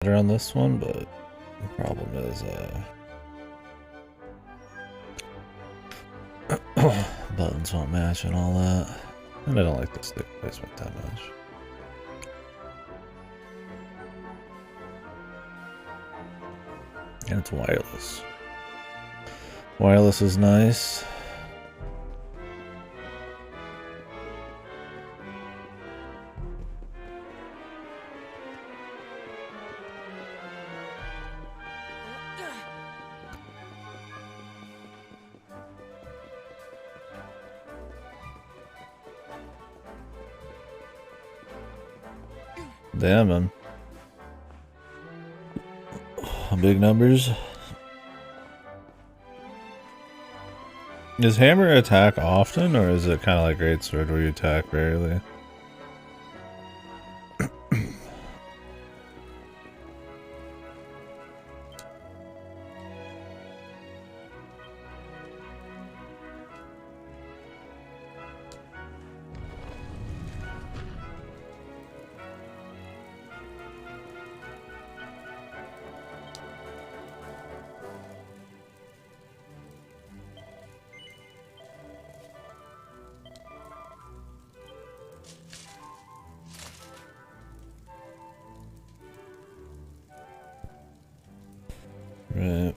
better on this one, but the problem is buttons won't match and all that. And I don't like the stick placement that much. And it's wireless. Wireless is nice. Damn, man. Big numbers. Does hammer attack often, or is it kind of like greatsword where you attack rarely? Right.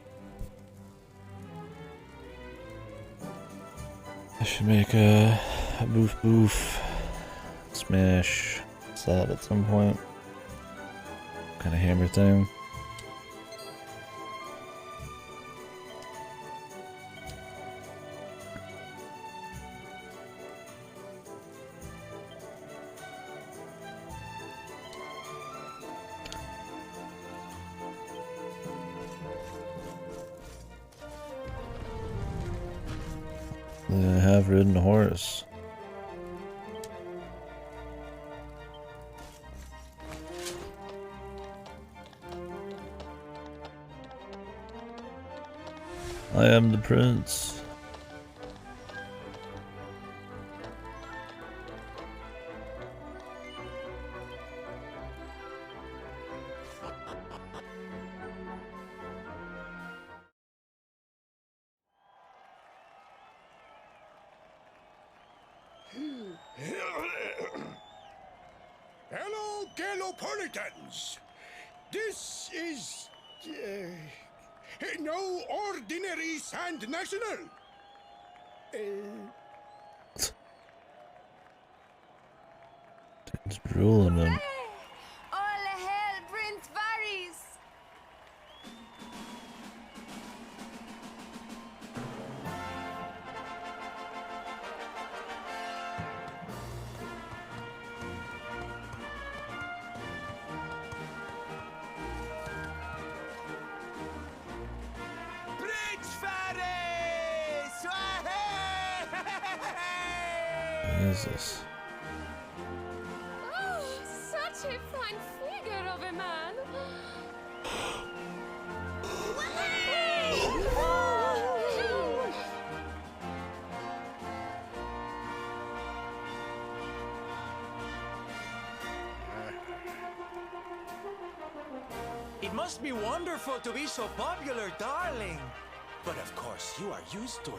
I should make a boof smash set at some point. Kind of hammer thing. I have ridden a horse. I am the prince. Hello, Galopolitans. This is no ordinary Sand National. It's drooling him. All hail Prince Varys! Prince Varys! What is this? Oh, such a fine figure of a man! It must be wonderful to be so popular, darling. But of course, you are used to it.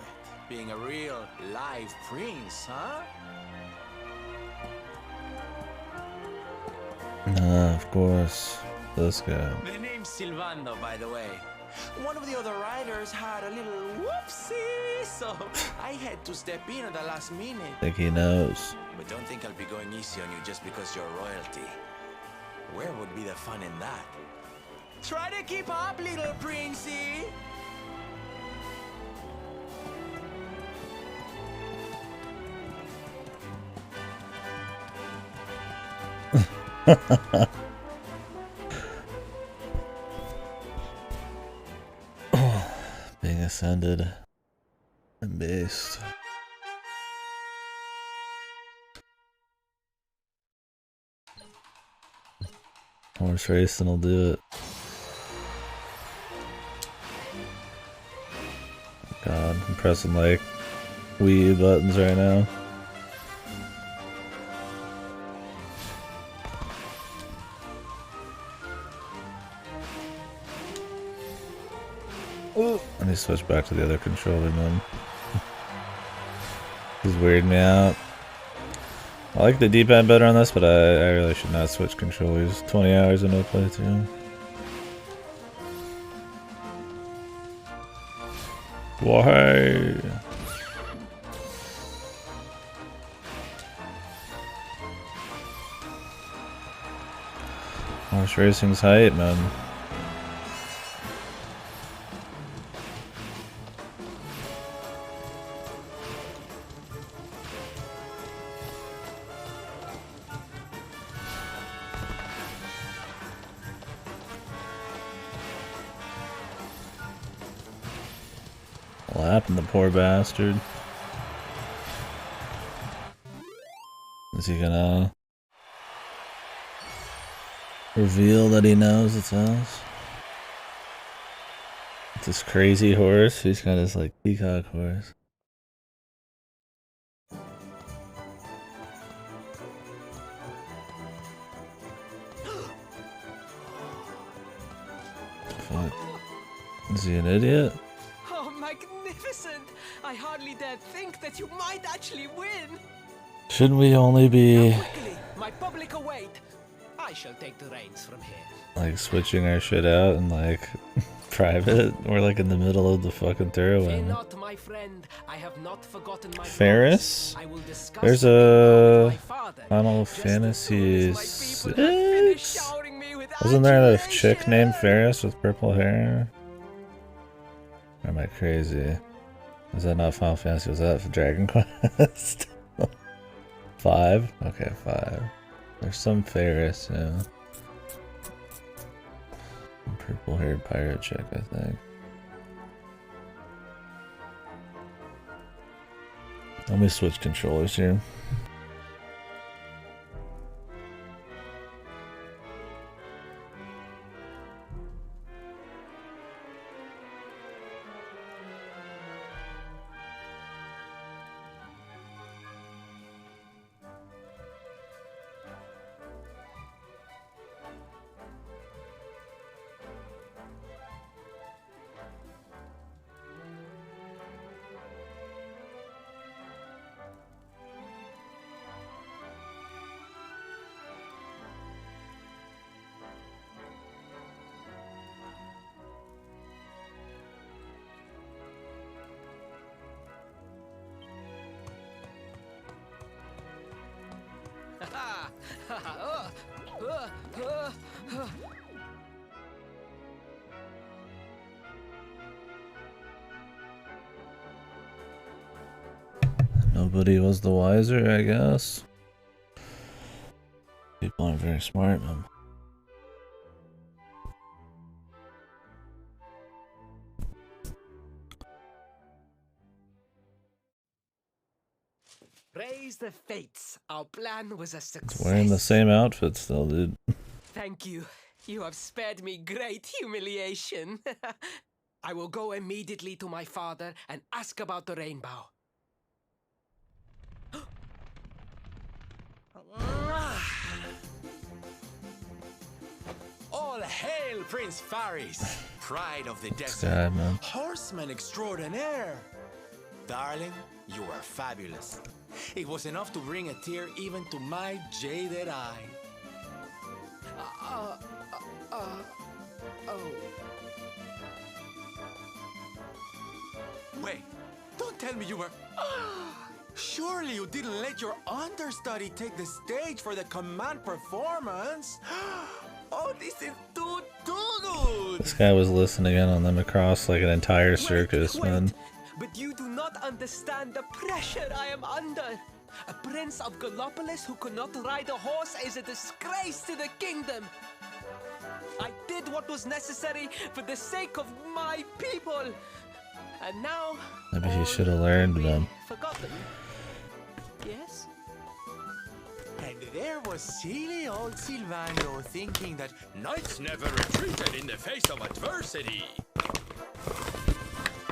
Being a real, live prince, huh? Nah, of course. This guy. The name's Silvando, by the way. One of the other riders had a little whoopsie, so I had to step in at the last minute. I think he knows. But don't think I'll be going easy on you just because you're royalty. Where would be the fun in that? Try to keep up, little princey. Being ascended and based. Horse racing will do it. God, I'm pressing like Wii U buttons right now. Let me switch back to the other controller, man. This is weirding me out. I like the D-pad better on this, but I really should not switch controllers. 20 hours into a playthrough. Why? Horse racing's hype, man. Lapping the poor bastard. Is he gonna reveal that he knows it's us? It's this crazy horse. He's got his like peacock horse. Fuck. Is he an idiot? Oh, magnificent! I hardly dare think that you might actually win. Shouldn't we only be Now quickly, my public await. I shall take the reins from here. like switching our shit out and like private? We're like in the middle of the fucking Fear thoroughway. not, my friend. I have not forgotten my Ferris? promise. I will discuss There's the matter a with my father, Final just as Fantasy soon as my people have finished 6? showering me with Wasn't there a chick adulation. named Ferris with purple hair? Or am I crazy? Was that not Final Fantasy? Was that for Dragon Quest? 5? Okay, 5. There's some Ferris, yeah. Purple haired pirate chick, I think. Let me switch controllers here. Nobody was the wiser, I guess. People aren't very smart, man. Praise the fates. Our plan was a success. It's wearing the same outfit still, dude. Thank you. You have spared me great humiliation. I will go immediately to my father and ask about the rainbow. All hail Prince Faris, pride of the desert, Sad, man. horseman extraordinaire. Darling, you are fabulous. It was enough to bring a tear even to my jaded eye. Wait, don't tell me you were... Surely you didn't let your understudy take the stage for the command performance? Oh, this is too good! This guy was listening in on them across like an entire circus, man. But you do not understand the pressure I am under. A prince of Gallopolis who could not ride a horse is a disgrace to the kingdom. I did what was necessary for the sake of my people. And now... Maybe he all should have learned, will be man. Forgotten. Yes? And there was silly old Silvano thinking that knights never retreated in the face of adversity.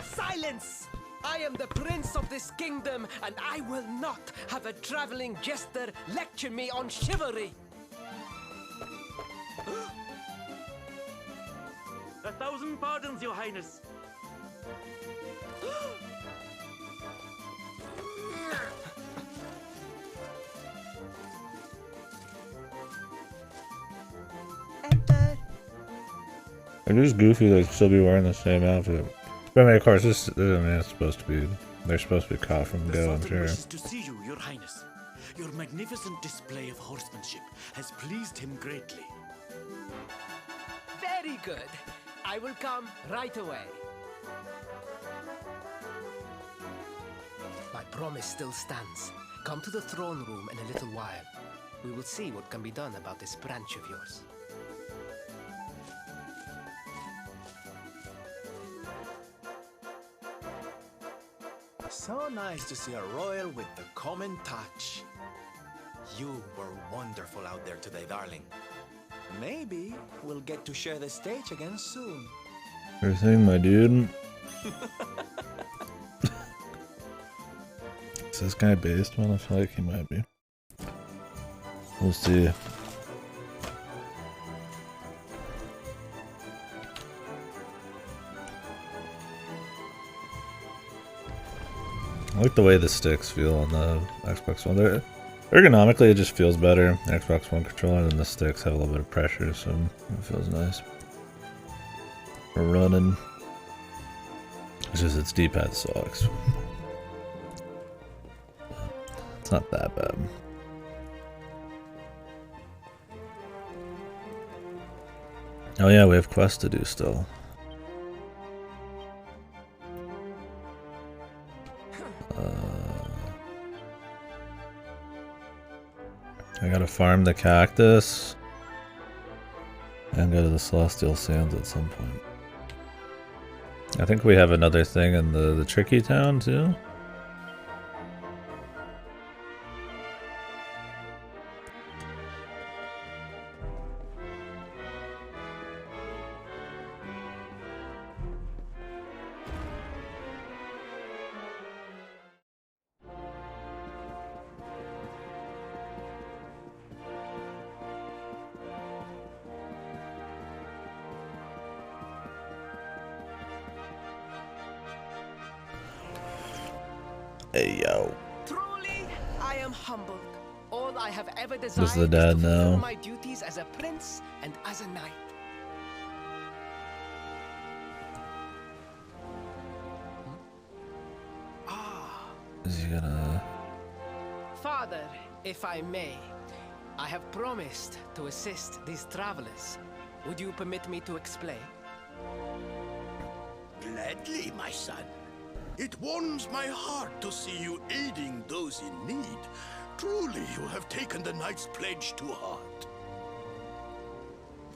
Silence! I am the prince of this kingdom, and I will not have a traveling jester lecture me on chivalry. 1,000 pardons, your highness. Enter. It is goofy to still be wearing the same outfit. But I mean, of course, this, I mean, it's supposed to be, they're supposed to be caught from The go, I'm Sultan sure. wishes to see you, Your Highness. Your magnificent display of horsemanship has pleased him greatly. Very good. I will come right away. My promise still stands. Come to the throne room in a little while. We will see what can be done about this branch of yours. So nice to see a royal with the common touch. You were wonderful out there today, darling. Maybe we'll get to share the stage again soon. Sure thing, my dude. Is this guy based one? I feel like he might be. We'll see. I like the way the sticks feel on the Xbox One. Ergonomically, it just feels better. The Xbox One controller, and the sticks have a little bit of pressure, so it feels nice. For running. It's just its D-pad sucks. It's not that bad. Oh yeah, we have quests to do still. I gotta farm the cactus and go to the Celestial Sands at some point. I think we have another thing in the Tricky Town too. Hey yo. Truly, I am humbled. All I have ever Does desired the is dad to fulfill know? my duties as a prince and as a knight. Is he gonna... Father, if I may, I have promised to assist these travelers. Would you permit me to explain? Gladly, my son. It warms my heart to see you aiding those in need. Truly, you have taken the knight's pledge to heart.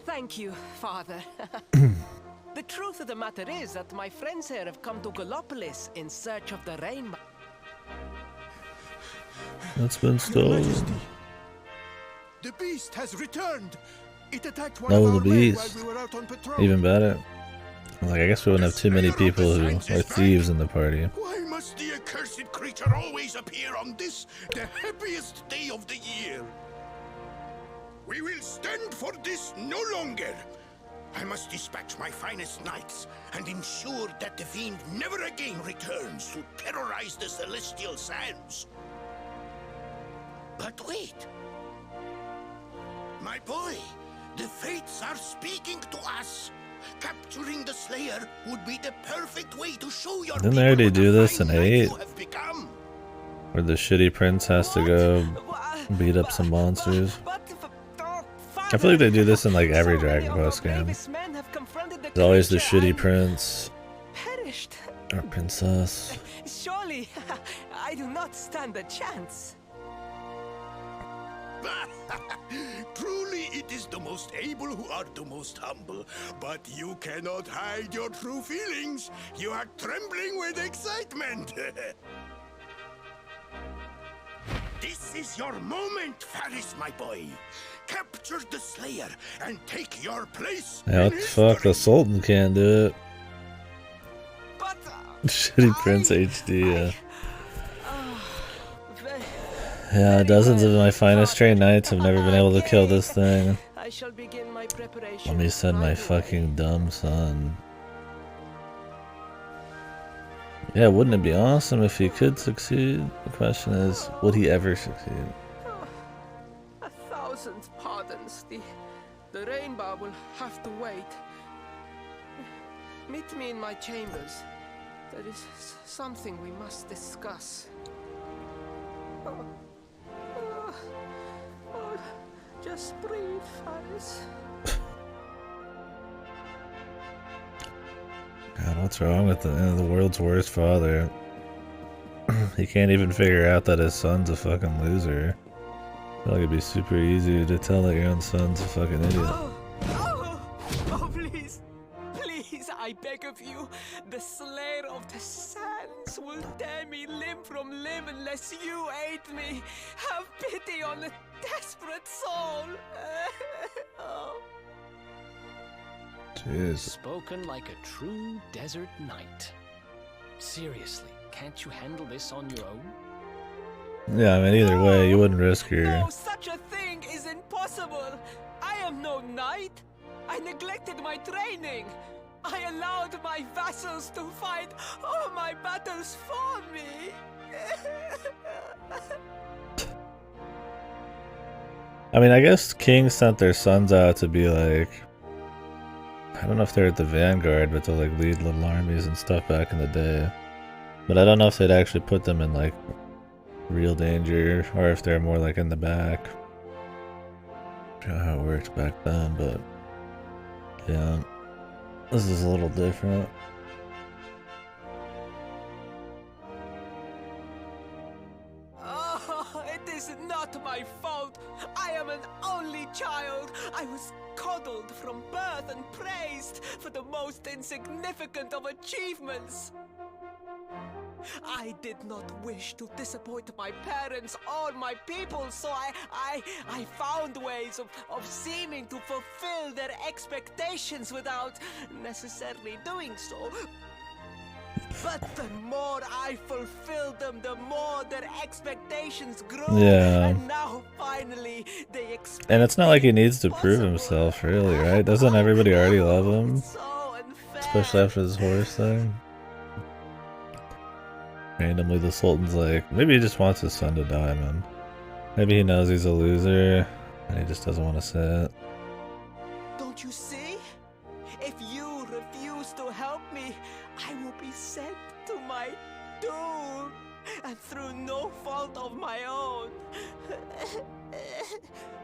Thank you, Father. The truth of the matter is that my friends here have come to Gallopolis in search of the rainbow. That's been Your stolen. Majesty, the beast has returned. It attacked one Oh, of the our men beast. while we were out on patrol. Even better. Like, I guess we wouldn't have too many people who are thieves in the party. Why must the accursed creature always appear on this, the happiest day of the year? We will stand for this no longer. I must dispatch my finest knights and ensure that the fiend never again returns to terrorize the Celestial Sands. But wait. My boy, the fates are speaking to us. Capturing the Slayer would be the perfect way to show your Didn't they already people do what a this fine in knight 8? you have become. Where the shitty prince has to go beat up some monsters. I feel like they do this in like every Dragon Quest game. There's always the shitty prince Perished. or princess. Surely, I do not stand a chance. Truly, it is the most able who are the most humble. But you cannot hide your true feelings. You are trembling with excitement. This is your moment, Faris, my boy. Capture the Slayer and take your place. Yeah, what in the fuck? The history. Sultan can't do it. But Shitty Prince HD, yeah. very, Yeah, dozens of my finest trained knights have never been able to kill this thing. I shall begin my preparation. Let me send my right away. fucking dumb son. Yeah, wouldn't it be awesome if he could succeed? The question is, would he ever succeed? 1,000 pardons. The rainbow will have to wait. Meet me in my chambers. There is something we must discuss. Just breathe, Faris. God, what's wrong with the world's worst father? He can't even figure out that his son's a fucking loser. I feel like it'd be super easy to tell that your own son's a fucking idiot. Oh, please. Please, I beg of you. The Slayer of the Sands will tear me limb from limb unless you aid me. Have pity on a desperate soul. Oh. Jeez. Spoken like a true desert knight. Seriously, can't you handle this on your own? Yeah, I mean, either way, you wouldn't risk your... No, such a thing is impossible. I am no knight. I neglected my training. I allowed my vassals to fight all my battles for me. I mean, I guess kings sent their sons out to be like... I don't know if they're at the vanguard, but to like lead little armies and stuff back in the day. But I don't know if they'd actually put them in like real danger, or if they're more like in the back. I don't know how it worked back then, but yeah, this is a little different. Oh, it is not my fault. I am an only child. I was coddled from birth and praised for the most insignificant of achievements. I did not wish to disappoint my parents or my people, so I found ways of seeming to fulfill their expectations without necessarily doing so. But the more I fulfilled them, the more their expectations grew. Yeah. And now finally they expect. And it's not like he needs to prove himself, really, right? Doesn't everybody already love him? So unfair. Especially after this horse thing. Randomly the Sultan's like, maybe he just wants his son to die, man. Maybe he knows he's a loser, and he just doesn't want to say it. Don't you see? If you refuse to help me, I will be sent to my doom, and through no fault of my own.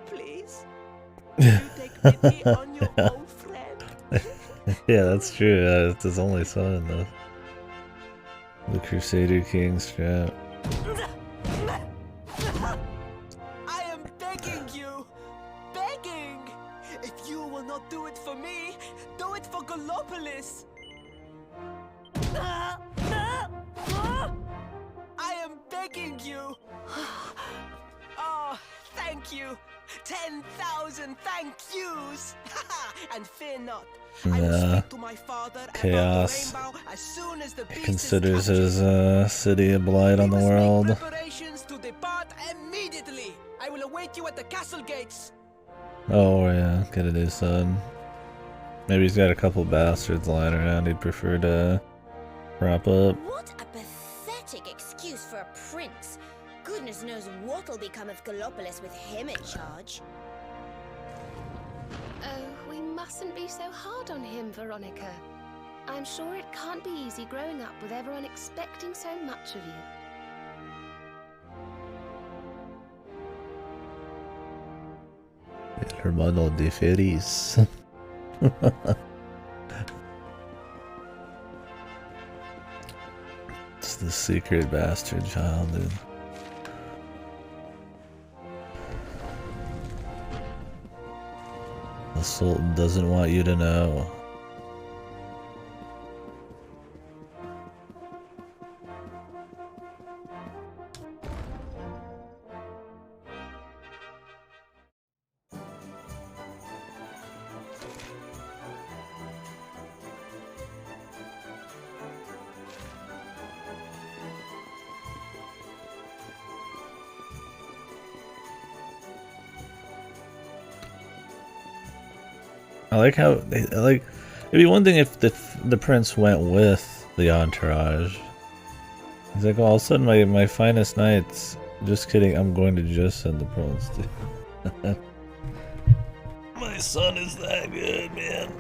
Please, will you take pity on your own friend? Yeah, that's true. It's his only son, though. The Crusader King strap. I am begging you, begging. If you will not do it for me, do it for Gallopolis. I am begging you. Oh, thank you. 10,000 thank yous. And fear not. I will speak to my father Chaos. about the rainbow as soon as the He beast considers is his city a blight on the world. preparations to depart immediately. I will await you at the castle gates. Oh yeah, get a new son. Maybe he's got a couple bastards lying around he'd prefer to prop up. What a pathetic excuse for a prince. Goodness knows what'll become of Gallopolis with him in charge. Oh, we mustn't be so hard on him, Veronica. I'm sure it can't be easy growing up with everyone expecting so much of you. El hermano de Feris. It's the secret bastard child, dude. The Sultan doesn't want you to know. I like how it'd be one thing if the prince went with the entourage, He's like, all of a sudden my finest knights. Just kidding, I'm going to just send the prawns to my son is that good, man.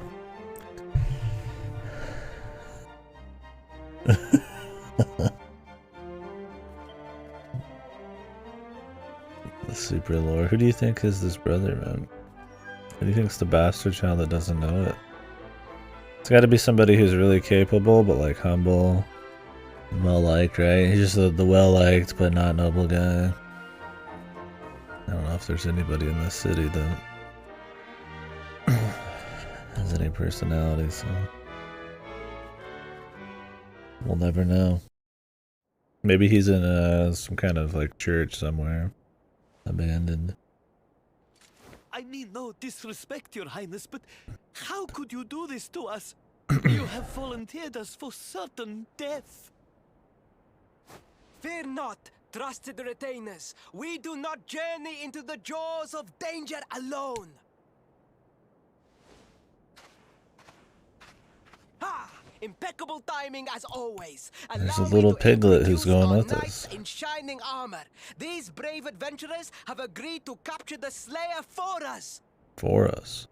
The super lore. Who do you think is this brother, man? Who do you think's the bastard child that doesn't know it? It's got to be somebody who's really capable, but like humble, well liked, right? He's just the well liked but not noble guy. I don't know if there's anybody in this city that has any personality, so we'll never know. Maybe he's in some kind of like church somewhere, abandoned. I mean no disrespect, Your Highness, but how could you do this to us? You have volunteered us for certain death. Fear not, trusted retainers. We do not journey into the jaws of danger alone. Ha! Impeccable timing as always. There's a Allow me little to piglet who's introduce going our with knights us. in shining armor. These brave adventurers have agreed to capture the Slayer for us. For us.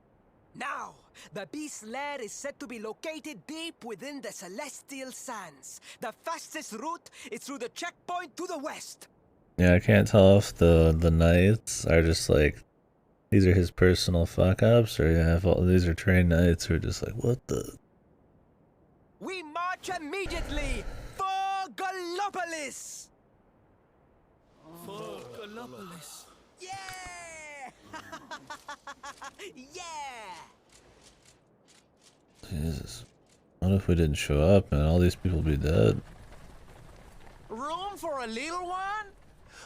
Now, the beast's lair is said to be located deep within the Celestial Sands. The fastest route is through the checkpoint to the west. Yeah, I can't tell if the knights are just like, these are his personal fuck ups, or yeah, if all these are trained knights who are just like, what the? We march immediately for Gallopolis! For Gallopolis. Yeah! Yeah! Jesus. What if we didn't show up and all these people be dead? Room for a little one?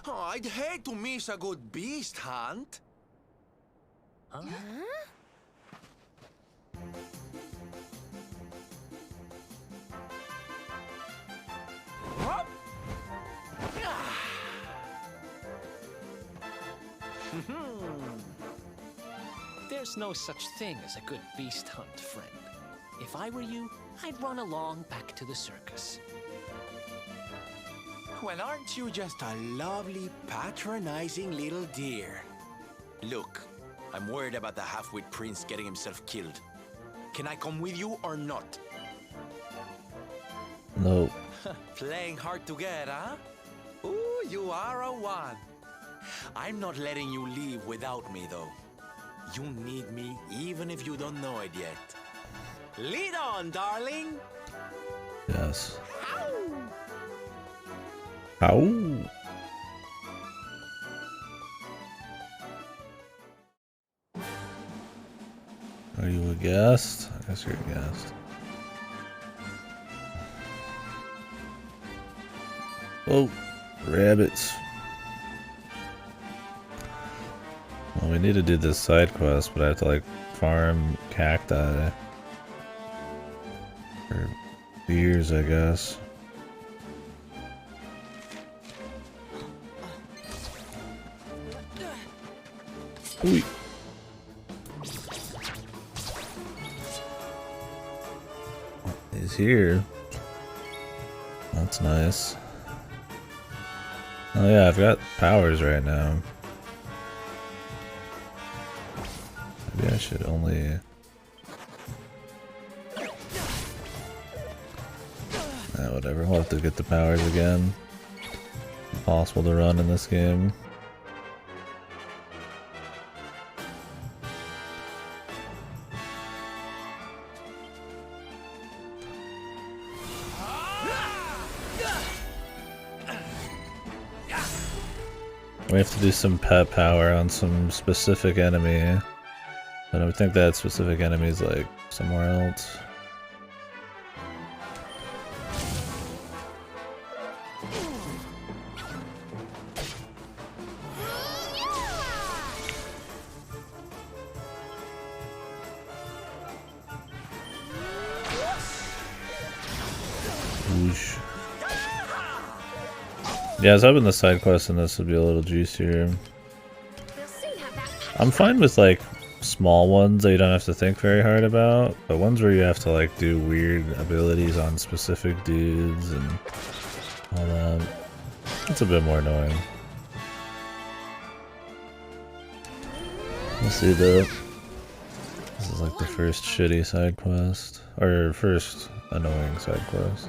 Oh, I'd hate to miss a good beast hunt. Huh? There's no such thing as a good beast hunt, friend. If I were you, I'd run along back to the circus. Well, aren't you just a lovely, patronizing little dear? Look, I'm worried about the half-wit prince getting himself killed. Can I come with you or not? No. Playing hard to get, huh? Ooh, you are a one. I'm not letting you leave without me, though. You need me even if you don't know it yet. Lead on, darling! Yes. Ow! Are you a guest? I guess you're a guest. Oh, rabbits. Well, we need to do this side quest, but I have to like farm cacti for years, I guess. Ooh. He's here. That's nice. Oh yeah, I've got powers right now. Maybe I should only... whatever, we'll have to get the powers again. Impossible to run in this game. We have to do some pet power on some specific enemy. But I would think that specific enemy is like somewhere else. Whoosh. Yeah, I was hoping the side quest in this would be a little juicier. I'm fine with like small ones that you don't have to think very hard about, but ones where you have to like do weird abilities on specific dudes and All that. It's a bit more annoying. Let's see though. This is like the first shitty side quest. Or first annoying side quest.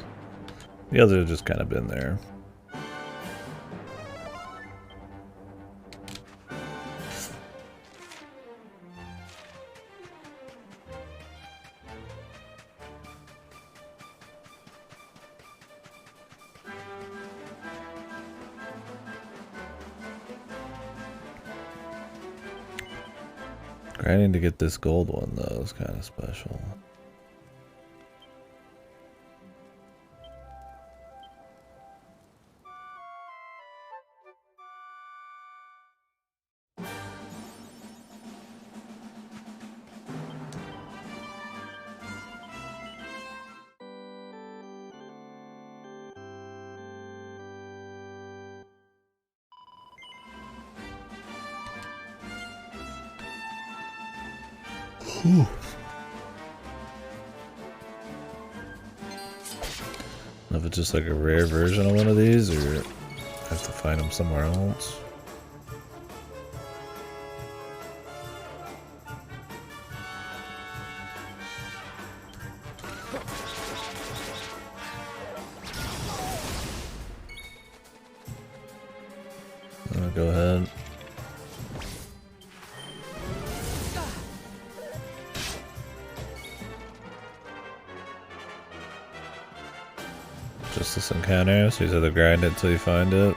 The others have just kind of been there. Grinding to get this gold one though is kind of special. Whew. If it's just like a rare version of one of these, or I have to find them somewhere else. Go ahead. Just this encounter, so you just have to grind it till you find it.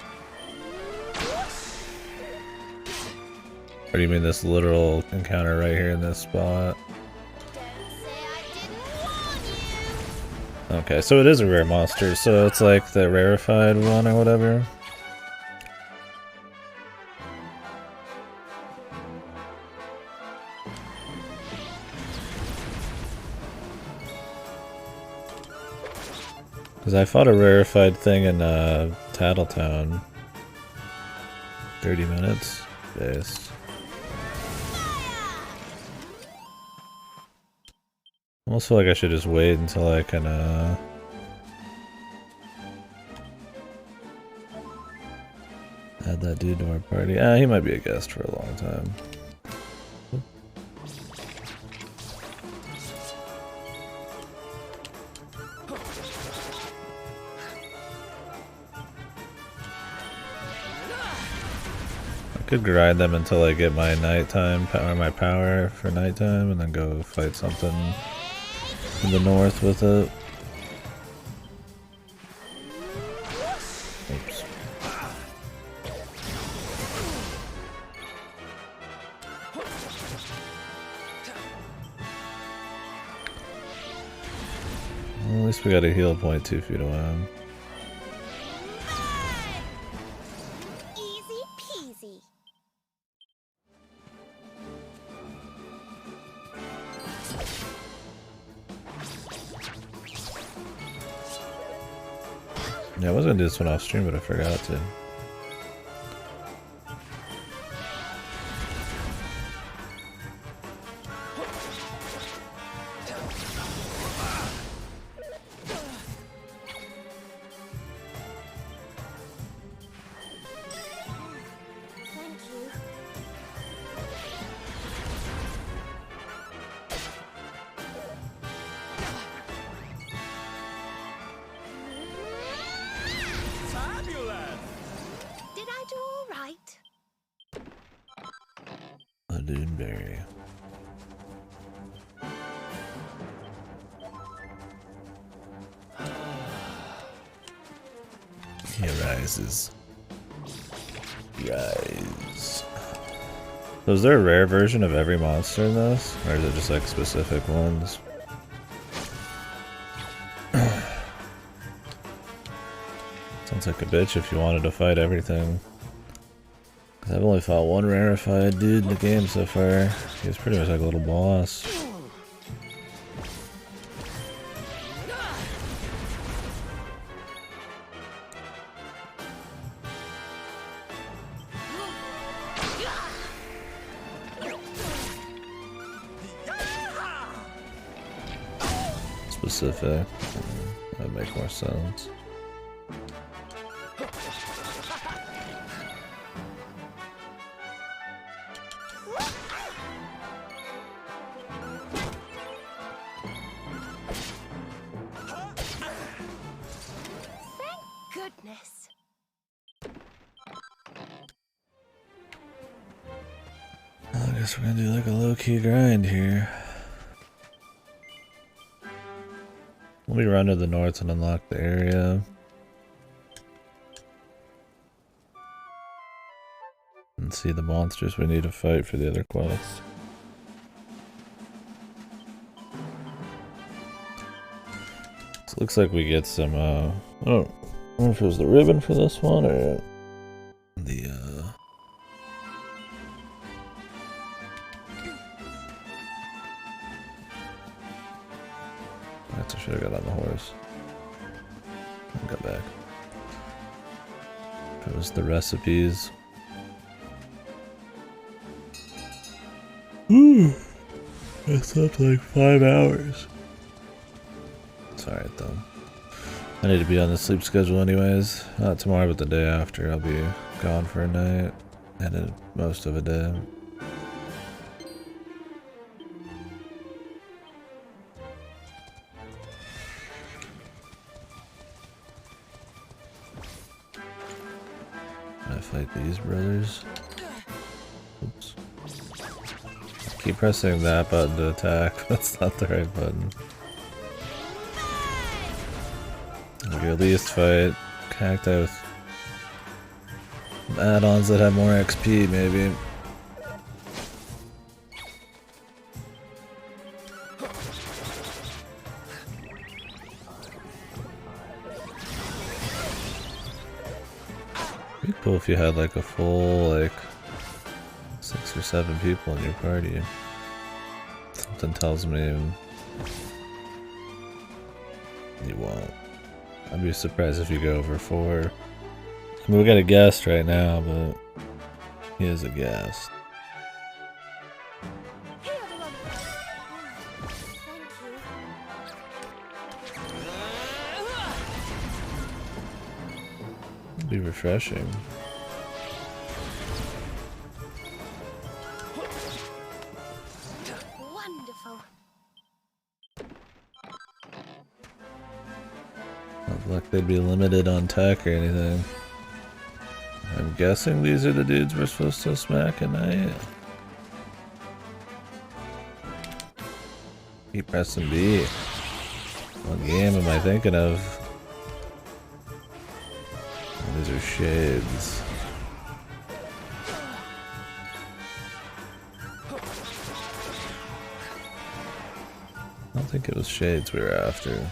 Or do you mean this literal encounter right here in this spot? Okay, so it is a rare monster, so it's like the rarefied one or whatever. Because I fought a rarefied thing in Tattletown. 30 minutes based. I almost feel like I should just wait until I can add that dude to our party. He might be a guest for a long time. Could grind them until I get my nighttime power, my power for nighttime, and then go fight something in the north with it. Oops. Well, at least we got a heal point 2 feet away. Yeah, I was gonna do this one off stream, but I forgot to. Rise. So is there a rare version of every monster in this? Or is it just like specific ones? Sounds like a bitch if you wanted to fight everything. Cause I've only fought one rarefied dude in the game so far. He's pretty much like a little boss. Specific. That'd make more sense. goodness. I guess we're gonna do like a low-key grind here. Let me run to the north and unlock the area. And see the monsters we need to fight for the other quests. So it looks like we get some, I don't know if it was the ribbon for this one or the, I should have got on the horse. And got back. It was the recipes. I slept like 5 hours. It's alright though. I need to be on the sleep schedule anyways. Not tomorrow, but the day after. I'll be gone for a night. And most of a day. Can I fight these brothers? Oops. Keep pressing that button to attack. That's not the right button. Maybe at least fight cacti with add-ons that have more XP, maybe. It'd be cool if you had like a full, like 6 or 7 people in your party. Something tells me you won't. I'd be surprised if you go over 4. I mean, we got a guest right now, but he is a guest. It'd be refreshing. Wonderful. Not like they'd be limited on tech or anything. I'm guessing these are the dudes we're supposed to smack at night. Keep pressing B. What game am I thinking of? Oh, these are shades. I don't think it was shades we were after.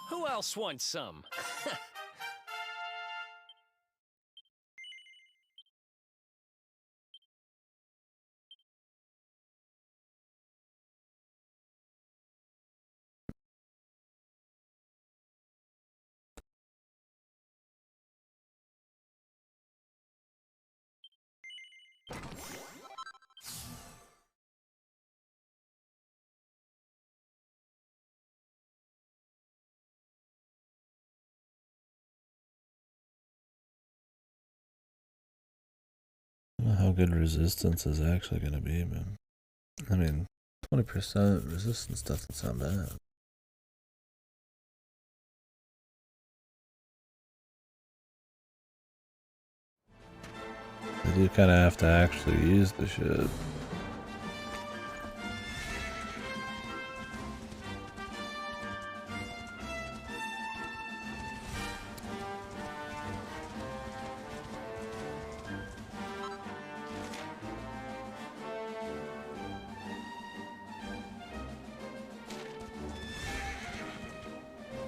Who else wants some? I don't know how good resistance is actually going to be, man. I mean, 20% resistance doesn't sound bad. They do kind of have to actually use the shit.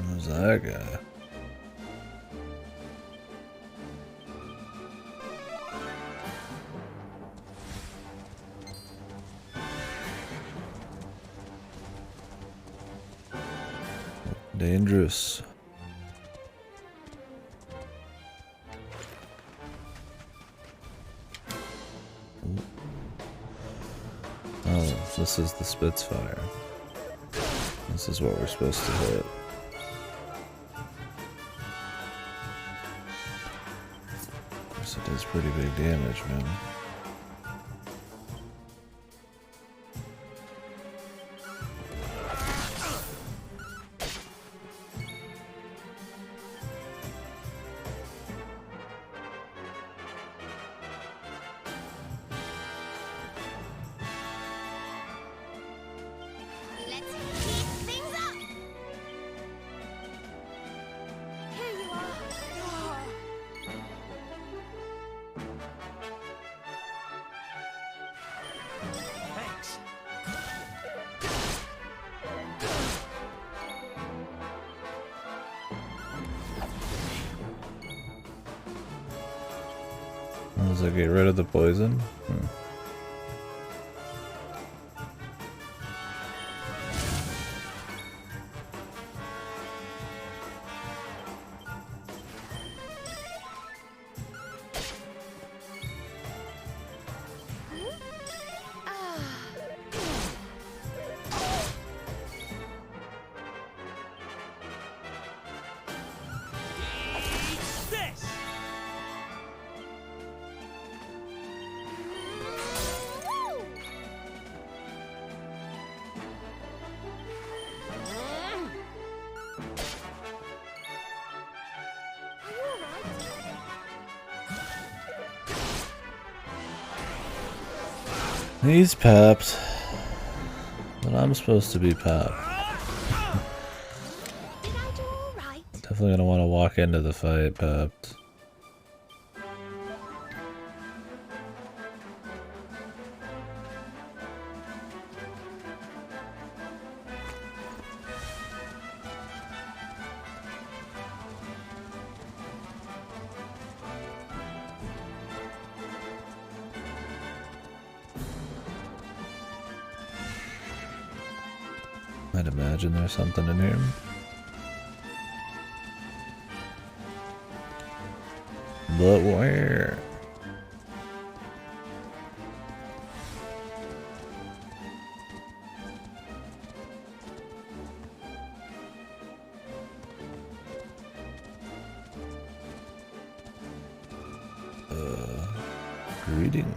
Who's that guy? Dangerous. Oh, this is the Spitfire. This is what we're supposed to hit. Of course, it does pretty big damage, man. Let's heat things up! Here you are. Thanks. Does it get rid of the poison? This! He's pepped. But I'm supposed to be pepped. Did I do all right? Definitely gonna want to walk into the fight pepped. I'd imagine there's something in here. But where? Reading.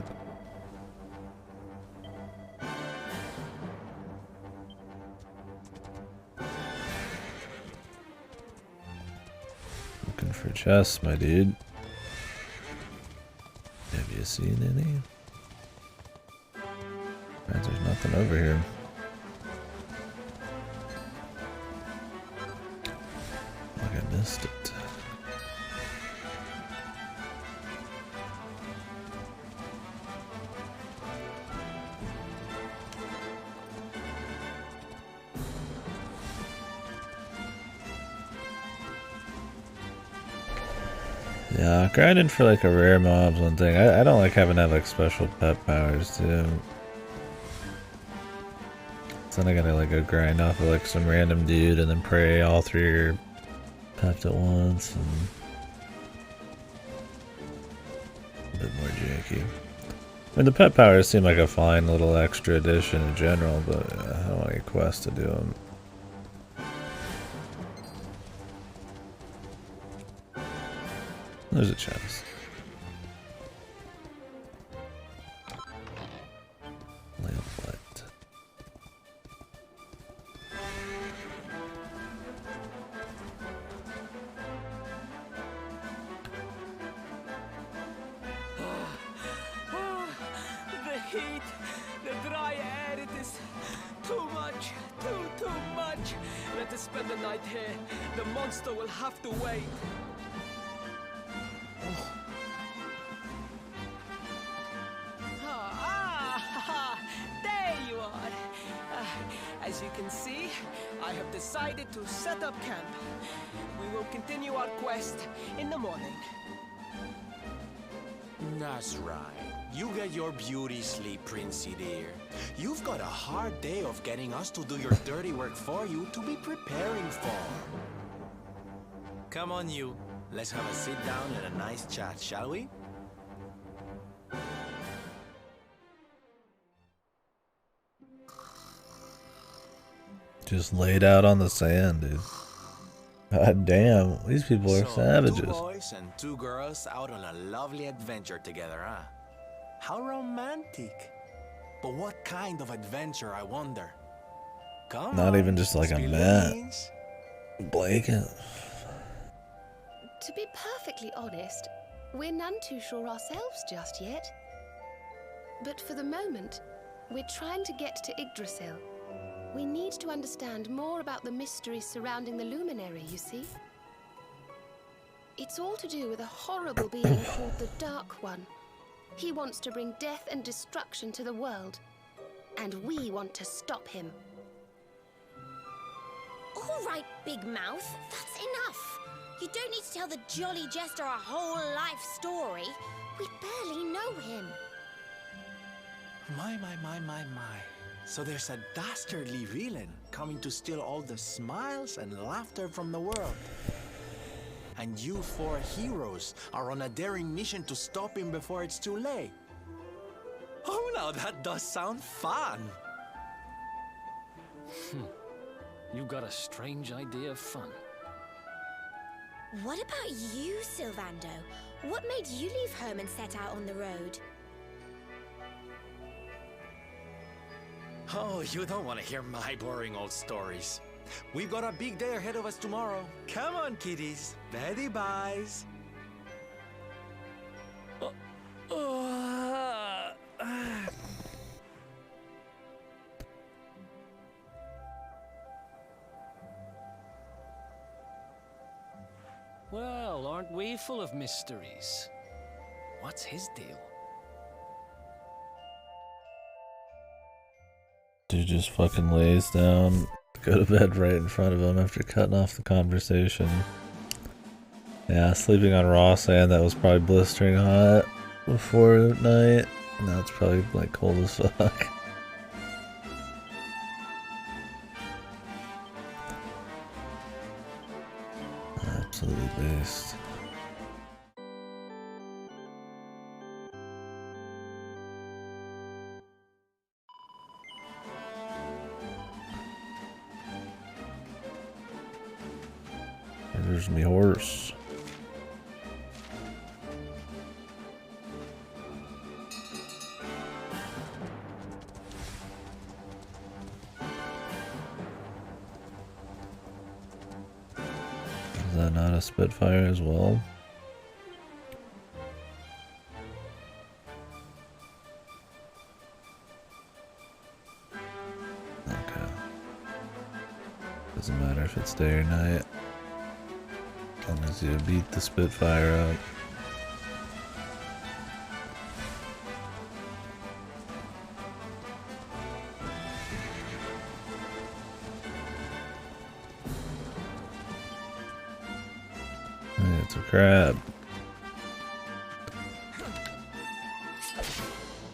Looking for chests, my dude. Have you seen any? There's nothing over here. Like I missed it. Yeah, grinding for like a rare mob's one thing. I don't like having to have like special pet powers too. So then I gotta like go grind off of like some random dude and then pray all three are pepped at once and a bit more janky. I mean the pet powers seem like a fine little extra addition in general, but I don't want any quest to do them. There's a chest. Lamplight. The heat, the dry air, it is too much, too much. Let us spend the night here. The monster will have to wait. There you are. As you can see, I have decided to set up camp. We will continue our quest in the morning. That's right. You get your beauty sleep, Princey dear. You've got a hard day of getting us to do your dirty work for you to be preparing for. Come on, you. Let's have a sit down and a nice chat, shall we? Just laid out on the sand, dude. God damn, these people are savages. 2 boys and 2 girls out on a lovely adventure together, huh? How romantic. But what kind of adventure, I wonder? Come Not on, even just like a spill the mat. beans. Blanket. To be perfectly honest, we're none too sure ourselves just yet. But for the moment, we're trying to get to Yggdrasil. We need to understand more about the mysteries surrounding the luminary, you see? It's all to do with a horrible being called the Dark One. He wants to bring death and destruction to the world, and we want to stop him. All right, Big Mouth, that's enough. You don't need to tell the Jolly Jester a whole life story. We barely know him. My. So there's a dastardly villain coming to steal all the smiles and laughter from the world. And you 4 heroes are on a daring mission to stop him before it's too late. Oh, now that does sound fun. You've got a strange idea of fun. What about you, Sylvando? What made you leave home and set out on the road? Oh, you don't want to hear my boring old stories. We've got a big day ahead of us tomorrow. Come on, kiddies. Betty buys. Well, aren't we full of mysteries? What's his deal? Dude just fucking lays down, go to bed right in front of him after cutting off the conversation. Yeah, sleeping on raw sand that was probably blistering hot before night. Now it's probably like cold as fuck. Absolutely based. There's me horse. Is that not a Spitfire as well? Okay. Doesn't matter if it's day or night. As long as you beat the Spitfire up. Hey, it's a crab.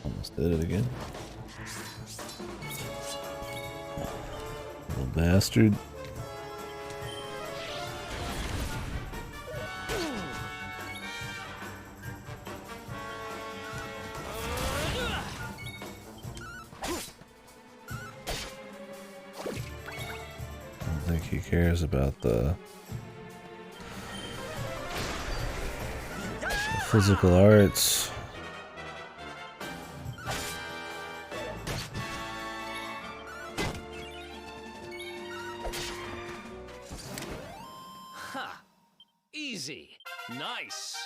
Almost did it again. Little bastard. He cares about the physical arts. Ha! Easy. Nice.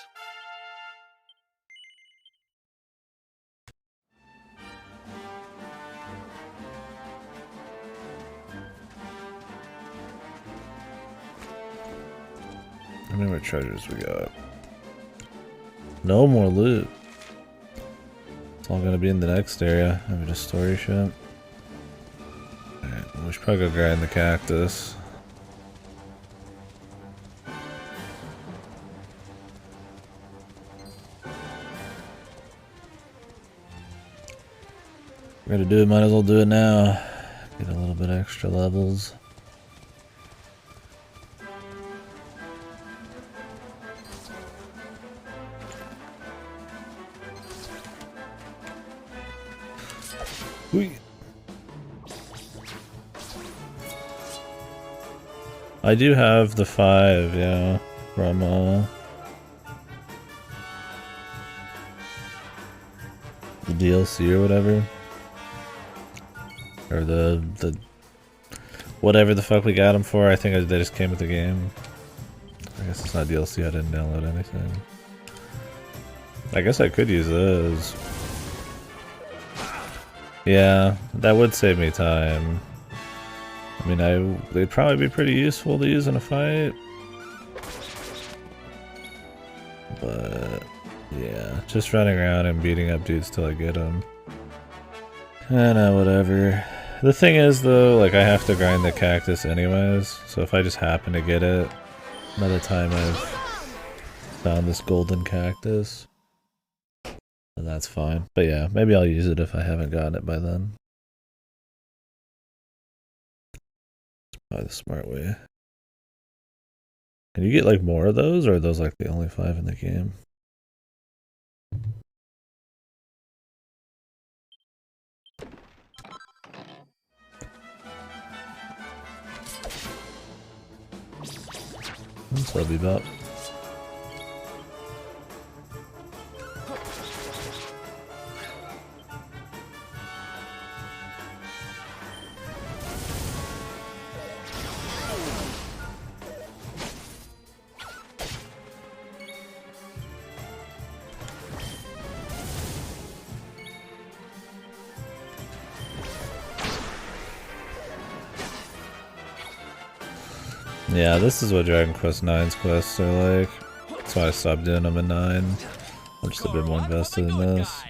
How many more treasures we got? No more loot. It's all gonna be in the next area. Maybe just story ship. Alright, we should probably go grind the cactus. We're gonna do it, might as well do it now. Get a little bit extra levels. I do have the 5, yeah, from the DLC or whatever. Or the whatever the fuck we got them for. I think they just came with the game. I guess it's not DLC, I didn't download anything. I guess I could use those. Yeah, that would save me time. I mean, they'd probably be pretty useful to use in a fight. But, yeah, just running around and beating up dudes till I get them. I know, whatever. The thing is, though, like, I have to grind the cactus anyways, so if I just happen to get it by the time I've found this golden cactus, then that's fine. But yeah, maybe I'll use it if I haven't gotten it by then. It's probably the smart way. Can you get, like, more of those, or are those, like, the only 5 in the game? What's up, Bebop? Yeah, this is what Dragon Quest IX's quests are like. That's why I stopped doing them in 9. I'm just a bit more invested in this.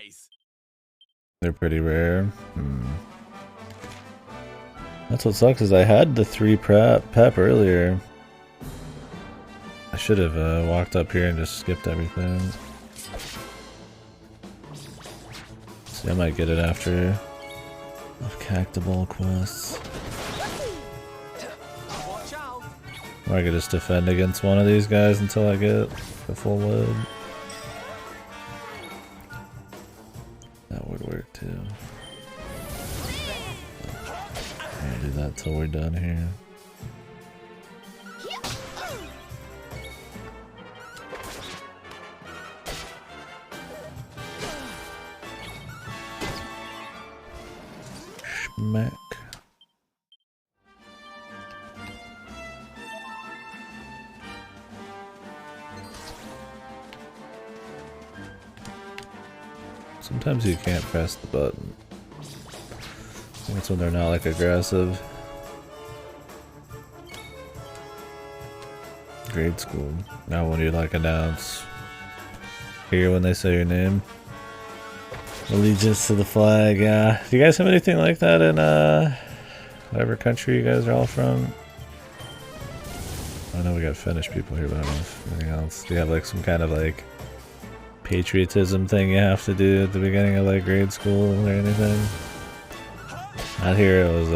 They're pretty rare. That's what sucks, is I had the 3 pep earlier. I should have walked up here and just skipped everything. See, I might get it after Cactable quests. Or I could just defend against one of these guys until I get the full load. That would work too. I'll do that till we're done here. Schmack. Sometimes you can't press the button. That's when they're not like aggressive. Grade school. Now when you like announce, hear when they say your name. Allegiance to the flag, yeah. Do you guys have anything like that in whatever country you guys are all from? I know we got Finnish people here, but I don't know if anything else. Do you have like some kind of like patriotism thing you have to do at the beginning of like grade school or anything? Out here it was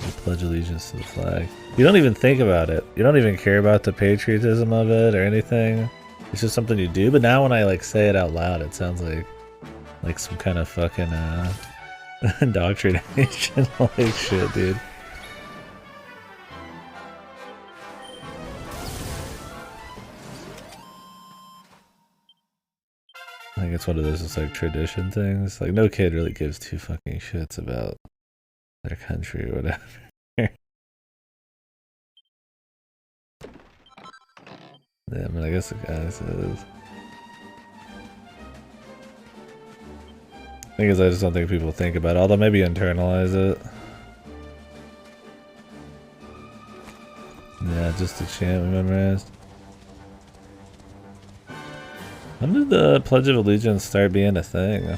you pledge allegiance to the flag. You don't even think about it. You don't even care about the patriotism of it or anything. It's just something you do. But now when I like say it out loud, it sounds like some kind of fucking indoctrination. Like shit, dude. I think it's one of those just like tradition things. Like no kid really gives 2 fucking shits about their country or whatever. Yeah, I mean, I guess the guy says. Thing is, I just don't think people think about it. Although maybe internalize it. Yeah, just a chant we memorized. When did the Pledge of Allegiance start being a thing?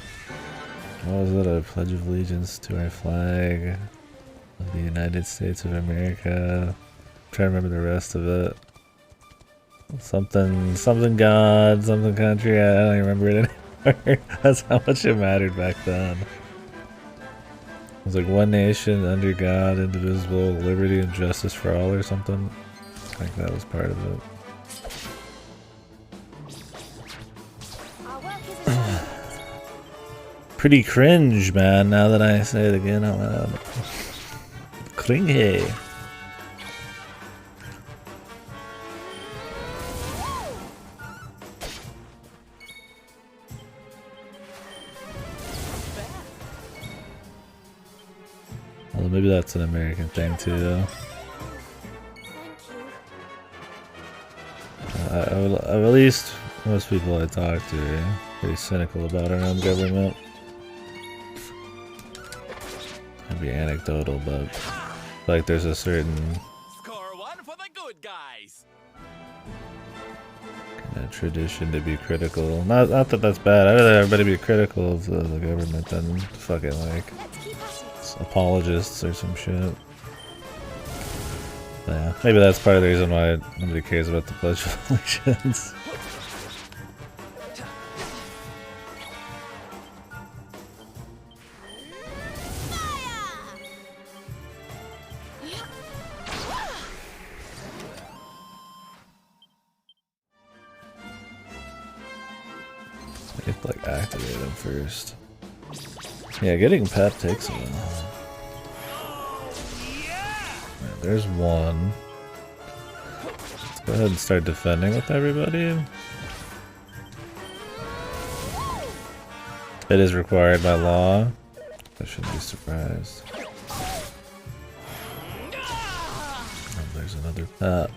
What was it? A Pledge of Allegiance to our flag of the United States of America. I'm trying to remember the rest of it. Something God, something country. I don't even remember it anymore. That's how much it mattered back then. It was like one nation under God, indivisible, liberty and justice for all or something. I think that was part of it. Pretty cringe, man, now that I say it again out loud. Cringe. Well, maybe that's an American thing too, though. At least most people I talk to are pretty cynical about our own government. It'd be anecdotal, but like there's a certain Score one for the good guys. kind of tradition to be critical. Not that that's bad. I'd rather everybody be critical of the government than fucking like apologists or some shit. But yeah, maybe that's part of the reason why nobody cares about the Pledge of Allegiance. You have to like activate them first. Yeah, getting pep takes a while. Right, there's one. Let's go ahead and start defending with everybody. It is required by law. I shouldn't be surprised. Oh, there's another pep.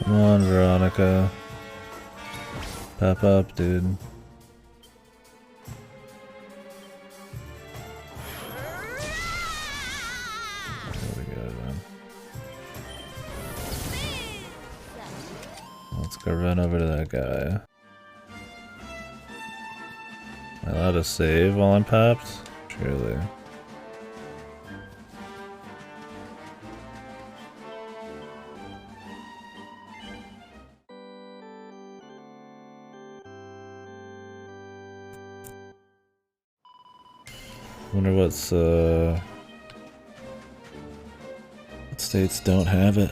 Come on, Veronica. Pep up, dude. There we go, then. Let's go run over to that guy. Am I allowed to save while I'm pepped? Surely. Wonder what states don't have it.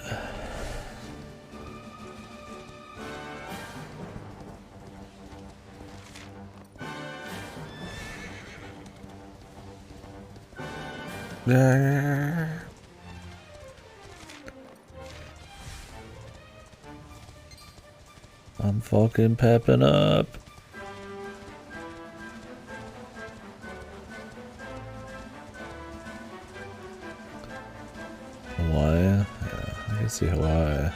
I'm fucking pepping up. Hawaii? Yeah, I can see Hawaii.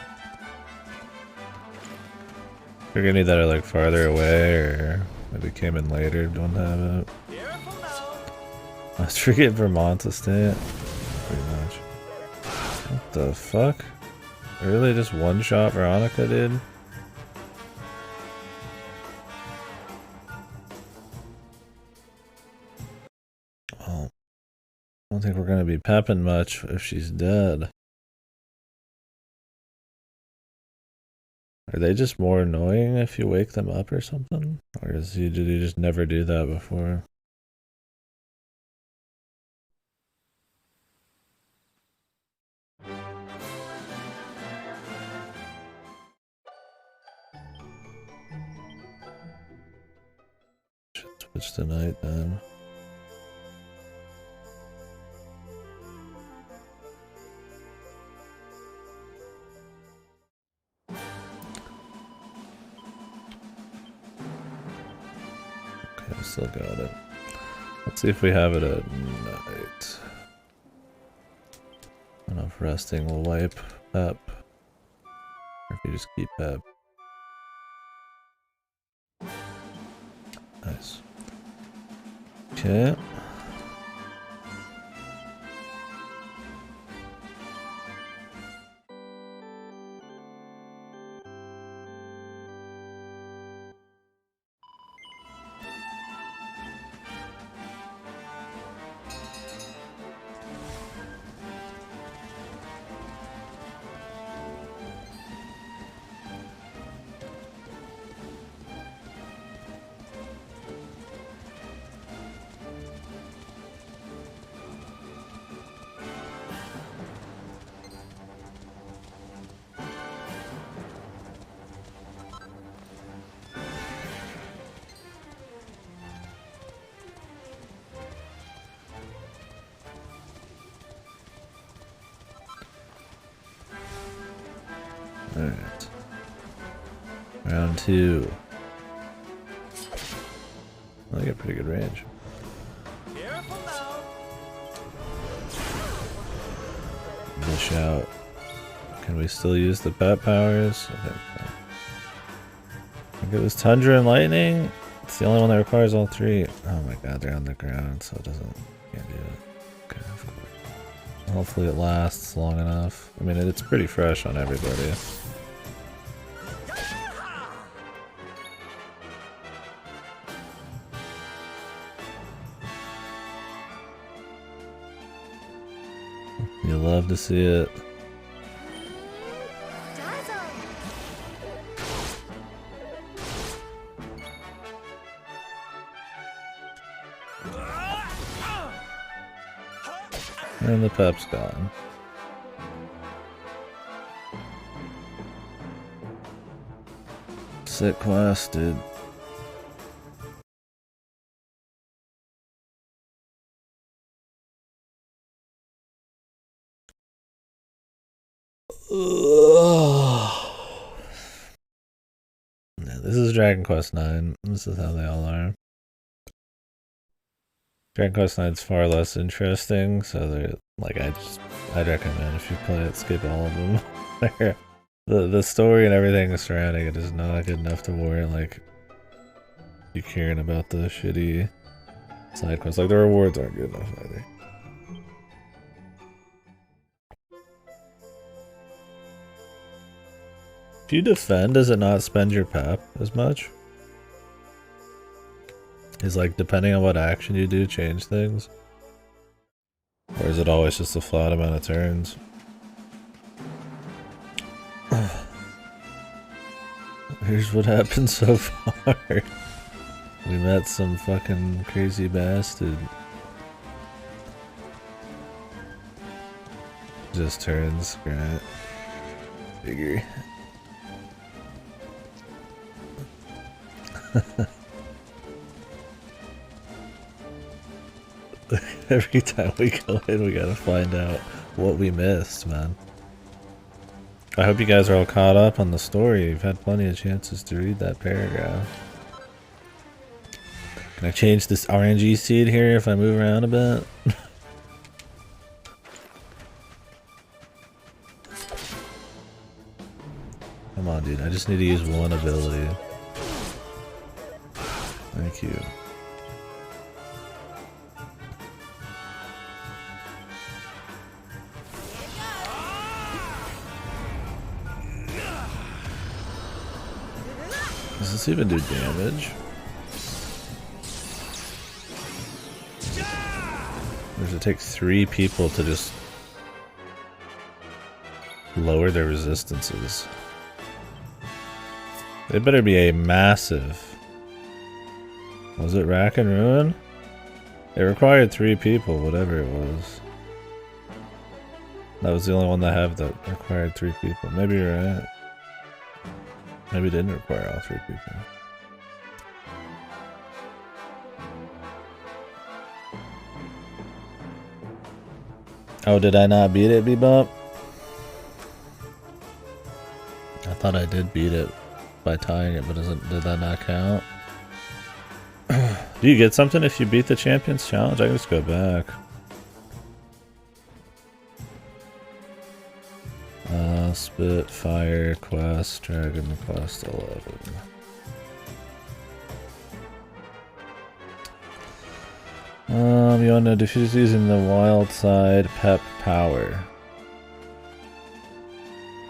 You're gonna need that like farther away or maybe came in later, don't have it. Let's forget Vermont to state. Pretty much. What the fuck? Really just one shot Veronica, dude? Well, I don't think we're gonna be pepping much if she's dead. Are they just more annoying if you wake them up or something? Or did you just never do that before? Should switch to night then. Okay, still got it. Let's see if we have it at night. Enough resting will wipe up. Or if you just keep pep. Nice. Okay. Alright. Round 2. I get pretty good range. Careful now. Dish out. Can we still use the pet powers? Okay. I think it was Tundra and Lightning. It's the only one that requires all 3. Oh my god, they're on the ground, so it doesn't. Can't do it. Okay, of course. Hopefully it lasts long enough. I mean, it's pretty fresh on everybody. You love to see it. And the pep's gone. Sick quest, dude. Yeah, this is Dragon Quest 9. This is how they all are. Dragon Quest 9 is far less interesting, so they're like I'd recommend if you play it, skip all of them. the story and everything surrounding it is not good enough to warrant like you caring about the shitty side quests. Like the rewards aren't good enough either. If you defend, does it not spend your pep as much? Is like depending on what action you do change things? Or is it always just a flat amount of turns? Here's what happened so far. We met some fucking crazy bastard. Just turns, Grant. Figure. Every time we go in, we gotta find out what we missed, man. I hope you guys are all caught up on the story. You've had plenty of chances to read that paragraph. Can I change this RNG seed here if I move around a bit? Come on, dude. I just need to use one ability. Thank you. Does this even do damage? Or does it take 3 people to just lower their resistances? It better be a massive. Was it Rack and Ruin? It required 3 people, whatever it was. That was the only one that have that required 3 people. Maybe you're right. Maybe it didn't require all 3 people. Oh, did I not beat it, Bebop? I thought I did beat it by tying it, but did that not count? Do you get something if you beat the Champions Challenge? I can just go back. Spitfire Quest, Dragon Quest 11. You want to defuse using the Wild Side Pep Power.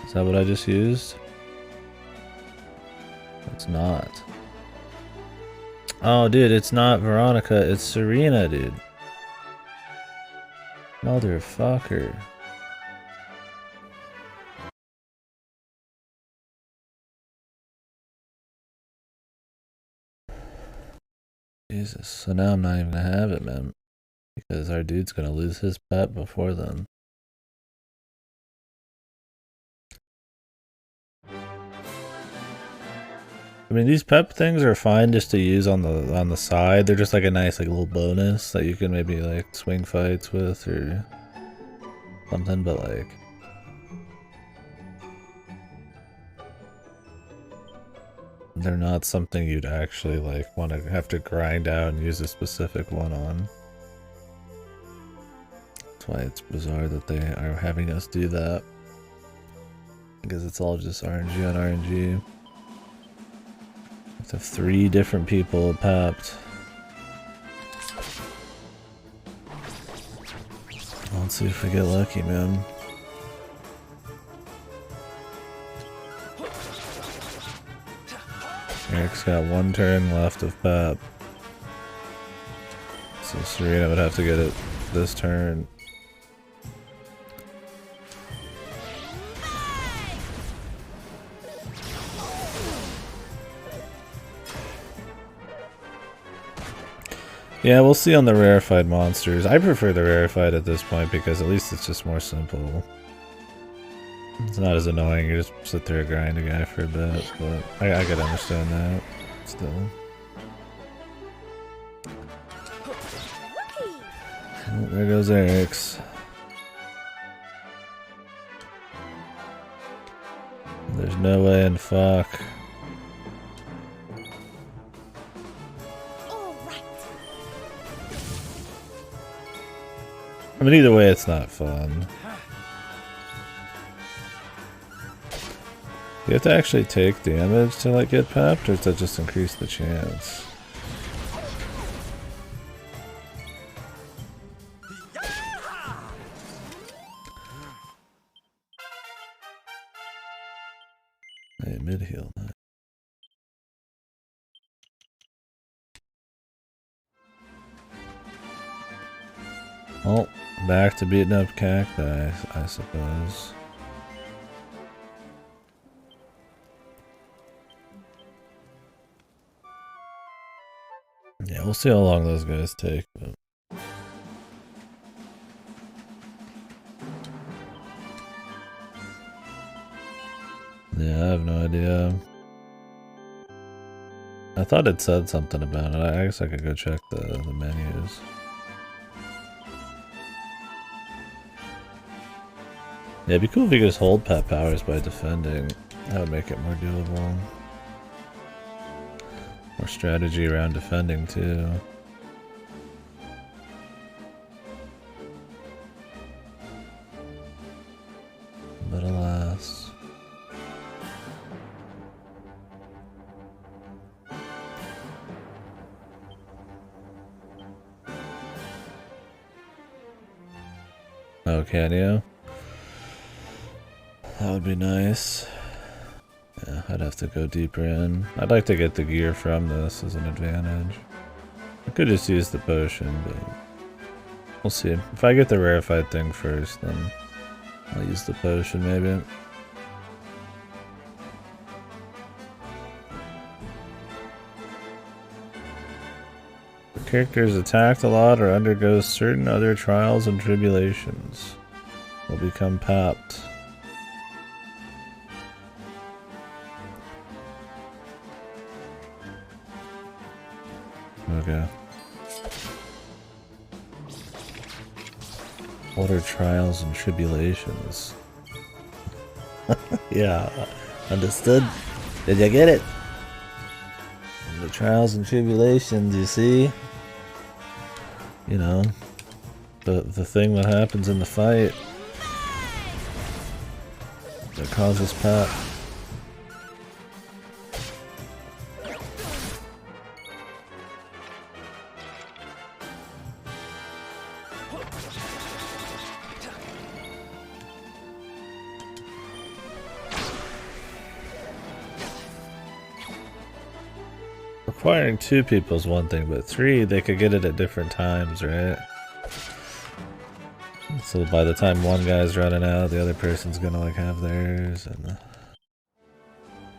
Is that what I just used? It's not. Oh, dude, it's not Veronica, it's Serena, dude. Motherfucker. Jesus, so now I'm not even gonna have it, man. Because our dude's gonna lose his pet before then. I mean, these pep things are fine just to use on the side. They're just like a nice like little bonus that you can maybe like swing fights with or something, but like they're not something you'd actually like want to have to grind out and use a specific one on. That's why it's bizarre that they are having us do that. Because it's all just RNG on RNG. Have 3 different people papped. Let's see if we get lucky, man. Eric's got 1 turn left of pap. So Serena would have to get it this turn. Yeah, we'll see on the rarefied monsters. I prefer the rarefied at this point because at least it's just more simple. It's not as annoying, you just sit there and grind a guy for a bit, but I could understand that still. Oh, there goes Eric's. There's no way in fuck. I mean, either way, it's not fun. You have to actually take damage to like get papped, or does that just increase the chance? Hey, mid heal. Well, back to beating up cacti, I suppose. Yeah, we'll see how long those guys take. But... yeah, I have no idea. I thought it said something about it. I guess I could go check the menus. Yeah, it'd be cool if you could just hold pet powers by defending. That would make it more doable. More strategy around defending too. But alas. Oh, can you? That would be nice. Yeah, I'd have to go deeper in. I'd like to get the gear from this as an advantage. I could just use the potion, but we'll see. If I get the rarefied thing first, then I'll use the potion maybe. The character is attacked a lot or undergoes certain other trials and tribulations. Will become papped. Okay. What are trials and tribulations? Yeah, understood. Did you get it? The trials and tribulations, you see? You know, the thing that happens in the fight that causes pap. Requiring 2 people is one thing, but 3, they could get it at different times, right? So by the time one guy's running out, the other person's gonna like have theirs, and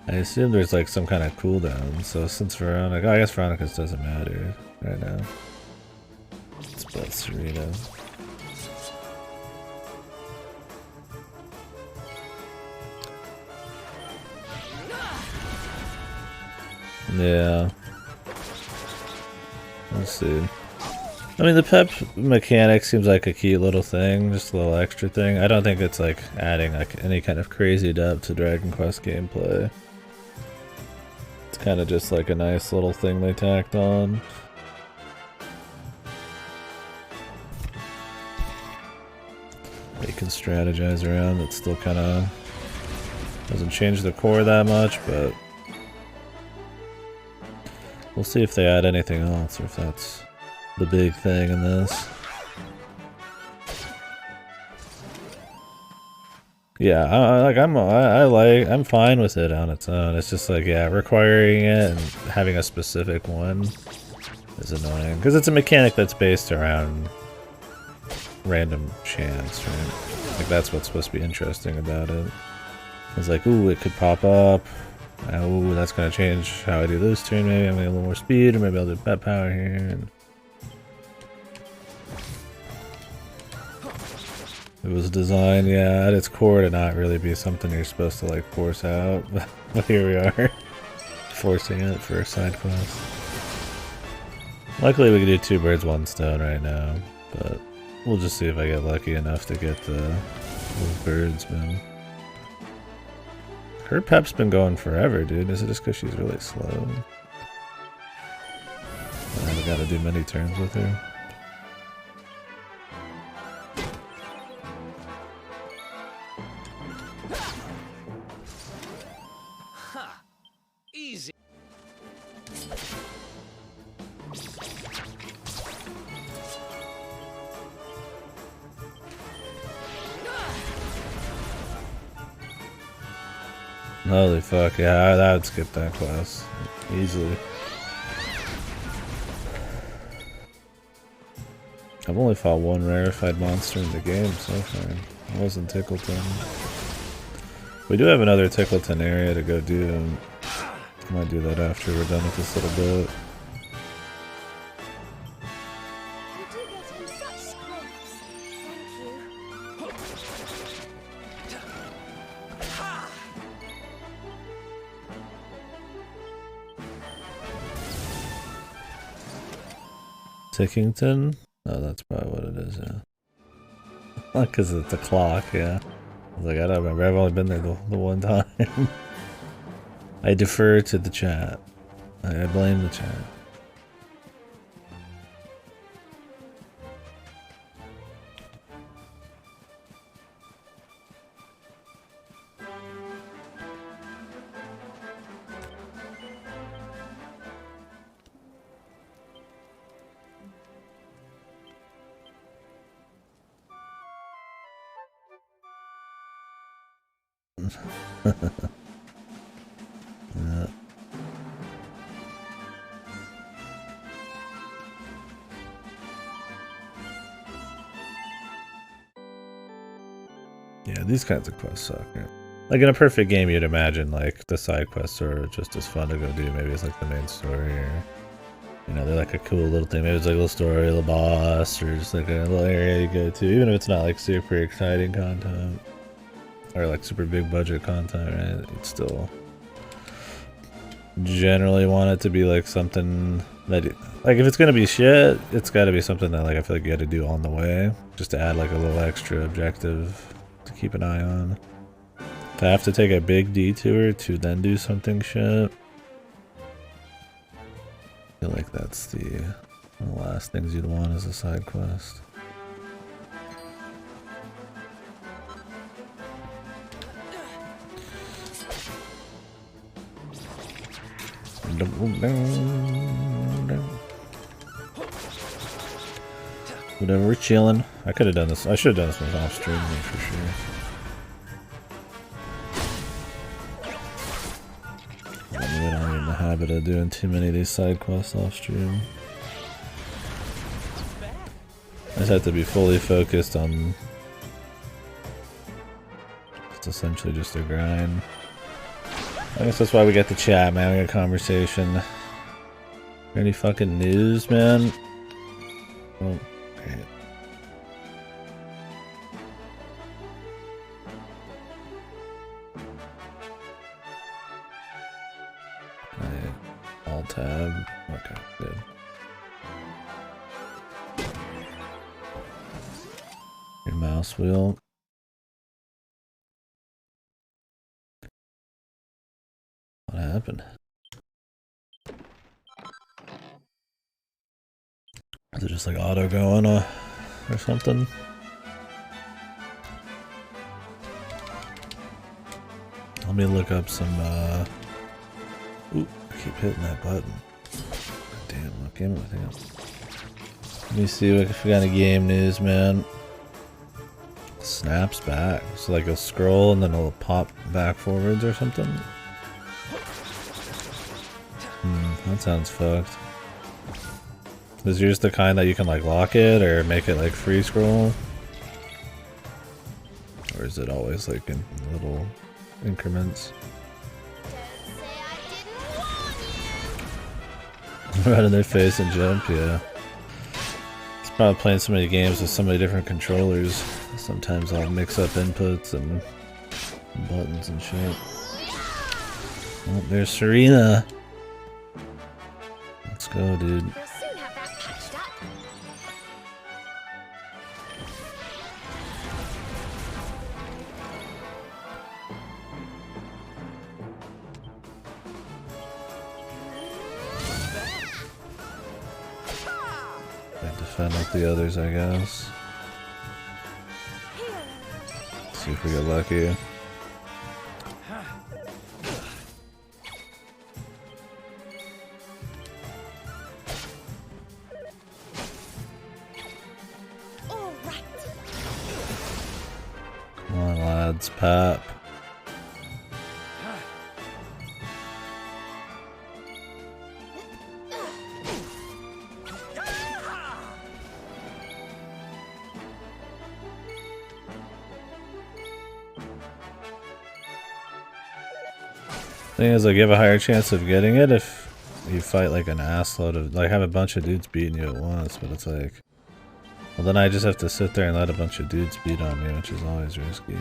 I assume there's like some kind of cooldown. So since Veronica, I guess Veronica's doesn't matter right now. It's about Serena. Yeah. Let's see. I mean, the pep mechanic seems like a cute little thing, just a little extra thing. I don't think it's like adding like any kind of crazy depth to Dragon Quest gameplay. It's kind of just like a nice little thing they tacked on. You can strategize around. It still kind of doesn't change the core that much, but we'll see if they add anything else or if that's the big thing in this. Yeah, I'm fine with it on its own. It's just like, yeah, requiring it and having a specific one is annoying because it's a mechanic that's based around random chance, right? Like that's what's supposed to be interesting about it. It's like, ooh, it could pop up. Ooh, that's gonna change how I do this turn. Maybe I'm gonna get a little more speed, or maybe I'll do pet power here. And it was designed, yeah, at its core to not really be something you're supposed to like force out, but here we are, forcing it for a side quest. Luckily we can do 2 birds 1 stone right now, but we'll just see if I get lucky enough to get those birds, man. Her pep's been going forever, dude. Is it just because she's really slow? I haven't got to do many turns with her. Easy. Holy fuck, yeah, I would skip that class easily. I've only fought 1 rarefied monster in the game so far. It wasn't Tickleton. We do have another Tickleton area to go do, and I might do that after we're done with this little bit. You do get him such scrapes. Thank you. Tickington? Oh, that's probably what it is, yeah. Because it's a clock, yeah. I was like, I don't remember, I've only been there the one time. I defer to the chat. I blame the chat. Yeah, these kinds of quests suck. Yeah. Like in a perfect game, you'd imagine like the side quests are just as fun to go do. Maybe it's like the main story, or you know, they're like a cool little thing. Maybe it's like a little story, a little boss, or just like a little area you go to. Even if it's not like super exciting content or like super big budget content, right? It's still generally want it to be like something that, like if it's gonna be shit, it's got to be something that like I feel like you got to do on the way, just to add like a little extra objective to keep an eye on. To have to take a big detour to then do something shit, I feel like that's the last things you'd want as a side quest. Whatever, we're chilling. I could have done this. I should have done this one off stream for sure. I don't get in the habit of doing too many of these side quests off stream. I just have to be fully focused on. It's essentially just a grind. I guess that's why we got the chat, man. We got a conversation. Any fucking news, man? Oh, okay. Alt tab. Okay, good. Your mouse wheel. What happened? Is it just like auto going or something? Let me look up some ooh, I keep hitting that button. Damn, what game am I thinking? Let me see if we got any game news, man. Snaps back. So like you'll scroll and then it'll pop back forwards or something. That sounds fucked. Is yours the kind that you can like lock it or make it like free scroll? Or is it always like in little increments? Right in their face and jump, yeah. It's probably playing so many games with so many different controllers. Sometimes I'll mix up inputs and buttons and shit. Oh, there's Serena. Let's go, dude. We'll soon have that patched up. I defend with the others, I guess. See if we get lucky. All right. Come on, lads, Pap. Thing is, like, you have a higher chance of getting it if you fight like an assload of, like, have a bunch of dudes beating you at once, but it's like, well, then I just have to sit there and let a bunch of dudes beat on me, which is always risky.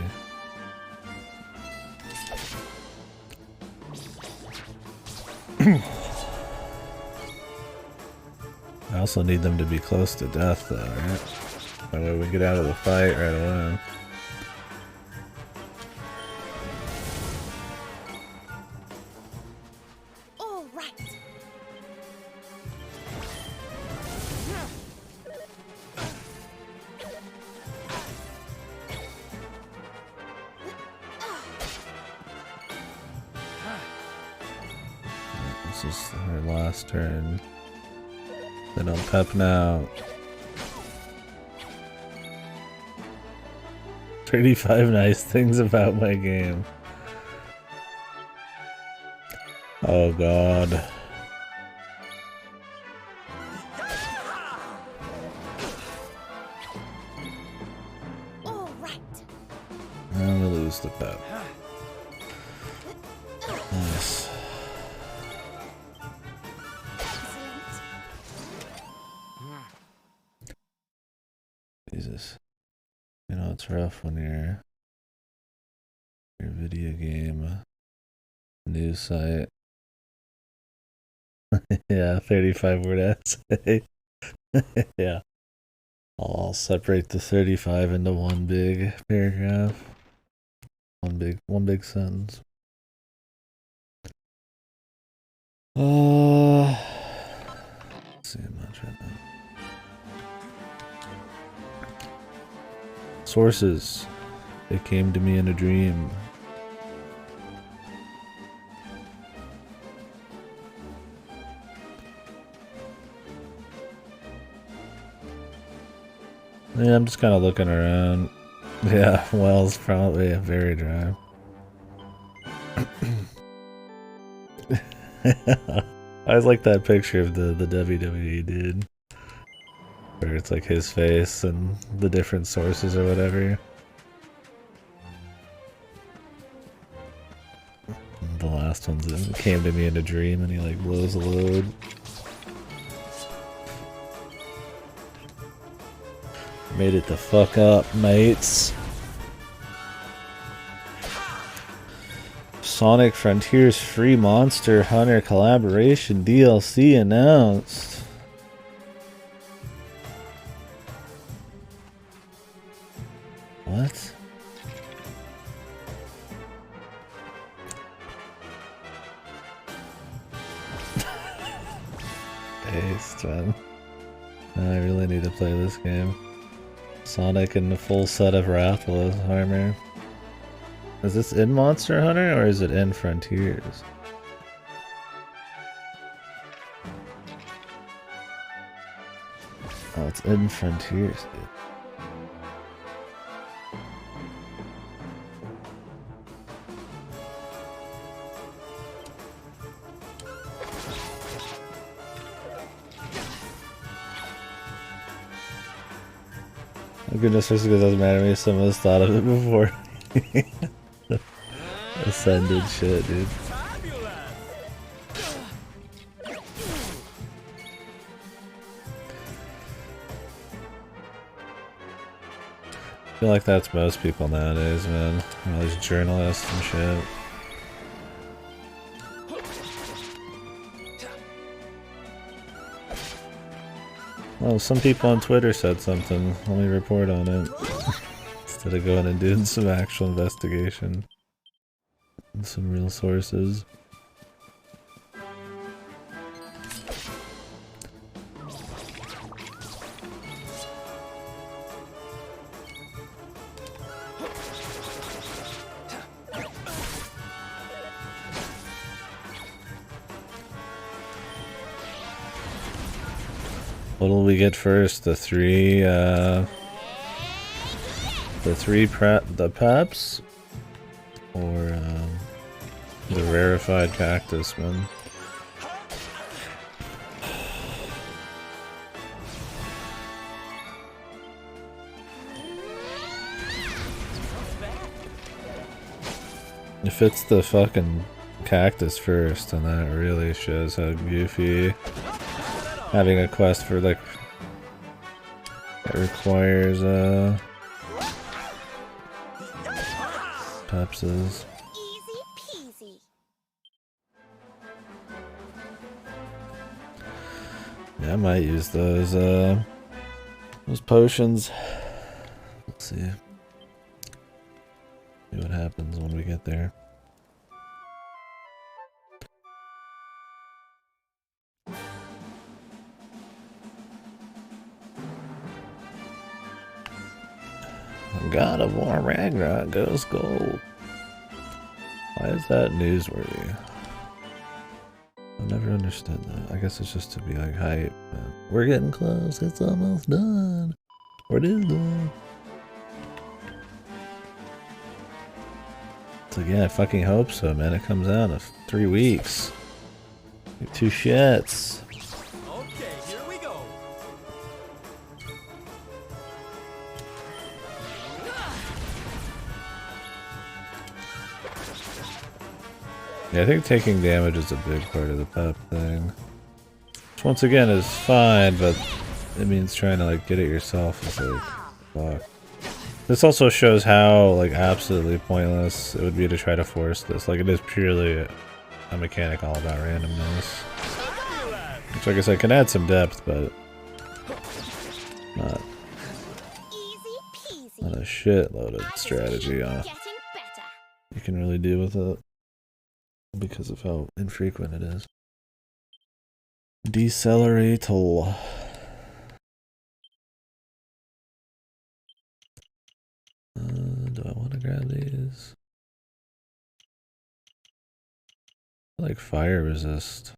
I also need them to be close to death, though, right? That way we get out of the fight right away. All right. This is her last turn. They don't pep now. 35 nice things about my game. Oh god. All right. I'm gonna lose the pep. Nice. Excellent. Jesus. You know, it's rough when your video game news site. Yeah, 35 word essay. Yeah. I'll separate the 35 into one big paragraph. One big sentence. Let's see how much right now. Sources. It came to me in a dream. Yeah, I'm just kind of looking around. Yeah, well's probably very dry. I always like that picture of the WWE dude. Where it's like his face and the different sources or whatever. The last one's it came to me in a dream and he like blows a load. Made it the fuck up, mates. Sonic Frontiers free Monster Hunter collaboration DLC announced. What? Based, man. Now I really need to play this game. Sonic in the full set of Rathalos armor. Is this in Monster Hunter or is it in Frontiers? Oh, it's in Frontiers, dude. Oh goodness, just because it doesn't matter to me, some of us thought of it before. Ascended shit, dude. I feel like that's most people nowadays, man. All these journalists and shit. Oh, some people on Twitter said something. Let me report on it. Instead of going and doing some actual investigation. And some real sources. What'll we get first? The three peps? Or, the rarefied cactus one? If it's the fucking cactus first, then that really shows how goofy having a quest for like that requires pepses. Easy peasy. Yeah, I might use those potions. Let's see. See what happens when we get there. God of War Ragnarok goes gold. Why is that newsworthy? I never understood that. I guess it's just to be like hype. We're getting close. It's almost done. What is it? It's like, yeah, I fucking hope so, man. It comes out in 3 weeks. Two shits. Okay, here we go. Yeah, I think taking damage is a big part of the pep thing. Which once again is fine, but it means trying to like get it yourself is like, fuck. This also shows how like absolutely pointless it would be to try to force this. Like it is purely a mechanic all about randomness. Which I guess I can add some depth, but not a shitload of strategy on it. You can really deal with it. Because of how infrequent it is. Decelerate. Do I want to grab these? I like fire resist.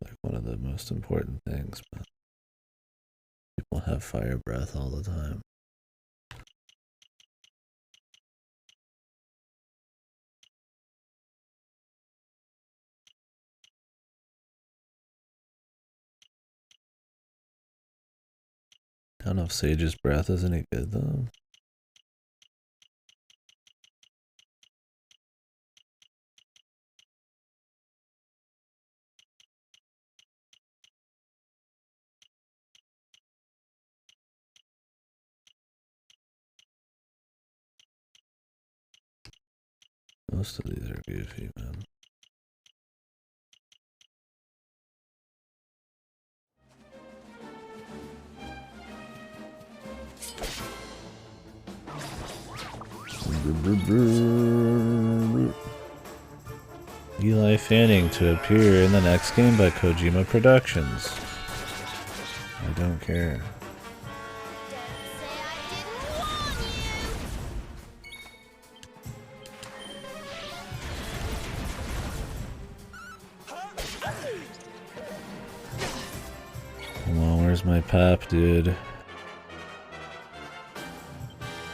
Like one of the most important things, but people have fire breath all the time. I don't know if Sage's breath is any good though. Most of these are goofy, man. Eli Fanning to appear in the next game by Kojima Productions. don't care. Don't say I didn't warn you. Come on, where's my pep, dude?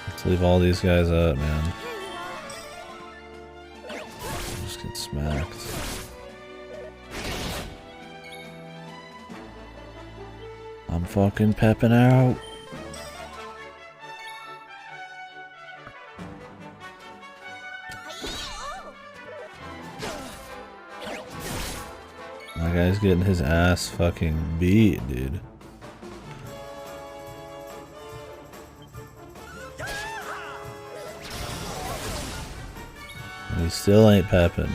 Let's leave all these guys up, man. Just get smacked. I'm fucking pepping out. My guy's getting his ass fucking beat, dude. And he still ain't pepping.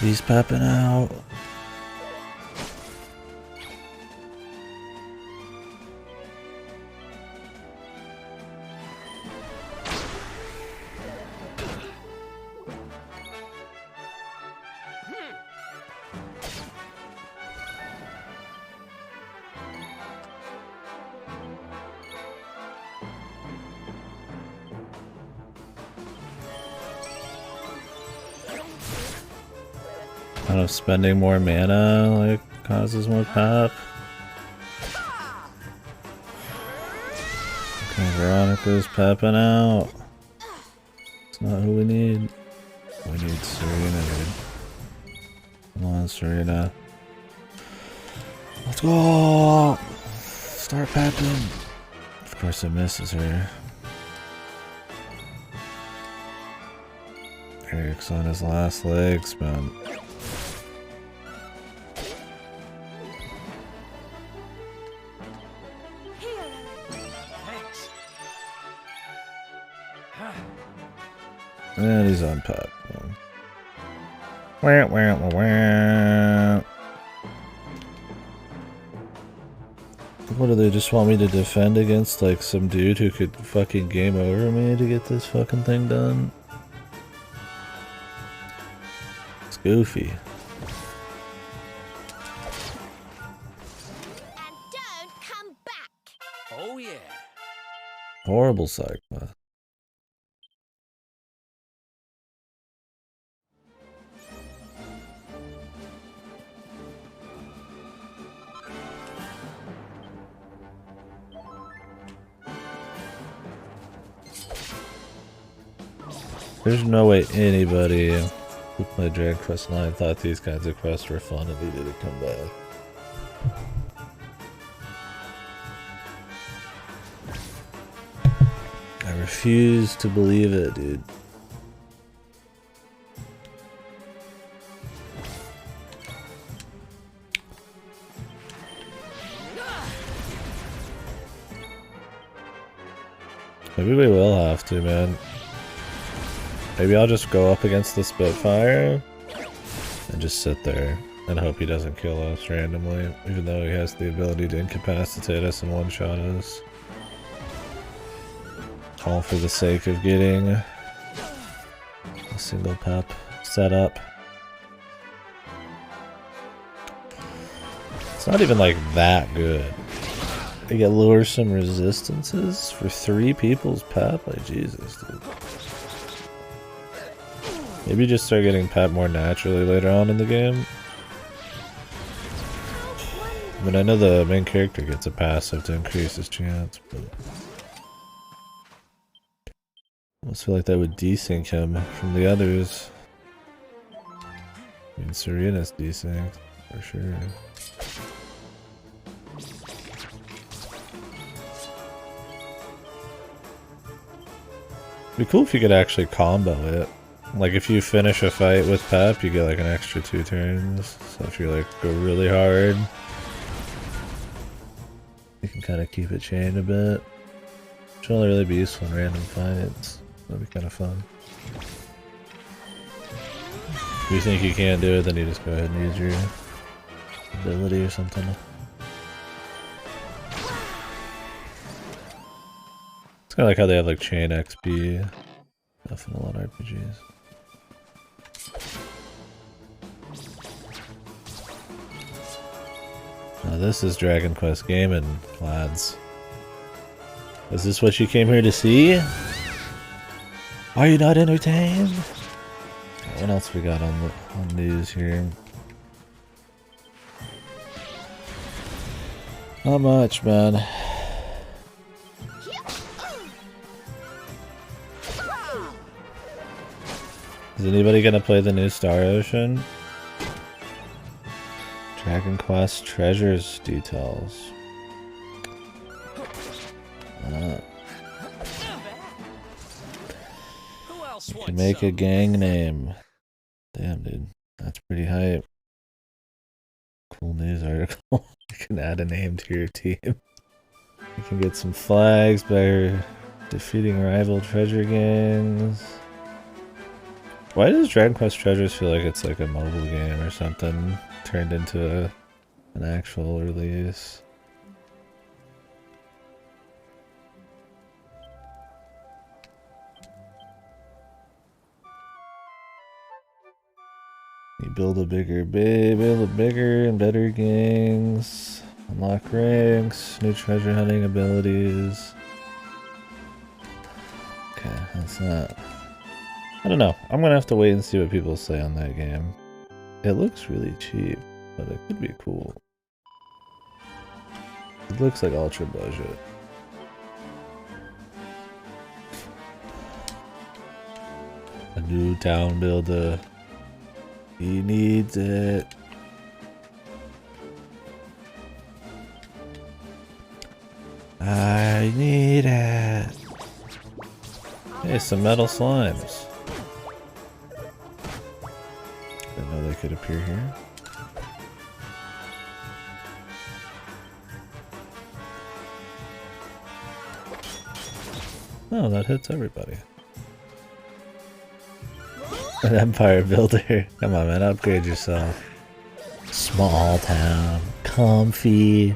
He's pepping out. I don't know if spending more mana like causes more pep. Okay, Veronica's pepping out. It's not who we need. We need Serena, dude. Come on, Serena. Let's go! Start pepping. Of course it misses her. Eric's on his last legs, man. And he's on pep. Wah, wah, wah, wah. What do they just want me to defend against, like some dude who could fucking game over me to get this fucking thing done? It's goofy. And don't come back. Oh yeah. Horrible side quest. There's no way anybody who played Dragon Quest IX thought these kinds of quests were fun and needed to come back. I refuse to believe it, dude. Maybe we will have to, man. Maybe I'll just go up against the Spitfire and just sit there and hope he doesn't kill us randomly, even though he has the ability to incapacitate us and one-shot us. All for the sake of getting a single pep set up. It's not even like that good. They get lower some resistances for 3 people's pep? Like, Jesus, dude. Maybe just start getting pep more naturally later on in the game. I mean, I know the main character gets a passive to increase his chance, but I almost feel like that would desync him from the others. I mean, Serena's desynced, for sure. It'd be cool if you could actually combo it. Like if you finish a fight with pep, you get like an extra 2 turns. So if you like go really hard, you can kind of keep it chained a bit. Which will only really be useful in random fights. That'd be kind of fun. If you think you can't do it, then you just go ahead and use your ability or something. It's kind of like how they have like chain XP stuff in a lot of RPGs. Now this is Dragon Quest Gaming, lads. Is this what you came here to see? Are you not entertained? What else we got on news here? Not much, man. Is anybody gonna play the new Star Ocean? Dragon Quest Treasures details. You can make a gang name. Damn, dude. That's pretty hype. Cool news article. You can add a name to your team. You can get some flags by defeating rival treasure gangs. Why does Dragon Quest Treasures feel like it's like a mobile game or something turned into an actual release? You build a bigger and better gangs, unlock ranks, new treasure hunting abilities. Okay, that's not... I don't know. I'm gonna have to wait and see what people say on that game. It looks really cheap, but it could be cool. It looks like ultra budget. A new town builder. He needs it. I need it. Hey, some metal slimes. Didn't know they could appear here. Oh, that hits everybody. An empire builder. Come on, man, upgrade yourself. Small town. Comfy.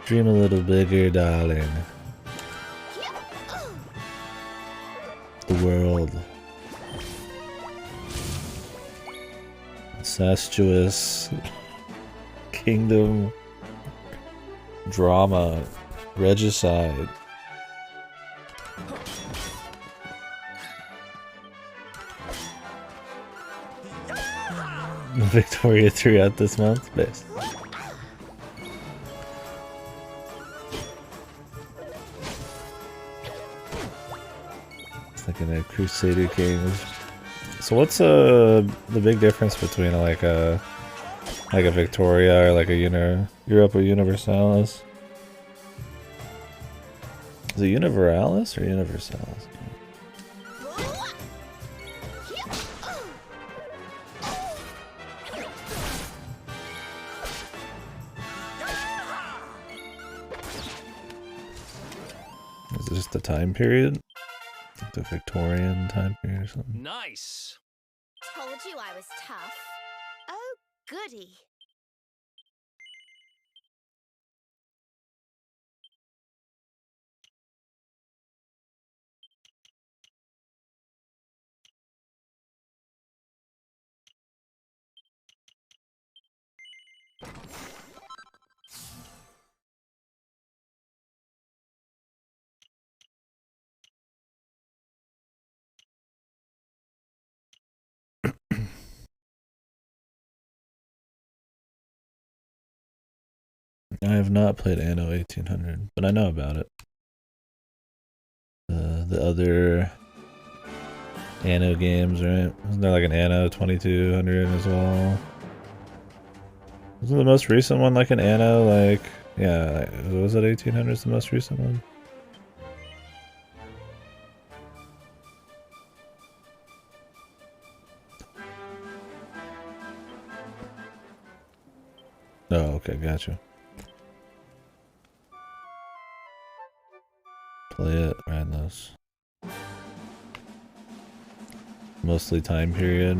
Dream a little bigger, darling. The world. Incestuous. Kingdom. Drama. Regicide. Victoria throughout this month. Best. It's like in a Crusader Kings. So what's the big difference between like a Victoria or like a Europa Universalis? Is it Universalis or Universalis? Is it just the time period? Like the Victorian time period or something? Nice. Told you I was tough. Oh, goody. I have not played Anno 1800, but I know about it. The other Anno games, right? Isn't there like an Anno 2200 as well? Wasn't the most recent one like an Anno, like, yeah, was it 1800 the most recent one? Oh, okay, gotcha. Play it, Radlos. Mostly time period.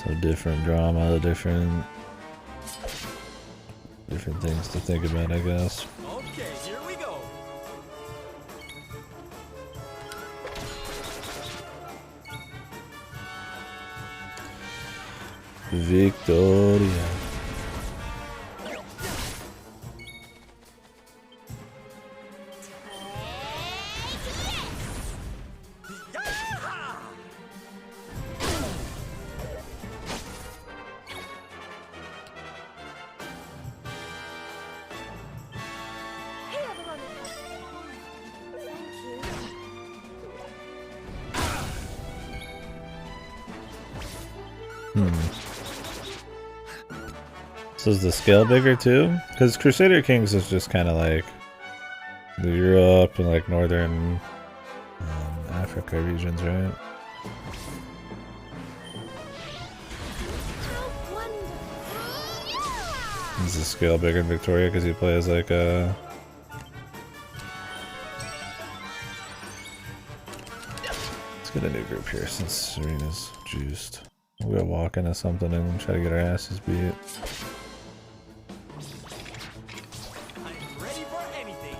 So different drama, different things to think about, I guess. Okay, here we go. Victoria. Hey, everyone. Thank you. So is the scale bigger too? Because Crusader Kings is just kind of like the Europe and like northern Africa regions, right? How wonderful! Yeah! Is the scale bigger in Victoria because he plays like a... Let's get a new group here since Serena's juiced. We'll go walk into something and try to get our asses beat. I'm ready for anything.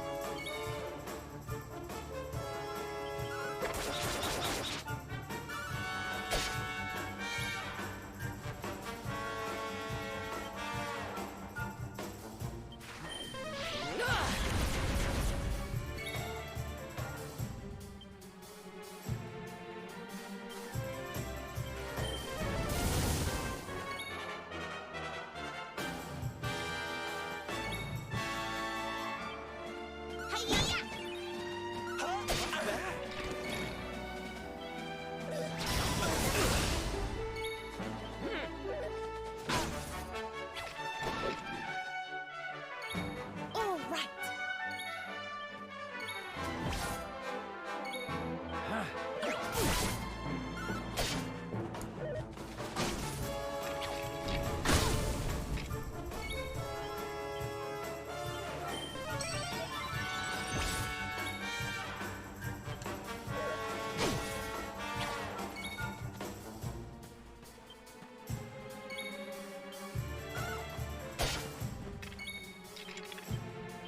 All right.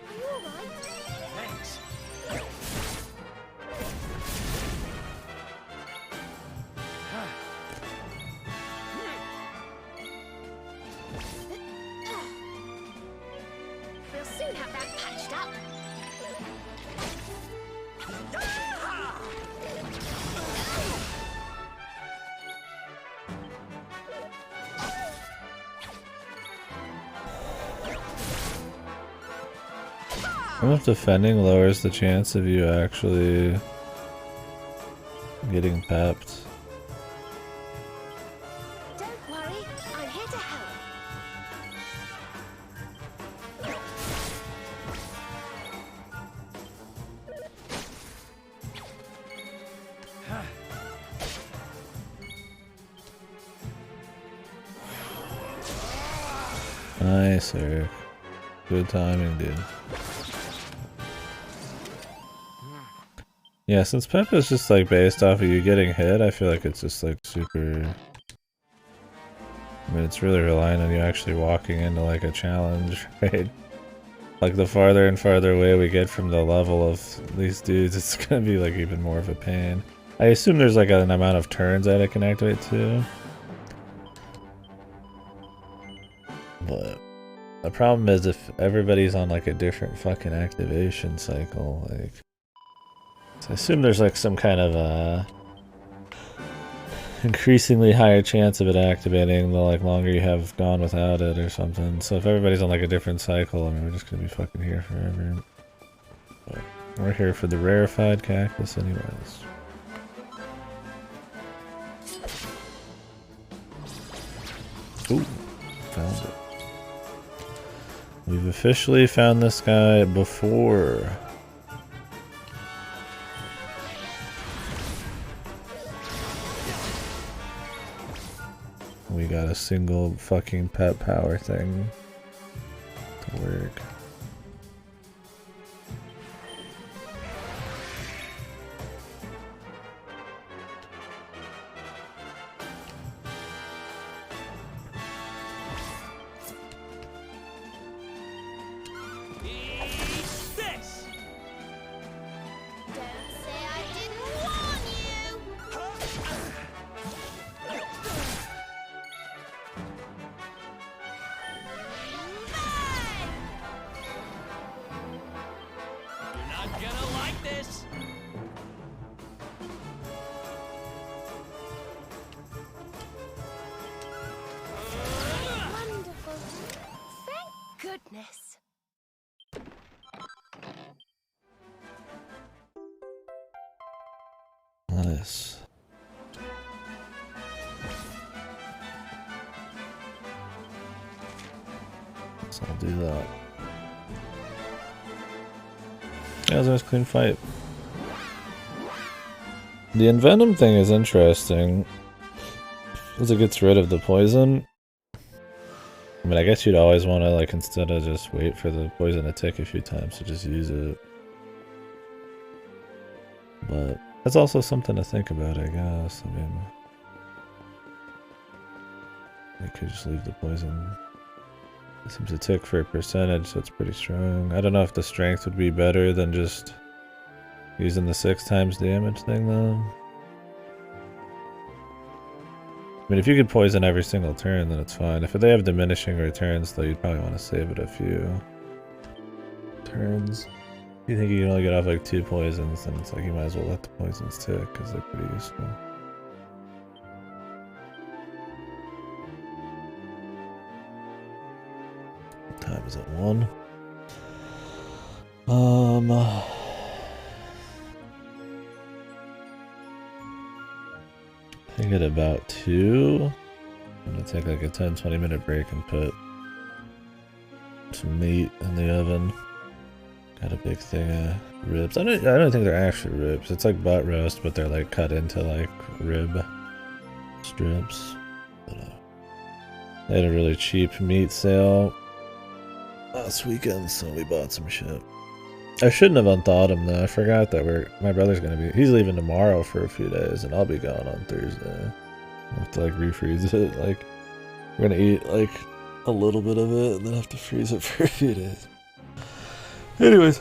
Are you all right? Thanks. We'll soon have that patched up. I wonder if defending lowers the chance of you actually getting pepped. Don't worry, I'm here to help. Nice, Eric. Good timing, dude. Yeah, since Pep is just like based off of you getting hit, I feel like it's just like super... I mean, it's really relying on you actually walking into like a challenge, right? Like the farther and farther away we get from the level of these dudes, it's gonna be like even more of a pain. I assume there's like an amount of turns that I can activate too. But the problem is if everybody's on like a different fucking activation cycle, like... So I assume there's like some kind of increasingly higher chance of it activating the like longer you have gone without it or something. So if everybody's on like a different cycle, I mean, we're just gonna be fucking here forever. But we're here for the rarefied cactus anyways. Ooh, found it. We've officially found this guy before. We got a single fucking pet power thing to work. Eat this! Don't say I didn't warn you! You're not gonna like this! Wonderful. Thank goodness. Nice. So I'll do that. Yeah, it was a nice clean fight. The Envenom thing is interesting, because it gets rid of the poison. I mean, I guess you'd always want to, like, instead of just wait for the poison to tick a few times, to just use it. But that's also something to think about, I guess. I mean, I could just leave the poison. It seems to tick for a percentage, so it's pretty strong. I don't know if the strength would be better than just using the 6 times damage thing, though. I mean, if you could poison every single turn, then it's fine. If they have diminishing returns, though, you'd probably want to save it a few turns. If you think you can only get off like 2 poisons, then it's like you might as well let the poisons tick, because they're pretty useful. What time is it? 1? I think at about 2, I'm gonna take like a 10-20 minute break and put some meat in the oven. Got a big thing of ribs. I don't think they're actually ribs. It's like butt roast, but they're like cut into like rib strips. They had a really cheap meat sale last weekend, so we bought some shit. I shouldn't have unthawed him though. I forgot that my brother's gonna be. He's leaving tomorrow for a few days, and I'll be gone on Thursday. I have to like refreeze it. Like we're gonna eat like a little bit of it, and then have to freeze it for a few days. Anyways,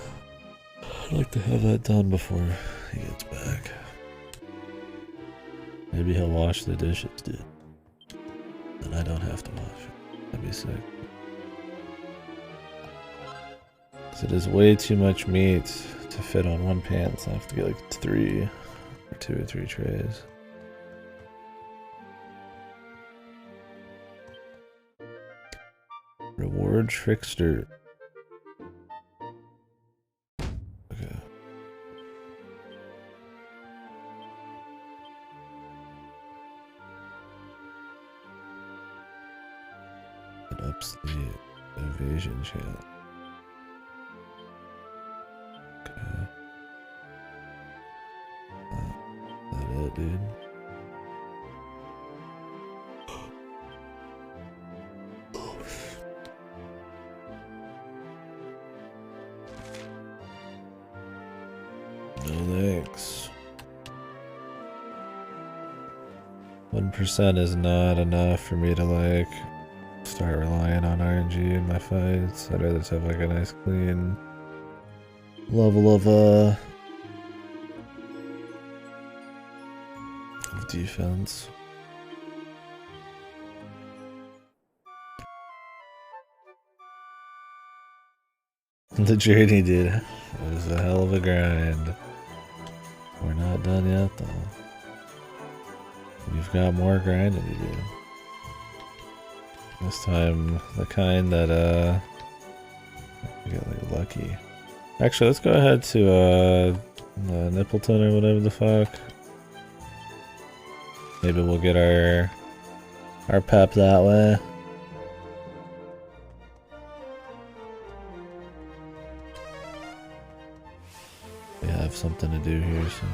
I'd like to have that done before he gets back. Maybe he'll wash the dishes, dude. Then I don't have to wash it. That'd be sick. It is way too much meat to fit on one pan, so I have to get like 2 or 3 trays. Reward Trickster. Okay. It ups the evasion chance. Dude. No thanks. 1% is not enough for me to like start relying on RNG in my fights. I'd rather just have like a nice clean level of defense. The journey, dude. It was a hell of a grind. We're not done yet, though. We've got more grinding to do. This time, the kind that, we got like lucky. Actually, let's go ahead to, Nippleton or whatever the fuck. Maybe we'll get our pep that way. We have something to do here, so.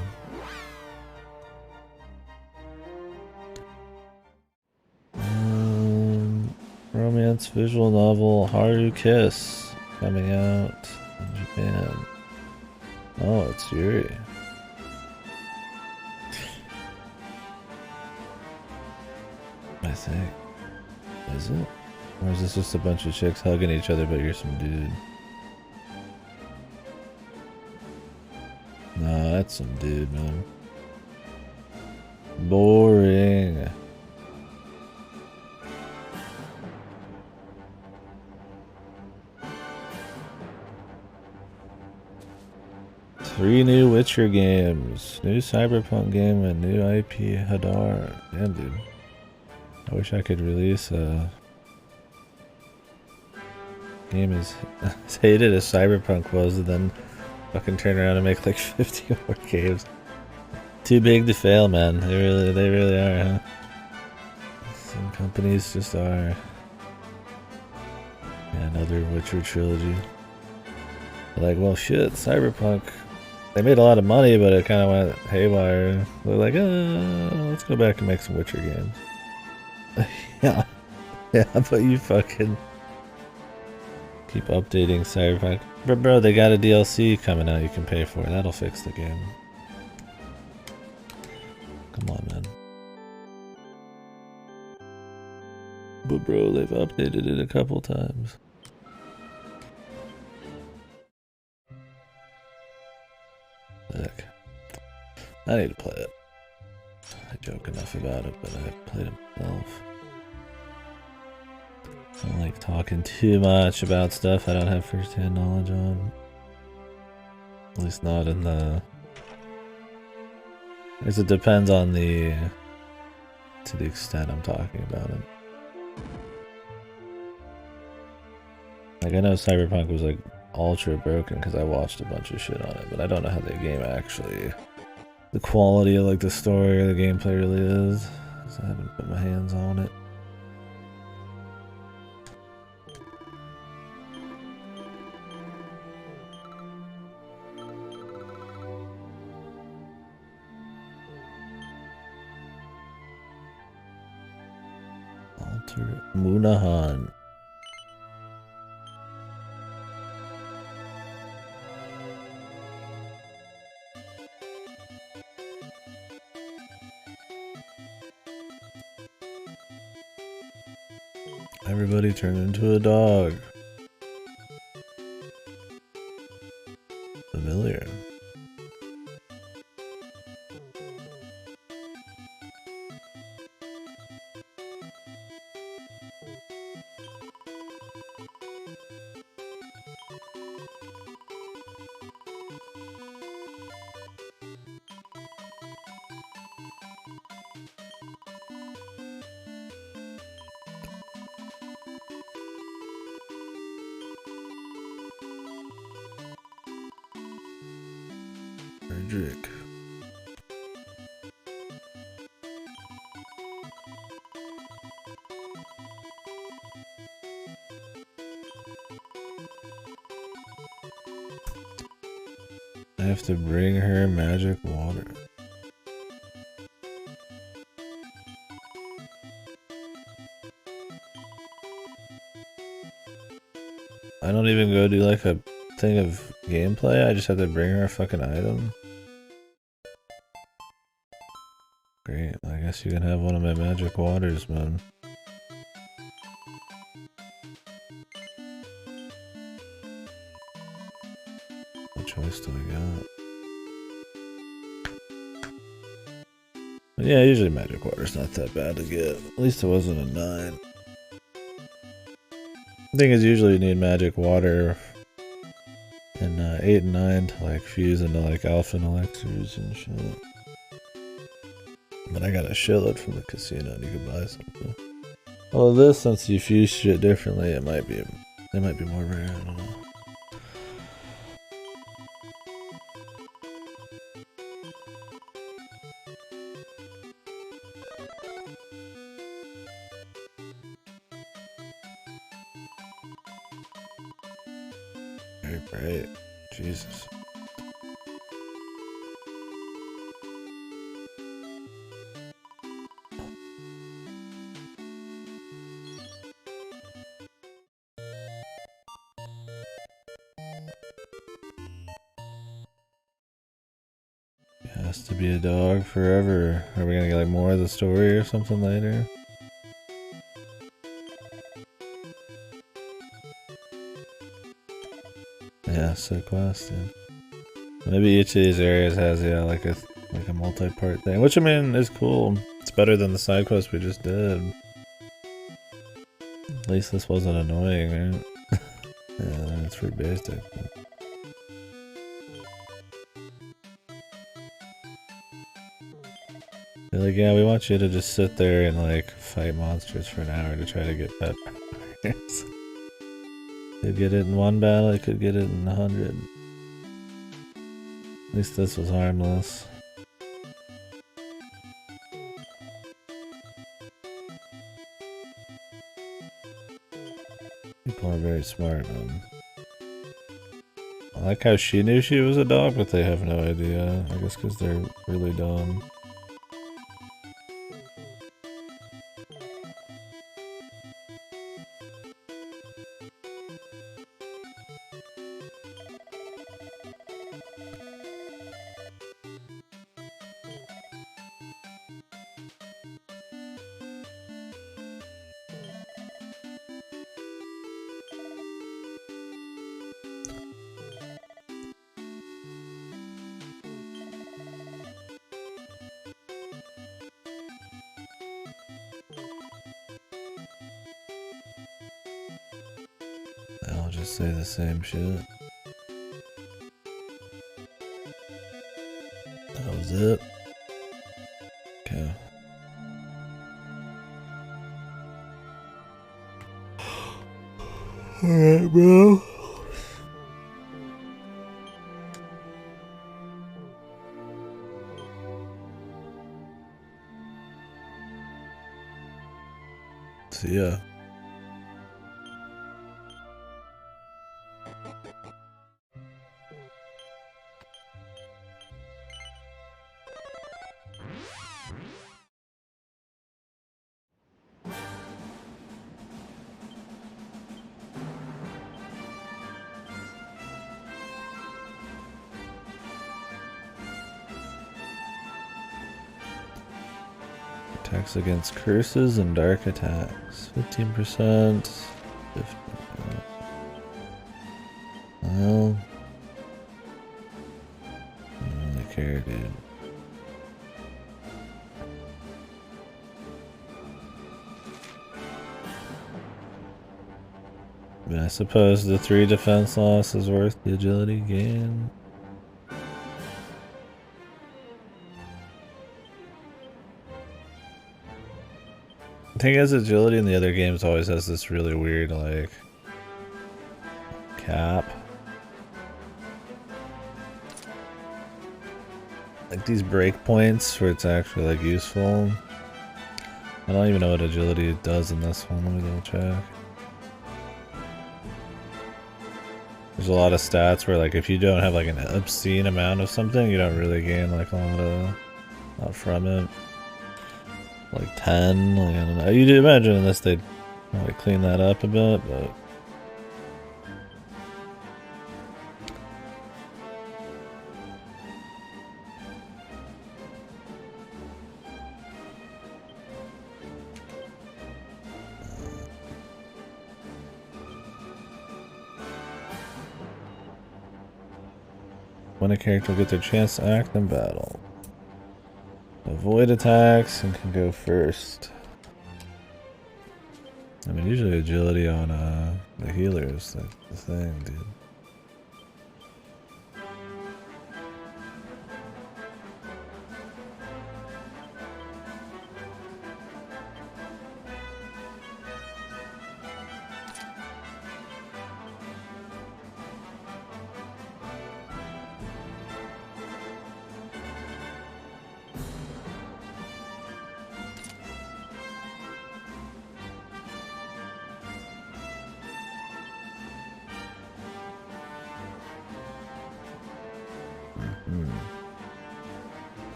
Romance visual novel Haru Kiss coming out in Japan. Oh, it's Yuri. I think. Is it? Or is this just a bunch of chicks hugging each other, but you're some dude? That's some dude, man. Boring. Three new Witcher games, new Cyberpunk game, and new IP Hadar. Damn, dude. I wish I could release a game as hated as Cyberpunk was, and then fucking turn around and make like 50 more games. Too big to fail, man. They really are, huh? Some companies just are. Yeah, another Witcher trilogy. They're like, well, shit, Cyberpunk. They made a lot of money, but it kind of went haywire. They're like, let's go back and make some Witcher games. Yeah, but you fucking keep updating Cyberpunk. But bro, they got a DLC coming out you can pay for. That'll fix the game. Come on, man. But bro, they've updated it a couple times. Look, I need to play it. I joke enough about it, but I've played it myself. I don't like talking too much about stuff I don't have first-hand knowledge on. At least not in the... I guess it depends on the... to the extent I'm talking about it. Like, I know Cyberpunk was like ultra broken because I watched a bunch of shit on it, but I don't know how the game actually... the quality of like the story or the gameplay really is. So I haven't put my hands on it. Alter Munahan. Everybody turned into a dog. Familiar. Frederick. I have to bring her magic water. I don't even go do like a thing of gameplay, I just have to bring her a fucking item. Great, I guess you can have one of my magic waters, man. What choice do I got? But yeah, usually magic water's not that bad to get. At least it wasn't a 9. The thing is, usually you need magic water in 8 and 9 to like fuse into like alpha and elixirs and shit. But I got a shitload from the casino and you can buy something. Well, this, since you fuse shit differently, it might be more rare, I don't know. Very bright. Jesus. It has to be a dog forever. Are we gonna get like more of the story or something later? Yeah, sick quest, dude. Maybe each of these areas has like a multi-part thing, which I mean is cool. It's better than the side quest we just did. At least this wasn't annoying, right? Yeah, it's pretty basic. They're like, yeah, we want you to just sit there and like fight monsters for an hour to try to get pet powers. Could get it in one battle, I could get it in 100. At least this was harmless. People are very smart, man. I like how she knew she was a dog, but they have no idea. I guess because they're really dumb. I'll just say the same shit. That was it. Okay. Alright, bro. See ya. Attacks against curses and dark attacks. 15%. 50%. Well, I don't really care, dude. But I suppose the 3 defense loss is worth the agility gain. The thing is, agility in the other games always has this really weird, like, cap. Like these breakpoints where it's actually, like, useful. I don't even know what agility does in this one. Let me double check. There's a lot of stats where, like, if you don't have, like, an obscene amount of something, you don't really gain, like, a lot from it. Like 10, like, I don't know. You'd imagine unless they'd probably clean that up a bit, but when a character will get their chance to act in battle. Avoid attacks and can go first. I mean, usually agility on the healer is the thing, dude.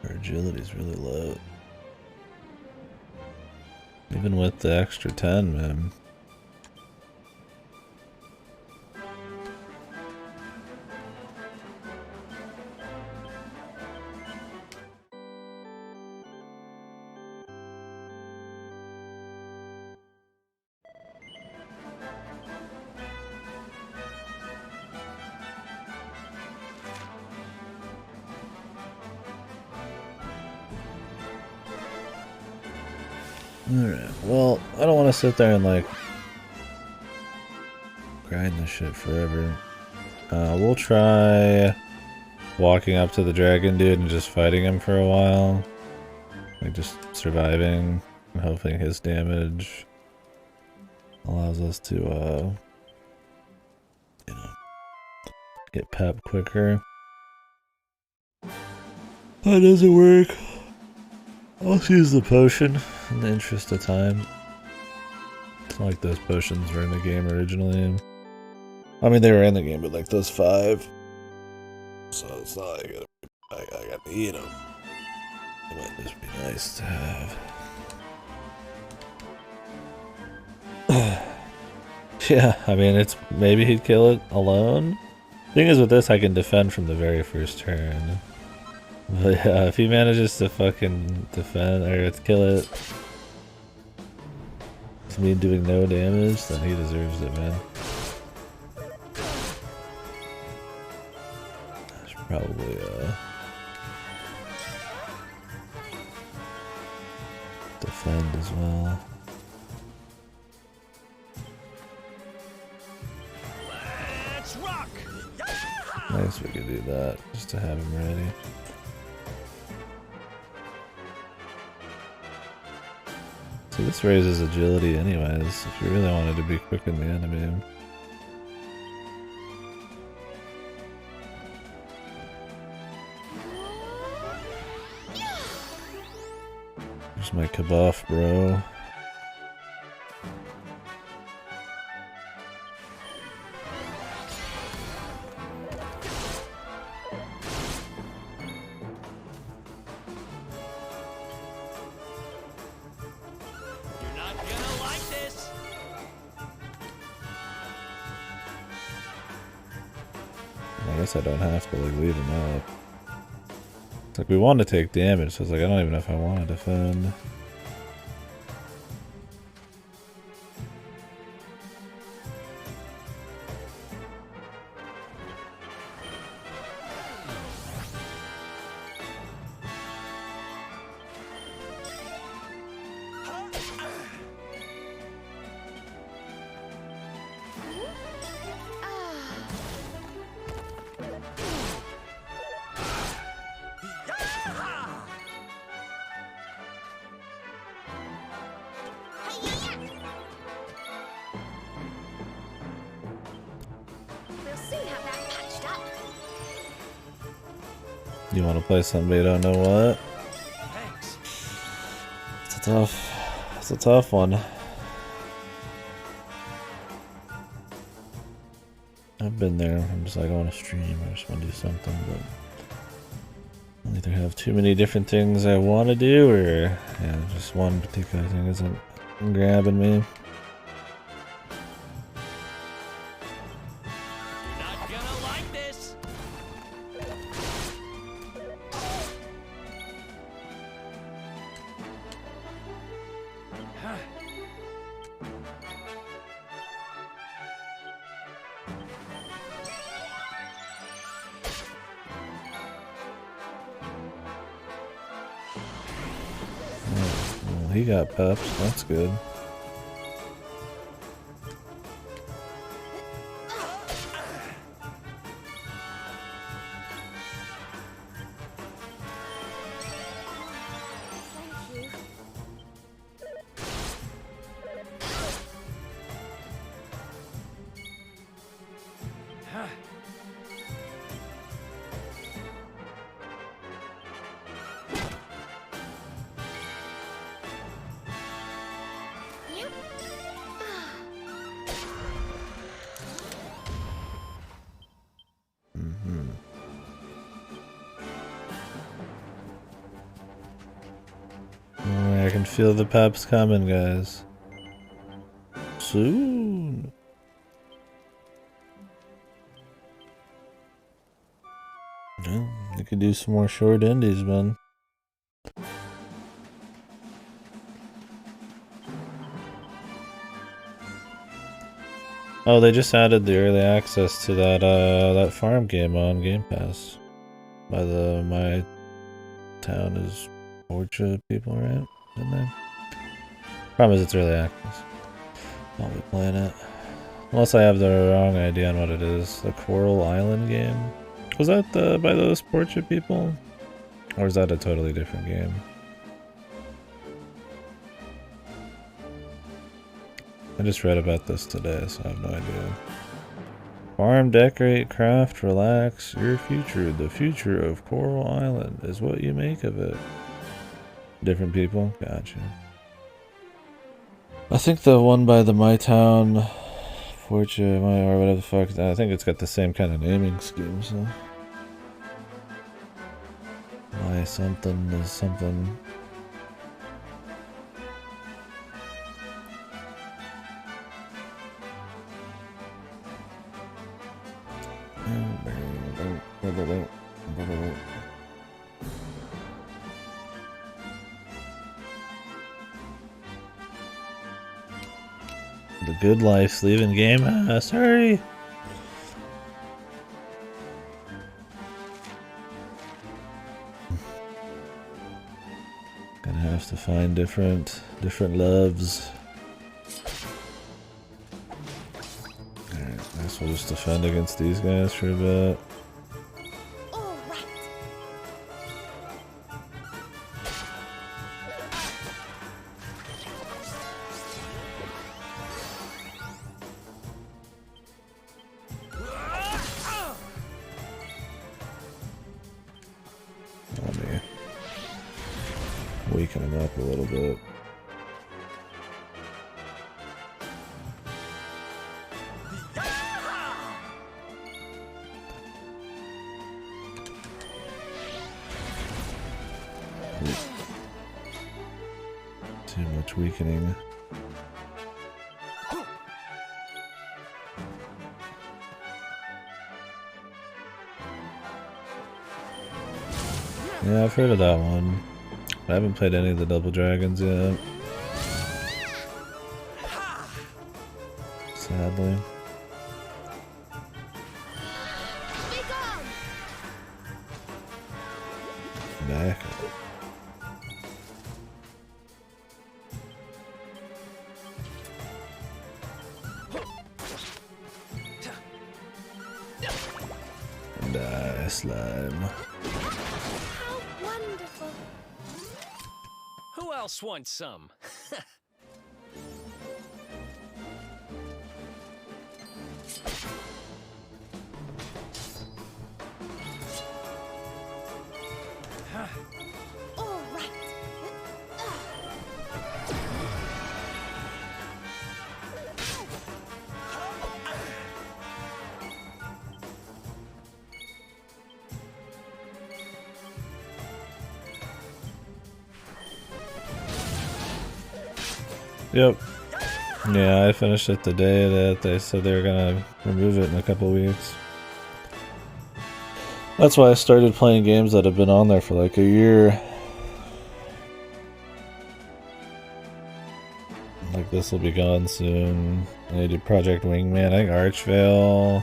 Her agility's really low. Even with the extra 10, man. Alright, well, I don't want to sit there and like grind this shit forever. We'll try walking up to the dragon dude and just fighting him for a while. Like just surviving and hoping his damage allows us to, you know, get pep quicker. That doesn't work. I'll use the potion in the interest of time. It's not like those potions were in the game originally. I mean, they were in the game, but like those 5. So it's not like I gotta eat them. It might just be nice to have. Yeah, I mean, it's maybe he'd kill it alone. Thing is, with this, I can defend from the very first turn. But yeah, if he manages to fucking defend or kill it, it's me doing no damage, then he deserves it, man. I should probably defend as well. Let's rock! I guess we could do that just to have him ready. So this raises agility anyways, if you really wanted to be quick in the enemy. There's my kabuff, bro. I guess I don't have to like leave him up. It's like we want to take damage, so it's like I don't even know if I want to defend. You want to play somebody you don't know what? It's a tough one. I've been there. I'm just like, I want to stream. I just want to do something, but I either have too many different things I want to do, or yeah, just one particular thing isn't grabbing me. He got peps, that's good. I can feel the peps coming, guys. Soon. Yeah, you could do some more short indies, man. Oh, they just added the early access to that that farm game on Game Pass. By the My Town is Orchard people, right? In there. Problem is it's really active. I'll be playing it. Unless I have the wrong idea on what it is. The Coral Island game? Was that by those portrait people? Or is that a totally different game? I just read about this today, so I have no idea. Farm, decorate, craft, relax. Your future. The future of Coral Island is what you make of it. Different people? Gotcha. I think the one by the My Town, Fortune, or whatever the fuck, I think it's got the same kind of naming scheme, so. My something is something. The good life's leaving game. Sorry. Gonna have to find different loves. Alright, I guess we'll just defend against these guys for a bit. Weaken him up a little bit. Too much weakening. Yeah, I've heard of that one. I haven't played any of the Double Dragons yet. Sadly. Back. Die, slime. Who else wants some? All right. Yep. Yeah, I finished it the day that they said they were gonna remove it in a couple weeks. That's why I started playing games that have been on there for like a year. Like this will be gone soon. I did Project Wingman, I think Archvale.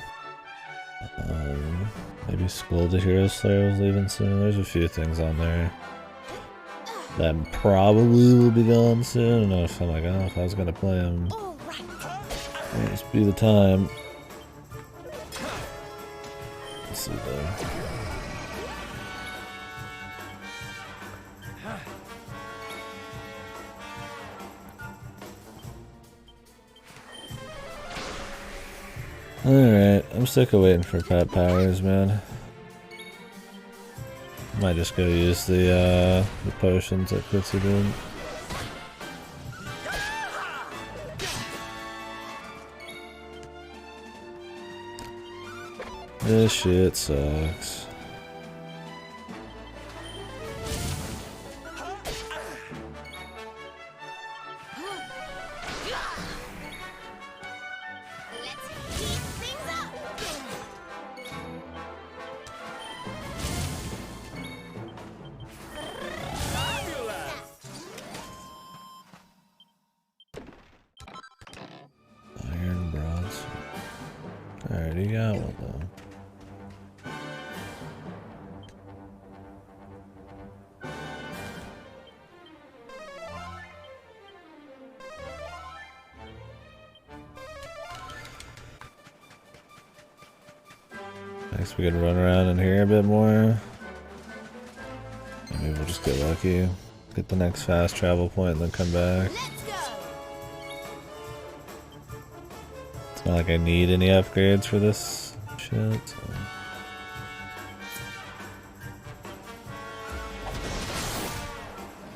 Maybe School of the Hero Slayer was leaving soon. There's a few things on there that probably will be gone soon. And if I'm like, oh, if I was gonna play them, this be the time. Let's see though. Alright, I'm sick of waiting for pet powers, man. Might just go use the potions that puts it in. This shit sucks. Iron bronze. I already got one though. Guess we could run around in here a bit more. Maybe we'll just get lucky. Get the next fast travel point and then come back. It's not like I need any upgrades for this shit. So.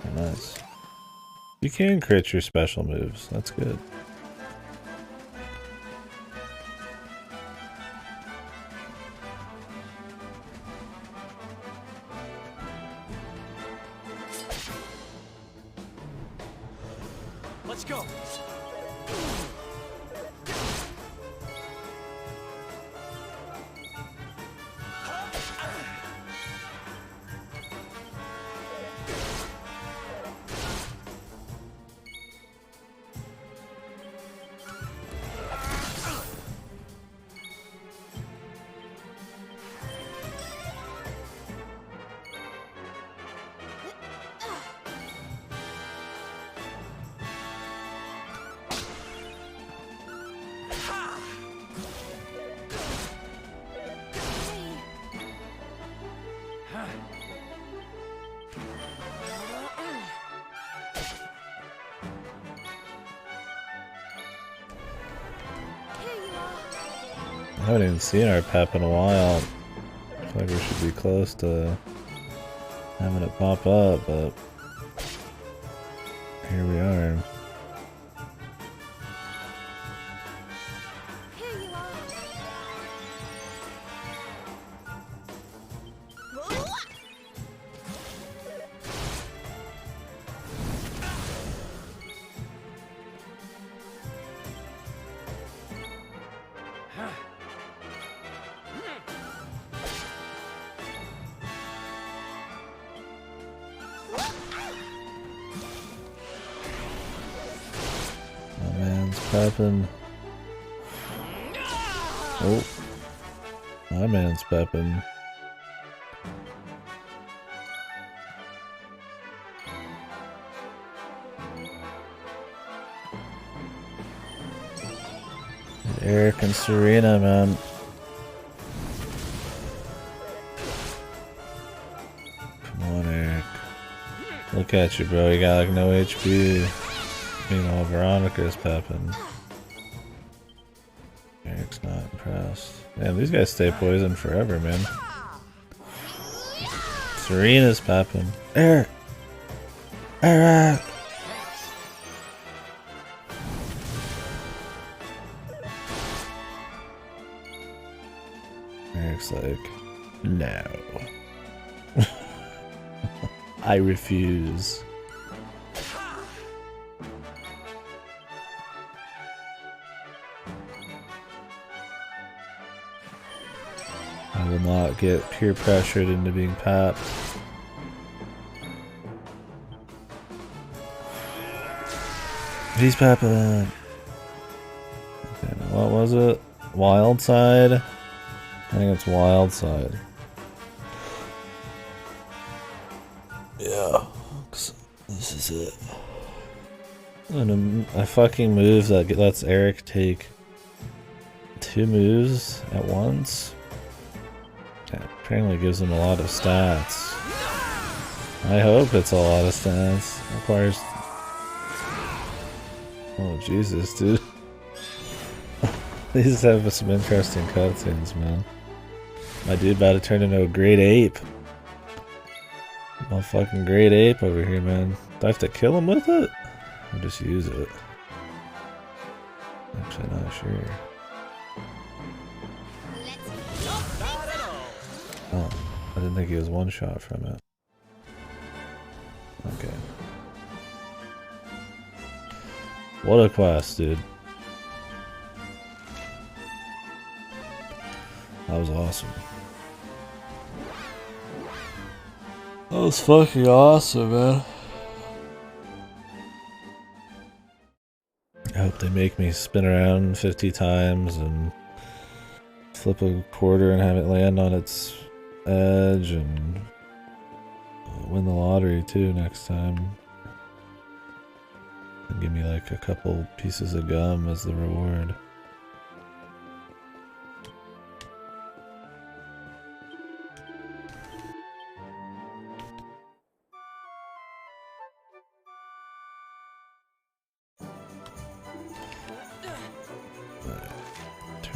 Oh, nice. You can crit your special moves. That's good. Let's go. I haven't even seen our pep in a while. I feel like we should be close to having it pop up, but here we are. Peppin'. Oh, my man's peppin'. Eric and Serena, man. Come on, Eric. Look at you, bro. You got like no HP. Meanwhile, Veronica's peppin'. Eric's not impressed. Man, these guys stay poisoned forever, man. Serena's peppin'. Eric! Eric! Eric's like, no. I refuse. I will not get peer pressured into being papped. He's papping. Okay, what was it? Wild side? I think it's wild side. Yeah, this is it. And a fucking move that lets Eric take 2 moves at once. Yeah, apparently gives him a lot of stats. I hope it's a lot of stats. Requires. Oh Jesus, dude. These have some interesting cutscenes, man. My dude about to turn into a great ape. Motherfucking great ape over here, man. Do I have to kill him with it? Or just use it? Actually, not sure. Oh, I didn't think he was one shot from it. Okay. What a quest, dude. That was awesome. That was fucking awesome, man. I hope they make me spin around 50 times and flip a quarter and have it land on its edge and win the lottery too next time. And give me like a couple pieces of gum as the reward.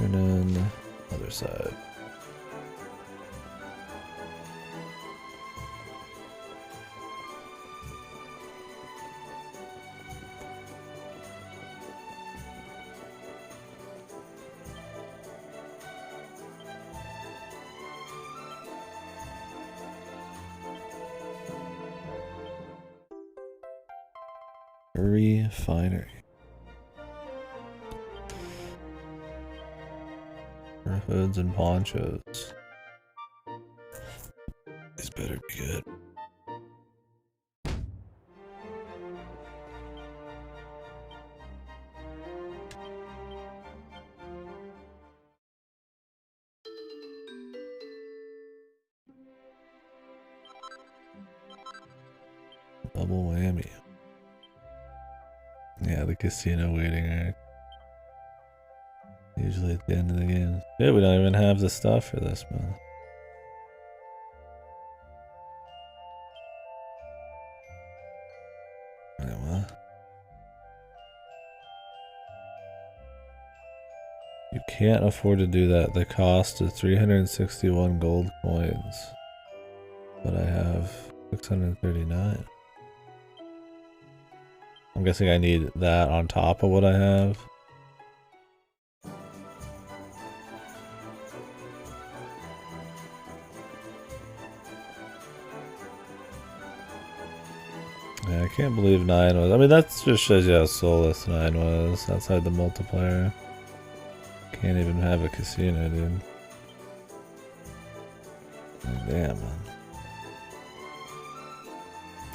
Turn in other side. Refinery. For hoods and ponchos. These better be good. Double whammy. Yeah, the casino waiting act. Usually at the end of the game. Yeah, we don't even have the stuff for this, man. Wait, what? You can't afford to do that. The cost is 361 gold coins. But I have 639. I'm guessing I need that on top of what I have. Yeah, I can't believe 9 was. I mean, that just shows you how soulless 9 was outside the multiplayer. Can't even have a casino, dude. Like, damn, man.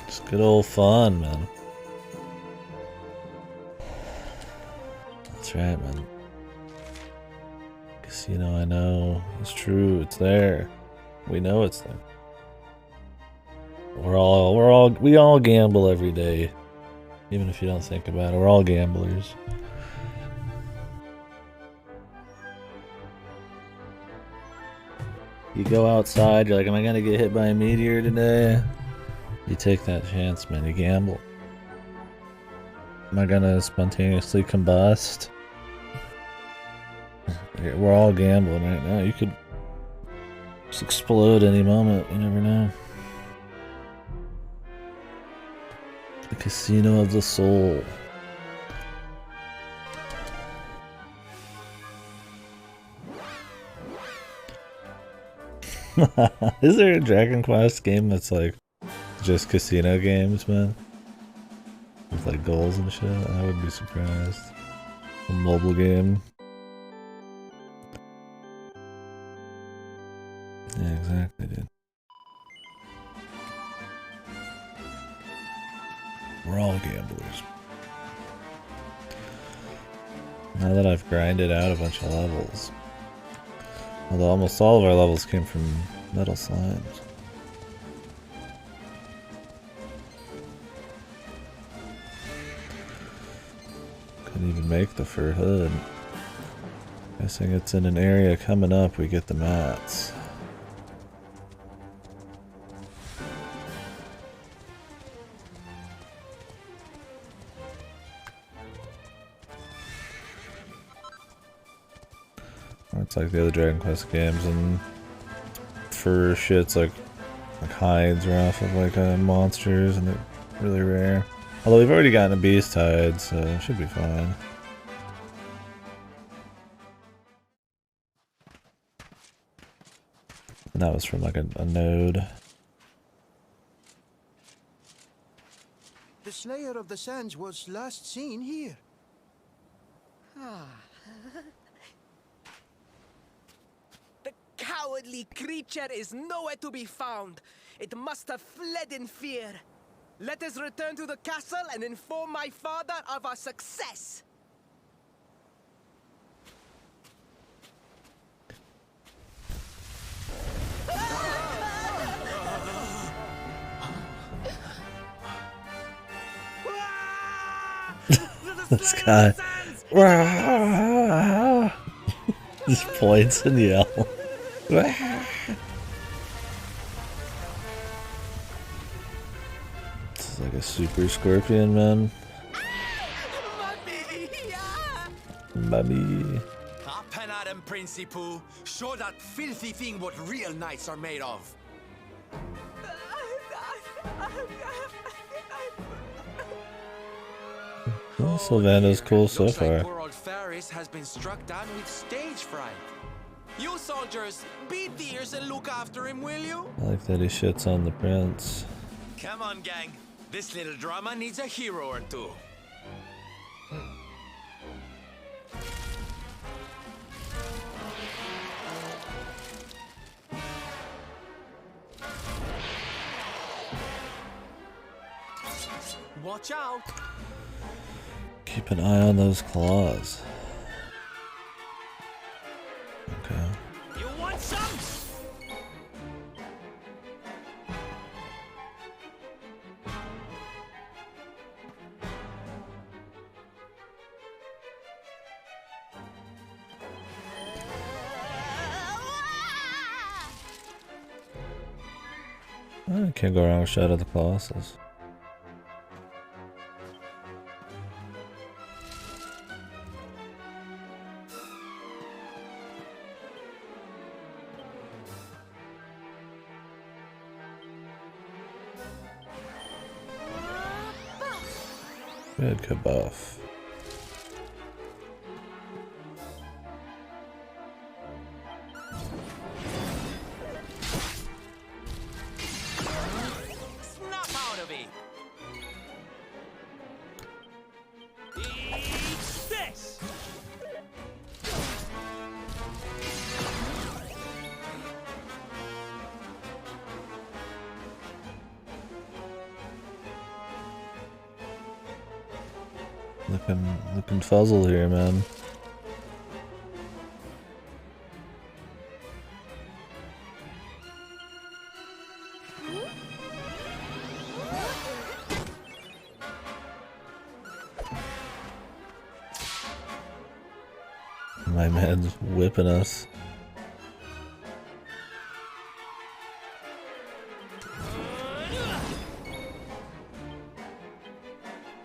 Just good old fun, man. That's right, man. Casino, I know. It's true. It's there. We know it's there. We all gamble every day. Even if you don't think about it, we're all gamblers. You go outside, you're like, am I gonna get hit by a meteor today? You take that chance, man. You gamble. Am I gonna spontaneously combust? We're all gambling right now. You could just explode any moment. You never know. The casino of the soul. Is there a Dragon Quest game that's like just casino games, man? With like goals and shit? I wouldn't be surprised. A mobile game. Yeah, exactly, dude. We're all gamblers. Now that I've grinded out a bunch of levels. Although almost all of our levels came from metal slimes. Couldn't even make the fur hood. Guessing it's in an area coming up we get the mats. It's like the other Dragon Quest games, and fur shit's like hides are off of like monsters, and they're really rare. Although we've already gotten a beast hide, so it should be fine. And that was from like a node. The Slayer of the Sands was last seen here. The cowardly creature is nowhere to be found. It must have fled in fear. Let us return to the castle and inform my father of our success. This guy just points and yells. This is like a super scorpion, man. Mommy! them, Princey Pooh. Show that filthy thing what real knights are made of. Well, Sylvanda's cool so Looks far. like poor old Faris has been struck down with stage fright. You soldiers, beat the ears and look after him, will you? I like that he shits on the prince. Come on, gang. This little drama needs a hero or two. Watch out! Keep an eye on those claws. Okay. You want some? I can't go wrong with Shadow of the Colossus. Good kabuff. Snap out of it! Eat this! Looking fuzzled here, man. My man's whipping us.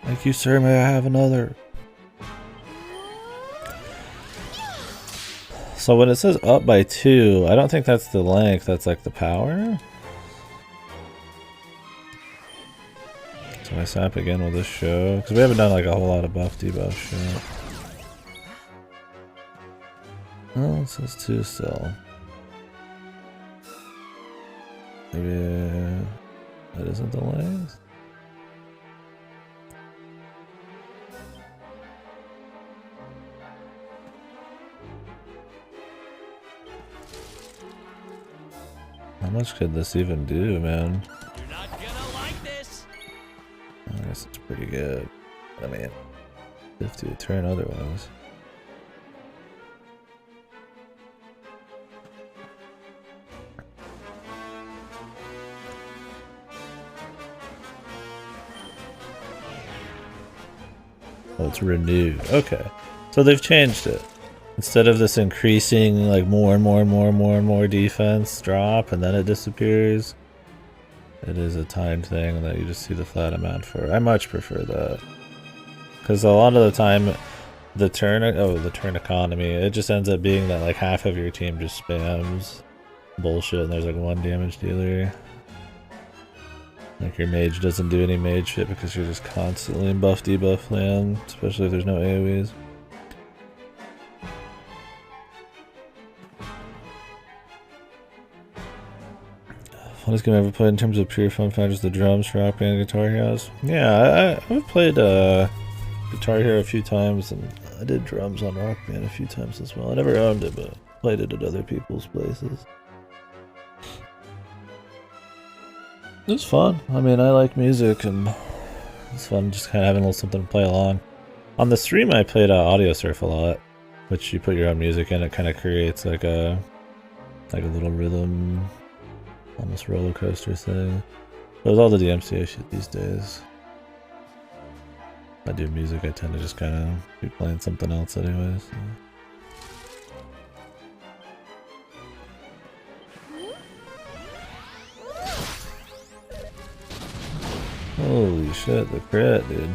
Thank you, sir. May I have another? So when it says up by 2, I don't think that's the length, that's like the power. So I snap again with this show, because we haven't done like a whole lot of buff debuff shit. Oh, it says 2 still. Maybe that isn't the length. How much could this even do, man? You're not gonna like this. I guess it's pretty good. I mean, 50 a turn otherwise. Oh, it's renewed. Okay. So they've changed it. Instead of this increasing like more and more defense drop and then it disappears, it is a timed thing that you just see the flat amount for. I much prefer that. Because a lot of the time, the turn economy, it just ends up being that like half of your team just spams bullshit and there's like one damage dealer. Like your mage doesn't do any mage shit because you're just constantly in buff debuff land, especially if there's no AoEs. Funnest game I ever played in terms of pure fun factors, the drums for Rock Band and Guitar Heroes. Yeah, I've played Guitar Hero a few times, and I did drums on Rock Band a few times as well. I never owned it, but played it at other people's places. It was fun. I mean, I like music, and it's fun just kind of having a little something to play along. On the stream, I played Audio Surf a lot, which you put your own music in. It kind of creates like a little rhythm, almost roller coaster thing. But with all the DMCA shit these days, if I do music, I tend to just kind of be playing something else anyways. So. Holy shit, the crit, dude.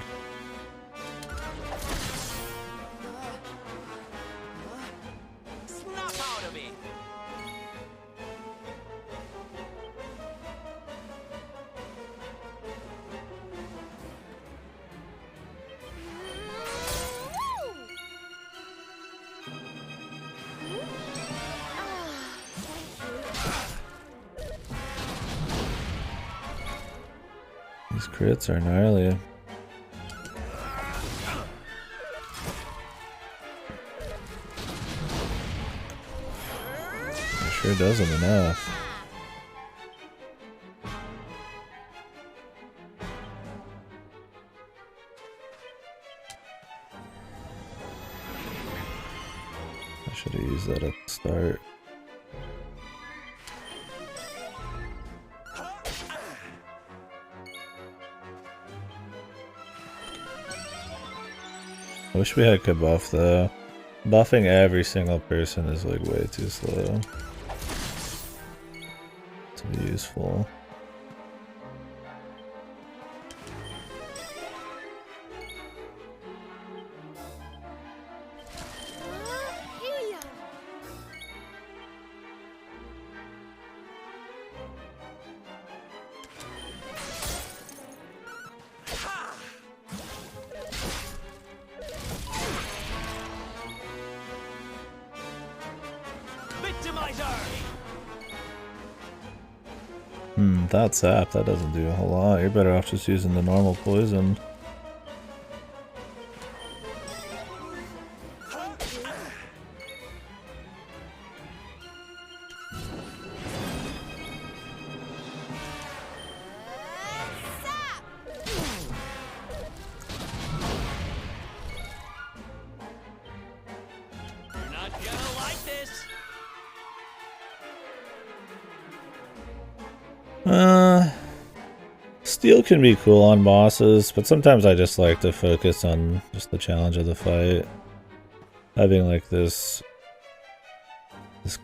These crits are gnarly. It sure doesn't enough. I should have used that at the start. I wish we had buff though. Buffing every single person is like way too slow to be useful. Without sap, that doesn't do a whole lot. You're better off just using the normal poison. Steel can be cool on bosses, but sometimes I just like to focus on just the challenge of the fight. Having like this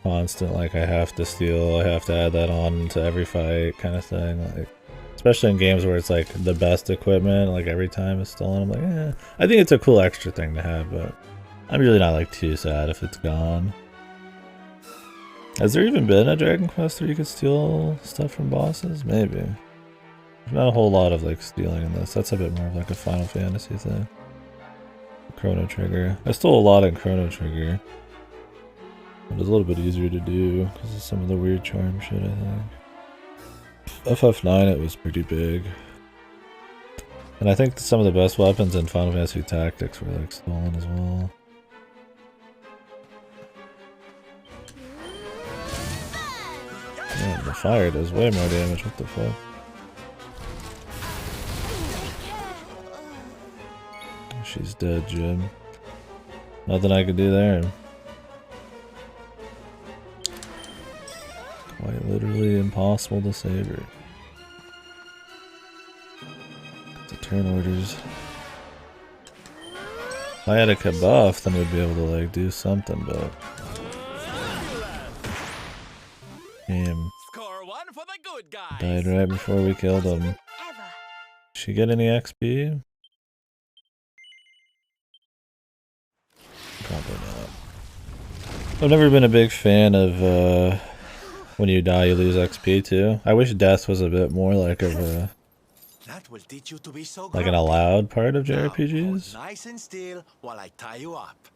constant, like I have to steal, I have to add that on to every fight kind of thing. Like, especially in games where it's like the best equipment, like every time is stolen. I'm like, eh. I think it's a cool extra thing to have, but I'm really not like too sad if it's gone. Has there even been a Dragon Quest where you could steal stuff from bosses? Maybe. There's not a whole lot of like stealing in this. That's a bit more of like a Final Fantasy thing. Chrono Trigger. I stole a lot in Chrono Trigger. It was a little bit easier to do because of some of the weird charm shit, I think. FF9 it was pretty big. And I think some of the best weapons in Final Fantasy Tactics were like stolen as well. Yeah, the fire does way more damage, what the fuck? She's dead, Jim. Nothing I could do there. Quite literally impossible to save her. To turn orders. If I had a buff, then we'd be able to like do something, but damn. Died right before we killed him. Did she get any XP? Probably not. I've never been a big fan of when you die you lose XP too. I wish death was a bit more like of a like an allowed part of JRPGs. Nice and still while I tie you up.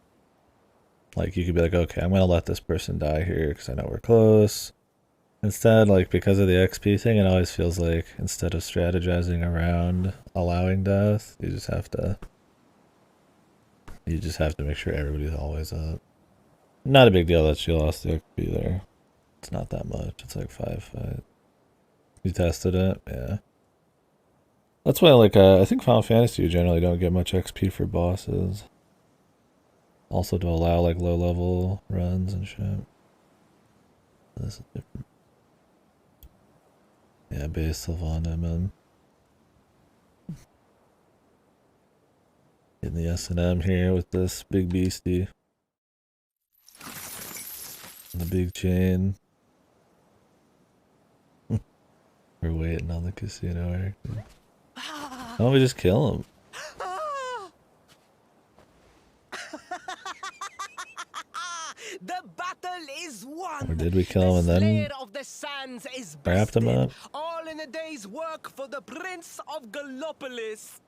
Like you could be like, okay, I'm gonna let this person die here because I know we're close. Instead, like because of the XP thing, it always feels like instead of strategizing around allowing death, you just have to make sure everybody's always up. Not a big deal that she lost the XP there. It's not that much. It's like 5 fights. You tested it? Yeah. That's why, like, I think Final Fantasy you generally don't get much XP for bosses. Also to allow, like, low-level runs and shit. This is different. Yeah, base Sylvana, man. Getting the S&M here with this big beastie. And the big chain. We're waiting on the casino actor. Why don't we just kill him? The battle is won. Or did we kill him and then of the sands is wrapped him up? All in a day's work for the Prince of Gallopolis.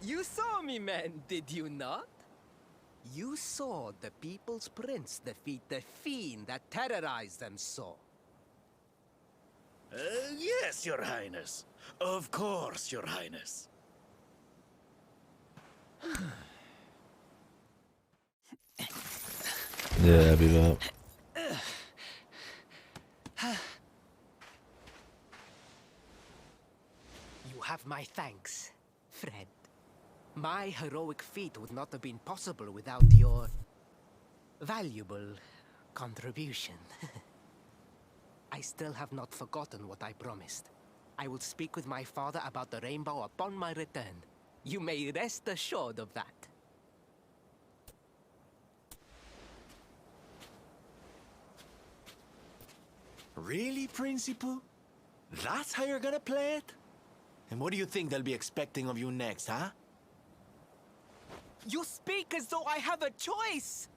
You saw me, man, did you not? You saw the People's Prince defeat the fiend that terrorized them so. Yes, Your Highness. Of course, Your Highness. Yeah, beat up. You have my thanks, friend. My heroic feat would not have been possible without your valuable contribution. I still have not forgotten what I promised. I will speak with my father about the rainbow upon my return. You may rest assured of that. Really, Principal? That's how you're gonna play it? And what do you think they'll be expecting of you next, huh? You speak as though I have a choice!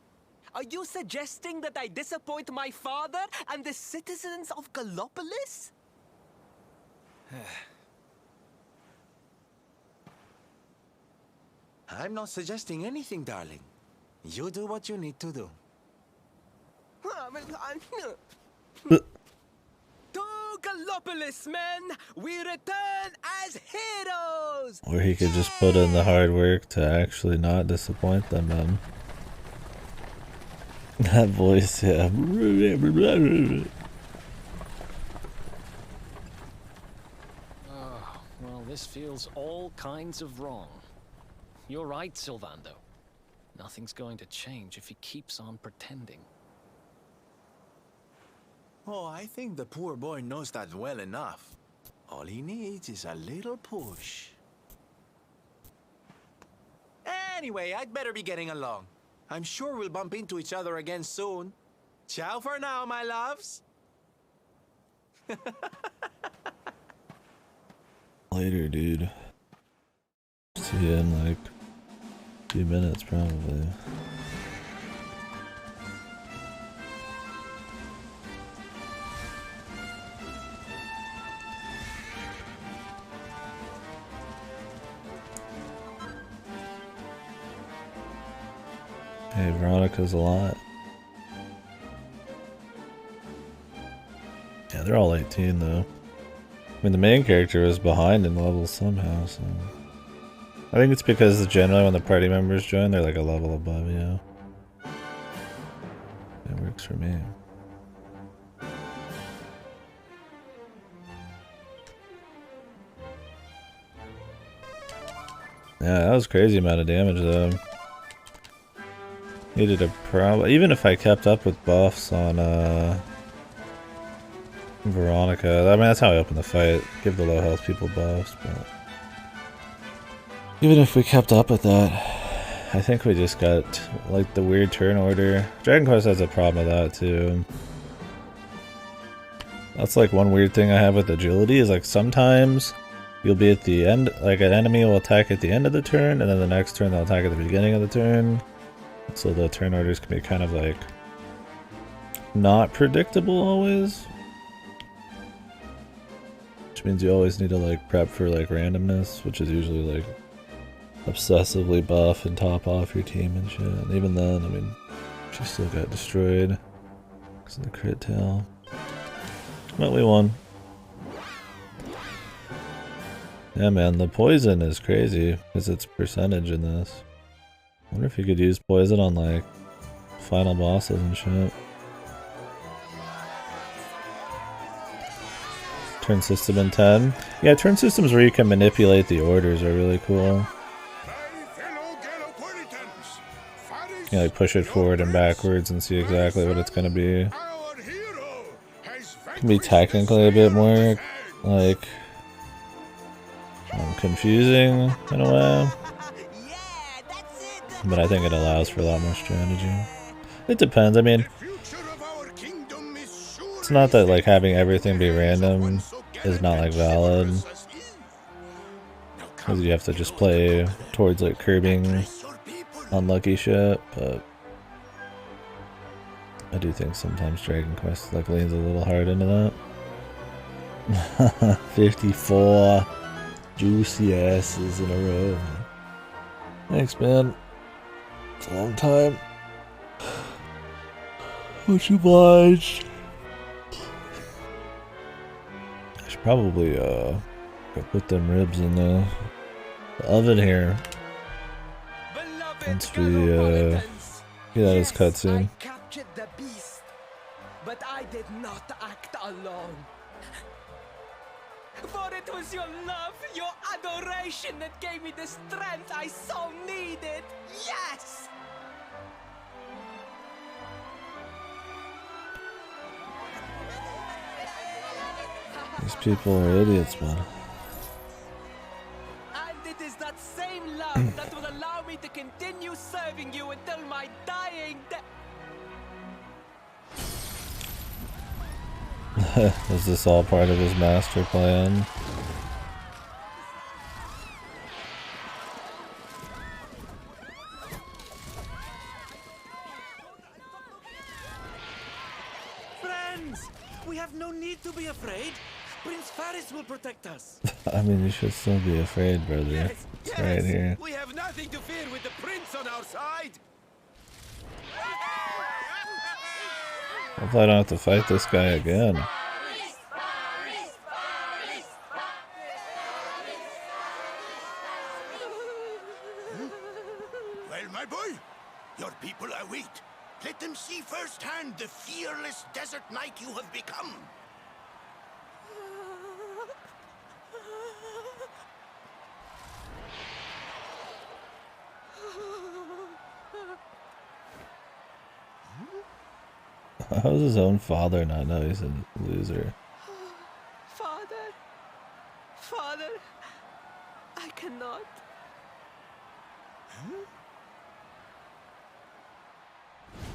Are you suggesting that I disappoint my father and the citizens of Gallopolis? I'm not suggesting anything, darling. You do what you need to do. To Gallopolis, men! We return as heroes! Or he could just put in the hard work to actually not disappoint them, man. That voice, yeah. Oh, well, this feels all kinds of wrong. You're right, Sylvando. Nothing's going to change if he keeps on pretending. Oh, I think the poor boy knows that well enough. All he needs is a little push. Anyway, I'd better be getting along. I'm sure we'll bump into each other again soon. Ciao for now, my loves. Later, dude. See you in like a few minutes, probably. Hey, Veronica's a lot. Yeah, they're all 18 though. I mean, the main character is behind in levels somehow, so... I think it's because generally when the party members join, they're like a level above, yeah. It works for me. Yeah, that was crazy amount of damage though. Needed a even if I kept up with buffs on Veronica. I mean, that's how I open the fight. Give the low health people buffs, but even if we kept up with that, I think we just got like the weird turn order. Dragon Quest has a problem with that too. That's like one weird thing I have with agility is like sometimes you'll be at the end, like an enemy will attack at the end of the turn, and then the next turn they'll attack at the beginning of the turn. So the turn orders can be kind of like not predictable always. Which means you always need to like prep for like randomness, which is usually like obsessively buff and top off your team and shit. And even then, I mean, she still got destroyed because of the crit tail. But we won. Yeah, man, the poison is crazy because it's percentage in this. I wonder if you could use poison on like final bosses and shit. Turn system in 10. Yeah, turn systems where you can manipulate the orders are really cool. You can like push it forward and backwards and see exactly what it's gonna be. It can be technically a bit more like confusing in a way. But I think it allows for a lot more strategy. It depends, I mean, it's not that like having everything be random is not like valid. Because you have to just play towards like curbing unlucky shit, but I do think sometimes Dragon Quest like leans a little hard into that. 54 juicy asses in a row. Thanks, man. It's a long time. Much obliged. Probably go put them ribs in the oven here. Once we get out of this cutscene. I captured the beast, but I did not act alone. For it was your love, your adoration that gave me the strength I so needed. Yes! These people are idiots, man. And it is that same love that will allow me to continue serving you until my dying day. Is this all part of his master plan? Friends, we have no need to be afraid. Prince Faris will protect us. I mean, you should still be afraid, brother. Yes, It's right here. We have nothing to fear with the prince on our side. Hopefully I don't have to fight this guy again. Well, my boy, your people await. Let them see firsthand the fearless desert knight you have become. How does his own father not know he's a loser? Father, Father, I cannot.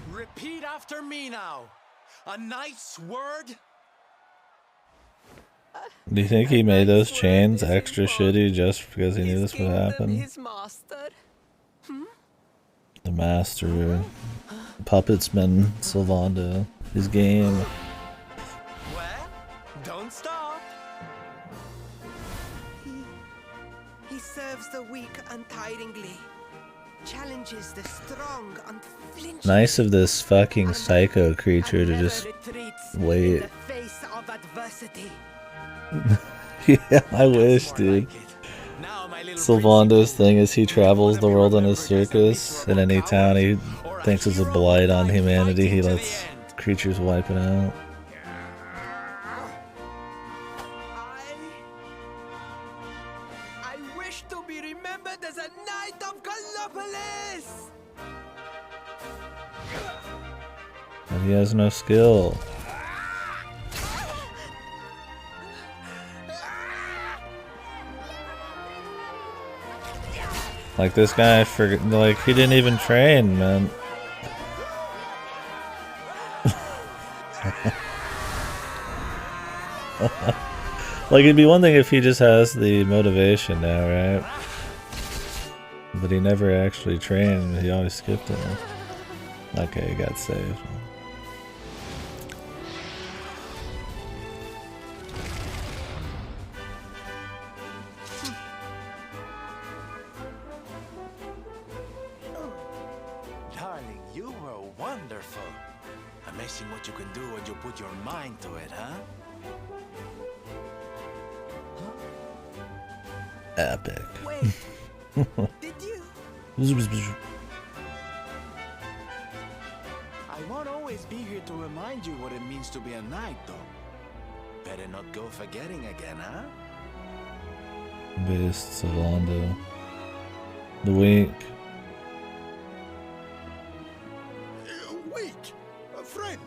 Repeat after me now. A knight's word. Do you think he made those chains extra shitty just because he knew this would happen? His master. The master, puppetsman, Sylvando, his game. Well, don't stop. He serves the weak untiringly. Challenges the strong unflinchingly. Nice of this fucking psycho creature to just wait. In the face of adversity. Yeah, I wish, dude. Sylvando's thing is he travels the world in his circus. In any town he thinks is a blight on humanity, he lets creatures wipe it out. I wish to be remembered as a knight of Gallopolis! But he has no skill. Like this guy, like he didn't even train, man. Like it'd be one thing if he just has the motivation now, right? But he never actually trained. He always skipped it. Okay, he got saved. Darling, you were wonderful. Amazing what you can do when you put your mind to it, huh? Epic. Wait, did you? I won't always be here to remind you what it means to be a knight, though. Better not go forgetting again, huh? Beast, Sylvando. The wink. Wait, a friend.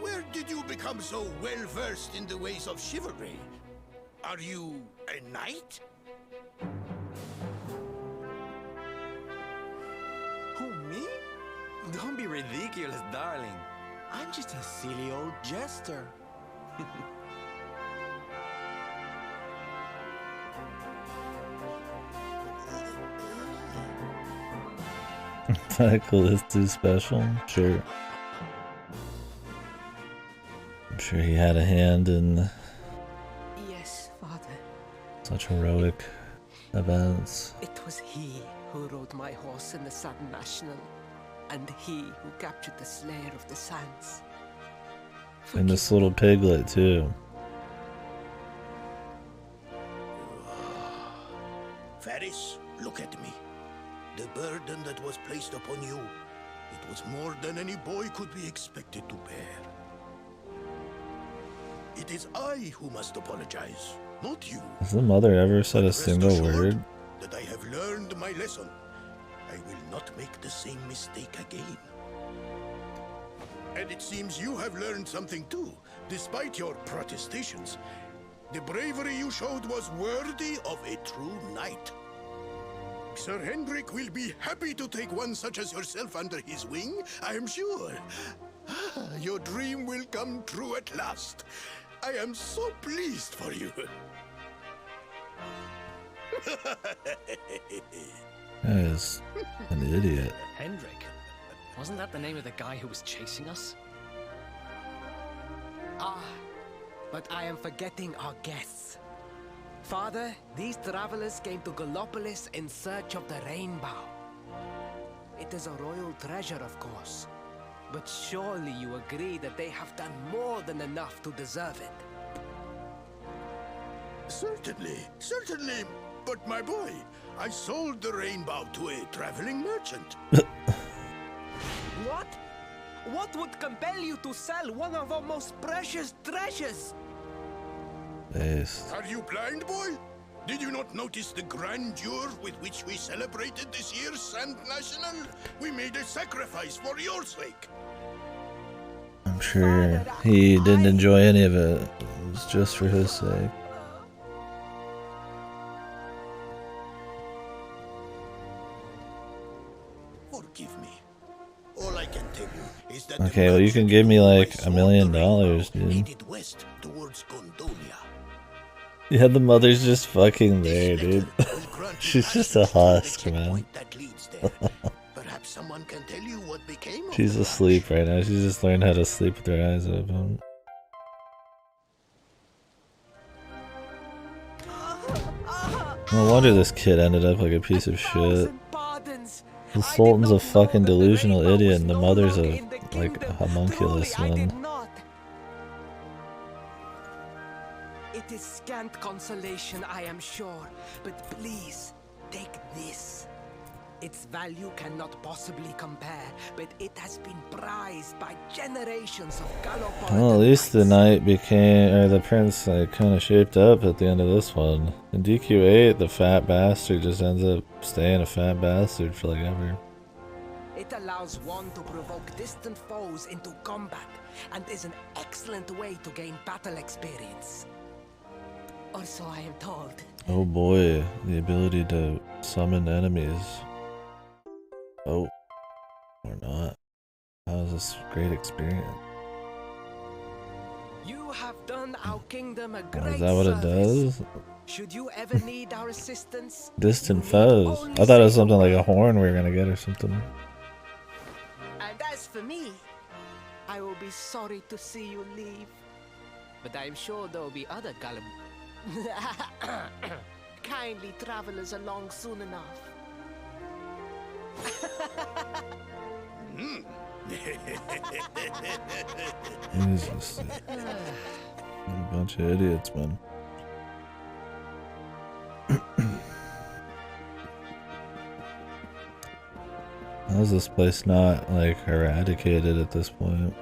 Where did you become so well versed in the ways of chivalry? Are you a knight? Who, me? Don't be ridiculous, darling. I'm just a silly old jester. Cool, this too special? Sure. I'm sure he had a hand in Yes, Father. such heroic events. It was he who rode my horse in the Southern National, and he who captured the Slayer of the Sands. And this little piglet too. Ferris, look at me. The burden that was placed upon you, it was more than any boy could be expected to bear. It is I who must apologize, not you. Has the mother ever said a single word? That I have learned my lesson. I will not make the same mistake again. And it seems you have learned something too, despite your protestations. The bravery you showed was worthy of a true knight. Sir Hendrik will be happy to take one such as yourself under his wing, I am sure. Your dream will come true at last. I am so pleased for you. That is an idiot. Hendrik? Wasn't that the name of the guy who was chasing us? Ah, but I am forgetting our guests. Father, these travelers came to Gallopolis in search of the rainbow. It is a royal treasure, of course. But surely you agree that they have done more than enough to deserve it. Certainly, certainly. But my boy, I sold the rainbow to a traveling merchant. What? What would compel you to sell one of our most precious treasures? Based. Are you blind, boy? Did you not notice the grandeur with which we celebrated this year's Sand National? We made a sacrifice for your sake. I'm sure he didn't enjoy any of it. It was just for his sake. Forgive me. All I can tell you is that Okay, well, you can give me like $1 million, dude. headed west towards Gondolia. Yeah, the mother's just fucking there, dude. She's just a husk, man. Perhaps someone can tell you what became of She's asleep right now. She's just learned how to sleep with her eyes open. No wonder this kid ended up like a piece of shit. The Sultan's a fucking delusional idiot and the mother's a like a homunculus one. It is scant consolation, I am sure, but please, take this. Its value cannot possibly compare, but it has been prized by generations of Gallopolitan. Well, at least the knight became, or the prince like kind of shaped up at the end of this one. In DQ8, the fat bastard just ends up staying a fat bastard for like ever. It allows one to provoke distant foes into combat, and is an excellent way to gain battle experience. Or so I am told. Oh boy, the ability to summon enemies. Oh, or not. That was this great experience. You have done our kingdom a Oh, great is that what it service. does? Should you ever need our assistance? Distant foes. I thought it was something like a horn we were gonna get or something. And as for me, I will be sorry to see you leave. But I am sure there will be other kindly travelers along soon enough. Jesus. A bunch of idiots, man. How's this place not, like, eradicated at this point?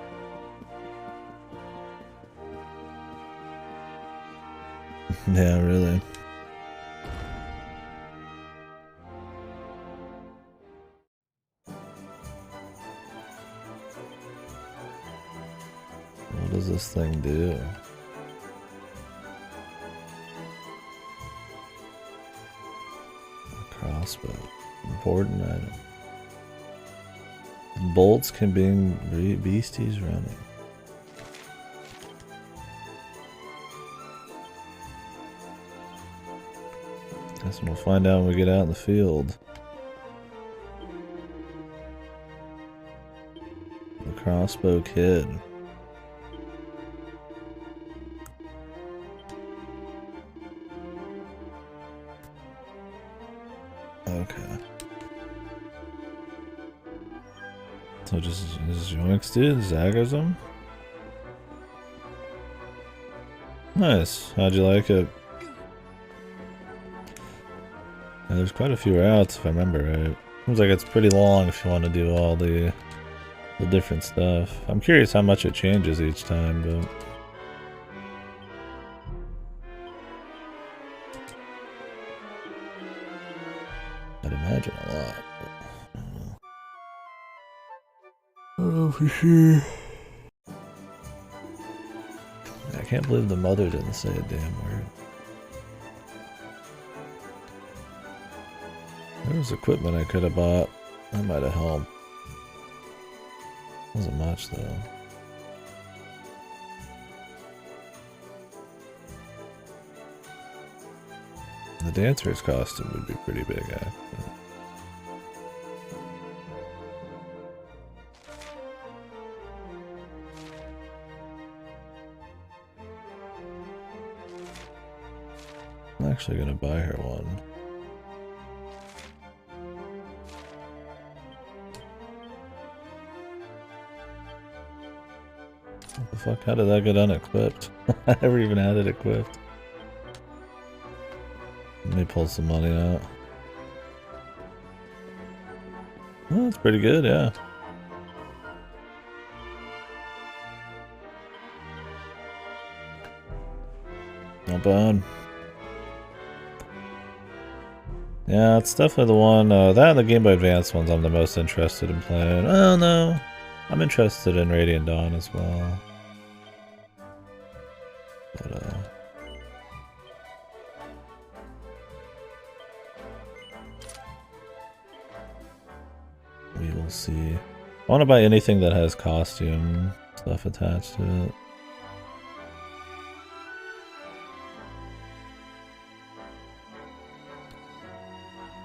Yeah, really. What does this thing do? A crossbow. Important item. Bolts can bring beasties running. Guess we'll find out when we get out in the field. The crossbow kid. Okay. So just yoinks, dude. Zaggers him. Nice. How'd you like it? there's quite a few routes if I remember right. Seems like it's pretty long if you want to do all the different stuff. I'm curious how much it changes each time, but I'd imagine a lot. But I don't know for sure. I can't believe the mother didn't say a damn word. There was equipment I could have bought. That might have helped. Wasn't much though. The dancer's costume would be pretty big, actually. I'm actually gonna buy her one. What the fuck? How did that get unequipped? I never even had it equipped. Let me pull some money out. Well, that's pretty good, yeah. Not bad. Yeah, it's definitely the one, that and the Game Boy Advance ones I'm the most interested in playing. Oh no, I'm interested in Radiant Dawn as well. But, we will see. I want to buy anything that has costume stuff attached to it.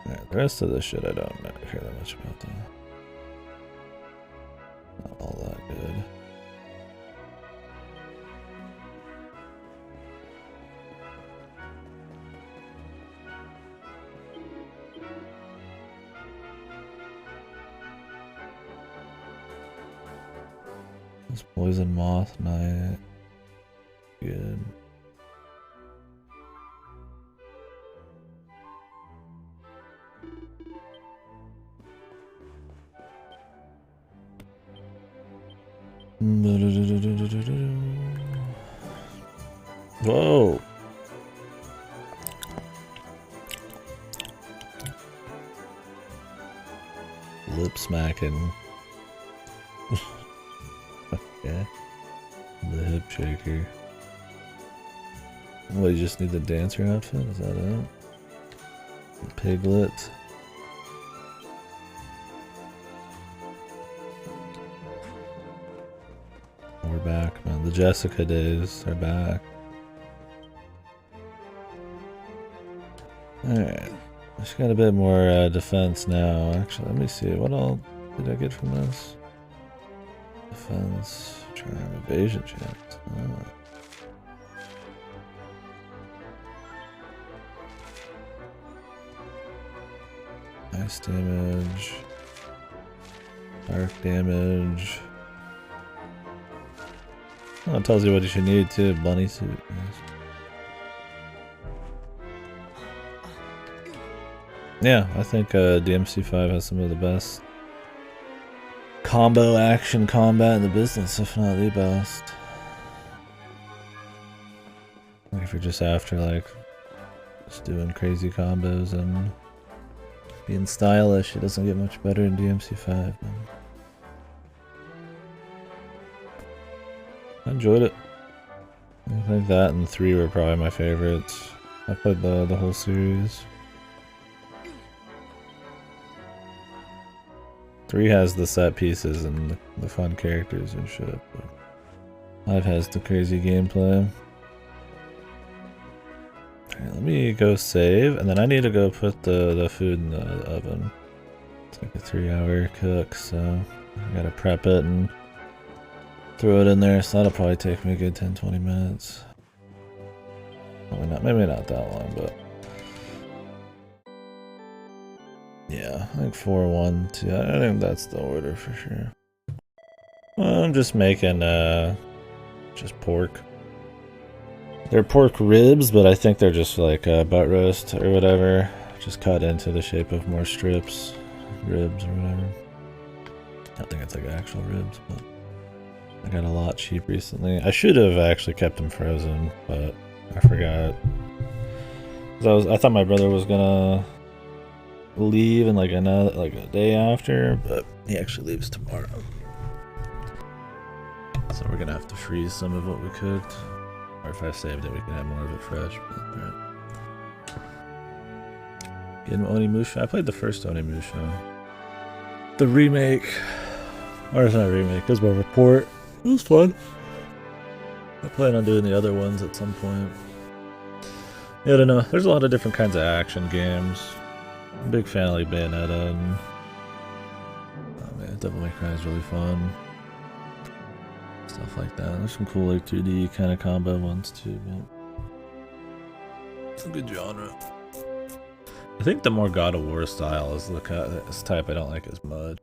Alright, the rest of this shit I don't care that much about though. Not all that good. This Poison Moth Knight. Good. Whoa. Lip smacking. Okay. The hip shaker. What, you just need the dancer outfit? Is that it? The piglet. We're back, man. The Jessica days are back. Alright. Just got a bit more defense now. Actually, let me see. What all did I get from this? Defense. Charm. Evasion chance. Oh. Ice damage. Dark damage. Oh, it tells you what you should need too. Bunny suit. Nice. Yeah, I think DMC5 has some of the best combo action combat in the business, if not the best. Like if you're just after like just doing crazy combos and being stylish, it doesn't get much better in DMC5. Man. I enjoyed it. I think that and 3 were probably my favorites. I played the whole series. 3 has the set pieces and the fun characters and shit, but 5 has the crazy gameplay. Alright, let me go save, and then I need to go put the food in the oven. It's like a 3-hour cook, so I gotta prep it and throw it in there, so that'll probably take me a good 10-20 minutes. Probably not, maybe not that long, but yeah, I think 4, 1, 2. I think that's the order for sure. Well, I'm just making just pork. They're pork ribs, but I think they're just like butt roast or whatever. just cut into the shape of more strips, ribs or whatever. I don't think it's like actual ribs, but I got a lot cheap recently. I should have actually kept them frozen, but I forgot. I thought my brother was gonna leave in like a day after, but he actually leaves tomorrow. So we're gonna have to freeze some of what we cooked, or if I saved it, we can have more of it fresh. But, all right. Getting Onimusha. I played the first Onimusha. The remake, or it's not a remake, it was more of a port. It was fun. I plan on doing the other ones at some point. Yeah, I don't know. There's a lot of different kinds of action games. I'm a big fan of like Bayonetta and oh man, Devil May Cry is really fun. Stuff like that. There's some cool like 2D kind of combo ones too, but it's a good genre. I think the more God of War style is the type I don't like as much.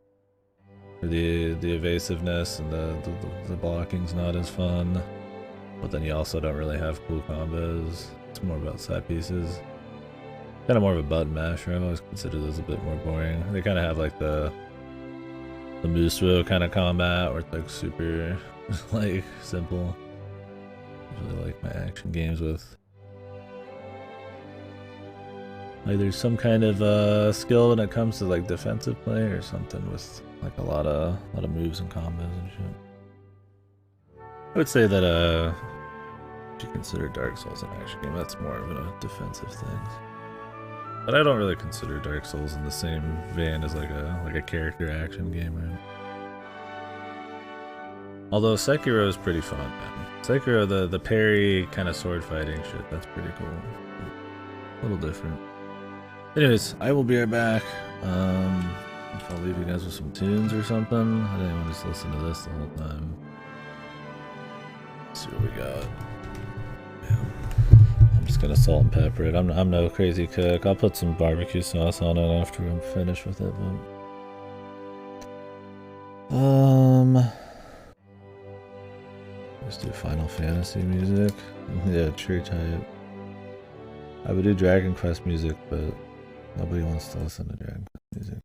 The evasiveness and the blocking's not as fun, but then you also don't really have cool combos. It's more about side pieces. Kind of more of a button masher. I've always considered those a bit more boring. They kind of have like the Musou kind of combat, where it's like super like simple. I really like my action games with either some kind of skill when it comes to like defensive play, or something with like a lot of moves and combos and shit. I would say that if you consider Dark Souls an action game, that's more of a defensive thing. But I don't really consider Dark Souls in the same vein as like a character action game, right? Although Sekiro is pretty fun, man. Sekiro, the parry kind of sword fighting shit, that's pretty cool. A little different. Anyways, I will be right back. If I'll leave you guys with some tunes or something. I didn't want to just listen to this the whole time. Let's see what we got. Yeah. I'm just gonna salt and pepper it. I'm no crazy cook. I'll put some barbecue sauce on it after I'm finished with it, but let's do Final Fantasy music. Yeah, true type. I would do Dragon Quest music, but nobody wants to listen to Dragon Quest music.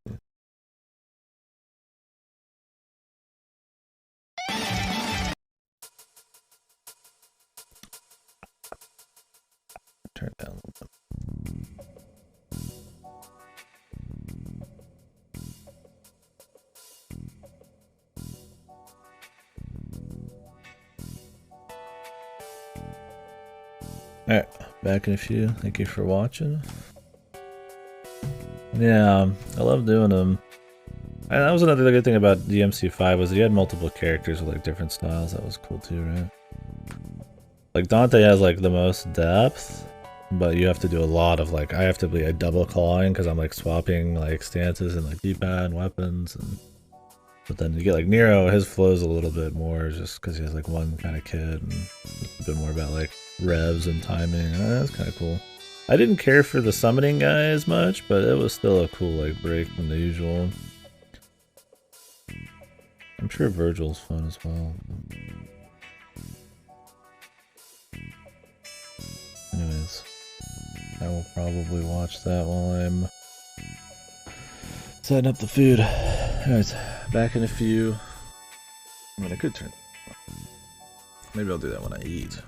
Turn it down a little bit. Alright, back in a few. Thank you for watching. Yeah, I love doing them. And that was another good thing about DMC5 was you had multiple characters with like different styles. That was cool too, right? Like Dante has like the most depth, but you have to do a lot of like, I have to be a double clawing because I'm like swapping like stances and like D-pad and weapons, and but then you get like Nero, his flows a little bit more just because he has like one kind of kid and a bit more about like revs and timing. That's kind of cool. I didn't care for the summoning guy as much, but it was still a cool like break from the usual. I'm sure Virgil's fun as well. Anyways, I will probably watch that while I'm setting up the food. Anyways, back in a few. I mean, I could turn. Maybe I'll do that when I eat.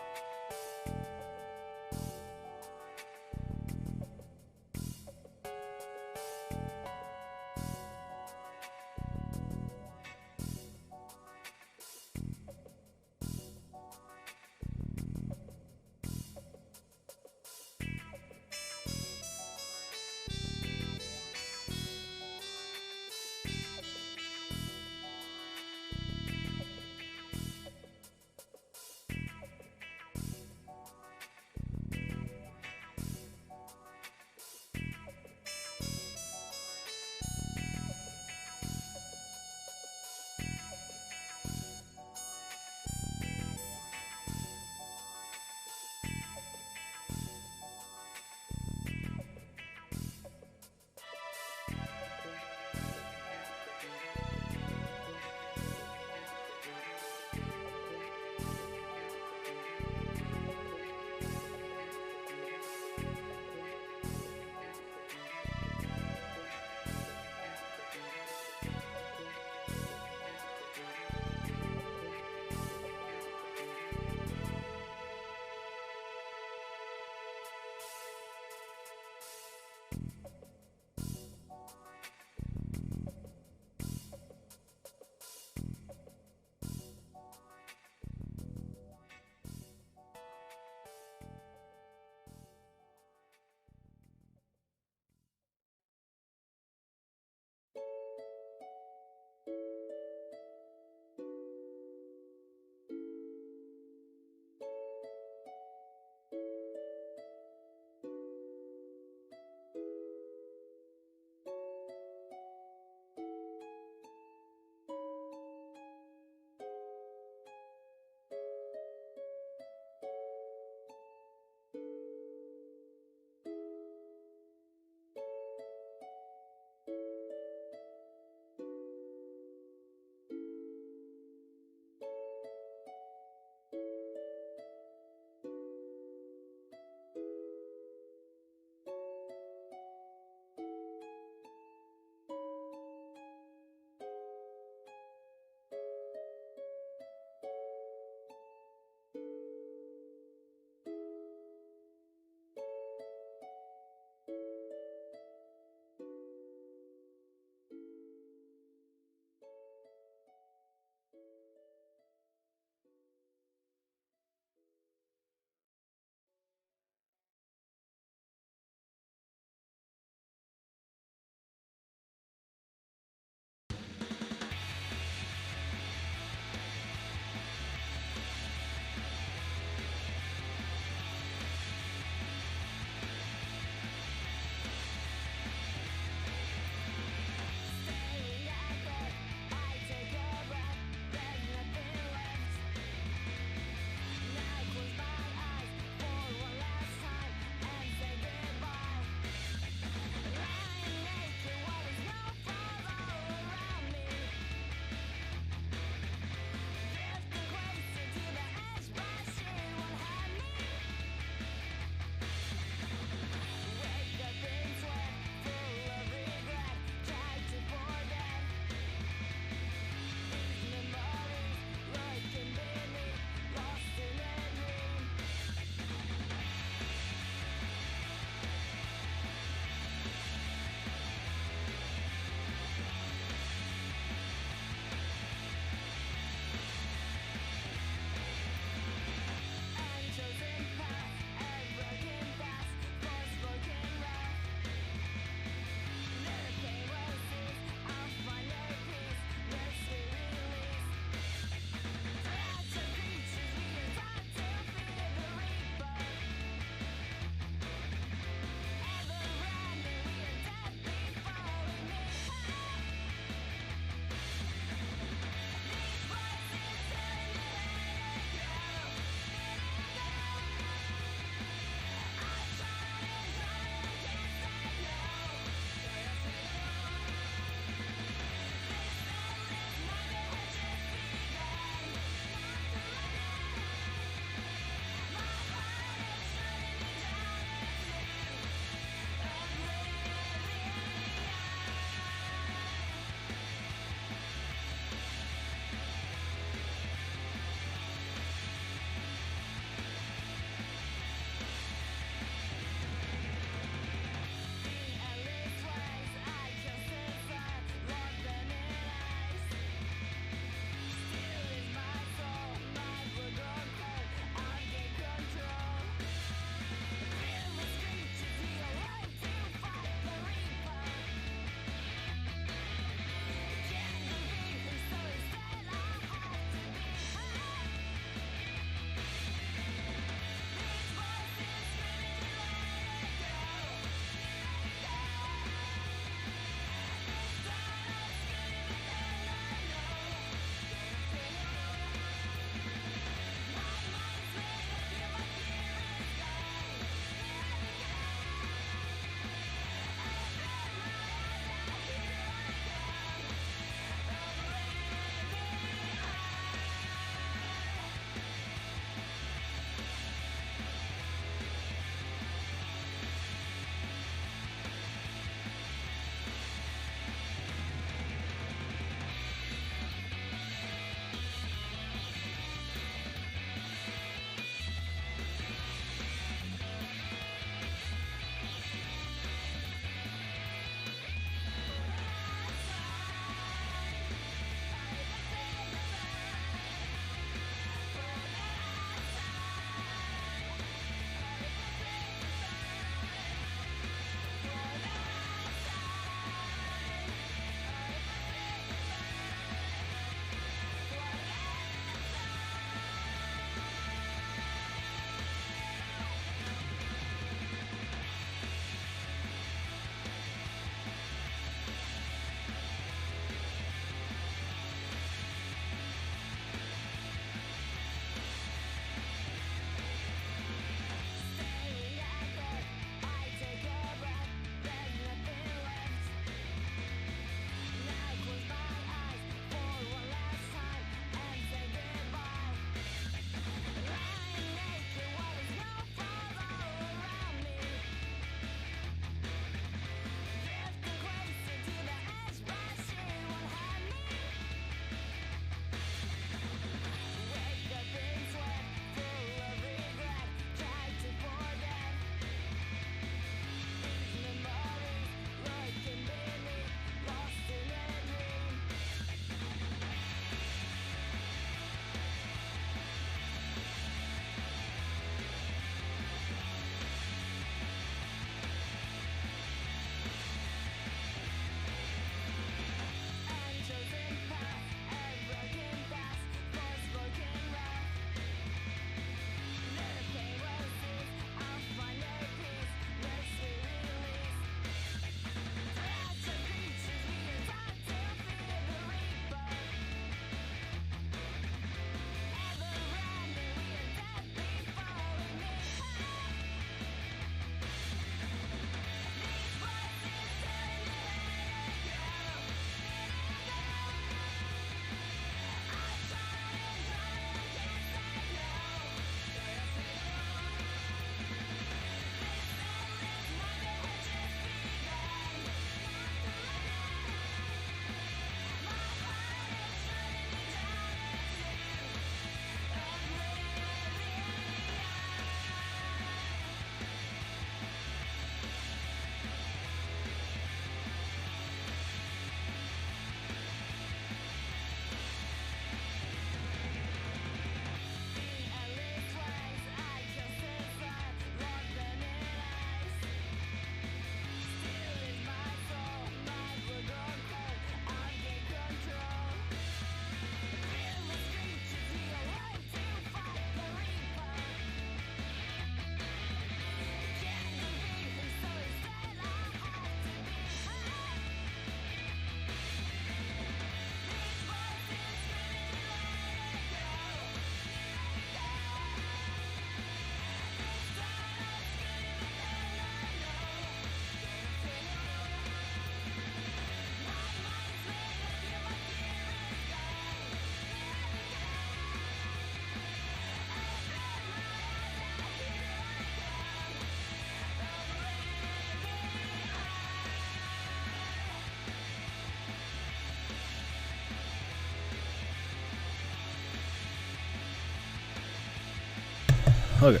Okay.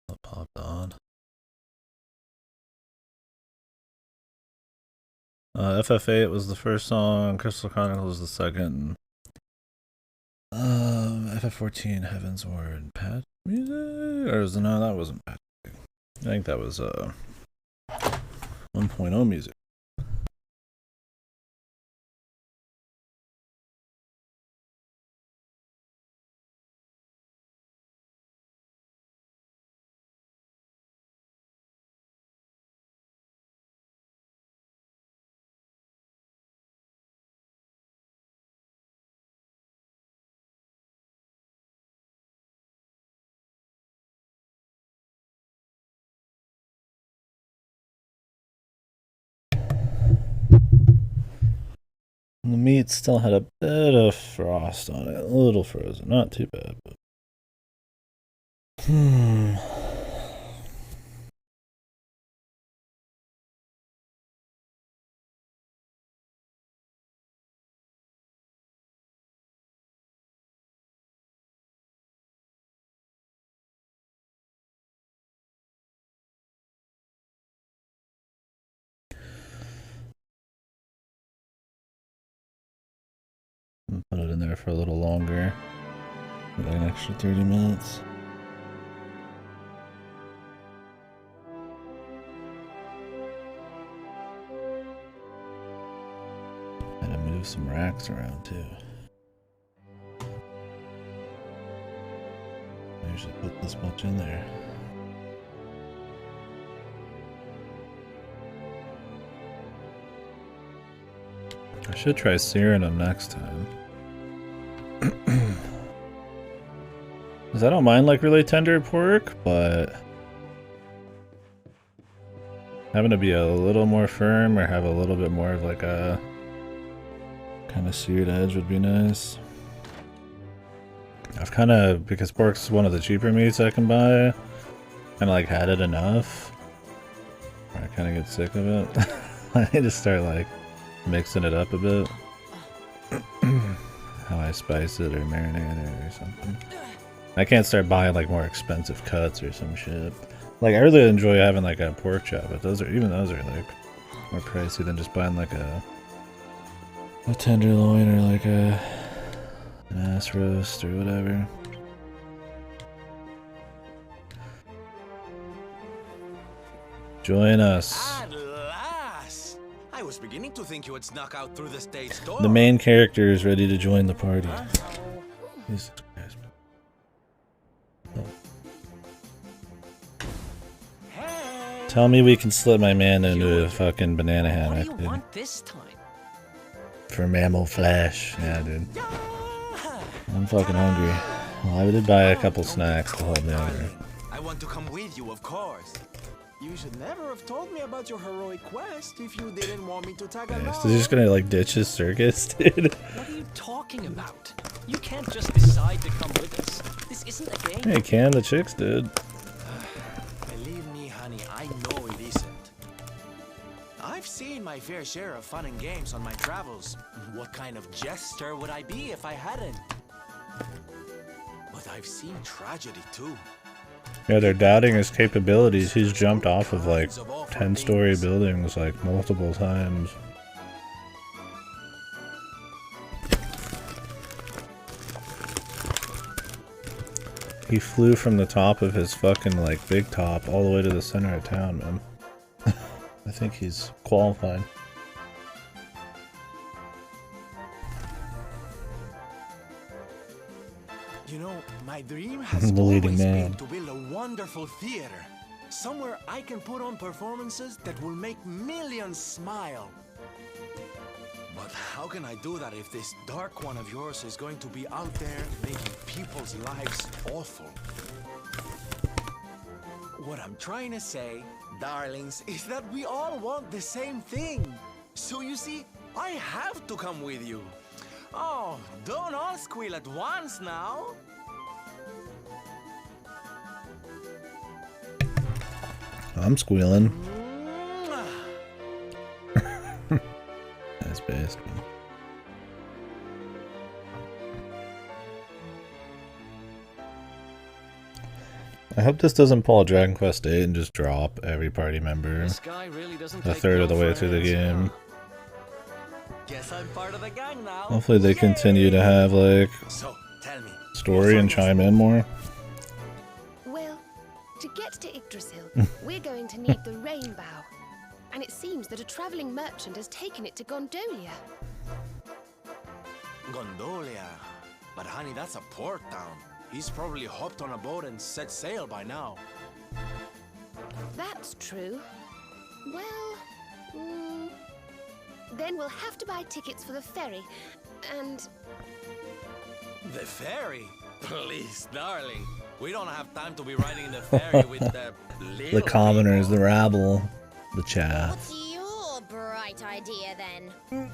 It popped on. FF8 was the first song, Crystal Chronicles was the second. FF14, Heaven's Word, patch music? Or was it, no, that wasn't patch music. I think that was 1.0 music. The meat still had a bit of frost on it, a little frozen, not too bad, but put it in there for a little longer, like an extra 30 minutes. Had to move some racks around too. I usually put this much in there. I should try searing them next time. Because I don't mind like really tender pork, but having to be a little more firm or have a little bit more of like a kind of seared edge would be nice. I've kind of, because pork's one of the cheaper meats I can buy, kind of like had it enough. I kind of get sick of it. I need to start like mixing it up a bit. How I spice it or marinate it or something. I can't start buying like more expensive cuts or some shit. Like I really enjoy having like a pork chop, but those are like more pricey than just buying like a tenderloin or like an ass roast or whatever. Join us. At last! I was beginning to think you had snuck out through the stage door. The main character is ready to join the party. Jesus Christ. Oh. Hey. Tell me we can slip my man into a fucking banana What do hammock, you dude. want this time? For mammal flesh. Yeah, dude. I'm fucking hungry. Well, I did buy a couple snacks to hold me over. I want to come with you, of course. You should never have told me about your heroic quest if you didn't want me to tag along. So he's just gonna like ditch his circus, dude. What are you talking about? You can't just decide to come with us. This isn't a game. Hey, can the chicks, dude. Believe me, honey, I know it isn't. I've seen my fair share of fun and games on my travels. What kind of jester would I be if I hadn't? But I've seen tragedy too. Yeah, they're doubting his capabilities. He's jumped off of like 10-story buildings like multiple times. He flew from the top of his fucking like big top all the way to the center of town, man. I think he's qualified. You know, my dream has The leading always man. been to build a wonderful theater. Somewhere I can put on performances that will make millions smile. But how can I do that if this dark one of yours is going to be out there making people's lives awful? What I'm trying to say, darlings, is that we all want the same thing. So you see, I have to come with you. Oh, don't all squeal at once now. I'm squealing. Nice base, man. I hope this doesn't pull a Dragon Quest 8 and just drop every party member This guy really doesn't a take third no of the way for through the an answer, game. huh? Guess I'm part of the gang now. Hopefully they continue to have like So, tell me. story and chime in more. Well, to get to Yggdrasil, we're going to need the Rainbow. And it seems that a traveling merchant has taken it to Gondolia. Gondolia. But honey, that's a port town. He's probably hopped on a boat and set sail by now. That's true. Well, then we'll have to buy tickets for the ferry, and... The ferry? Please, darling. We don't have time to be riding the ferry with the little The commoners, people. the rabble, the chaff. What's your bright idea then?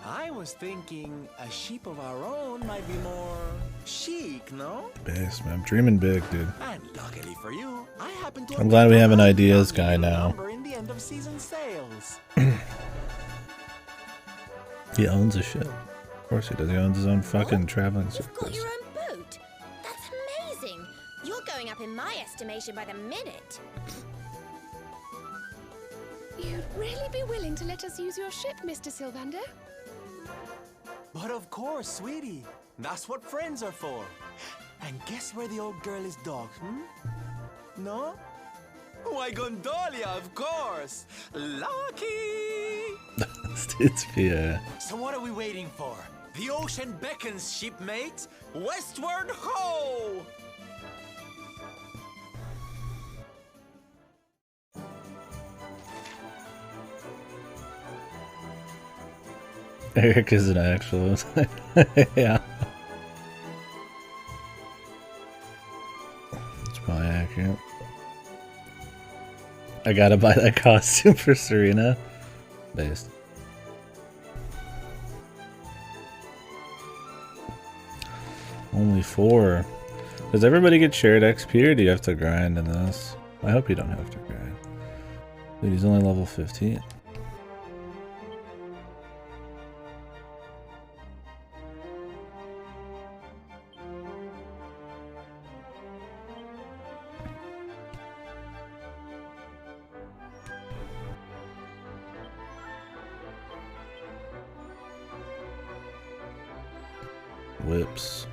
I was thinking a ship of our own might be more chic, no? Base, man. I'm dreaming big, dude. And luckily for you, I happen to I'm glad we have an ideas guy now. number in the end of season sales. He owns a ship. Of course he does. He owns his own fucking traveling You've got circus. your own boat? That's amazing. You're going up in my estimation by the minute. You'd really be willing to let us use your ship, Mr. Sylvander? But of course, sweetie. That's what friends are for. And guess where the old girl is docked, No? Why, Gondolia, of course! Lucky! This dude's yeah. So what are we waiting for? The ocean beckons, shipmate! Westward ho! Eric is an actual. Yeah. It's probably accurate. I gotta buy that costume for Serena. Based. Only 4. Does everybody get shared XP or do you have to grind in this? I hope you don't have to grind. Dude, he's only level 15. Whips.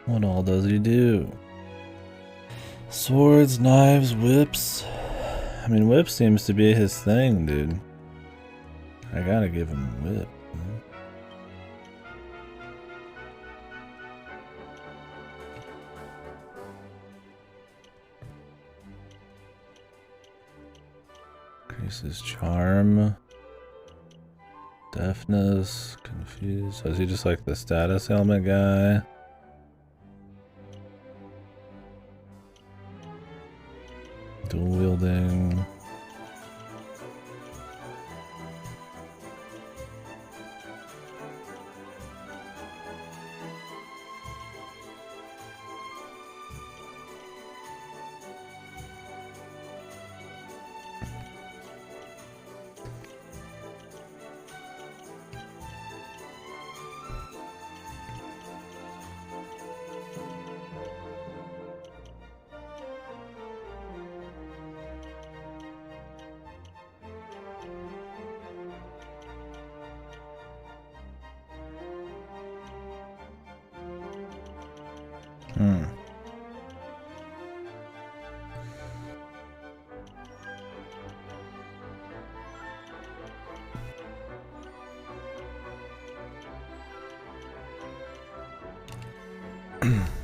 What all does he do? Swords, knives, whips. I mean, whip seems to be his thing, dude. I gotta give him whip. Increases charm. Deafness. Confused. So is he just like the status helmet guy? Dual wielding.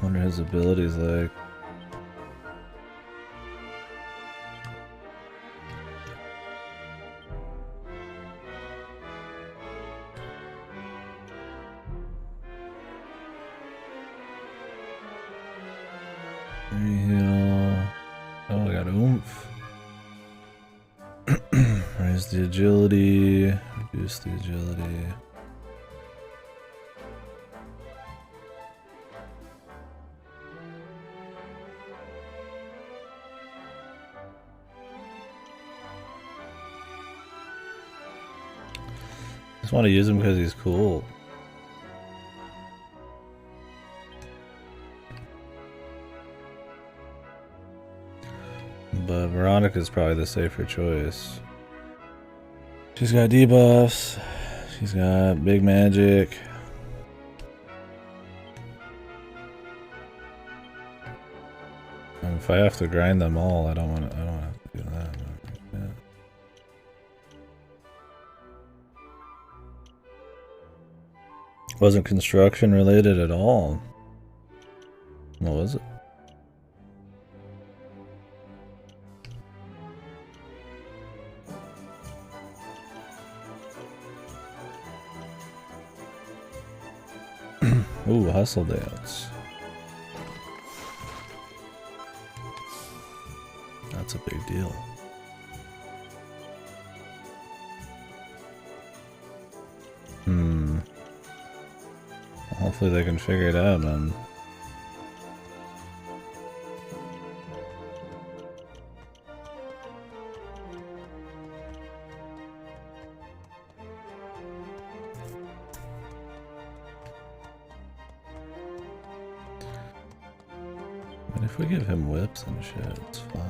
Wonder his abilities like. Heal. Oh, I got oomph. Raise the agility. Reduce the agility. Just want to use him because he's cool. But Veronica's probably the safer choice. She's got debuffs. She's got big magic. And if I have to grind them all, I don't want to. I don't have to do that. Yeah. Wasn't construction related at all. What was it? Ooh, hustle dance. That's a big deal. Hopefully they can figure it out, man. And if we give him whips and shit, it's fine.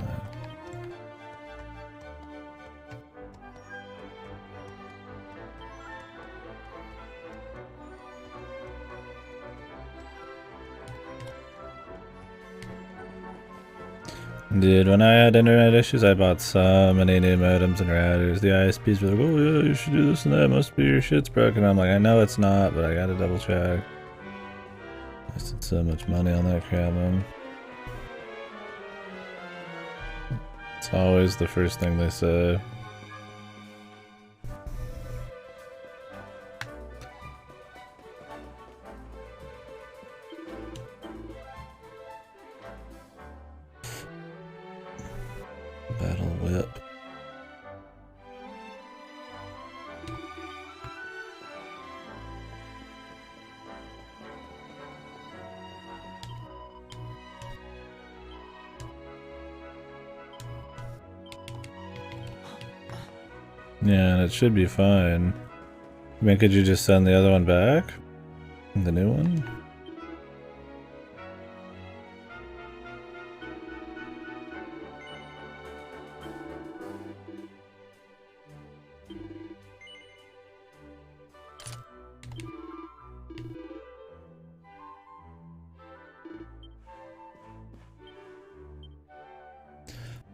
Dude, when I had internet issues, I bought so many new modems and routers. The ISPs were like, oh yeah, you should do this and that, must be your shit's broken. I'm like, I know it's not, but I gotta double check. I wasted so much money on that crap, man. It's always the first thing they say. Battle whip. Yeah, and it should be fine. I mean, could you just send the other one back? The new one?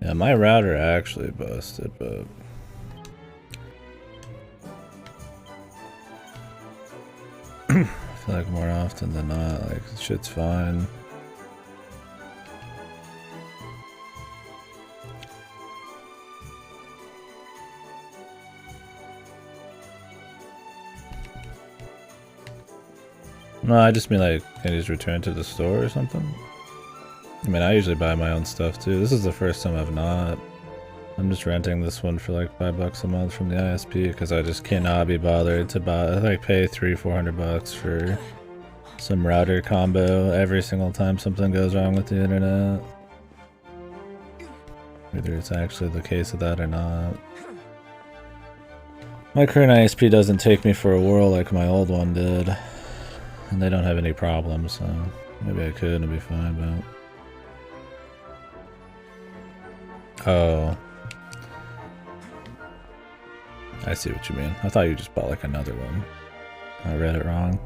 Yeah, my router actually busted, but I feel like more often than not, like, shit's fine. No, I just mean like, can you just return to the store or something? I mean, I usually buy my own stuff too. This is the first time I've not. I'm just renting this one for like $5 a month from the ISP because I just cannot be bothered to buy, like, pay $300-400 for some router combo every single time something goes wrong with the internet. Whether it's actually the case of that or not. My current ISP doesn't take me for a whirl like my old one did. And they don't have any problems, so maybe I could and it'd be fine, but... Oh. I see what you mean. I thought you just bought like another one. I read it wrong.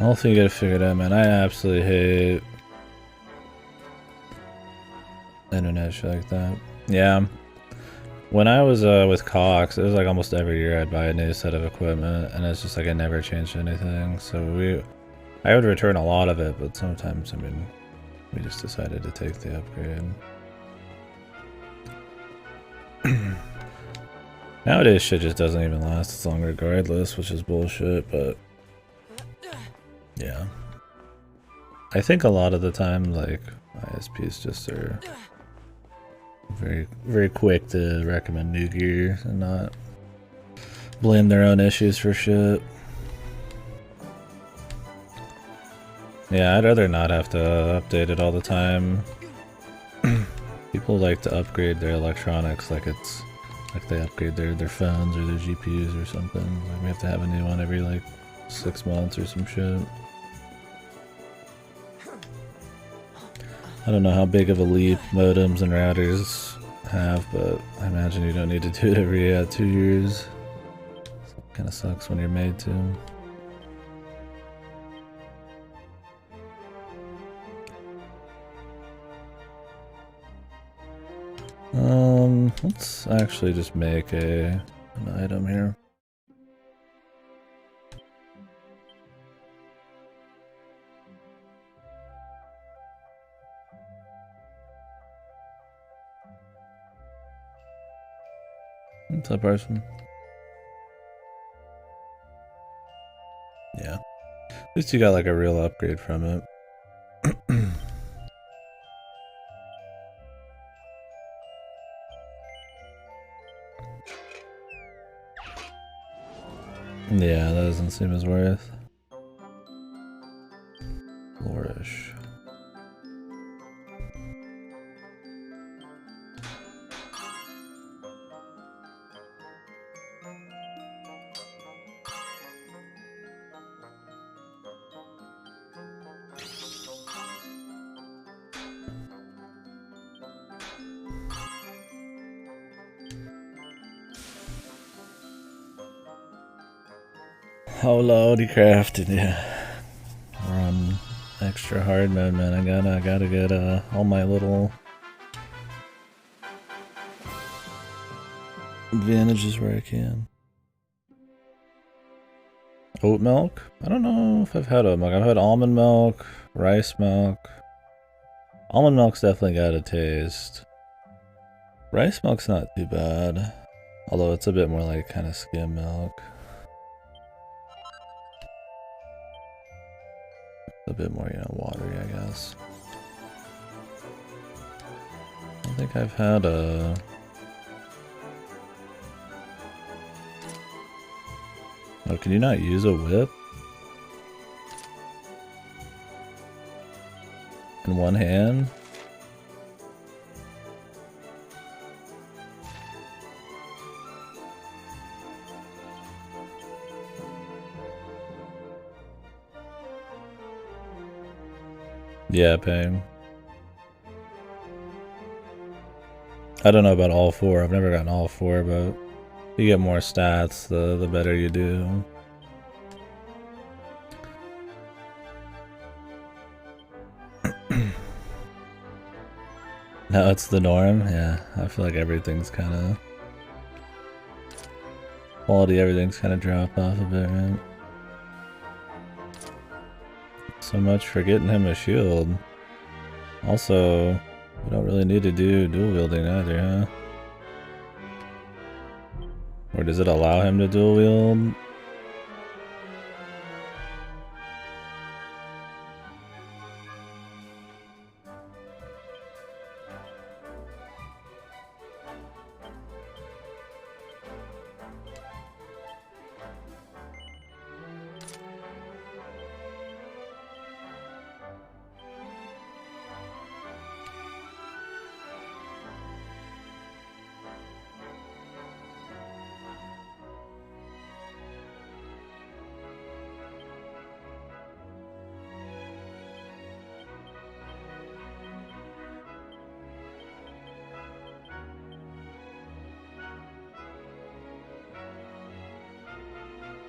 Hopefully you get it figured out, man. I absolutely hate internet shit like that. Yeah. When I was with Cox, it was like almost every year I'd buy a new set of equipment, and it's just like I never changed anything. So I would return a lot of it, but sometimes, I mean, we just decided to take the upgrade. Nowadays shit just doesn't even last as long regardless, which is bullshit, but yeah. I think a lot of the time, like, ISPs just are very, very quick to recommend new gear and not blame their own issues for shit. Yeah, I'd rather not have to update it all the time. People like to upgrade their electronics like it's like they upgrade their phones or their GPUs or something. Like we have to have a new one every like 6 months or some shit. I don't know how big of a leap modems and routers have, but I imagine you don't need to do it every 2 years. Kind of sucks when you're made to. Let's actually just make an item here. What's up, person? Yeah. At least you got like a real upgrade from it. Yeah, that doesn't seem as worth. Flourish. How loud he crafted, yeah. We're on extra hard mode, man. I gotta get all my little advantages where I can. Oat milk? I don't know if I've had oat milk. I've had almond milk, rice milk. Almond milk's definitely got a taste. Rice milk's not too bad. Although it's a bit more like kind of skim milk. A bit more, you know, watery, I guess. I don't think I've had a... Oh, can you not use a whip? In one hand? Yeah, Pang. I don't know about all four. I've never gotten all four, but you get more stats, the better you do. Now it's the norm. Yeah, I feel like everything's kind of quality. Everything's kind of dropped off a bit, right? So much for getting him a shield. Also, we don't really need to do dual wielding either, huh? Or does it allow him to dual wield?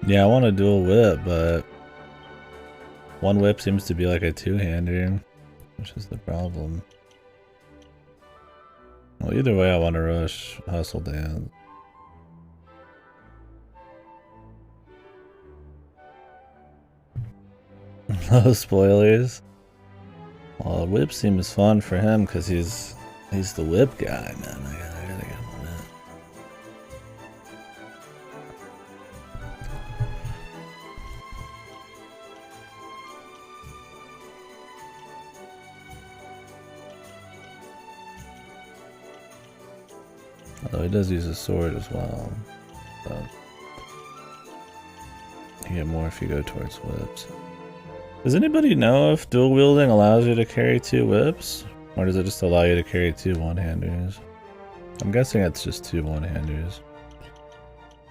Yeah, I want a dual whip, but One whip seems to be like a two-hander, which is the problem. Well, either way, I want to rush Hustle Dance. No spoilers. Well, whip seems fun for him because he's the whip guy, man. I gotta get him on that. Although he does use a sword as well, but you get more if you go towards whips. Does anybody know if dual wielding allows you to carry two whips? Or does it just allow you to carry two one-handers? I'm guessing it's just two one-handers.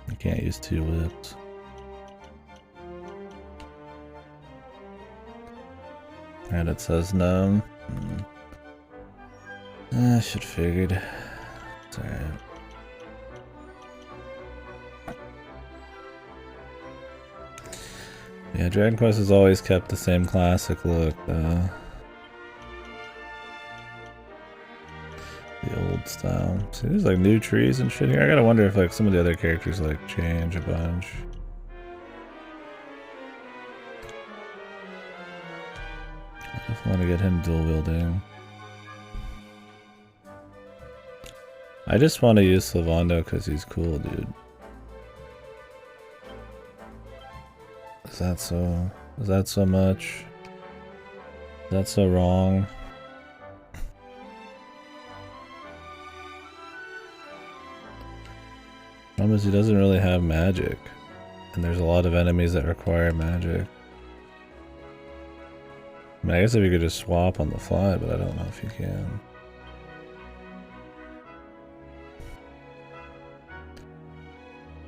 You can't use two whips. And it says no. I should figured. It's alright. Yeah, Dragon Quest has always kept the same classic look, though. The old style. See, there's like new trees and shit here. I gotta wonder if like some of the other characters like change a bunch. I just want to get him dual wielding. I just want to use Sylvando because he's cool, dude. Is that so much? Is that so wrong? Problem is he doesn't really have magic. And there's a lot of enemies that require magic. I mean, I guess if you could just swap on the fly, but I don't know if you can.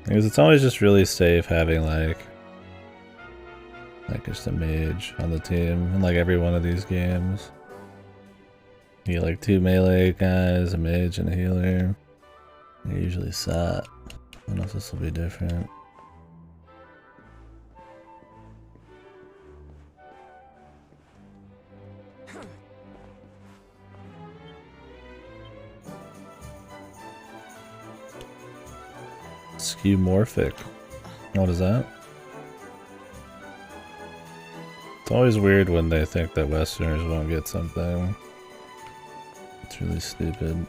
Because it's always just really safe having like just a mage on the team in like every one of these games. You get like two melee guys, a mage, and a healer. You're usually set. I don't know if this will be different. Skeuomorphic. What is that? It's always weird when they think that Westerners won't get something. It's really stupid.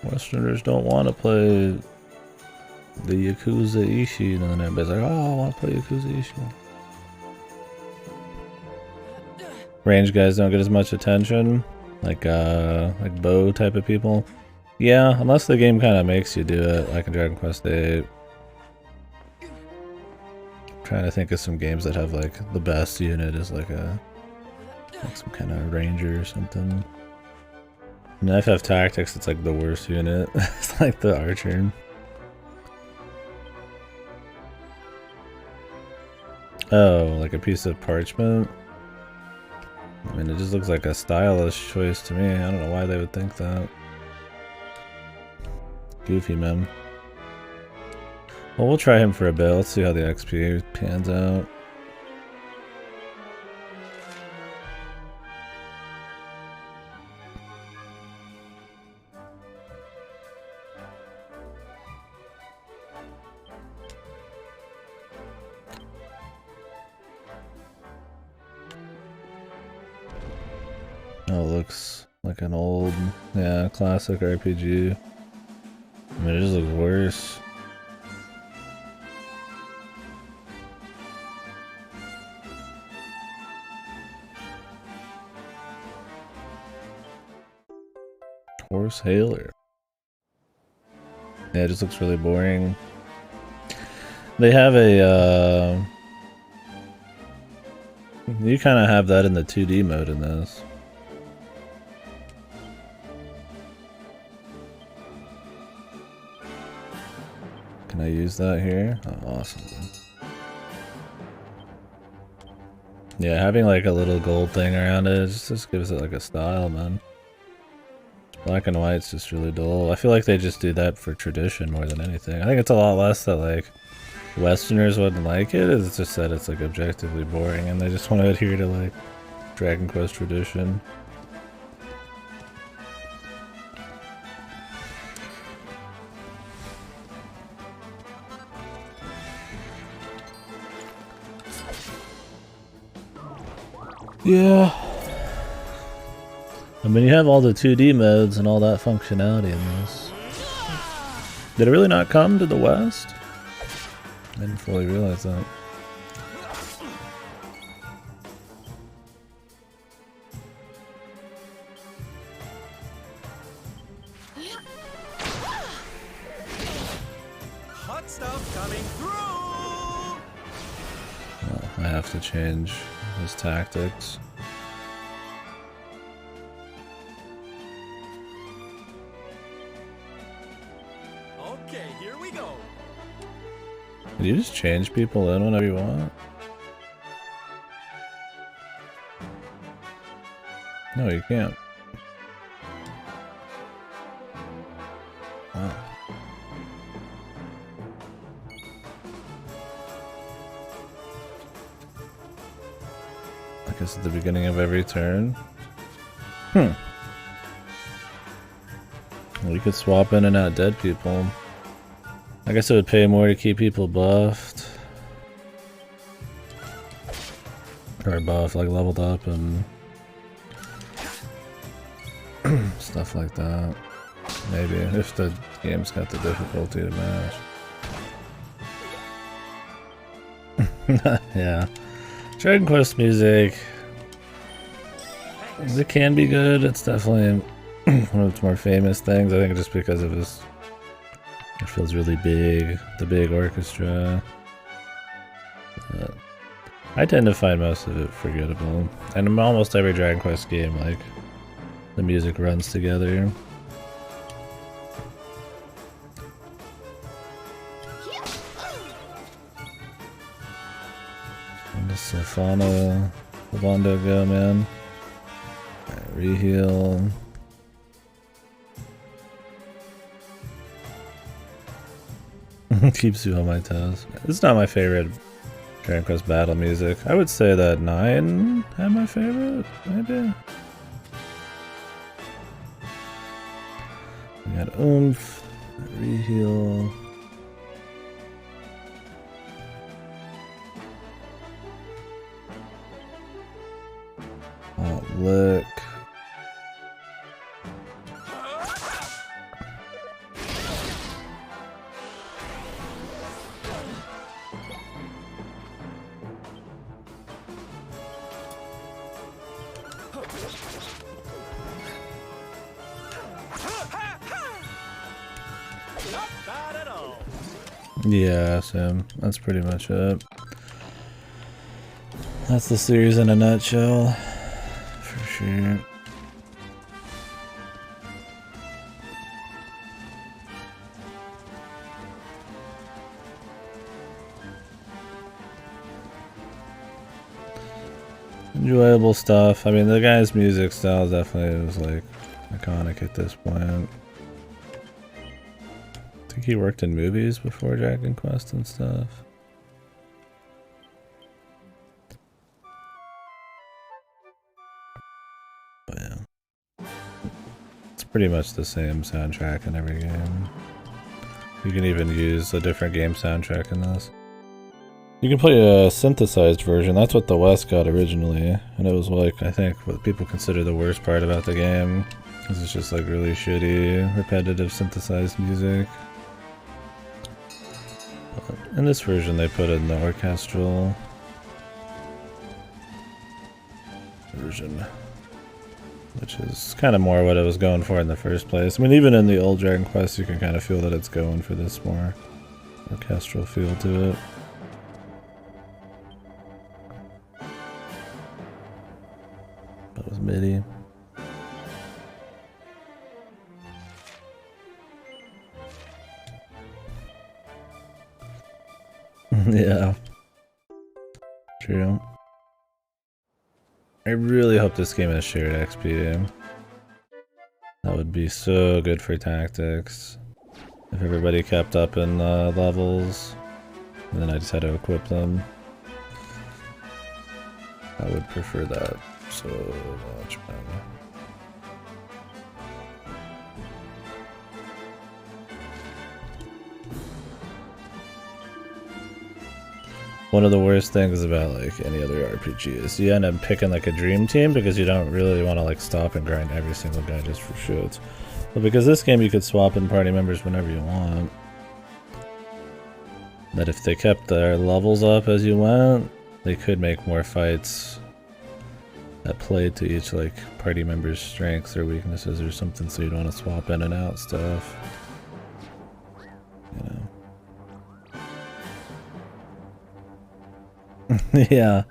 Westerners don't want to play the Yakuza Ishi, and then everybody's like, oh, I want to play Yakuza Ishi. Range guys don't get as much attention, like bow type of people. Yeah, unless the game kind of makes you do it, like in Dragon Quest VIII. Trying to think of some games that have like the best unit is like some kind of ranger or something. In FF Tactics, it's like the worst unit. It's like the archer. Oh, like a piece of parchment? I mean, it just looks like a stylish choice to me. I don't know why they would think that. Goofy, man. Well, we'll try him for a bit. Let's see how the XP pans out. Oh, it looks like an old, yeah, classic RPG. I mean, it just looks worse. Horse Hailer. Yeah, it just looks really boring. They have a, you kind of have that in the 2D mode in this. Can I use that here? Oh, awesome. Yeah, having like a little gold thing around it just gives it like a style, man. Black and white's just really dull. I feel like they just do that for tradition more than anything. I think it's a lot less that like Westerners wouldn't like it. It's just that it's like objectively boring, and they just want to adhere to like Dragon Quest tradition. Yeah. I mean, you have all the 2D modes and all that functionality in this. Did it really not come to the West? I didn't fully realize that. Hot stuff coming through. Well, I have to change his tactics. Okay, here we go. Can you just change people in whenever you want? No, you can't. Wow. I guess at the beginning of every turn. Well, you could swap in and out dead people. I guess it would pay more to keep people buffed. Or buffed, like leveled up and stuff like that. Maybe, if the game's got the difficulty to match. Yeah. Dragon Quest music. It can be good. It's definitely one of its more famous things. I think just because of his... It feels really big. The big orchestra. I tend to find most of it forgettable. And in almost every Dragon Quest game, like, the music runs together. And this Sylphana Lavando go, man. Alright, reheal. Keeps you on my toes. It's not my favorite Dragon Quest battle music. I would say that 9 had my favorite, maybe. We got Oomph, reheal. Hot lick. Yeah, Sam. That's pretty much it. That's the series in a nutshell, for sure. Enjoyable stuff. I mean, the guy's music style definitely was like iconic at this point. I think he worked in movies before Dragon Quest and stuff. But yeah. It's pretty much the same soundtrack in every game. You can even use a different game soundtrack in this. You can play a synthesized version. That's what the West got originally. And it was like, I think, what people consider the worst part about the game. Because it's just like really shitty, repetitive synthesized music. In this version they put in the orchestral version, which is kind of more what it was going for in the first place. I mean, even in the old Dragon Quest you can kind of feel that it's going for this more orchestral feel to it. That was MIDI. Yeah. True. I really hope this game has shared XP. That would be so good for tactics. If everybody kept up in levels. and then I just had to equip them. I would prefer that so much, man. One of the worst things about like any other RPG is you end up picking like a dream team because you don't really want to like stop and grind every single guy just for shits. But because this game you could swap in party members whenever you want. That if they kept their levels up as you went, they could make more fights that played to each like party member's strengths or weaknesses or something, so you don't want to swap in and out stuff. You know. Yeah.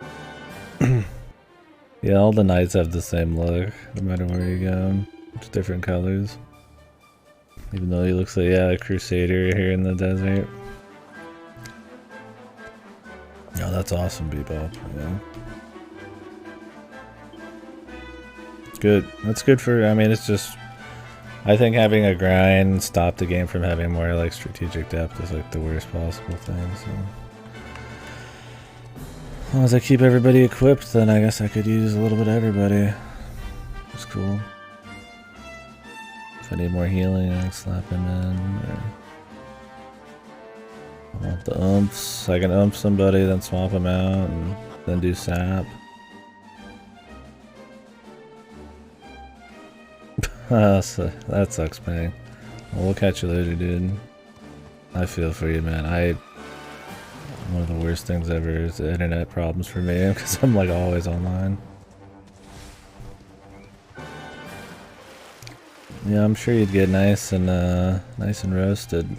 Yeah, all the knights have the same look, no matter where you go. Just different colors. Even though he looks like, yeah, a crusader here in the desert. Oh, that's awesome, Bebop. Yeah. It's good. That's good for, I mean, it's just, I think having a grind stop the game from having more like strategic depth is like the worst possible thing, so. As long as I keep everybody equipped, then I guess I could use a little bit of everybody. It's cool. If I need more healing, I can slap him in. Or I want the umps. I can ump somebody, then swap them out, and then do sap. So that sucks, man. Well, we'll catch you later, dude. I feel for you, man. One of the worst things ever is the internet problems for me because I'm like always online. Yeah, I'm sure you'd get nice and roasted.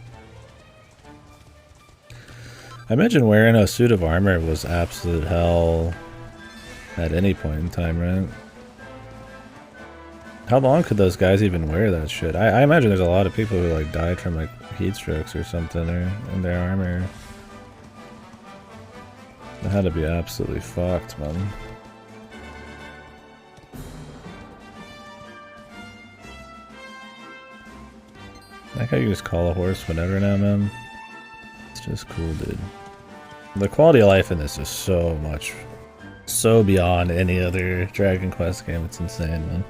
I imagine wearing a suit of armor was absolute hell at any point in time, right? How long could those guys even wear that shit? I imagine there's a lot of people who like died from like heat strokes or something or in their armor. It had to be absolutely fucked, man. I like how you just call a horse whenever now, man. It's just cool, dude. The quality of life in this is so beyond any other Dragon Quest game. It's insane, man.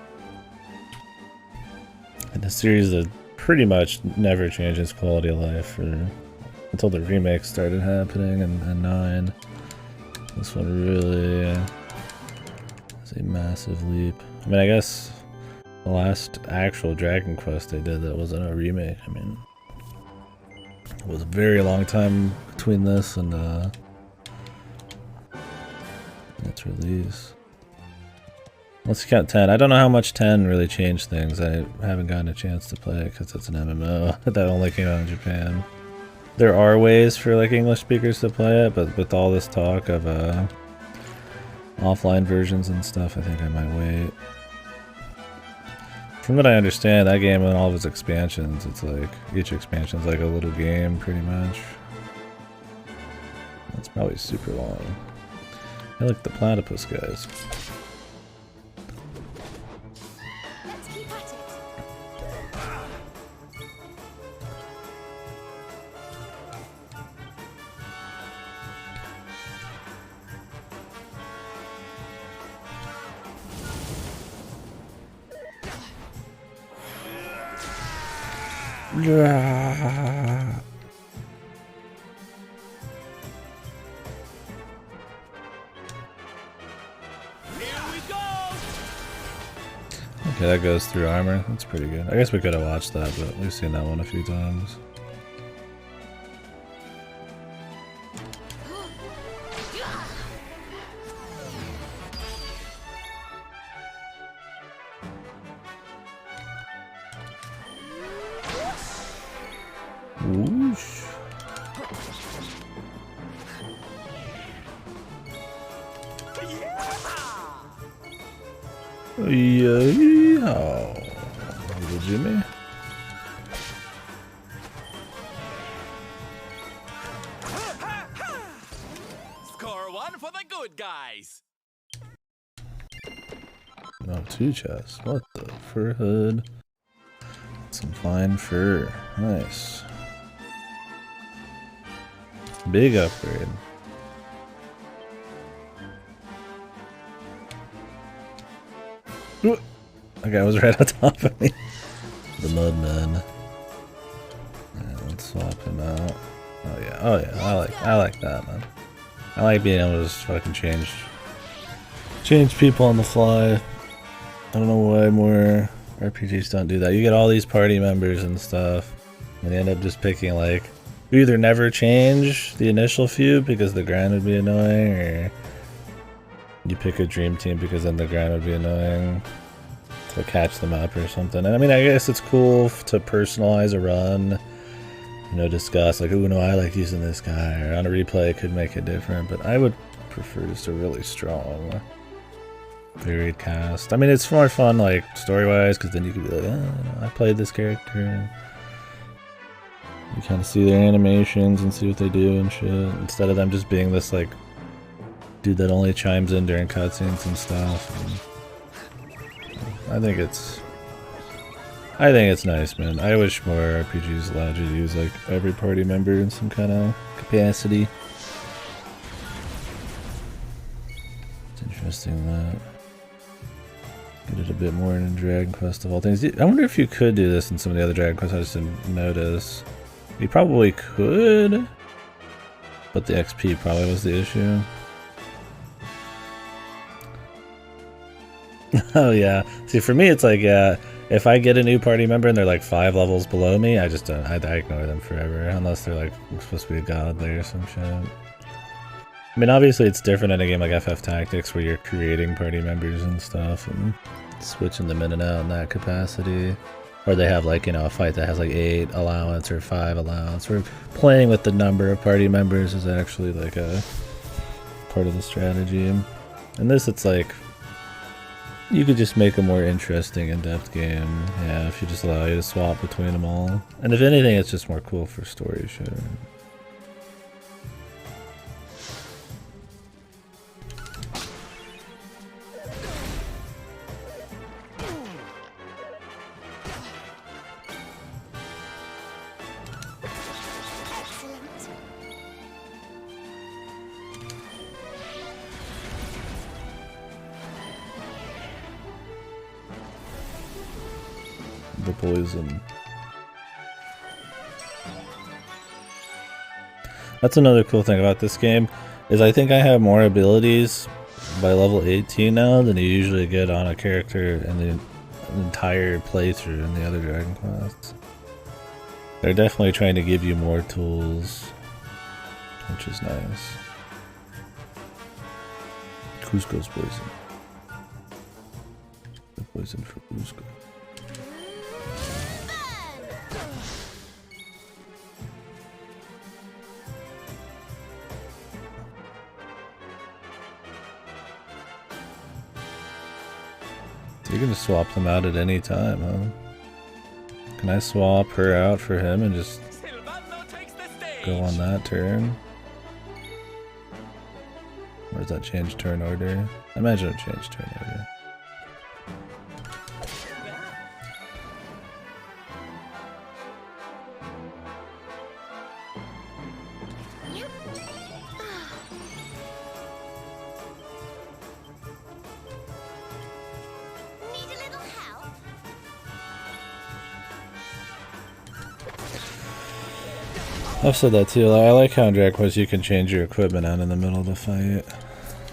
And the series that pretty much never changes quality of life until the remakes started happening in 9. This one really is a massive leap. I mean, I guess the last actual Dragon Quest they did that wasn't a remake. I mean, it was a very long time between this and its release. Let's count 10. I don't know how much 10 really changed things. I haven't gotten a chance to play it because it's an MMO that only came out in Japan. There are ways for like English speakers to play it, but with all this talk of offline versions and stuff, I think I might wait. From what I understand, that game and all of its expansions, it's like each expansion's like a little game pretty much. That's probably super long. I like the platypus guys. Okay, that goes through armor. That's pretty good. I guess we could have watched that, but we've seen that one a few times. Whoosh. Yeah, little Jimmy. Score one for the good guys. Oh, 2 chests. What the fur hood? Some fine fur. Nice. Big upgrade. Ooh. That guy was right on top of me. The Mudman. Yeah, let's swap him out. Oh yeah, I like that, man. I like being able to just fucking change people on the fly. I don't know why more RPGs don't do that. You get all these party members and stuff, and you end up just picking like, you either never change the initial few because the grind would be annoying, or you pick a dream team because then the grind would be annoying to catch them up or something. And I mean, I guess it's cool to personalize a run, you know, discuss like, oh no, I like using this guy, or on a replay it could make it different, but I would prefer just a really strong varied cast. I mean, it's more fun like story-wise because then you could be like, oh, I played this character. You kind of see their animations and see what they do and shit, instead of them just being this like dude that only chimes in during cutscenes and stuff. And I think it's nice, man. I wish more RPGs allowed you to use like every party member in some kind of capacity. It's interesting that get it a bit more in Dragon Quest of all things. I wonder if you could do this in some of the other Dragon Quests. I just didn't notice. You probably could, but the XP probably was the issue. Oh yeah. See, for me it's like, yeah, if I get a new party member and they're like 5 levels below me, I just don't, I ignore them forever, unless they're like supposed to be a godly or some shit. I mean, obviously it's different in a game like FF Tactics where you're creating party members and stuff and switching them in and out in that capacity. Or they have like, you know, a fight that has like 8 allowance or 5 allowance. Where playing with the number of party members is actually like a part of the strategy. In this it's like, you could just make a more interesting, in-depth game, yeah, if you just allow you to swap between them all. And if anything, it's just more cool for story shit. The poison. That's another cool thing about this game, is I think I have more abilities by level 18 now than you usually get on a character in the entire playthrough in the other Dragon Quests. They're definitely trying to give you more tools, which is nice. Cusco's poison. The poison for Cusco. You can just swap them out at any time, huh? Can I swap her out for him and just go on that turn? Or does that change turn order? I imagine it changed turn order. I've said that too. I like how in Dragon Quest you can change your equipment out in the middle of the fight.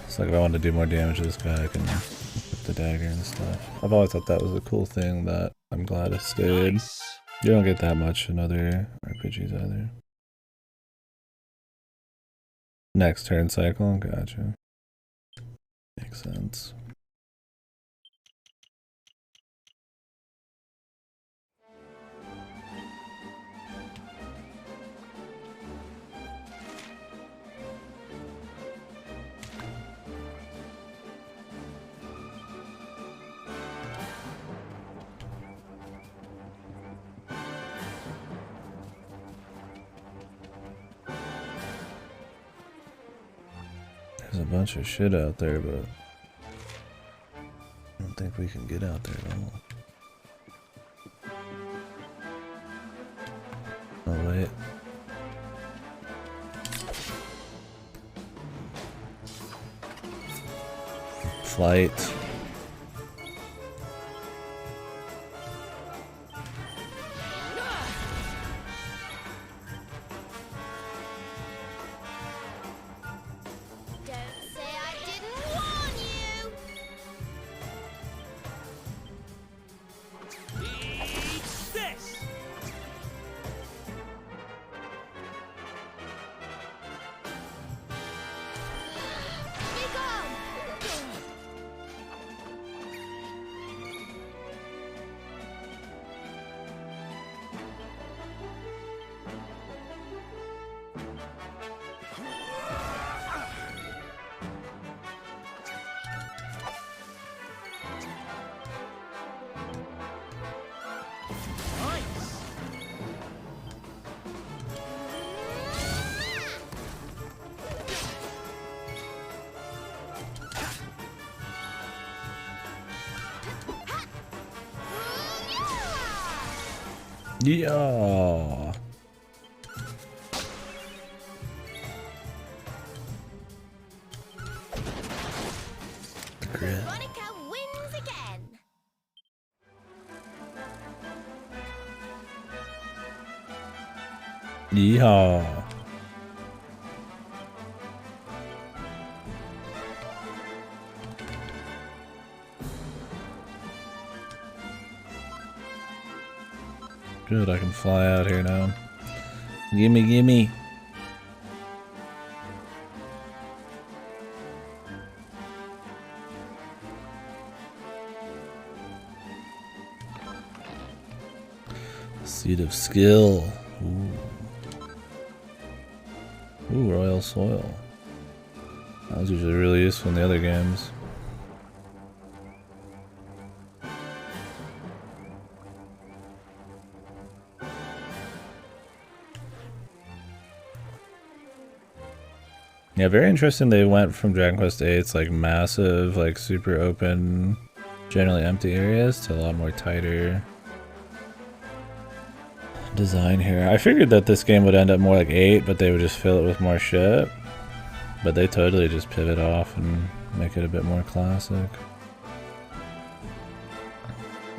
It's like if I want to do more damage to this guy, I can whip the dagger and stuff. I've always thought that was a cool thing that I'm glad it stayed. Nice. You don't get that much in other RPGs either. Next turn cycle, gotcha. Makes sense. There's a bunch of shit out there, but I don't think we can get out there at all. Oh wait. flight. Don't say I didn't warn you! Eat this! Be gone! Yeah. Crit. Draconic wins again! Yeehaw. Good, I can fly out here now. Gimme, gimme. Seed of skill. Ooh. Ooh, royal soil. That was usually really useful in the other games. Yeah, very interesting. They went from Dragon Quest VIII's like massive, like super open, generally empty areas to a lot more tighter design here. I figured that this game would end up more like 8, but they would just fill it with more shit. But they totally just pivot off and make it a bit more classic.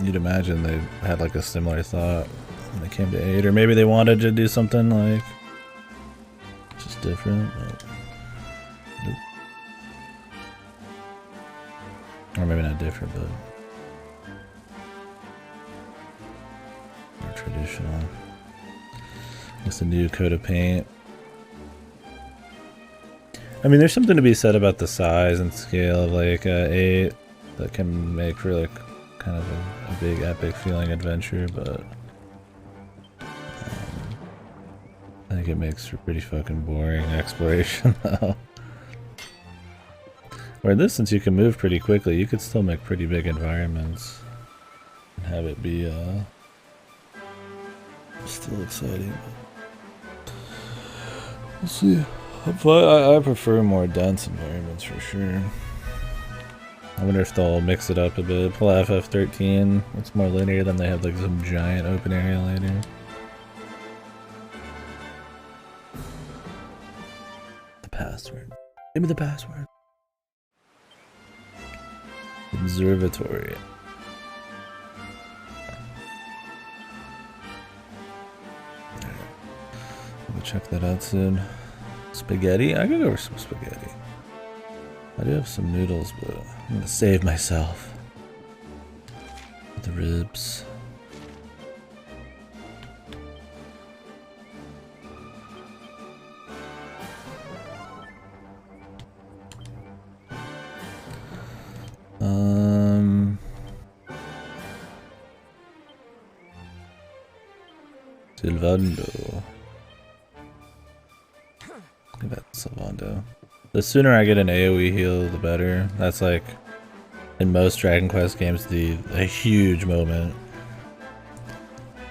You'd imagine they had like a similar thought when it came to 8, or maybe they wanted to do something like just different. But nope. Or maybe not different, but more traditional. Just a new coat of paint. I mean, there's something to be said about the size and scale of like 8 that can make for like kind of a big epic feeling adventure, but I think it makes for pretty fucking boring exploration though. Where this, since you can move pretty quickly, you could still make pretty big environments and have it be still exciting. We'll see. I prefer more dense environments for sure. I wonder if they'll mix it up a bit. Pull FF13. It's more linear than they have like some giant open area later. The password. Give me the password. Observatory. We'll check that out soon. Spaghetti? I could go for some spaghetti. I do have some noodles, but I'm gonna save myself. The ribs. Silvando. Look at that Silvando. The sooner I get an AoE heal, the better. That's like, in most Dragon Quest games, a huge moment.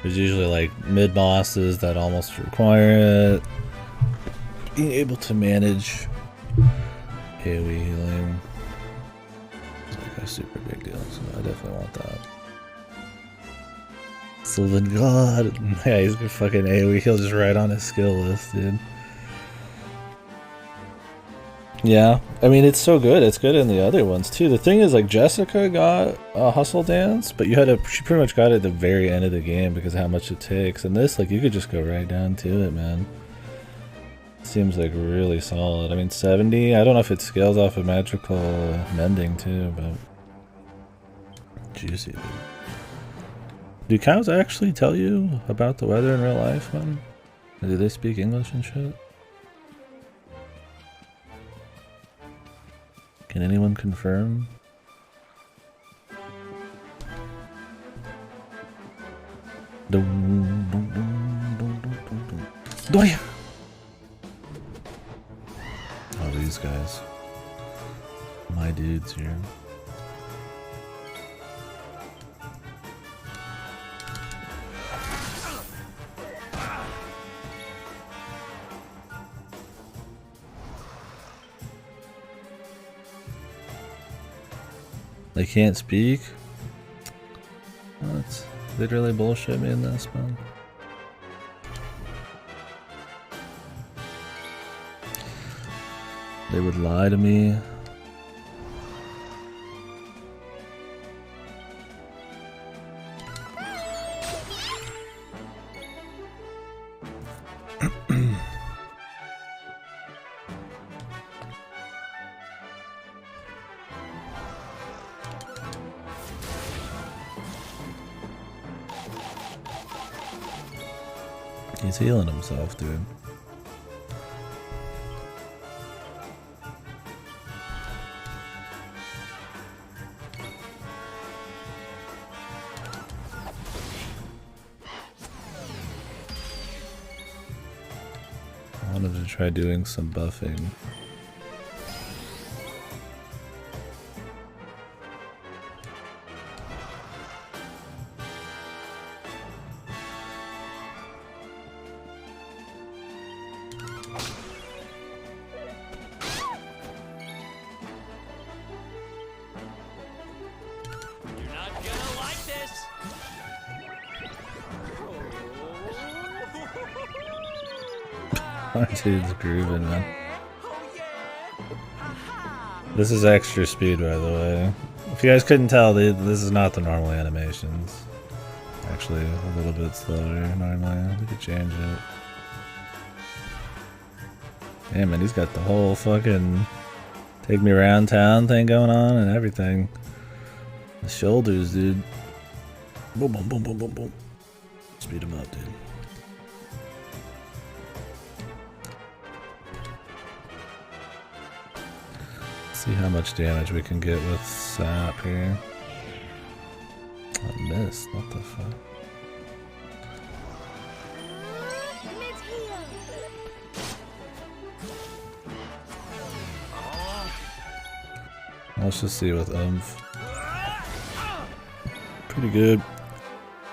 There's usually like mid-bosses that almost require it. Being able to manage AoE healing is like a super big deal, so I definitely want that. Sylvan God! Yeah, he's got fucking AoE heal just right on his skill list, dude. Yeah, I mean it's so good. It's good in the other ones too. The thing is, like Jessica got a hustle dance, but she pretty much got it at the very end of the game because of how much it takes. And this, like, you could just go right down to it, man. Seems like really solid. I mean, 70. I don't know if it scales off of magical mending too, but juicy, dude. Do cows actually tell you about the weather in real life, man? Do they speak English and shit? Can anyone confirm? Oh, these guys. My dudes here. They can't speak? What? They really bullshit me in this, man. They would lie to me. He's healing himself, dude. I wanted to try doing some buffing. Dude's grooving, man. This is extra speed, by the way. If you guys couldn't tell, this is not the normal animations. Actually, a little bit slower normally. We could change it. Yeah, man, he's got the whole fucking take me around town thing going on and everything. The shoulders, dude. Boom, boom, boom, boom, boom, boom. Speed him up, dude. See how much damage we can get with sap here. I missed. What the fuck? Let's just see with oomph. Pretty good.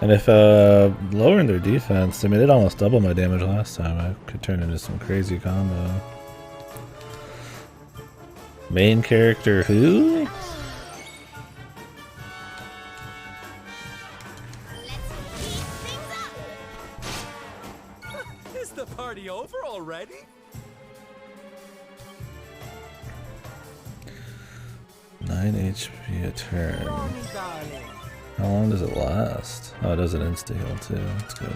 And if lowering their defense, I mean, it almost doubled my damage last time. I could turn into some crazy combo. Main character who? Is the party over already? HP a turn. How long does it last? Oh, it does an insta heal too. That's good.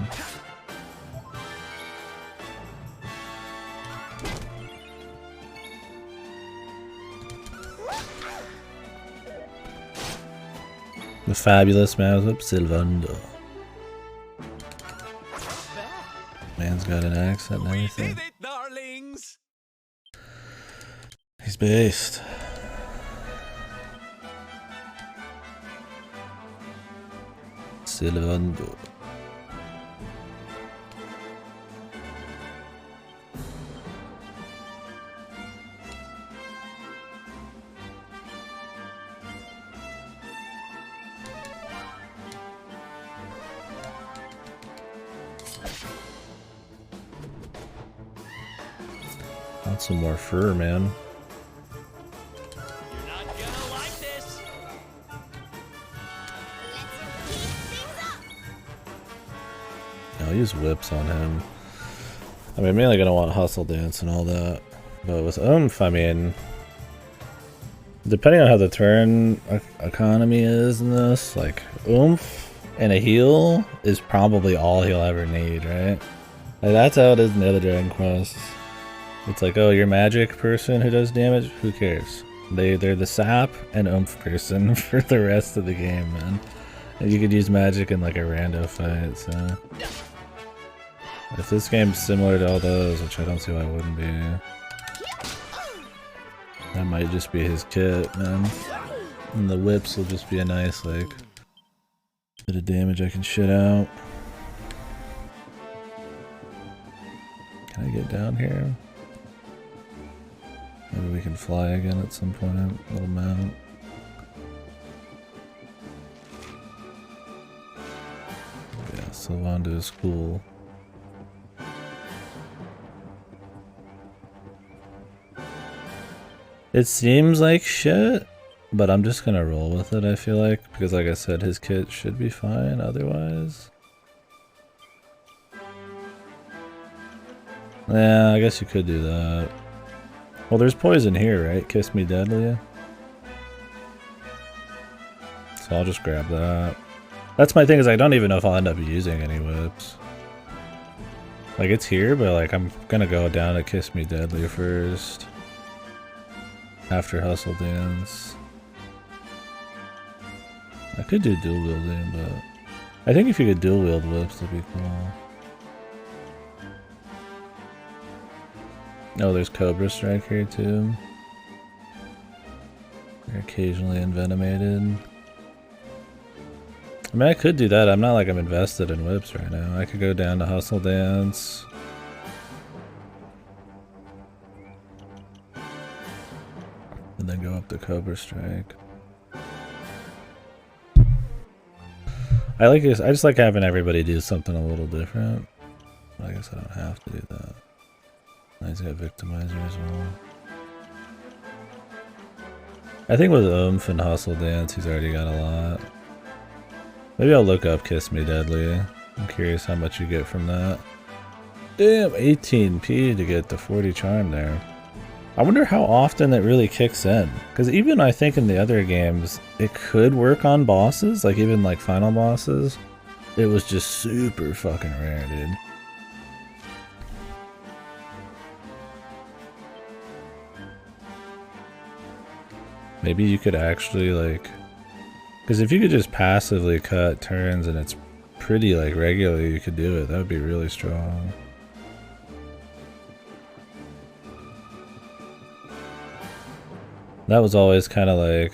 The fabulous mouse up Silvando. Man's got an accent and everything. We did it, darlings. He's based. Silvando. Want some more fur, man. You're not gonna like this. I'll use whips on him. I mean, I'm mainly gonna want hustle dance and all that. But with oomph, I mean, depending on how the turn economy is in this, like oomph and a heal is probably all he'll ever need, right? Like that's how it is in the other Dragon Quests. It's like, oh, you're magic person who does damage? Who cares? They're the sap and oomph person for the rest of the game, man. And you could use magic in like a rando fight, so... If this game's similar to all those, which I don't see why it wouldn't be... That might just be his kit, man. And the whips will just be a nice, like... bit of damage I can shit out. Can I get down here? Maybe we can fly again at some point. Little mount. Yeah, Sylvando is cool. It seems like shit, but I'm just gonna roll with it, I feel like, because like I said, his kit should be fine otherwise. Yeah, I guess you could do that. Well, there's poison here, right? Kiss Me Deadly. So I'll just grab that. That's my thing, is I don't even know if I'll end up using any whips. Like, it's here, but like, I'm gonna go down to Kiss Me Deadly first. After Hustle Dance. I could do dual wielding, but... I think if you could dual wield whips, that'd be cool. Oh, there's Cobra Strike here too. They're occasionally envenomated. I mean, I could do that. I'm not like I'm invested in whips right now. I could go down to Hustle Dance. And then go up to Cobra Strike. I just like having everybody do something a little different. I guess I don't have to do that. He's got Victimizer as well. I think with Oomph and Hustle Dance, he's already got a lot. Maybe I'll look up Kiss Me Deadly. I'm curious how much you get from that. Damn, 18p to get the 40 charm there. I wonder how often it really kicks in. Because even I think in the other games, it could work on bosses, like even like final bosses. It was just super fucking rare, dude. Maybe you could actually like... Because if you could just passively cut turns and it's pretty like regularly, you could do it. That would be really strong. That was always kind of like...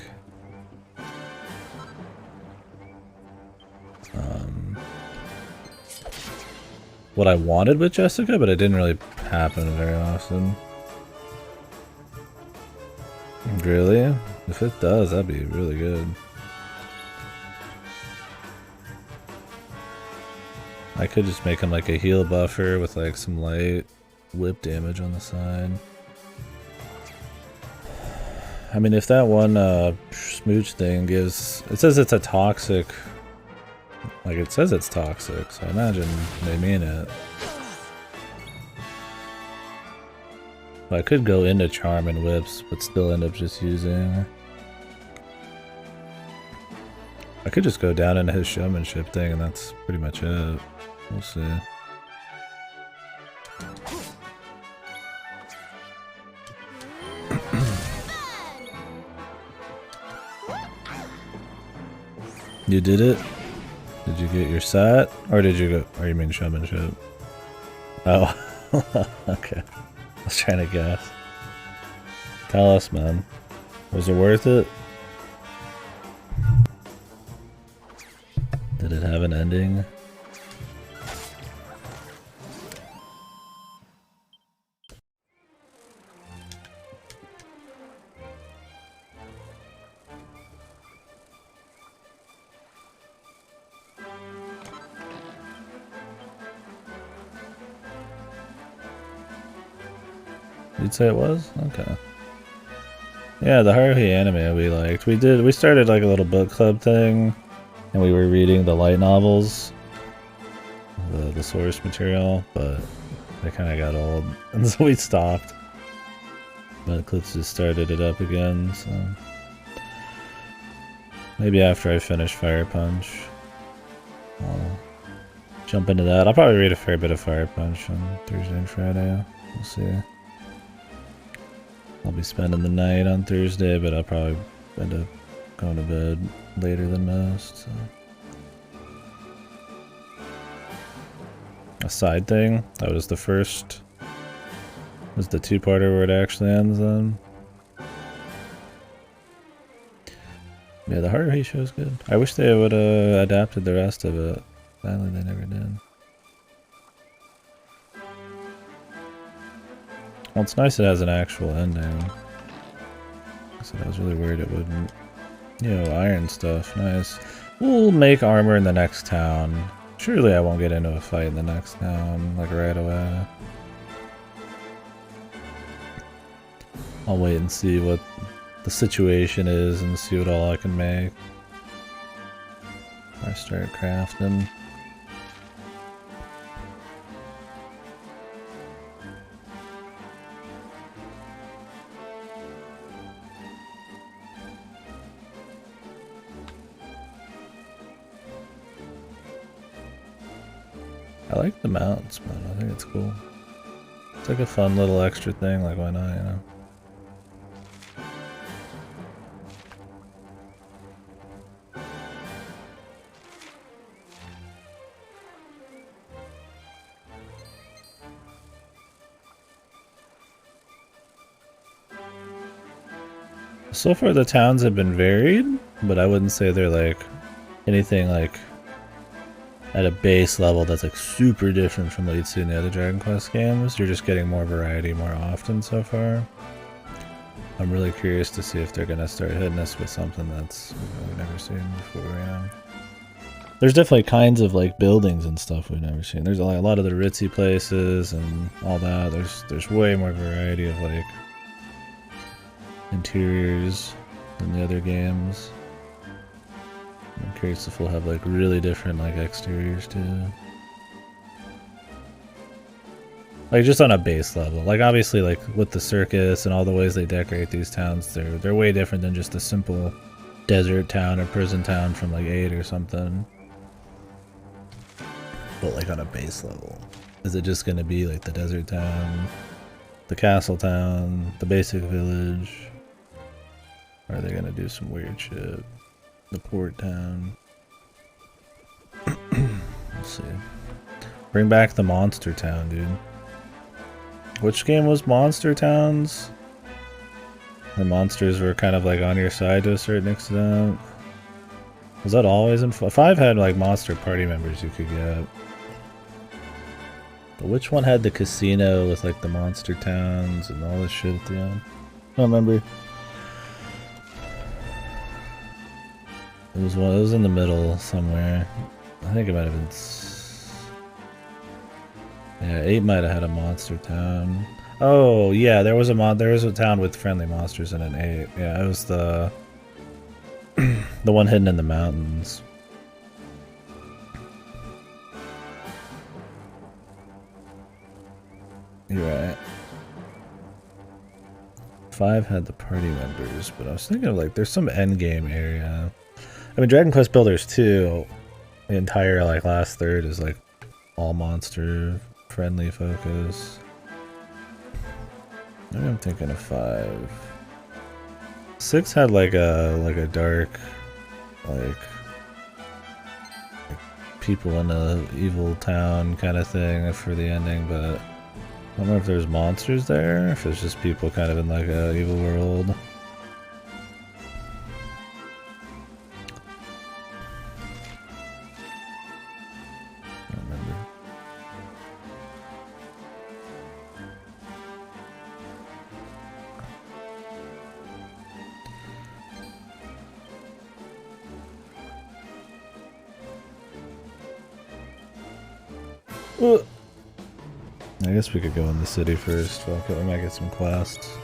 what I wanted with Jessica, but it didn't really happen very often. Really? If it does, that'd be really good. I could just make him like a heal buffer with like some light whip damage on the side. I mean, if that one smooch thing gives... It says it's a toxic... Like, it says it's toxic, so I imagine they mean it. But I could go into Charm and Whips, but still end up just using... I could just go down into his showmanship thing, and that's pretty much it. We'll see. You did it? Did you get your set? Or did you go... Or you mean showmanship? Oh. Okay. I was trying to guess. Tell us, man. Was it worth it? Did it have an ending? You'd say it was? Okay. Yeah, the Haruhi anime we liked. We started like a little book club thing, and we were reading the light novels, the source material, but they kind of got old, and so we stopped. But Klitz just started it up again, so maybe after I finish Fire Punch, I'll jump into that. I'll probably read a fair bit of Fire Punch on Thursday and Friday. We'll see. I'll be spending the night on Thursday, but I'll probably end up going to bed later than most. So. A side thing, that was the first, was the two-parter where it actually ends then. Yeah, the Haruhi show is good. I wish they would have adapted the rest of it. Sadly, they never did. Well, it's nice it has an actual ending. So I was really worried it wouldn't. You know, iron stuff, nice. We'll make armor in the next town. Surely I won't get into a fight in the next town, like right away. I'll wait and see what the situation is and see what all I can make. I start crafting. I like the mounts, man. I think it's cool. It's like a fun little extra thing, like why not, you know? So far the towns have been varied, but I wouldn't say they're like anything like at a base level that's like super different from what you'd see in the other Dragon Quest games. You're just getting more variety more often so far. I'm really curious to see if they're gonna start hitting us with something that's we've never seen before, you know. There's definitely kinds of like buildings and stuff we've never seen. There's a lot of the ritzy places and all that. There's way more variety of like interiors than the other games. I'm curious if we'll have like really different like exteriors too. Like just on a base level. Like obviously like with the circus and all the ways they decorate these towns, they're way different than just a simple desert town or prison town from like 8 or something. But like on a base level. Is it just gonna be like the desert town, the castle town, the basic village? Or are they gonna do some weird shit? The port town. Let's see. Bring back the monster town, dude. Which game was Monster Towns? Where monsters were kind of like on your side to a certain extent. Was that always in 5? Had like monster party members you could get. But which one had the casino with like the monster towns and all this shit at the end? I don't remember. It was one. It was in the middle somewhere. I think it might have been. Yeah, 8 might have had a monster town. Oh yeah, there was a town with friendly monsters in an 8. Yeah, it was the the one hidden in the mountains. You're right. 5 had the party members, but I was thinking of like there's some end game area. I mean, Dragon Quest Builders 2, the entire like last third is like all monster friendly focus. Maybe I'm thinking of 5. 6 had like a dark like people in a evil town kind of thing for the ending, but I don't know if there's monsters there, if it's just people kind of in like a evil world. I guess we could go in the city first. Fuck it, we might get some quests.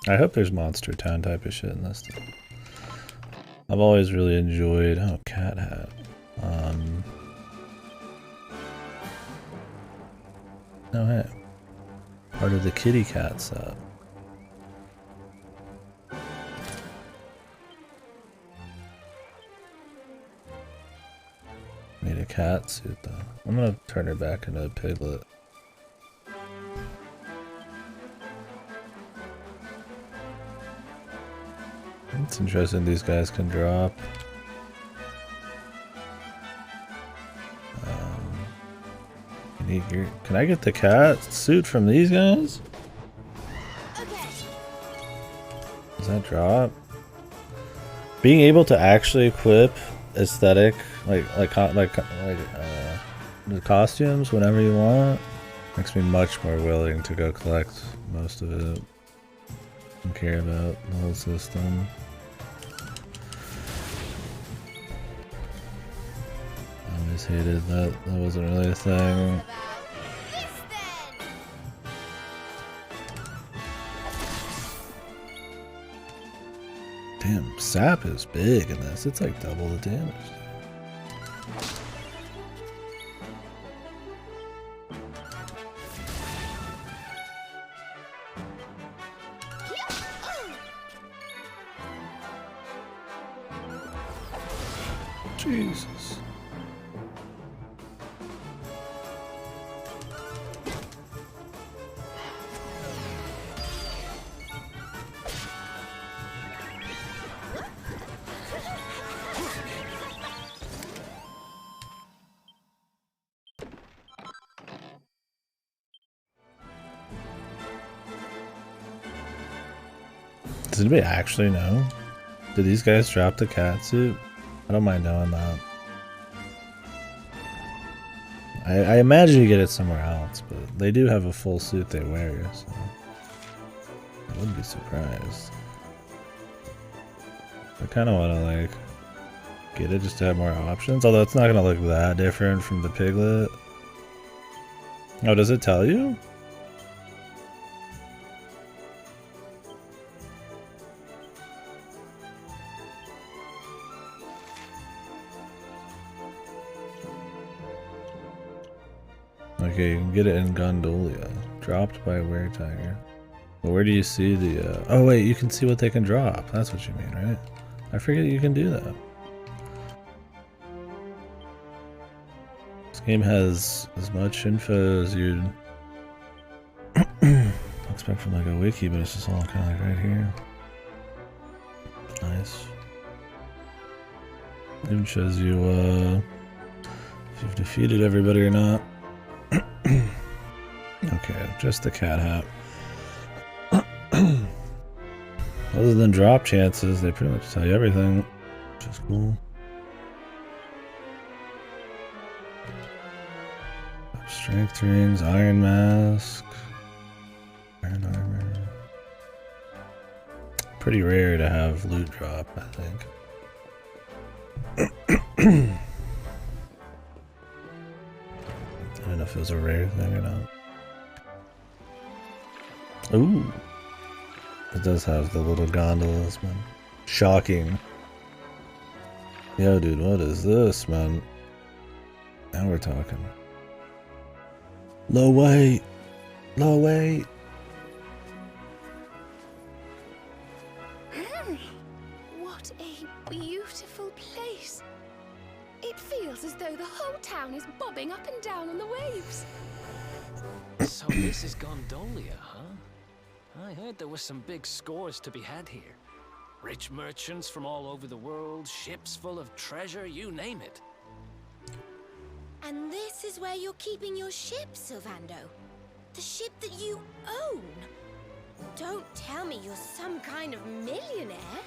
I hope there's Monster Town type of shit in this thing. I've always really enjoyed... Oh, cat hat. No, hey. Part of the kitty cat set. Need a cat suit though. I'm gonna turn her back into a piglet. It's interesting these guys can drop. Can I get the cat suit from these guys? Does that drop? Being able to actually equip aesthetic the costumes whenever you want makes me much more willing to go collect most of it. Don't care about the whole system. I always hated that wasn't really a thing. Damn, sap is big in this. It's like double the damage. Jesus. Does anybody actually know? Did these guys drop the cat suit? I don't mind knowing that. I imagine you get it somewhere else, but they do have a full suit they wear, so I wouldn't be surprised. I kind of want to like get it just to have more options, although it's not gonna look that different from the piglet. Oh, does it tell you? Okay, you can get it in Gondolia. Dropped by Weretiger. But where do you see the... Oh wait, you can see what they can drop. That's what you mean, right? I forget you can do that. This game has as much info as you'd expect from like a wiki, but it's just all kind of like right here. Nice. It even shows you if you've defeated everybody or not. Okay, just the cat hat. Other than drop chances, they pretty much tell you everything, which is cool. Strength rings, iron mask, iron armor. Pretty rare to have loot drop, I think. I don't know if it was a rare thing or not. Ooh. It does have the little gondolas, man. Shocking. Yo, dude, what is this, man? Now we're talking. Low weight. Low weight. What a beautiful place. It feels as though the whole town is bobbing up and down on the waves. So this is Gondolia, huh? I heard there were some big scores to be had here. Rich merchants from all over the world, ships full of treasure, you name it. And this is where you're keeping your ship, Sylvando? The ship that you own? Don't tell me you're some kind of millionaire.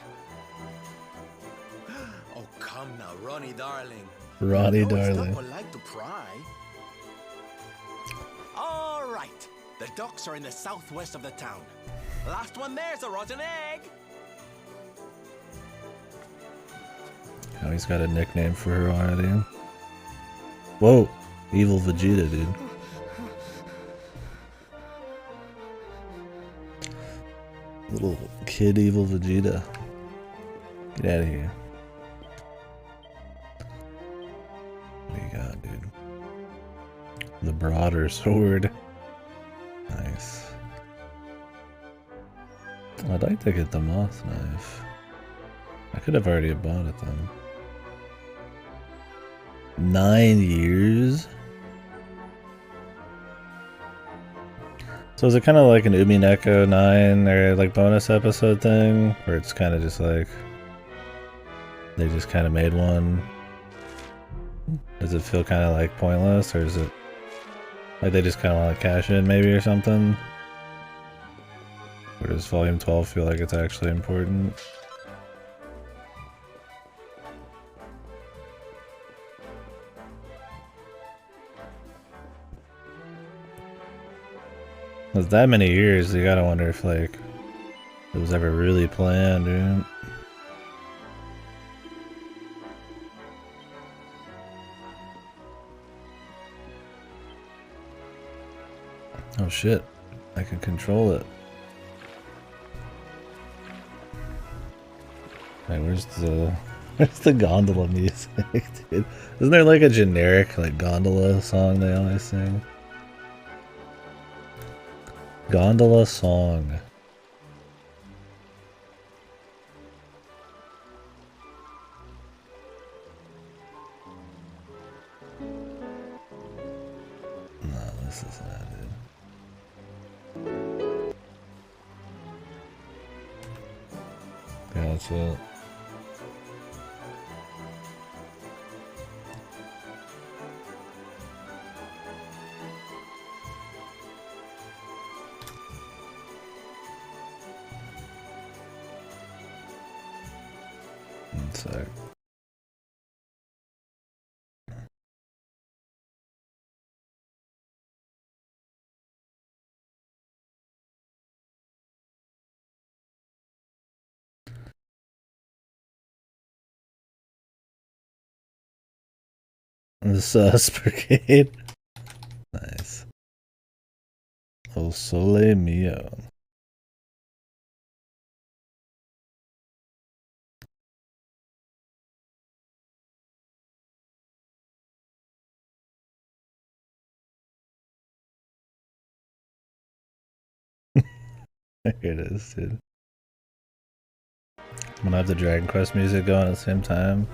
Oh, come now, Ronnie, darling. Ronnie, darling. Would like to pry. All right, the docks are in the southwest of the town. Last one there's a rotten egg. Oh, he's got a nickname for her already. Whoa, evil Vegeta, dude. Little kid evil Vegeta. Get out of here. What do you got, dude? The broader sword. Nice. I'd like to get the moth knife. I could have already bought it then. 9 years? So is it kind of like an Umineko 9 or like bonus episode thing? Where it's kind of just like... They just kind of made one? Does it feel kind of like pointless? Or is it... Like they just kind of want to cash in maybe or something? Or does Volume 12 feel like it's actually important? With that many years, you gotta wonder if like it was ever really planned, dude. Oh shit, I can control it. Hey, where's the gondola music, dude? Isn't there like a generic like gondola song they always sing? Gondola song. No, this is not it. Gotcha. One sec. The Sus Brigade. Nice. El Sole Mio. Here it is, dude. I'm gonna have the Dragon Quest music going at the same time.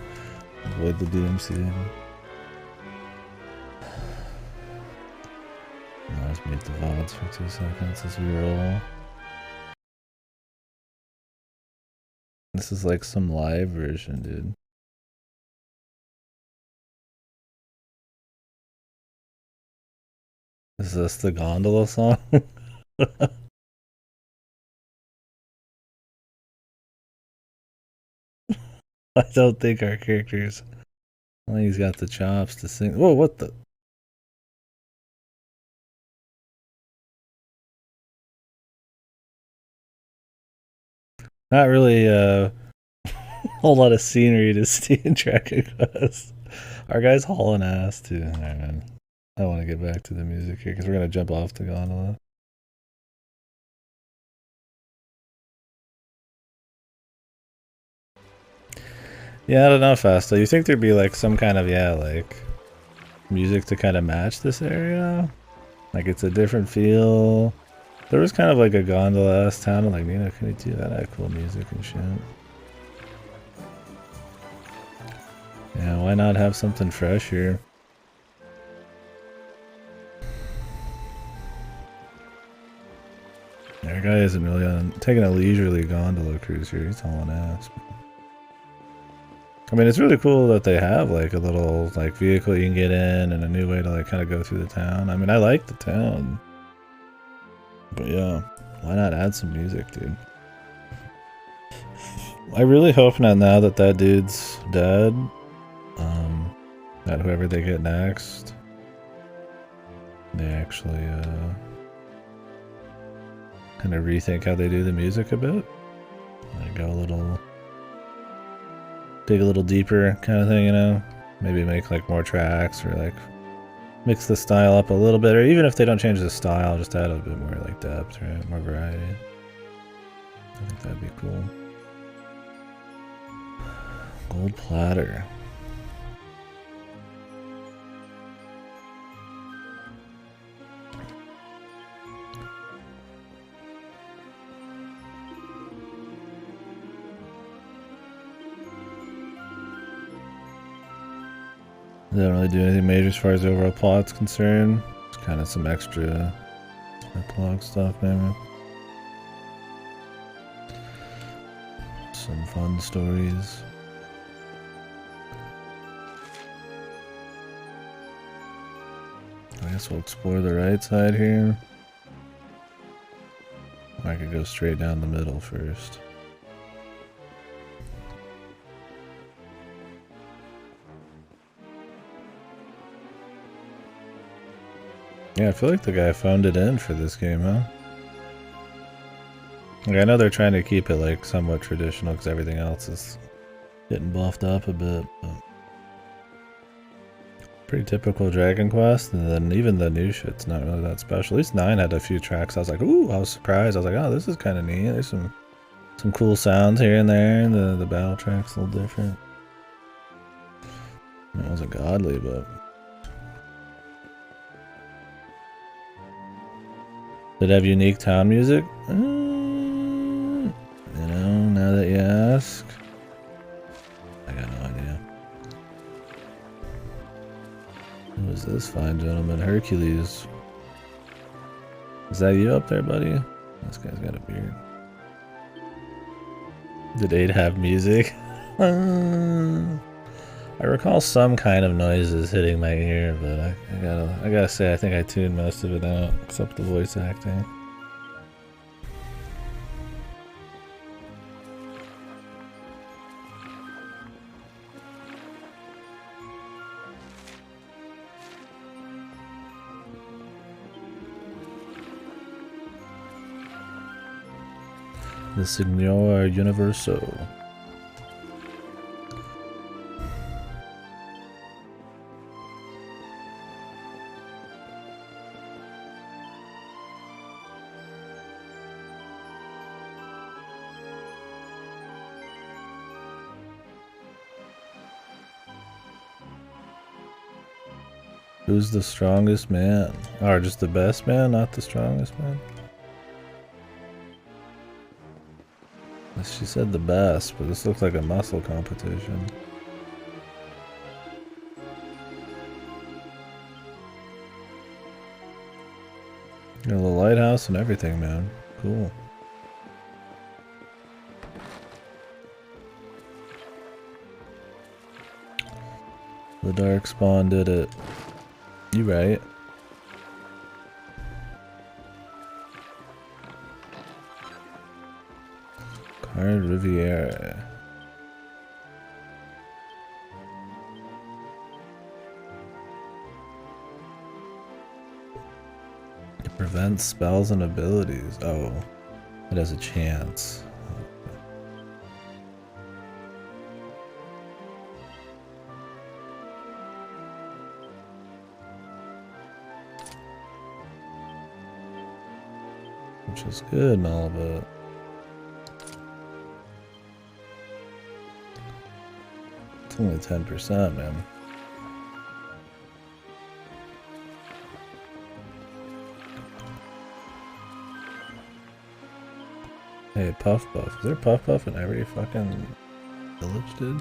Avoid the DMC. Now let's mute the VODs for 2 seconds as we roll. This is like some live version, dude. Is this the gondola song? I don't think our characters... I think he's got the chops to sing. Whoa, what the... Not really a whole lot of scenery to see in Draconic Quest. Our guy's hauling ass too. Alright, man. I want to get back to the music here because we're going to jump off the gondola. Yeah, I don't know, Fasta. You think there'd be like some kind of, yeah, like music to kind of match this area? Like it's a different feel. There was kind of like a gondola-ass town and like, you know, can you do that? Had cool music and shit. Yeah, why not have something fresh here? Our guy isn't really on taking a leisurely gondola cruise here. He's hauling ass. I mean, it's really cool that they have like a little like vehicle you can get in and a new way to like kind of go through the town. I mean, I like the town, but yeah, why not add some music, dude? I really hope not now that that dude's dead, that whoever they get next, they actually kind of rethink how they do the music a bit. Like go a little, dig a little deeper kind of thing, you know? Maybe make like more tracks or like mix the style up a little bit, or even if they don't change the style, just add a bit more like depth, right? More variety. I think that'd be cool. Gold platter. They don't really do anything major as far as the overall plot's concerned. It's kind of some extra epilogue stuff, maybe. Some fun stories. I guess we'll explore the right side here. Or I could go straight down the middle first. Yeah, I feel like the guy phoned it in for this game, huh? Like, I know they're trying to keep it like somewhat traditional because everything else is getting buffed up a bit, but pretty typical Dragon Quest, and then even the new shit's not really that special. At least 9 had a few tracks I was like, ooh, I was surprised. I was like, oh, this is kind of neat. There's some cool sounds here and there, and the battle track's a little different. It wasn't godly, but... Did it have unique town music? You know, now that you ask. I got no idea. Who is this fine gentleman? Hercules. Is that you up there, buddy? This guy's got a beard. Did 8 have music? I recall some kind of noises hitting my ear, but I gotta say I think I tuned most of it out, except the voice acting. The Signor Universo. Who's the strongest man? Or just the best man, not the strongest man? She said the best, but this looks like a muscle competition. Got a little lighthouse and everything, man. Cool. The Darkspawn did it. You right. Card Riviera. It prevents spells and abilities. Oh, it has a chance. Which is good and all, but it's only 10%, man. Hey, Puff Puff. Is there Puff Puff in every fucking village, dude?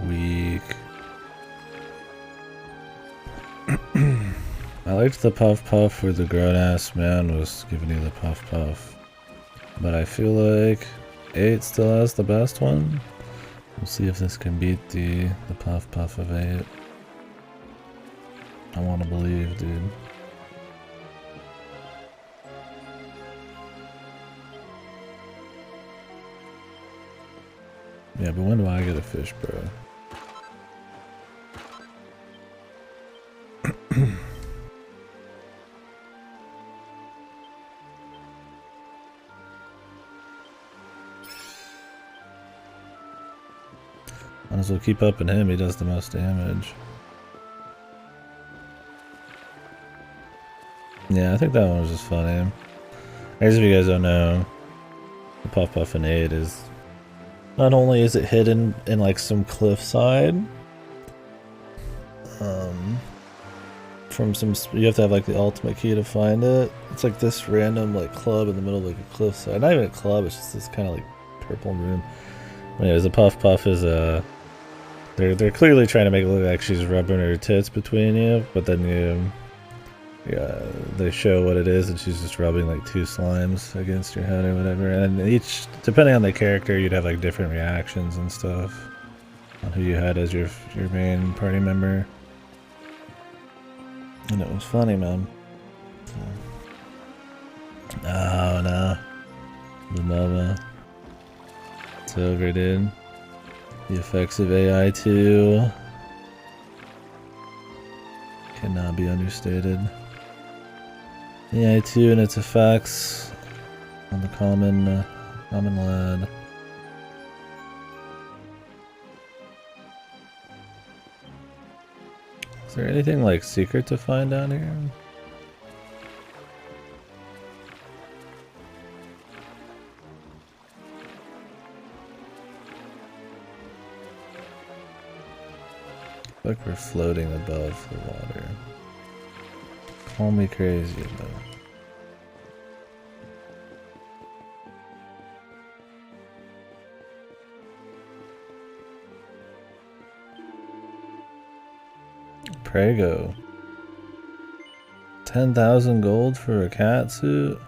Weak. I liked the Puff Puff where the grown-ass man was giving you the Puff Puff. But I feel like 8 still has the best one. We'll see if this can beat the Puff Puff of 8. I want to believe, dude. Yeah, but when do I get a fish, bro? Might as well keep upping him, he does the most damage. Yeah, I think that one was just funny. I guess if you guys don't know, the Puff Puffinade is... Not only is it hidden in like some cliffside, from some... You have to have like the ultimate key to find it. It's like this random like club in the middle of like a cliffside. Not even a club, it's just this kind of like purple room. Anyways, the Puff Puff is they're clearly trying to make it look like she's rubbing her tits between you, but then they show what it is and she's just rubbing like two slimes against your head or whatever. And each, depending on the character, you'd have like different reactions and stuff on who you had as your main party member. And it was funny, man. Oh no. The MOBA. It's over, dude. The effects of AI 2 cannot be understated. AI 2 and its effects on the common lad. Is there anything like secret to find down here? Like we're floating above the water. Call me crazy, though. Prego. 10,000 gold for a cat suit?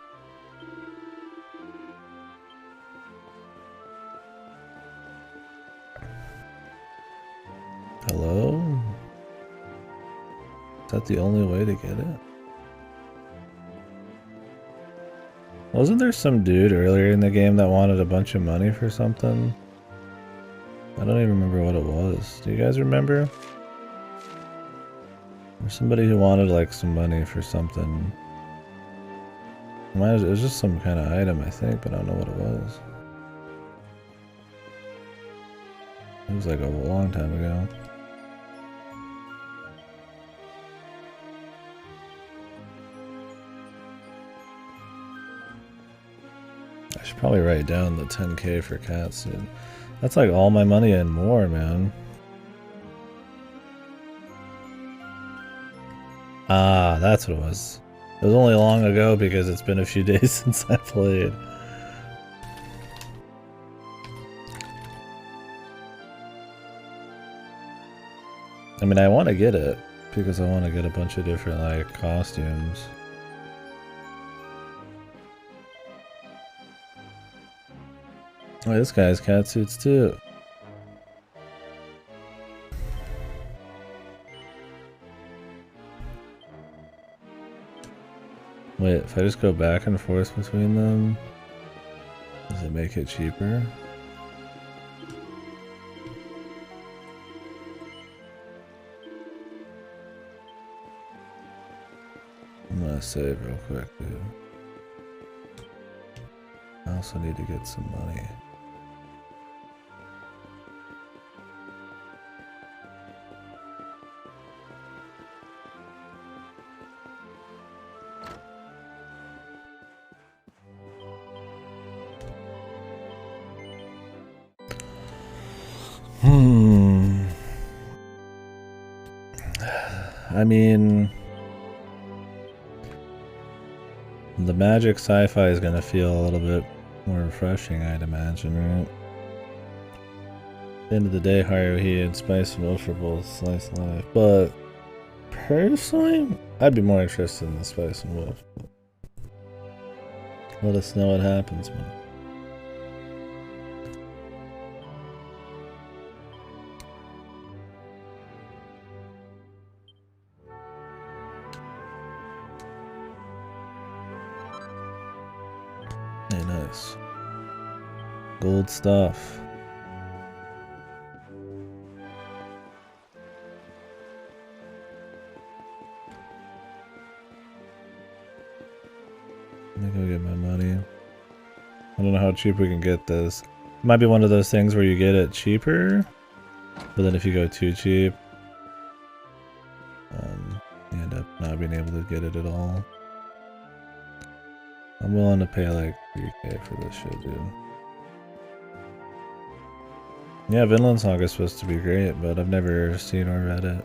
Hello? Is that the only way to get it? Wasn't there some dude earlier in the game that wanted a bunch of money for something? I don't even remember what it was. Do you guys remember? There's somebody who wanted like some money for something. It was just some kind of item, I think, but I don't know what it was. It was like a long time ago. I should probably write down the 10k for cat suit. That's like all my money and more, man. Ah, that's what it was. It was only long ago because it's been a few days since I played. I mean, I want to get it because I want to get a bunch of different like costumes. Oh, this guy has cat suits too. Wait, if I just go back and forth between them, does it make it cheaper? I'm gonna save real quick, dude. I also need to get some money. I mean, the magic sci-fi is gonna feel a little bit more refreshing, I'd imagine, right? At the end of the day, Haruhi and Spice and Wolf are both slice of life. But personally, I'd be more interested in the Spice and Wolf. Let us know what happens, man. Hey, nice. Gold stuff. Let me go get my money. I don't know how cheap we can get this. It might be one of those things where you get it cheaper. But then if you go too cheap, you end up not being able to get it at all. I'm willing to pay like 3K for this shit, dude. Yeah, Vinland Saga is supposed to be great, but I've never seen or read it.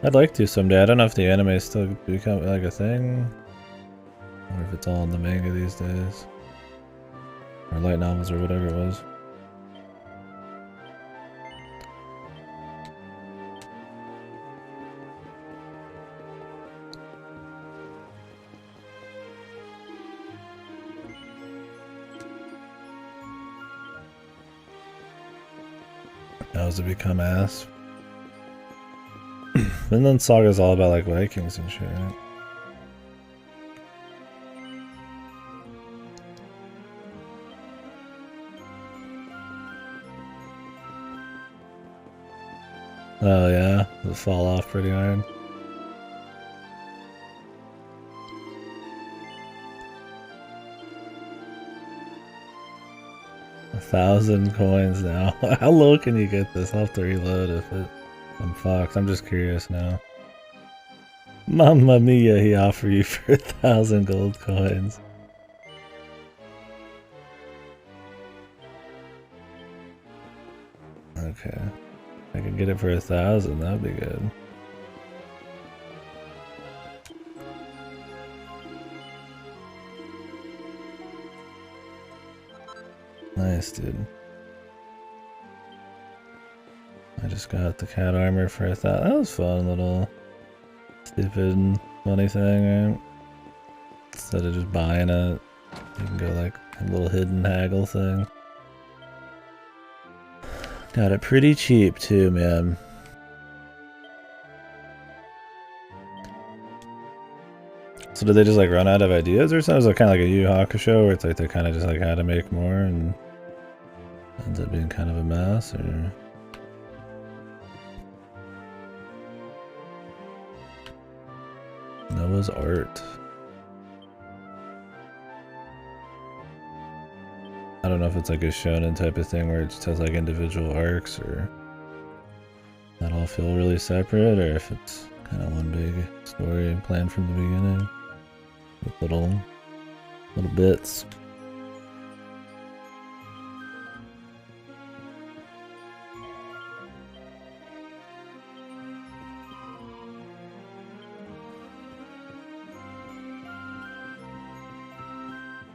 I'd like to someday. I don't know if the anime is still become like a thing, or if it's all in the manga these days, or light novels or whatever it was. How's it become ass? Vinland Saga is all about like Vikings and shit, right? Oh yeah, it'll fall off pretty hard. $1,000 coins now. How low can you get this? I'll have to reload if I'm fucked. I'm just curious now. Mamma mia, he offered you for 1,000 gold coins. Okay. I can get it for 1,000, that'd be good. Nice, dude. I just got the cat armor for 1,000. That was fun, little stupid money thing, right? Instead of just buying it, you can go like a little hidden haggle thing. Got it pretty cheap too, man. So did they just like run out of ideas or something? Is it kind of like a Yu Yu Hakusho where it's like they kind of just like had to make more and ends up being kind of a mess, or? Noah's art. I don't know if it's like a shonen type of thing where it just has like individual arcs or that all feel really separate, or if it's kind of one big story planned from the beginning with little bits.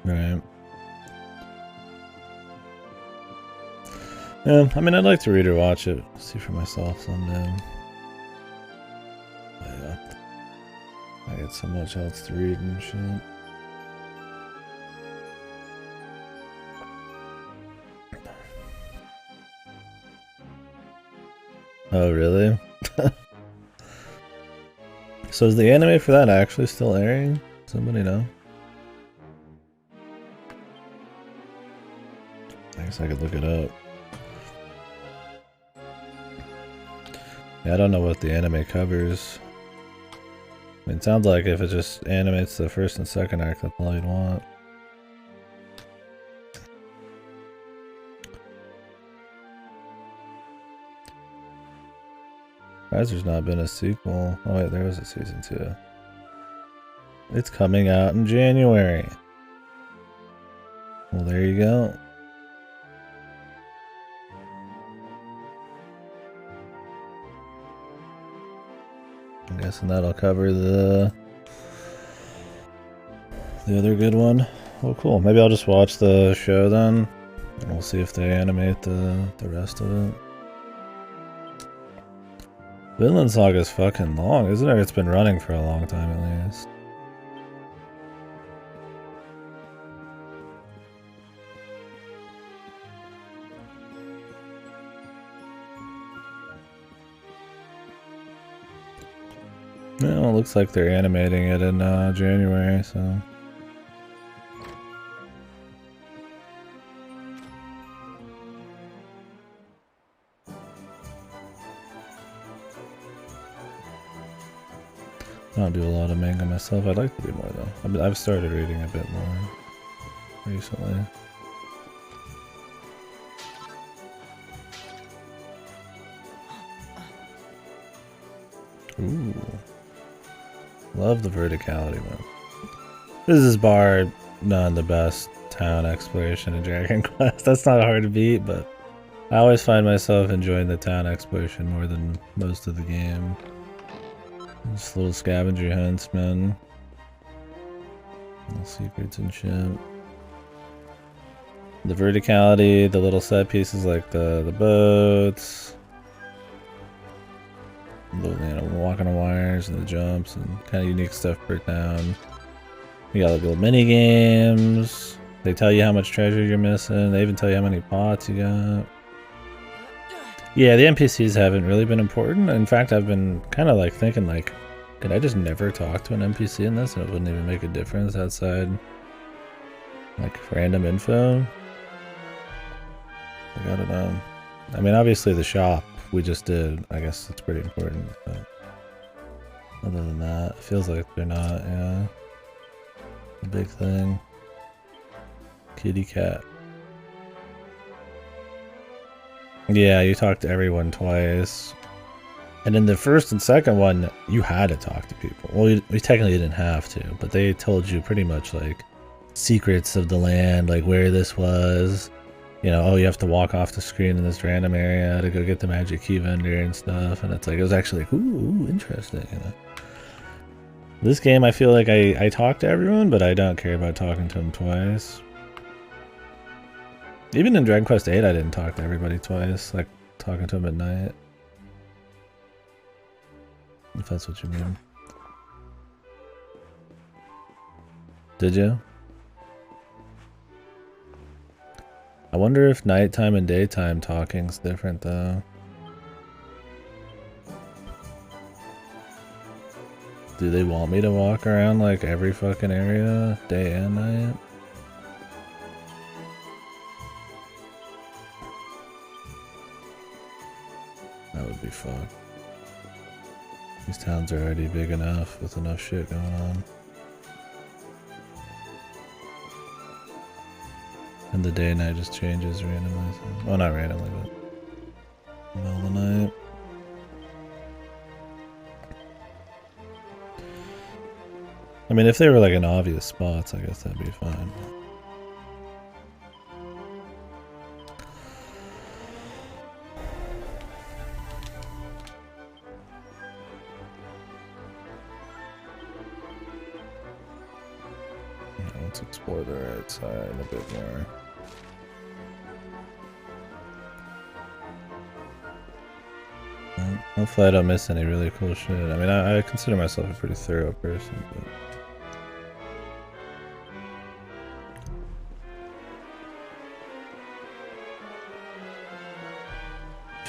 Right. Yeah, I mean, I'd like to read or watch it, see for myself someday. But yeah, I got so much else to read and shit. Oh, really? So is the anime for that actually still airing? Somebody know? I guess I could look it up. Yeah, I don't know what the anime covers. I mean, it sounds like if it just animates the first and second arc, that's all you'd want. Surprised there's not been a sequel. Oh wait, there was a season 2. It's coming out in January. Well, there you go. I'm guessing that'll cover the other good one. Well, cool. Maybe I'll just watch the show then, and we'll see if they animate the rest of it. Vinland Saga is fucking long, isn't it? It's been running for a long time at least. Well, it looks like they're animating it in January, so... I don't do a lot of manga myself. I'd like to do more though. I've started reading a bit more recently. Ooh. Love the verticality mode. This is bar none the best town exploration in Dragon Quest. That's not hard to beat, but I always find myself enjoying the town exploration more than most of the game. Just little scavenger hunts, man. Little secrets and shit. The verticality, the little set pieces like the boats, walking on wires and the jumps and kind of unique stuff per town. You got like little mini games. They tell you how much treasure you're missing. They even tell you how many pots you got. Yeah, the NPCs haven't really been important. In fact, I've been kind of like thinking like, could I just never talk to an NPC in this and it wouldn't even make a difference outside like random info? Like, I don't know. I mean, obviously the shop we just did, I guess it's pretty important, but other than that, it feels like they're not, yeah. A big thing. Kitty cat. Yeah, you talked to everyone twice. And in the first and second one, you had to talk to people. Well, we technically didn't have to, but they told you pretty much like secrets of the land, like where this was. You know, oh, you have to walk off the screen in this random area to go get the magic key vendor and stuff. And it's like, it was actually like, ooh, interesting, you know. This game, I feel like I talk to everyone, but I don't care about talking to them twice. Even in Dragon Quest 8, I didn't talk to everybody twice, like talking to them at night. If that's what you mean. Did you? I wonder if nighttime and daytime talking's different though. Do they want me to walk around like every fucking area, day and night? That would be fucked. These towns are already big enough with enough shit going on. And the day and night just changes randomly. So. Well, not randomly, but middle of the night. I mean, if they were like in obvious spots, I guess that'd be fine. Let's explore the right side a bit more. Hopefully I don't miss any really cool shit. I mean, I consider myself a pretty thorough person, but...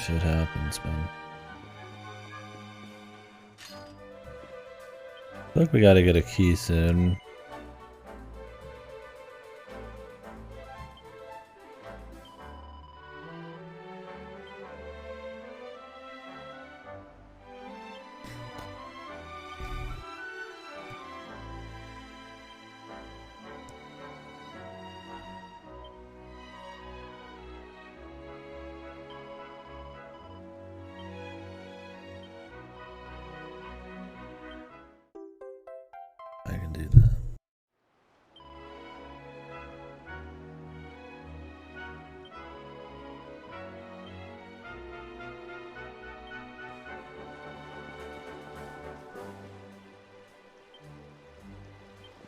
shit happens, man. I feel like we gotta get a key soon. I can do that.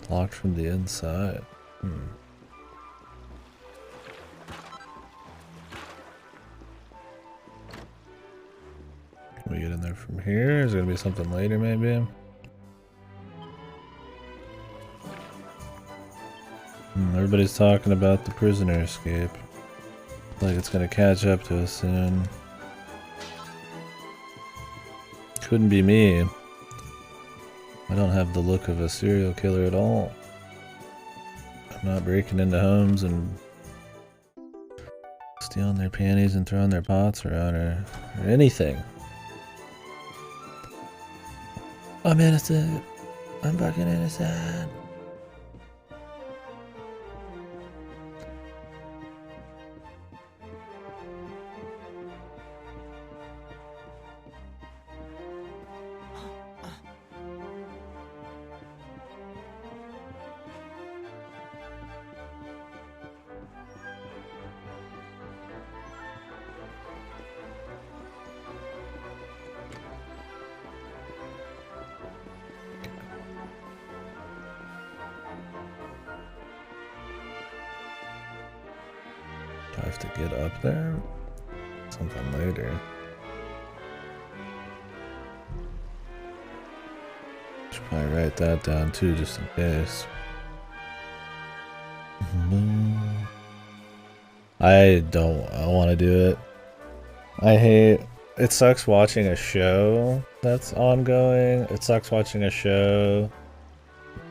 Locked from the inside. Can we get in there from here? Is there gonna be something later, maybe? Everybody's talking about the prisoner escape. Like it's gonna catch up to us soon. Couldn't be me. I don't have the look of a serial killer at all. I'm not breaking into homes and stealing their panties and throwing their pots around or anything. I'm innocent. I'm fucking innocent. have to get up there? Something later. Should probably write that down too, just in case. I want to do it. I hate. It sucks watching a show that's ongoing. It sucks watching a show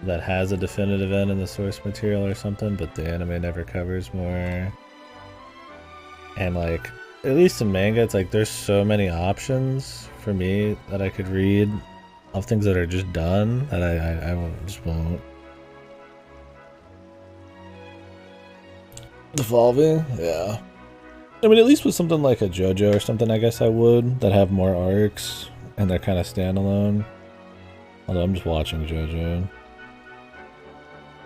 that has a definitive end in the source material or something, but the anime never covers more. And like, at least in manga, it's like there's so many options for me that I could read of things that are just done that I just won't. Evolving? Yeah. I mean, at least with something like a JoJo or something, I guess I would, that have more arcs and they're kind of standalone. Although I'm just watching JoJo.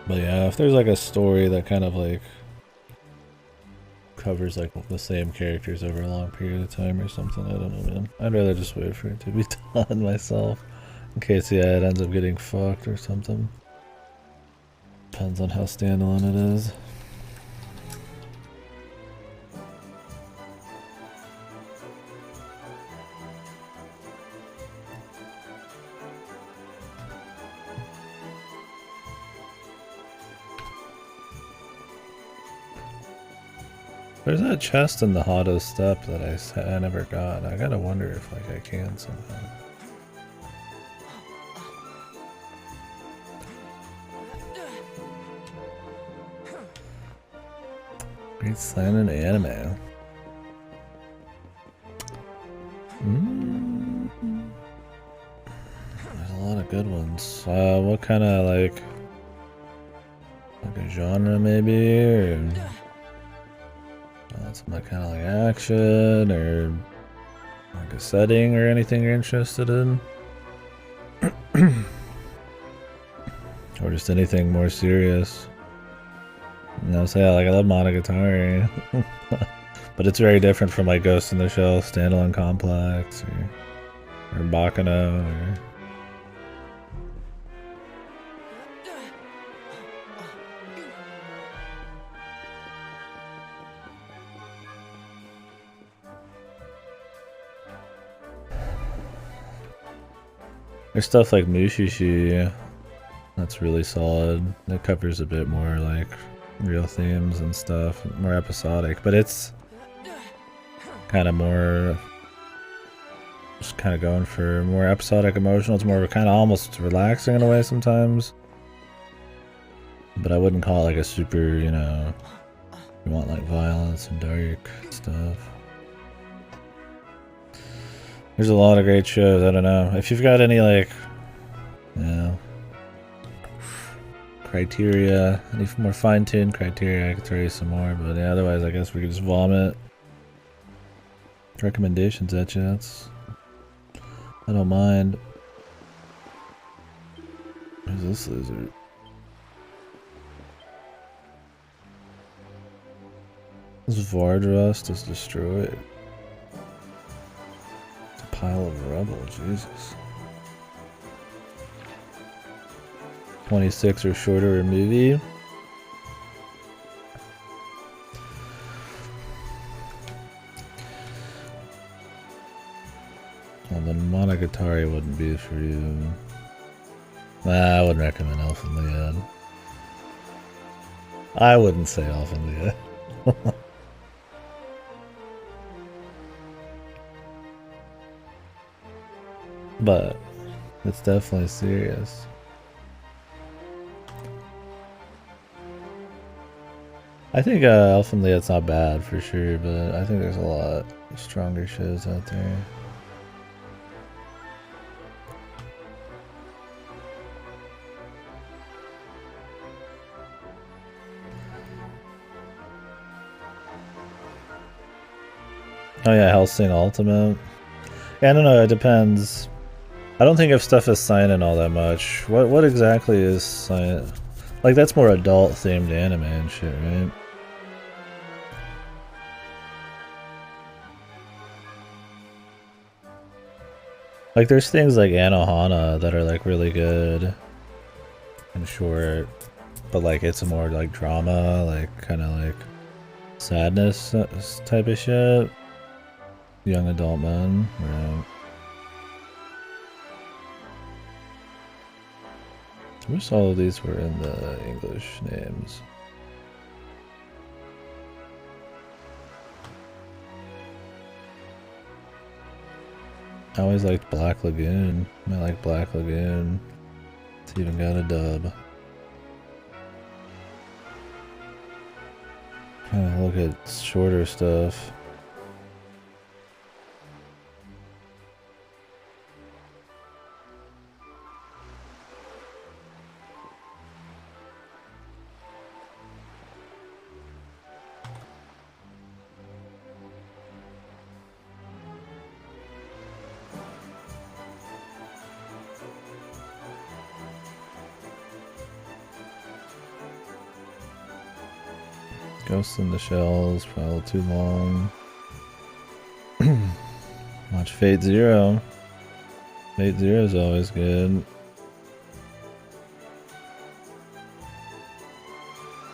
But yeah, if there's like a story that kind of like covers like the same characters over a long period of time or something, I don't know, man. I'd rather just wait for it to be done myself. In case, yeah, it ends up getting fucked or something. Depends on how standalone it is. There's that chest in the Hado Step that I never got. I gotta wonder if like I can somehow. Great silent anime. There's a lot of good ones. What kind of like a genre maybe, or something kind of like action, or like a setting or anything you're interested in, or just anything more serious. You know, so yeah, like I love Monogatari, but it's very different from like Ghost in the Shell, Standalone Complex, or Bakano, or there's stuff like Mushishi that's really solid. It covers a bit more like real themes and stuff, more episodic, but it's kind of more just kind of going for more episodic emotional. It's more kind of almost relaxing in a way sometimes, but I wouldn't call it like a super, you know, you want like violence and dark stuff. There's a lot of great shows. I don't know if you've got any like, you know, criteria, any more fine-tuned criteria, I could throw you some more. But yeah, otherwise, I guess we could just vomit recommendations at you. I don't mind. Who's this lizard? This Vardrust is destroyed. Pile of rubble, Jesus. 26 or shorter a movie. Well, then Monogatari wouldn't be for you. Nah, I wouldn't recommend Elf and Lied. I wouldn't say Elf and Lied. But it's definitely serious. I think Elf and Lied's not bad for sure, but I think there's a lot stronger shows out there. Oh yeah, Hellsing Ultimate. Yeah, I don't know, it depends. I don't think of stuff as seinen all that much. What exactly is seinen? Like that's more adult themed anime and shit, right? Like there's things like Anohana that are like really good and short, but like it's a more like drama, like kind of like sadness type of shit. Young adult men, right? I wish all of these were in the English names. I always liked Black Lagoon. I like Black Lagoon. It's even got a dub. Trying to look at shorter stuff. Ghost in the Shell's probably too long. Watch Fate Zero. Fate Zero is always good.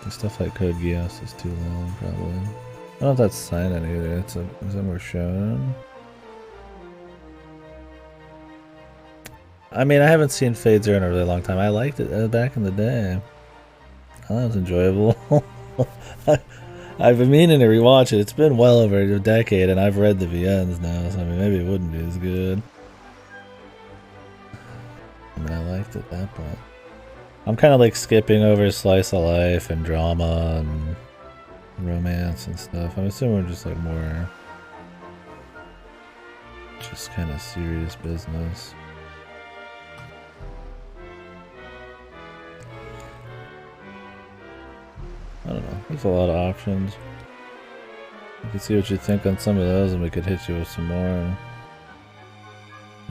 Stuff like Code Geass is too long, probably. I don't know if that's silent either. Is that more shown? I mean, I haven't seen Fate Zero in a really long time. I liked it back in the day. I thought it was enjoyable. I've been meaning to rewatch it. It's been well over a decade, and I've read the VNs now, so I mean, maybe it wouldn't be as good. I mean, I liked it at that point. I'm kind of like skipping over slice of life and drama and romance and stuff. I'm assuming we're just like more just kind of serious business. I don't know. There's a lot of options. You can see what you think on some of those, and we could hit you with some more. And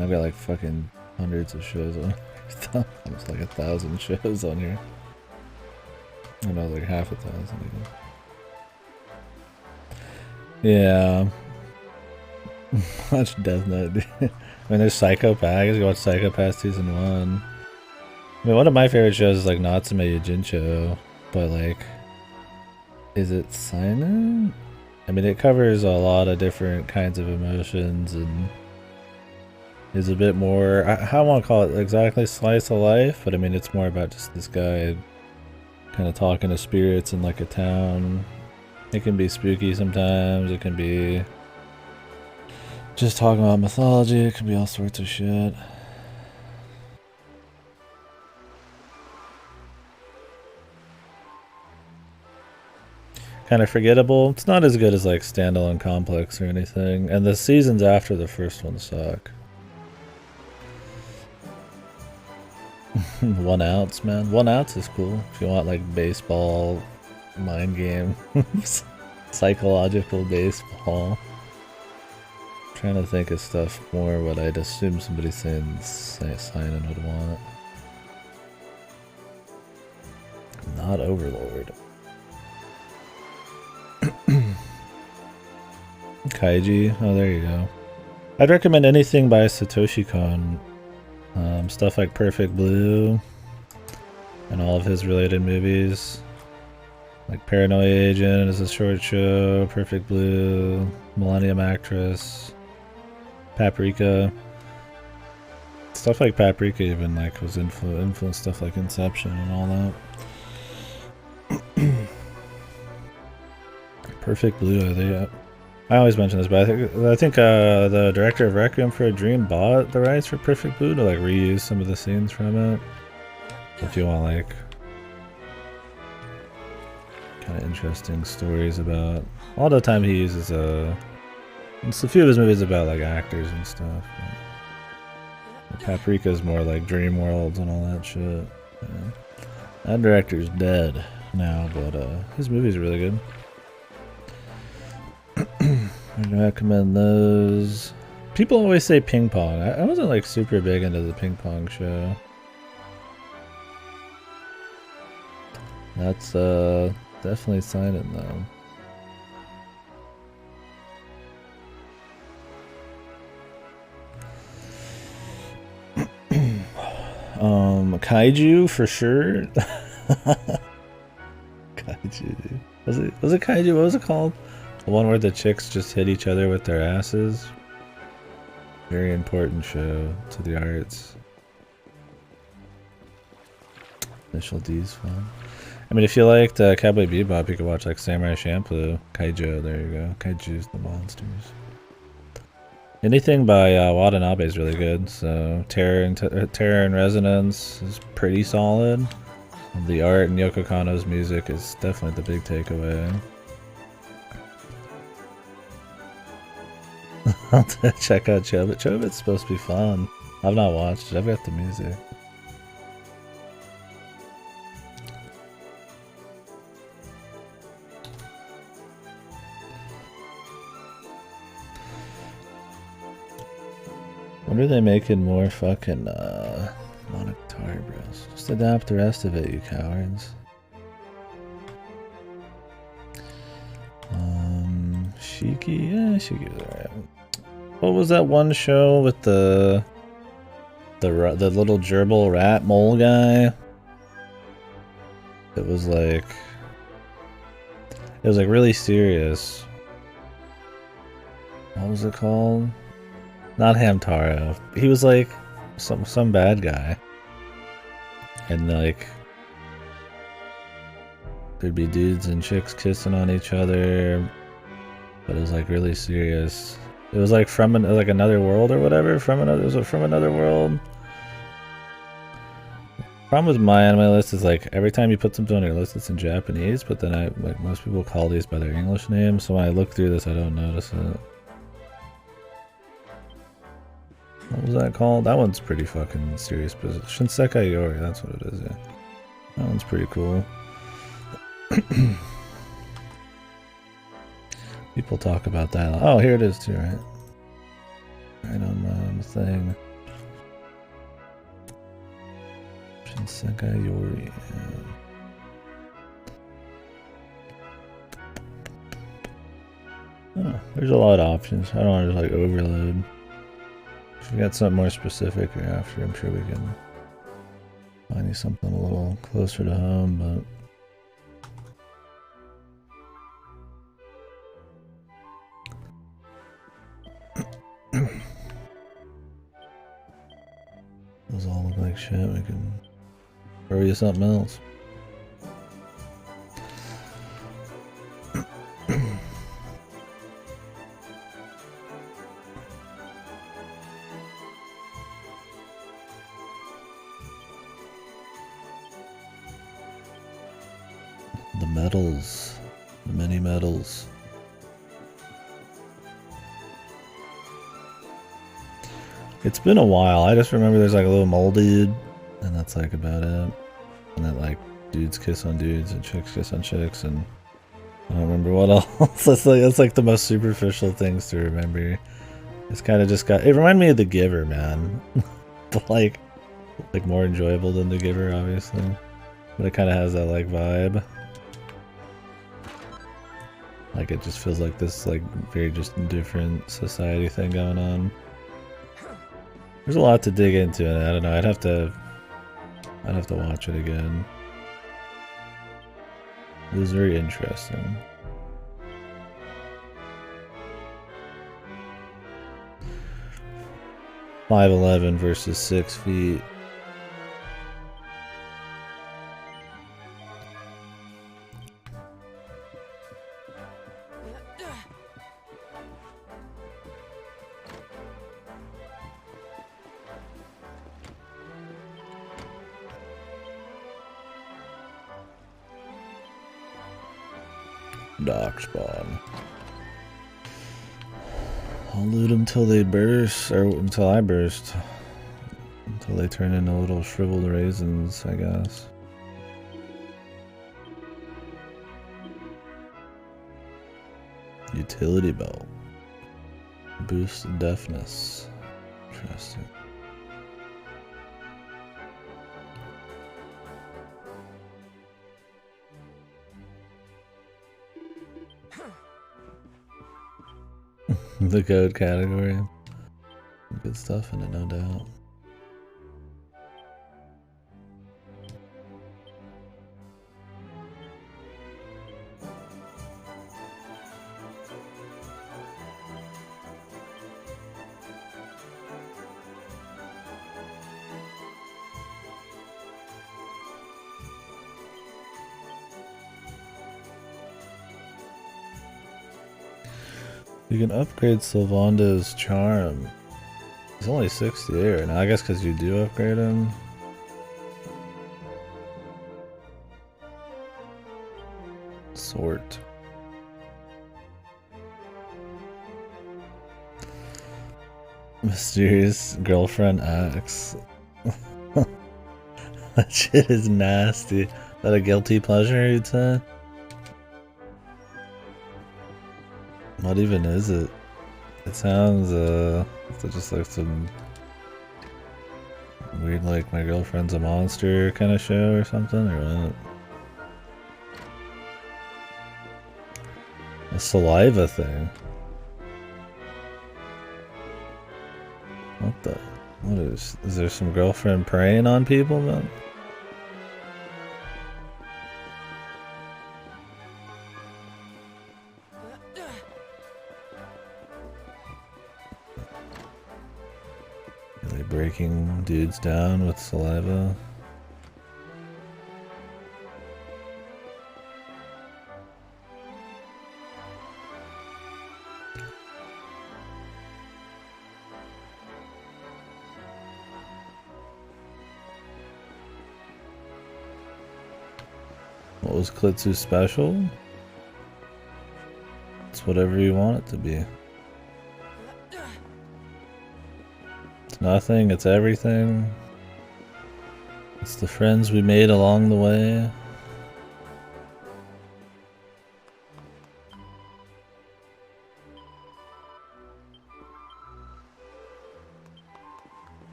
I've got like fucking hundreds of shows on. Almost like 1,000 shows on here. I know, like half 1,000 even. Yeah. Watch Death Note, dude. I mean, there's Psychopath. I guess you watch Psychopath Season 1. I mean, one of my favorite shows is like Natsume Yujincho, but like, is it seinen? I mean, it covers a lot of different kinds of emotions and is a bit more, I don't want to call it exactly slice of life, but I mean, it's more about just this guy kind of talking to spirits in like a town. It can be spooky sometimes, it can be just talking about mythology, it can be all sorts of shit. Kind of forgettable. It's not as good as like Standalone Complex or anything, and the seasons after the first one suck. 1 ounce, man. 1 ounce is cool if you want like baseball, mind game, psychological baseball. I'm trying to think of stuff more what I'd assume somebody saying sign-in would want. Not Overlord. Kaiji. Oh, there you go. I'd recommend anything by Satoshi Kon. Stuff like Perfect Blue and all of his related movies. Like Paranoia Agent is a short show, Perfect Blue, Millennium Actress, Paprika. Stuff like Paprika even like was influenced stuff like Inception and all that. Perfect Blue, I always mention this, but I think the director of Requiem for a Dream bought the rights for Perfect Blue to like reuse some of the scenes from it. If you want like kind of interesting stories about, all the time he uses it's a few of his movies about like actors and stuff. Paprika's more like dream worlds and all that shit. Yeah. That director's dead now, but his movies are really good. I'd recommend those. People always say ping pong. I wasn't like super big into the ping pong show. That's definitely silent though. Kaiju for sure. Kaiju. Kaiju. Was it Kaiju? What was it called? The one where the chicks just hit each other with their asses? Very important show to the arts. Initial D's fun. I mean, if you liked Cowboy Bebop, you could watch like Samurai Champloo. Kaiju, there you go. Kaiju's the monsters. Anything by Watanabe is really good. So Terror and Resonance is pretty solid. The art and Yoko Kanno's music is definitely the big takeaway. I'll check out Chobit. Chobit's supposed to be fun. I've not watched it. I've got the music. When are they making more fucking Monogatari Bros? Just adapt the rest of it, you cowards. Shiki, yeah, Shiki was alright. What was that one show with the little gerbil rat mole guy? It was like really serious. What was it called? Not Hamtaro. He was like some bad guy. And like there'd be dudes and chicks kissing on each other, but it was like really serious. It was like from another world or whatever. Was it from another world? Problem with my anime list is like every time you put something on your list, it's in Japanese. But then most people call these by their English names. So when I look through this, I don't notice it. What was that called? That one's pretty fucking serious. Shinsekai Yori, that's what it is. Yeah, that one's pretty cool. People talk about that. Oh, here it is too, right? Right on the thing. Shinsekai Yori. Yeah. Oh, there's a lot of options. I don't want to just like overload. If you got something more specific or after, I'm sure we can find you something a little closer to home, but. Those all look like shit. We can throw you something else. The medals. The many medals. It's been a while. I just remember there's like a little mole dude, and that's like about it. And that like dudes kiss on dudes and chicks kiss on chicks, and I don't remember what else. That's like the most superficial things to remember. It's kind of just got. It reminded me of The Giver, man. But like more enjoyable than The Giver, obviously. But it kind of has that like vibe. Like it just feels like this like very just different society thing going on. There's a lot to dig into, and I don't know. I'd have to watch it again. It was very interesting. "5'11" versus 6 feet. Dock spawn. I'll loot them till they burst, or until I burst. Until they turn into little shriveled raisins, I guess. Utility belt. Boost deafness. Interesting. The code category. Good stuff in it, no doubt. You can upgrade Sylvanda's charm. He's only 68 right now. I guess because you do upgrade him. Sort. Mysterious girlfriend axe. That shit is nasty. Is that a guilty pleasure, you'd say? What even is it? It sounds, just like some weird, like, my girlfriend's a monster kind of show or something, or what? A saliva thing. What the? What is there some girlfriend preying on people, man? Are they breaking dudes down with saliva? What was Klitsu's special? It's whatever you want it to be. It's nothing, it's everything. It's the friends we made along the way.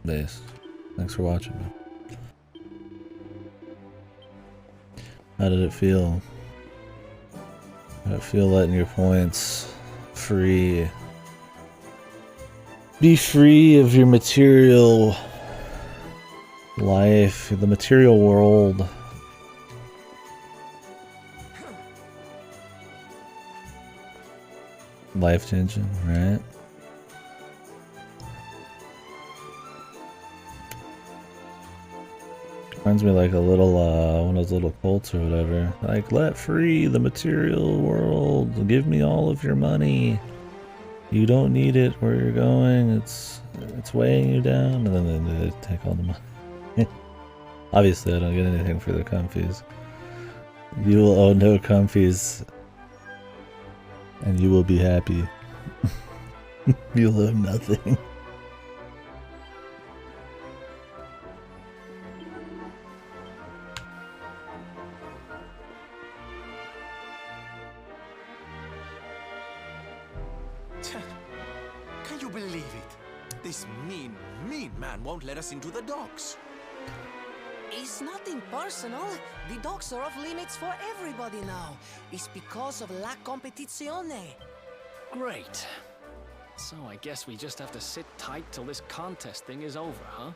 Base. Thanks for watching, man. How did it feel? How did it feel letting your points free? Be free of your material life, the material world. Life changing, right? Reminds me like a little, one of those little cults or whatever. Like, let free the material world. Give me all of your money. You don't need it where you're going. It's weighing you down. And then they take all the money. Obviously, I don't get anything for the comfies. You will own no comfies. And you will be happy. You'll own nothing. Can you believe it? This mean man won't let us into the docks. It's nothing personal. The docks are off limits for everybody now. It's because of la competizione. Great. So I guess we just have to sit tight till this contest thing is over, huh?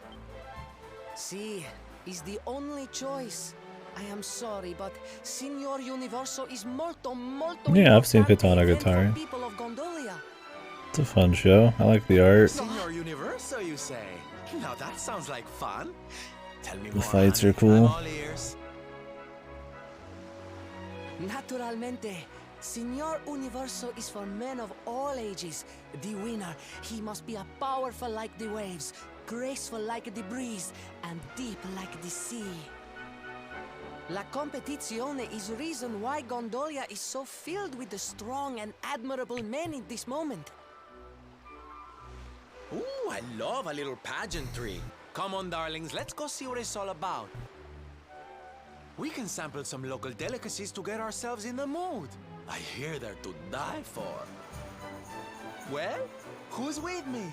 See, it's the only choice. I am sorry, but Signor Universo is molto Yeah, I've seen importante Katana event for Guitar. people of Gondolia. It's a fun show. I like the art. Signor Universo, you say? Now that sounds like fun. Tell me The more, fights honey. are cool. I'm all ears. Naturalmente, Signor Universo is for men of all ages. The winner, he must be a powerful like the waves, graceful like the breeze, and deep like the sea. La competizione is reason why Gondolia is so filled with the strong and admirable men in this moment. Ooh, I love a little pageantry. Come on, darlings, let's go see what it's all about. We can sample some local delicacies to get ourselves in the mood. I hear they're to die for. Well, who's with me?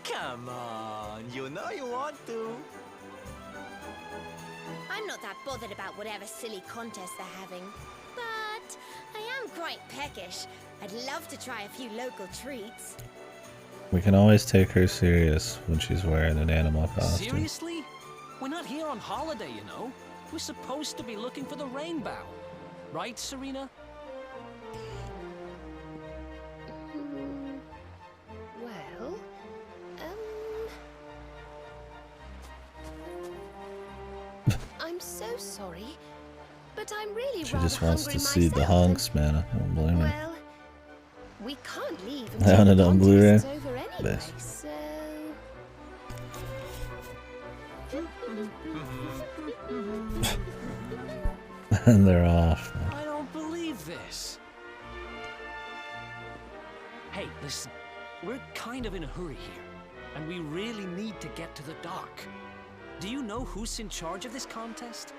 Come on, you know you want to. I'm not that bothered about whatever silly contest they're having. But I am quite peckish. I'd love to try a few local treats. We can always take her serious when she's wearing an animal costume. Seriously? We're not here on holiday, you know. We're supposed to be looking for the rainbow. Right, Serena? Well, I'm so sorry, but But I'm really She rather just wants hungry to see the myself, hunks, man. I don't blame her. Well, we can't leave I own until it the on Blu-ray. contest's over anyway, Best. so... And they're off. I don't believe this. Hey, listen. We're kind of in a hurry here, and we really need to get to the dock. Do you know who's in charge of this contest?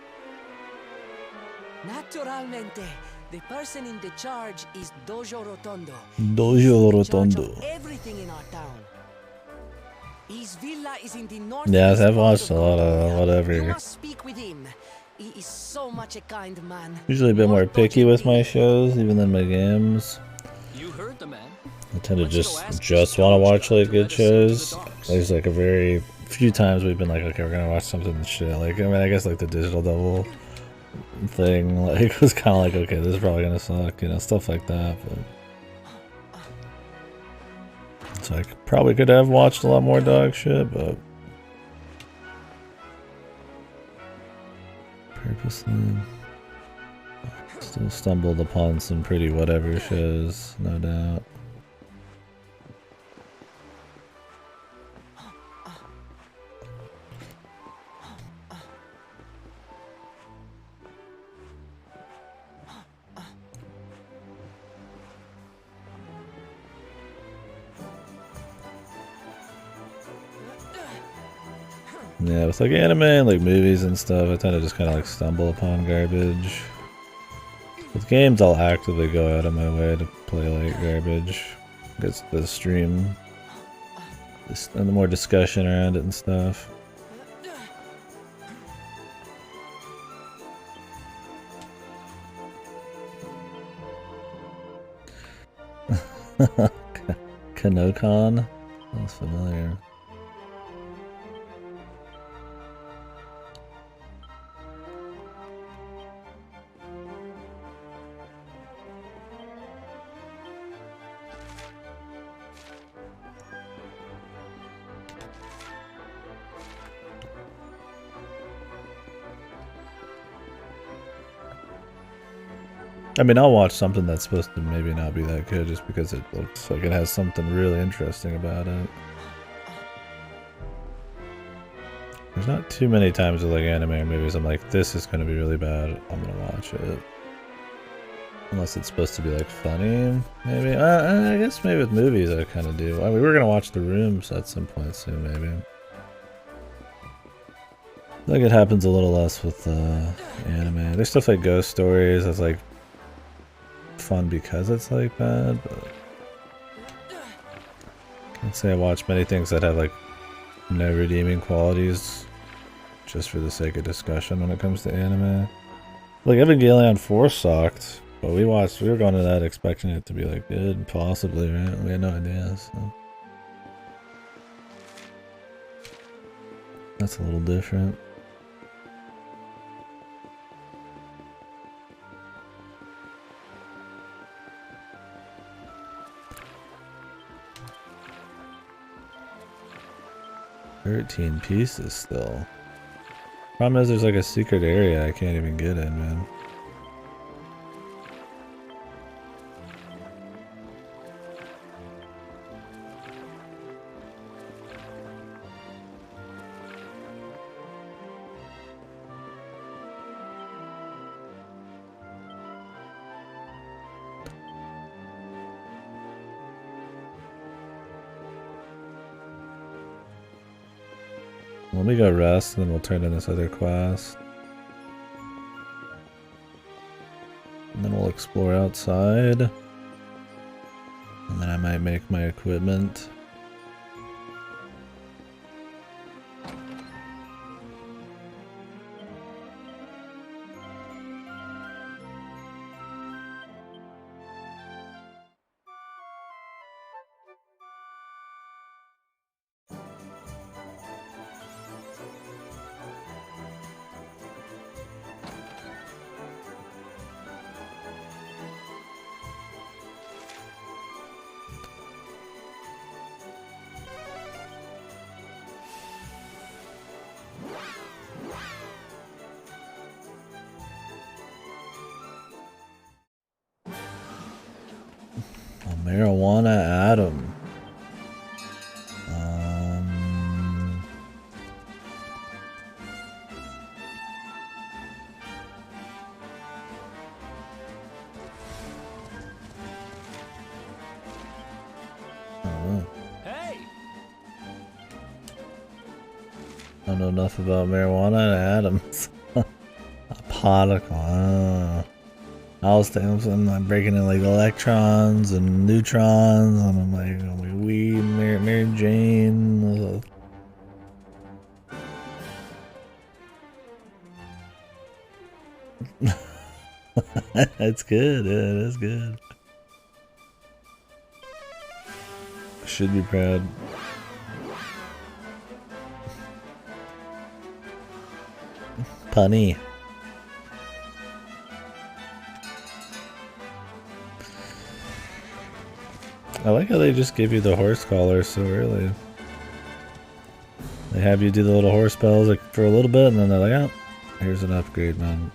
Naturalmente, the person in the charge is Dojo Rotondo. Dojo He's in charge Rotondo. of everything in our town. His villa is in the north. Yes, I've watched a lot of whatever. You must speak with him. He is so much a kind man. Usually a bit more picky with my shows, even than my games. You heard the man. I tend to just want to watch like good shows. There's like a very few times we've been like, okay, we're gonna watch something shit. Like, I mean, I guess like the Digital Devil thing, like, was kind of like, okay, this is probably gonna suck, you know, stuff like that. But so I probably could have watched a lot more dog shit, but purposely still stumbled upon some pretty whatever shows, no doubt. Yeah, with like anime and like movies and stuff, I tend to just kind of like stumble upon garbage. With games, I'll actively go out of my way to play like garbage. Gets the stream and the more discussion around it and stuff. Kanokon? Sounds familiar. I mean, I'll watch something that's supposed to maybe not be that good just because it looks like it has something really interesting about it. There's not too many times with like anime or movies I'm like, this is going to be really bad, I'm going to watch it. Unless it's supposed to be like funny, maybe. I guess maybe with movies I kind of do. I mean, we were going to watch The Rooms at some point soon, maybe. I think it happens a little less with anime. There's stuff like Ghost Stories that's like fun because it's like bad, but I can't say I watch many things that have like no redeeming qualities just for the sake of discussion when it comes to anime. Like Evangelion 4 sucked, but we were going to that expecting it to be like good, possibly, right? We had no idea, so that's a little different. $13 pieces still. Problem is there's like a secret area I can't even get in, man. Let me go rest, and then we'll turn in this other quest. And then we'll explore outside. And then I might make my equipment. Marijuana Adam. Hey! I don't know enough about marijuana and atoms. A particle. I was thinking I'm like breaking in like electrons and neutrons, and I'm like weed, Mary Jane. That's good. Yeah, that's good. Should be proud. Punny. I like how they just give you the horse collar so early. They have you do the little horse spells like for a little bit, and then they're like, "Oh, here's an upgrade, man."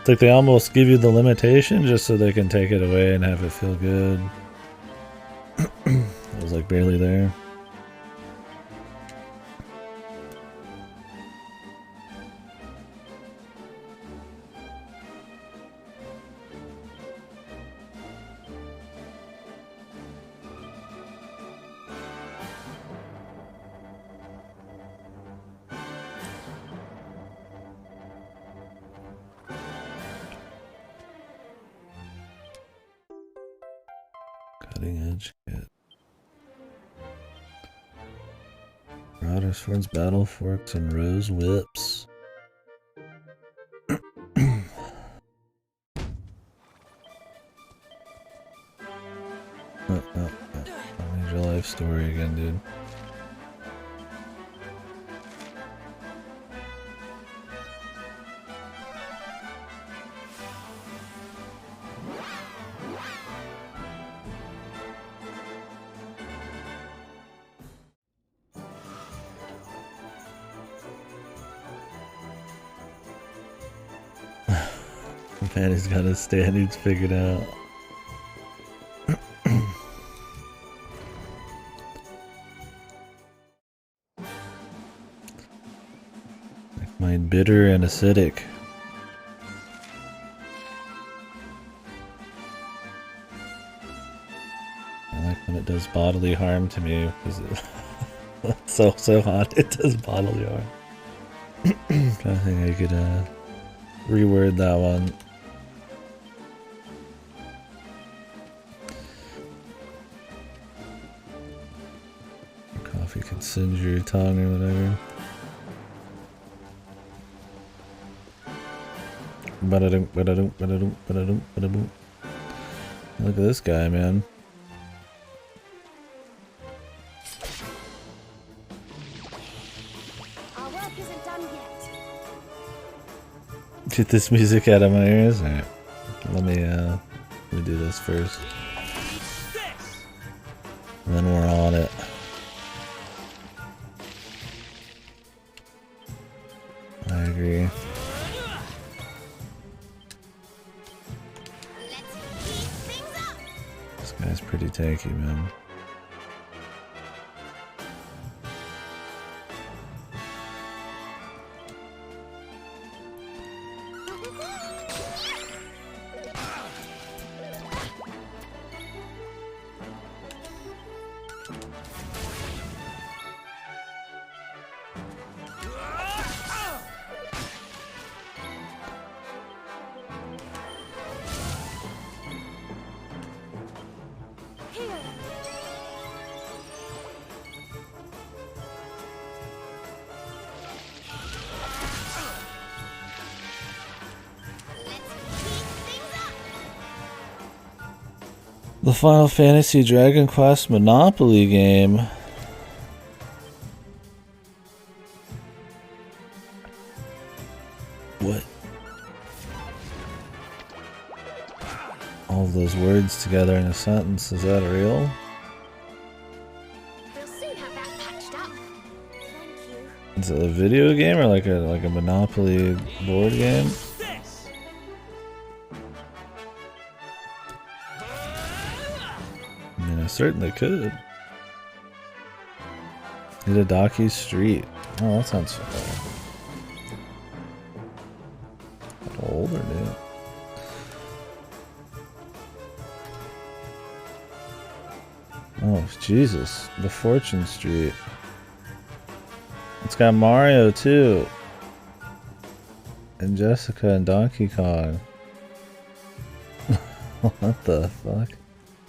It's like they almost give you the limitation just so they can take it away and have it feel good. It was like barely there. Cutting edge kit. Router swords, battle forks, and rose whips. Major life story again, dude. Man, he's got his standards figured out. Like mine, bitter and acidic. I like when it does bodily harm to me because it's so hot. It does bodily harm. I think I could reword that one. Coffee can singe your tongue or whatever. Ba-da-dum, ba-da-dum, ba-da-dum, ba-da-dum, ba-da-boom. Look at this guy, man. Our work isn't done yet. Get this music out of my ears. Alright. Let me do this first. And then we're on it. I agree. This guy's pretty tanky, man. The Final Fantasy Dragon Quest Monopoly game. What? All of those words together in a sentence, is that real? We'll soon have that patched up. Thank you. Is it a video game or like a Monopoly board game? mean, I certainly could. Itadaki Street. Oh, that sounds familiar. Older, dude. Oh, Jesus. The Fortune Street. It's got Mario, too. And Jessica and Donkey Kong. What the fuck?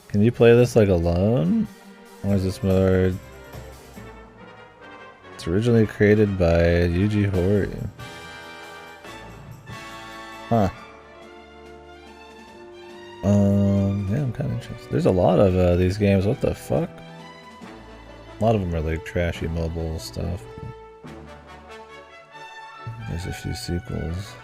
Can you play this like alone? Or is this more... It's originally created by Yuji Horii. Huh. Yeah, I'm kind of interested. There's a lot of these games. What the fuck? A lot of them are like trashy mobile stuff. There's a few sequels.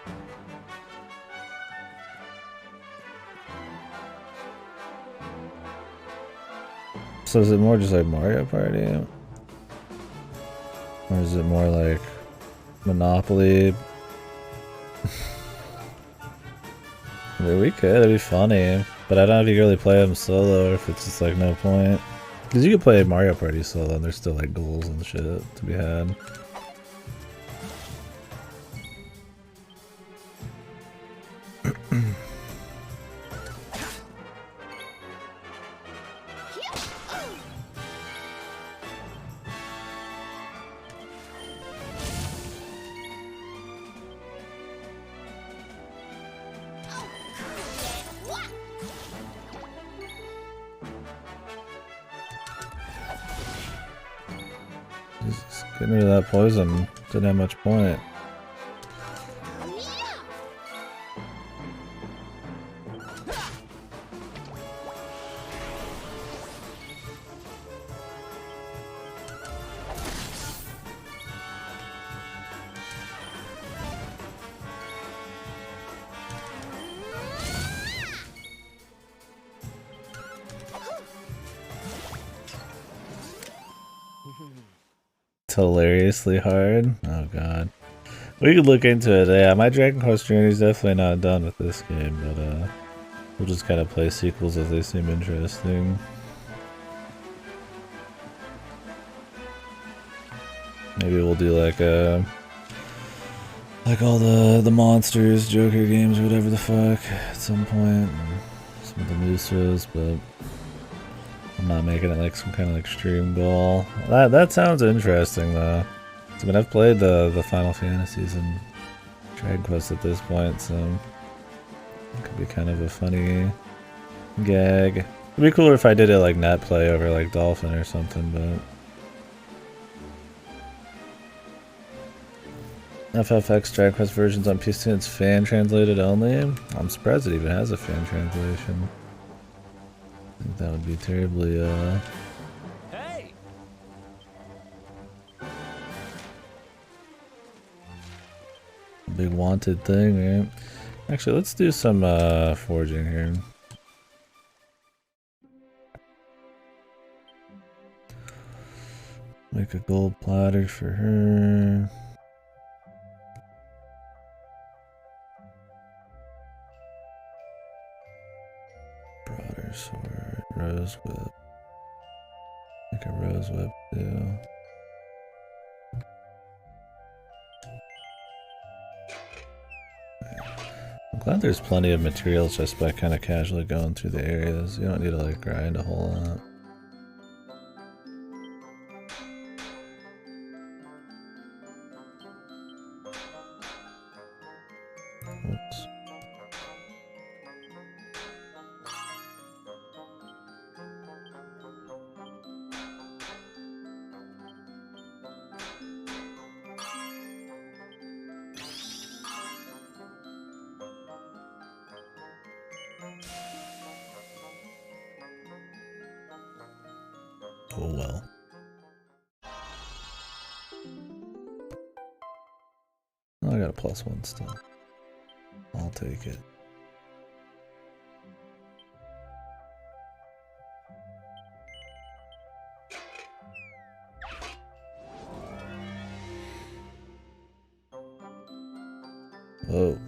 So is it more just like Mario Party? Or is it more like Monopoly? I mean, we could, it'd be funny. But I don't know if you can really play them solo or if it's just like no point. Because you can play Mario Party solo and there's still like goals and shit to be had. Just getting rid of that poison didn't have much point. It's hilariously hard. Oh god. We could look into it. Yeah, my Dragon Quest journey is definitely not done with this game, but we'll just kind of play sequels as they seem interesting. Maybe we'll do like all the monsters, Joker games, or whatever the fuck at some point. And some of the Musas, but I'm not making it like some kind of extreme goal. That sounds interesting though. I mean, I've played the Final Fantasies and Dragon Quest at this point, so it could be kind of a funny gag. It'd be cooler if I did it like net play over like Dolphin or something, but FFX Dragon Quest versions on PC, it's fan translated only. I'm surprised it even has a fan translation. I think that would be terribly Hey! big wanted thing, right? Actually, let's do some foraging here. Make a gold platter for her. Broader sword, rose whip. Make a rose whip too. I'm glad there's plenty of materials just by kind of casually going through the areas. You don't need to like grind a whole lot. Whoops. Oh well. Oh, I got a +1 still. I'll take it. Whoa.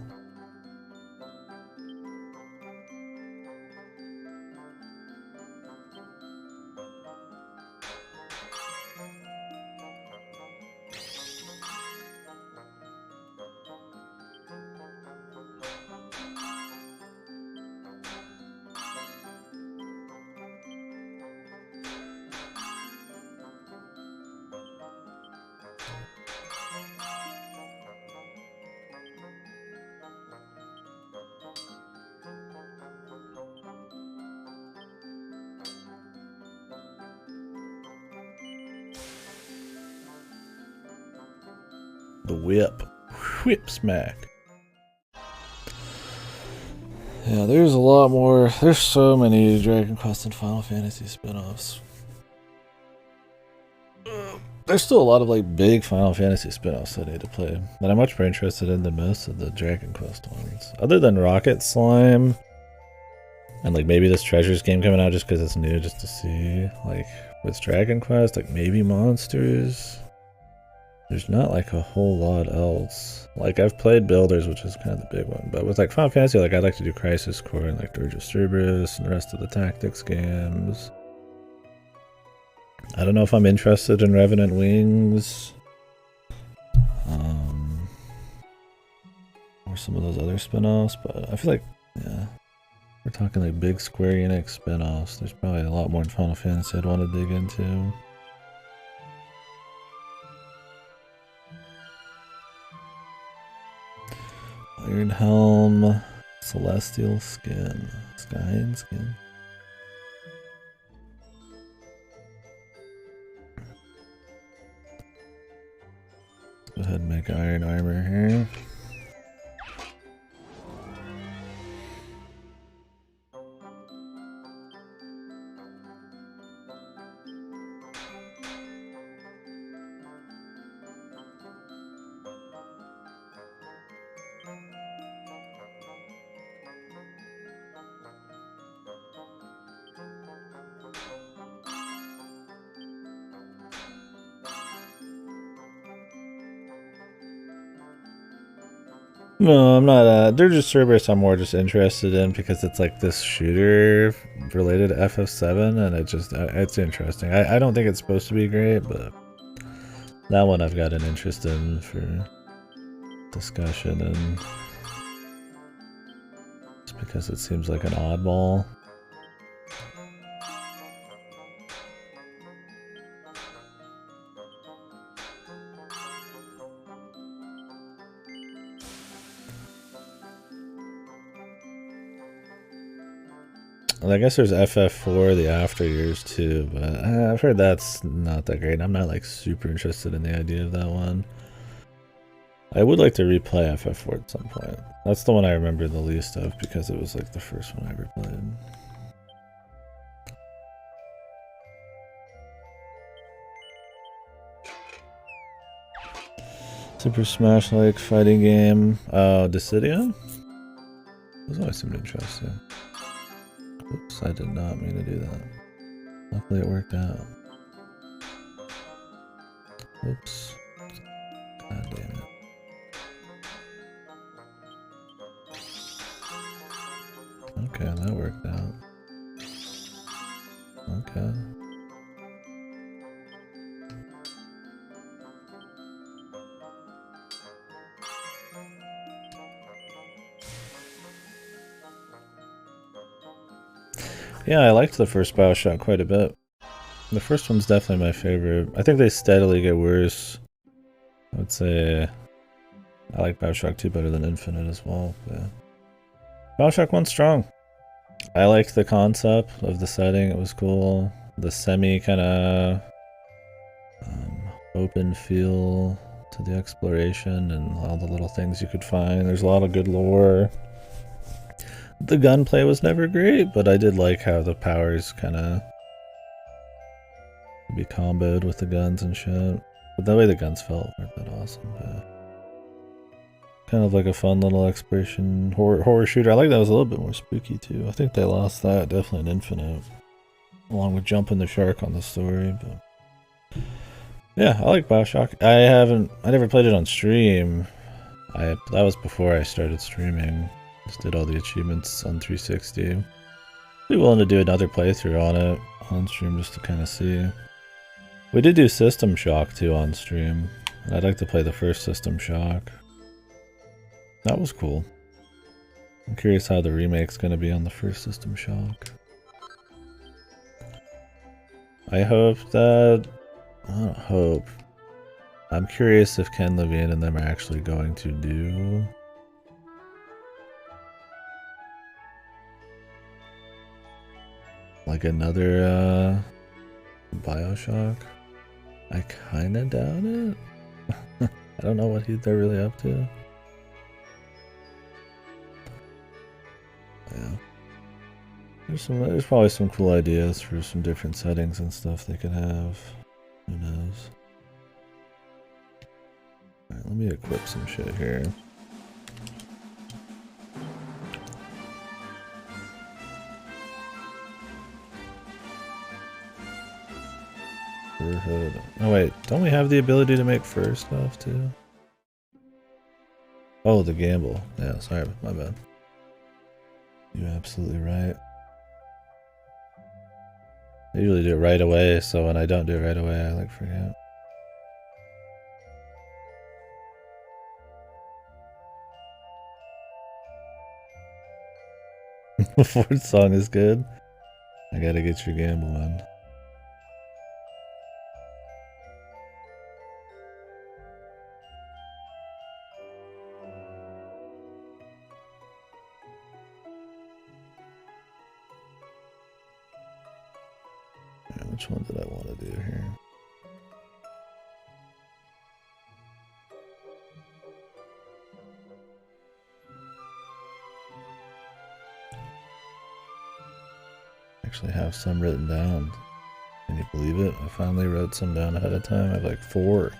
The whip. Whip smack. Yeah, there's a lot more. There's so many Dragon Quest and Final Fantasy spin-offs. There's still a lot of like big Final Fantasy spin-offs I need to play that I'm much more interested in than most of the Dragon Quest ones. Other than Rocket Slime, and like maybe this Treasures game coming out just because it's new, just to see. Like with Dragon Quest, like maybe Monsters. There's not like a whole lot else. Like I've played Builders, which is kind of the big one, but with like Final Fantasy, like I'd like to do Crisis Core and like Dirge of Cerberus and the rest of the tactics games. I don't know if I'm interested in Revenant Wings. Or some of those other spin-offs, but I feel like, yeah, we're talking like big Square Enix spin-offs. There's probably a lot more in Final Fantasy I'd want to dig into. Iron Helm, Celestial Skin, Skyne Skin. Go ahead and make iron armor here. No, I'm not. They're just Cerberus I'm more just interested in because it's like this shooter related to FF7, and it's interesting. I don't think it's supposed to be great, but that one I've got an interest in for discussion, and just because it seems like an oddball. I guess there's FF4, the After Years too, but I've heard that's not that great. I'm not like super interested in the idea of that one. I would like to replay FF4 at some point. That's the one I remember the least of because it was like the first one I ever played. Super Smash-like fighting game. Dissidia? Those always seemed interesting. Oops, I did not mean to do that. Luckily it worked out. Oops. God damn it. Okay, that worked out. Okay. Yeah, I liked the first BioShock quite a bit. The first one's definitely my favorite. I think they steadily get worse. I would say I like BioShock 2 better than Infinite as well. Yeah. BioShock 1's strong. I liked the concept of the setting, it was cool. The semi kind of open feel to the exploration and all the little things you could find. There's a lot of good lore. The gunplay was never great, but I did like how the powers kind of be comboed with the guns and shit. But the way the guns felt weren't that awesome. But kind of like a fun little exploration horror shooter. I like that it was a little bit more spooky too. I think they lost that definitely in Infinite, along with jumping the shark on the story. But yeah, I like BioShock. I never played it on stream. That was before I started streaming. Just did all the achievements on 360. Be willing to do another playthrough on it on stream just to kind of see. We did do System Shock too on stream, and I'd like to play the first System Shock. That was cool. I'm curious how the remake's going to be on the first System Shock. I hope that... I don't hope. I'm curious if Ken Levine and them are actually going to do... like another BioShock. I kinda doubt it. I don't know what they're really up to. Yeah. There's probably some cool ideas for some different settings and stuff they could have. Who knows? Alright, let me equip some shit here. Hood. Oh wait, don't we have the ability to make fur stuff too? Oh, the gamble. Yeah, sorry, my bad. You're absolutely right. I usually do it right away, so when I don't do it right away, I like forget. The fourth song is good. I gotta get your gamble in. Which one did I want to do here? Actually have some written down. Can you believe it? I finally wrote some down ahead of time. I have like 4.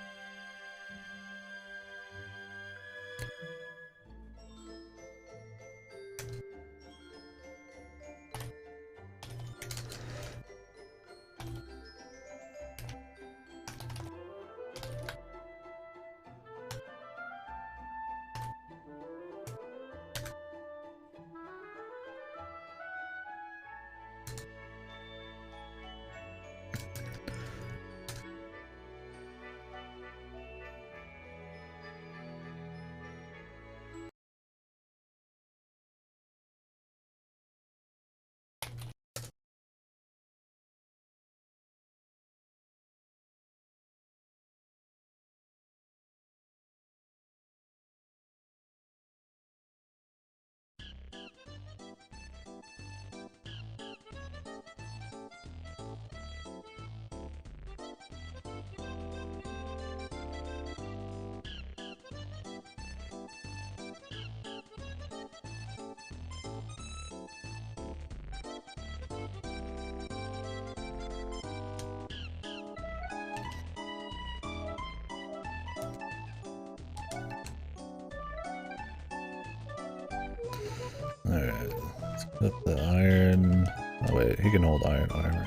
Alright, let's put the iron. Oh wait, he can hold iron armor.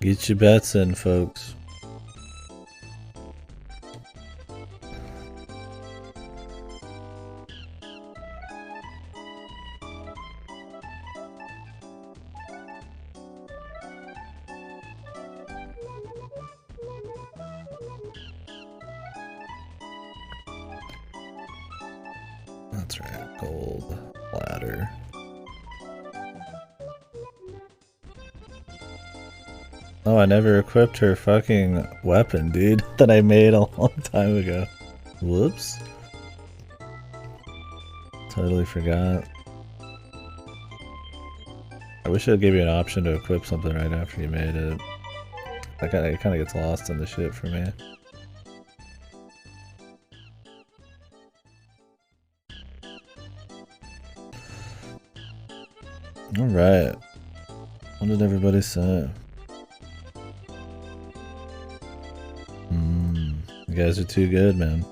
Get your bets in, folks. That's right, gold ladder. Oh, I never equipped her fucking weapon, dude, that I made a long time ago. Whoops. Totally forgot. I wish I'd give you an option to equip something right after you made it. It kind of gets lost in the shit for me. Alright. What did everybody say? You guys are too good, man.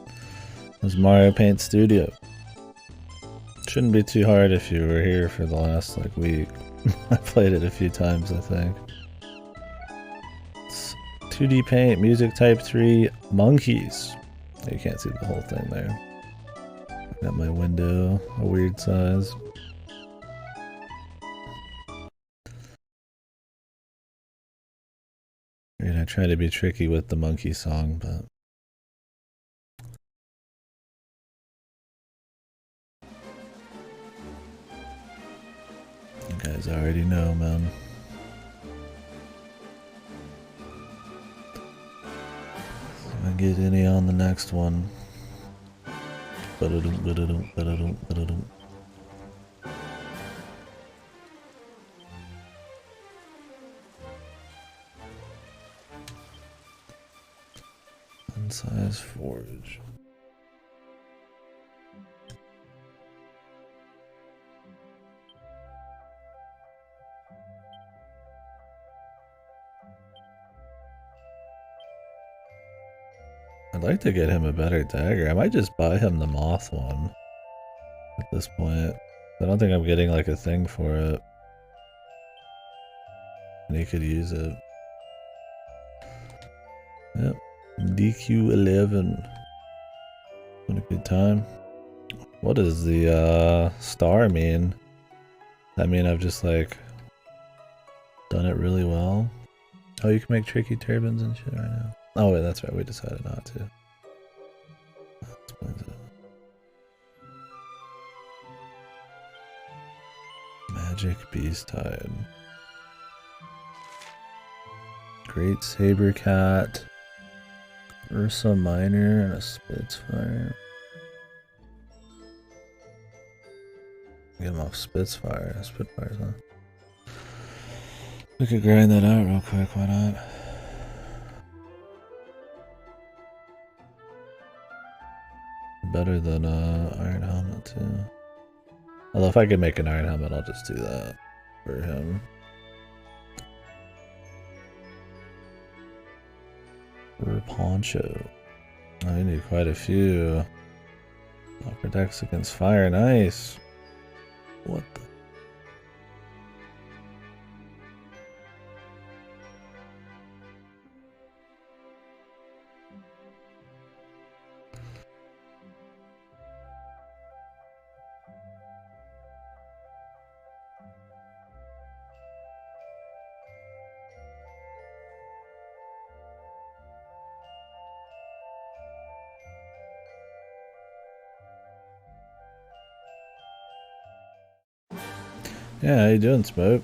It was Mario Paint Studio. Shouldn't be too hard if you were here for the last like week. I played it a few times, I think. It's 2D Paint, Music Type 3, Monkeys. You can't see the whole thing there. Got my window, a weird size. I try to be tricky with the monkey song, but you guys already know, man. If I get any on the next one. Size forge. I'd like to get him a better dagger. I might just buy him the moth one at this point. I don't think I'm getting like a thing for it. And he could use it. Yep. DQ11. What a good time. What does the star mean? That mean I've just like done it really well? Oh, you can make tricky turbans and shit right now. Oh wait, that's right, we decided not to. That explains it. Magic Beast Tide. Great Saber Cat. Ursa Minor and a Spitfire. Get him off Spitfire. Spitfire's on. We could grind that out real quick, why not? Better than Iron Helmet too. Although if I could make an Iron Helmet, I'll just do that for him. Poncho. I need quite a few. Oh, protects against fire. Nice. What the? Yeah, how you doing, Smoke?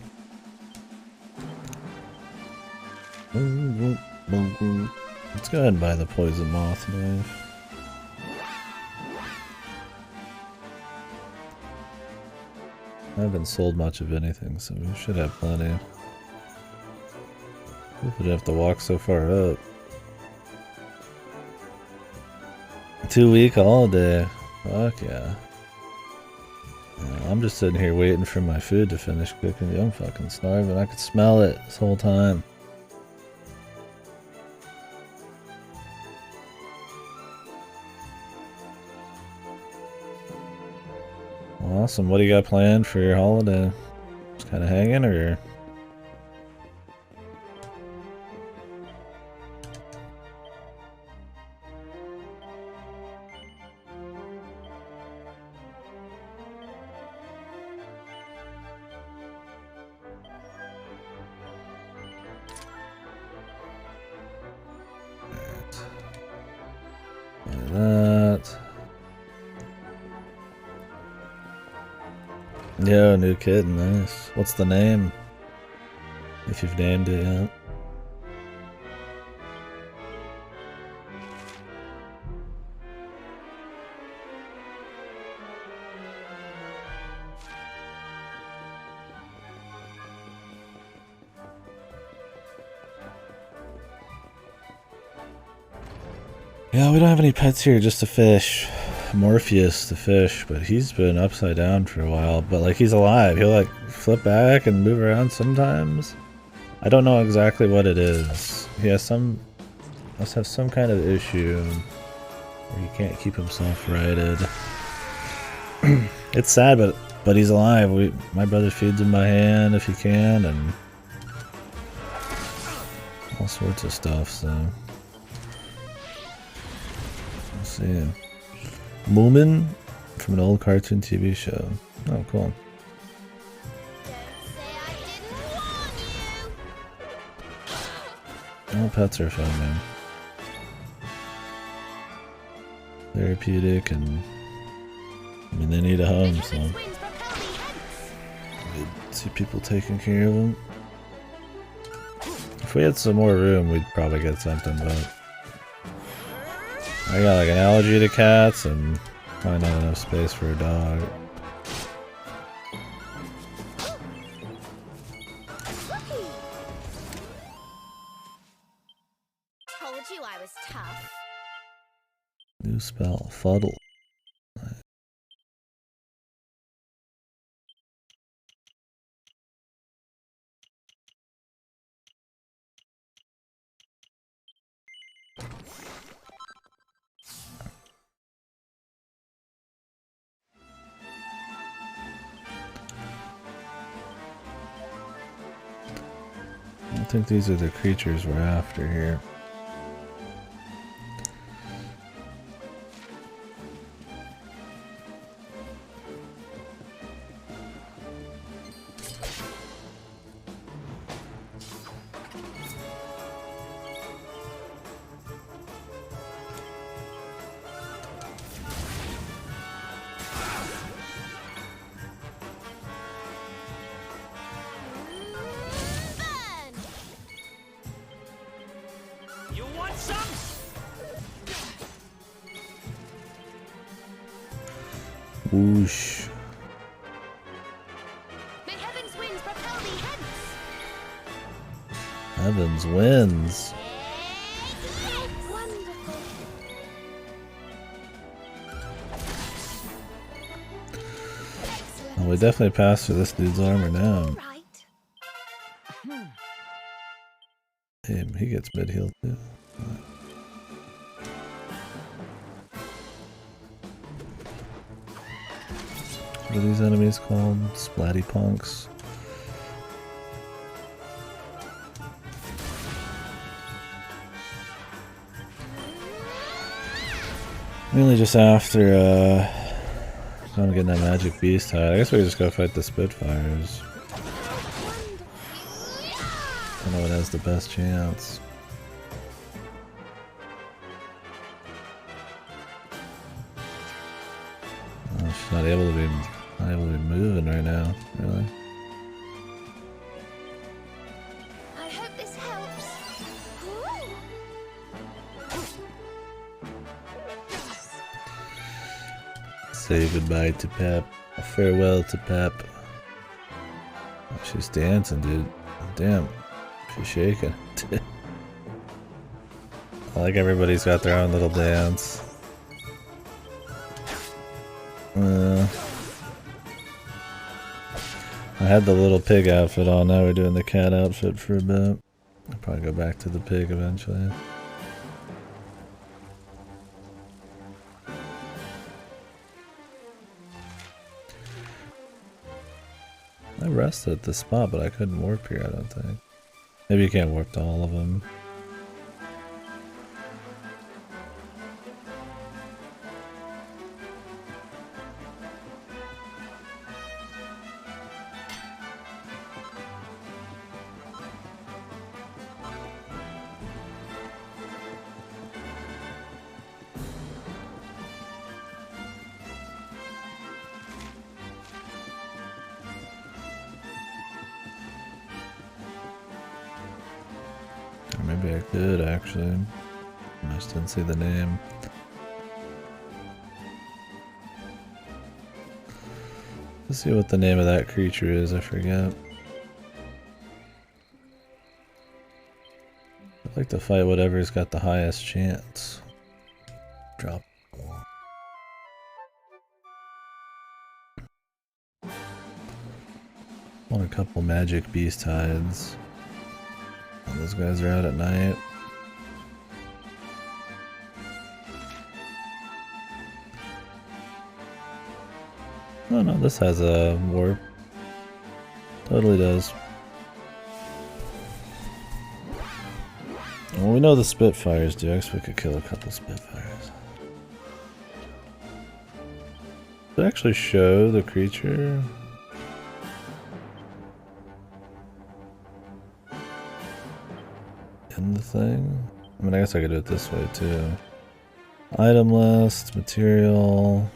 Let's go ahead and buy the poison moth knife. I haven't sold much of anything, so we should have plenty. We didn't have to walk so far up. 2-week holiday. Fuck yeah. I'm just sitting here waiting for my food to finish cooking. I'm fucking starving. I could smell it this whole time. Awesome. What do you got planned for your holiday? Just kind of hanging, or? Yo, new kid, nice. What's the name? If you've named it yet. Yeah, we don't have any pets here, just a fish. Morpheus the fish, but he's been upside down for a while, but like he's alive. He'll like flip back and move around sometimes. I don't know exactly what it is. He has must have some kind of issue where he can't keep himself righted. It's sad, but he's alive. My brother feeds him by hand if he can, and all sorts of stuff, so we'll see. Moomin from an old cartoon TV show. Oh, cool. All pets are fun, man. Therapeutic, and I mean they need a home, so good to see people taking care of them. If we had some more room, we'd probably get something, but I got like an allergy to cats and probably not enough space for a dog. Told you I was tough. New spell, Fuddle. I don't think these are the creatures we're after here. You want some? Whoosh. May heaven's winds propel thee hence. Heavens wins. Wonderful. Well, we definitely passed through this dude's armor now. Right. Damn, he gets mid heal too. What are these enemies called? Splatty punks. Mainly just after trying to get that magic beast hide. I guess we can just go fight the Spitfires. I know it has the best chance. Oh, she's not able to be moving right now, really. I hope this helps. Say goodbye to Pep. A farewell to Pep. Oh, she's dancing, dude. Damn. She's shaking. I like everybody's got their own little dance. I had the little pig outfit on, now we're doing the cat outfit for a bit. I'll probably go back to the pig eventually. I rested at this spot, but I couldn't warp here, I don't think. Maybe you can't warp to all of them. Or maybe I could actually. I just didn't see the name. Let's see what the name of that creature is, I forget. I'd like to fight whatever's got the highest chance. Drop. Want a couple magic beast hides. Oh, those guys are out at night. Oh no, this has a warp. Totally does. Well, we know the Spitfires do. I guess we could kill a couple Spitfires. Does it actually show the creature? In the thing. I mean, I guess I could do it this way too. Item list, material.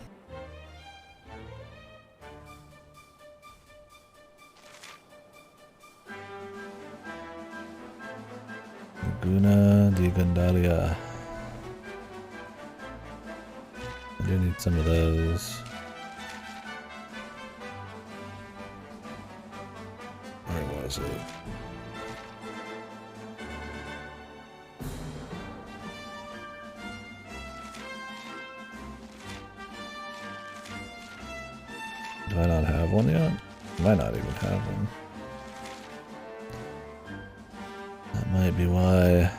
Laguna di Gandalia. I do need some of those. Where was it? Do I not have one yet? Might not even have one. That might be why.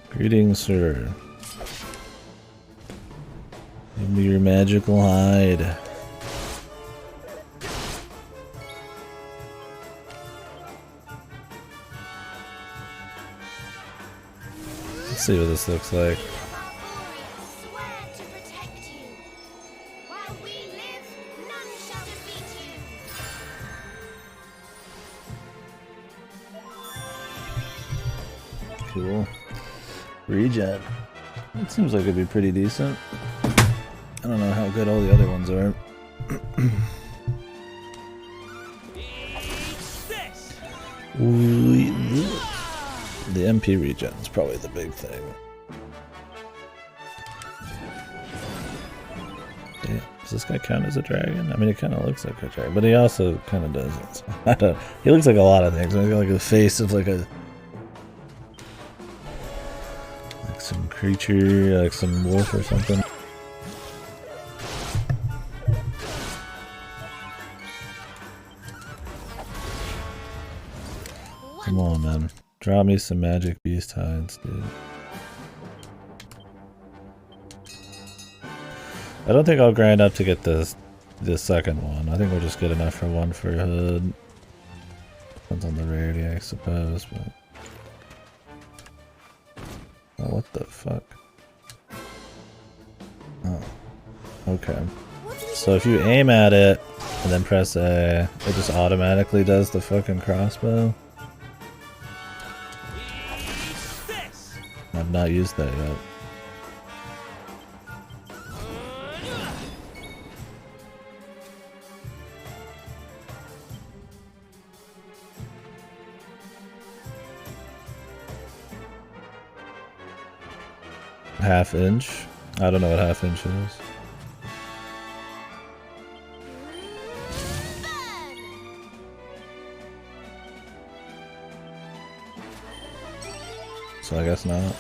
Greetings, sir. Give me your magical hide. Let's see what this looks like. Cool. Regen. It seems like it'd be pretty decent. I don't know how good all the other ones are. The MP regen is probably the big thing. Damn, does this guy count as a dragon? I mean, he kind of looks like a dragon, but he also kind of doesn't. So I don't. He looks like a lot of things. He's got like the face of like some creature, like some wolf or something. Come on, man. Draw me some magic beast hides, dude. I don't think I'll grind up to get this second one. I think we'll just get enough for one for hood. Depends on the rarity, I suppose, but... Oh, what the fuck? Oh. Okay. So if you aim at it and then press A, it just automatically does the fucking crossbow? I've not used that yet. Half inch? I don't know what half inch is. So I guess not.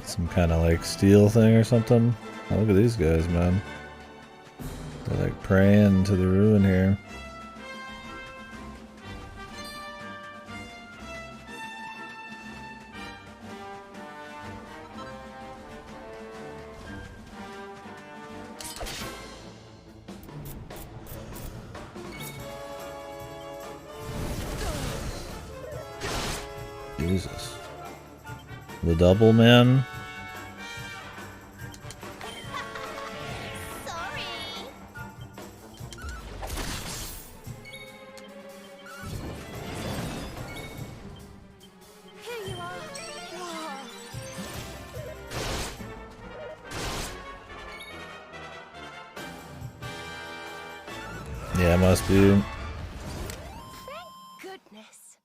Some kind of like steel thing or something. Oh, look at these guys, man. They're like praying to the ruin here. Jesus. The double, man. Yeah, it must be. Thank goodness.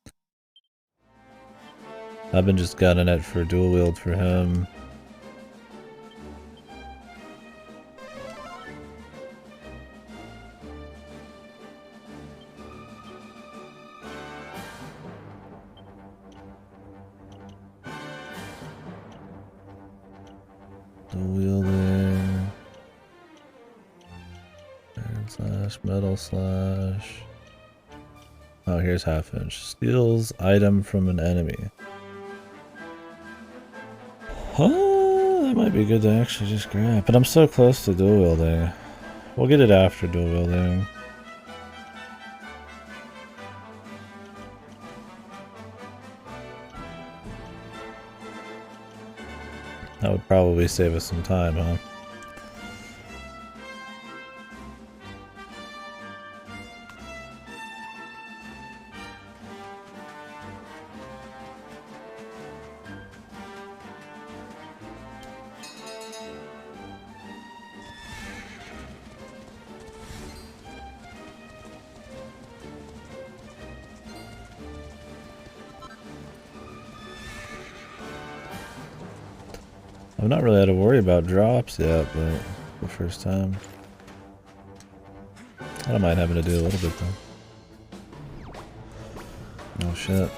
I've been just gunning it for dual wield for him. Dual wielding. slash, metal slash. Oh, here's half inch. Steals item from an enemy. Oh, that might be good to actually just grab. But I'm so close to dual wielding. We'll get it after dual wielding. That would probably save us some time, huh? I've not really had to worry about drops yet, but the first time. I don't mind having to do a little bit though. Oh shit.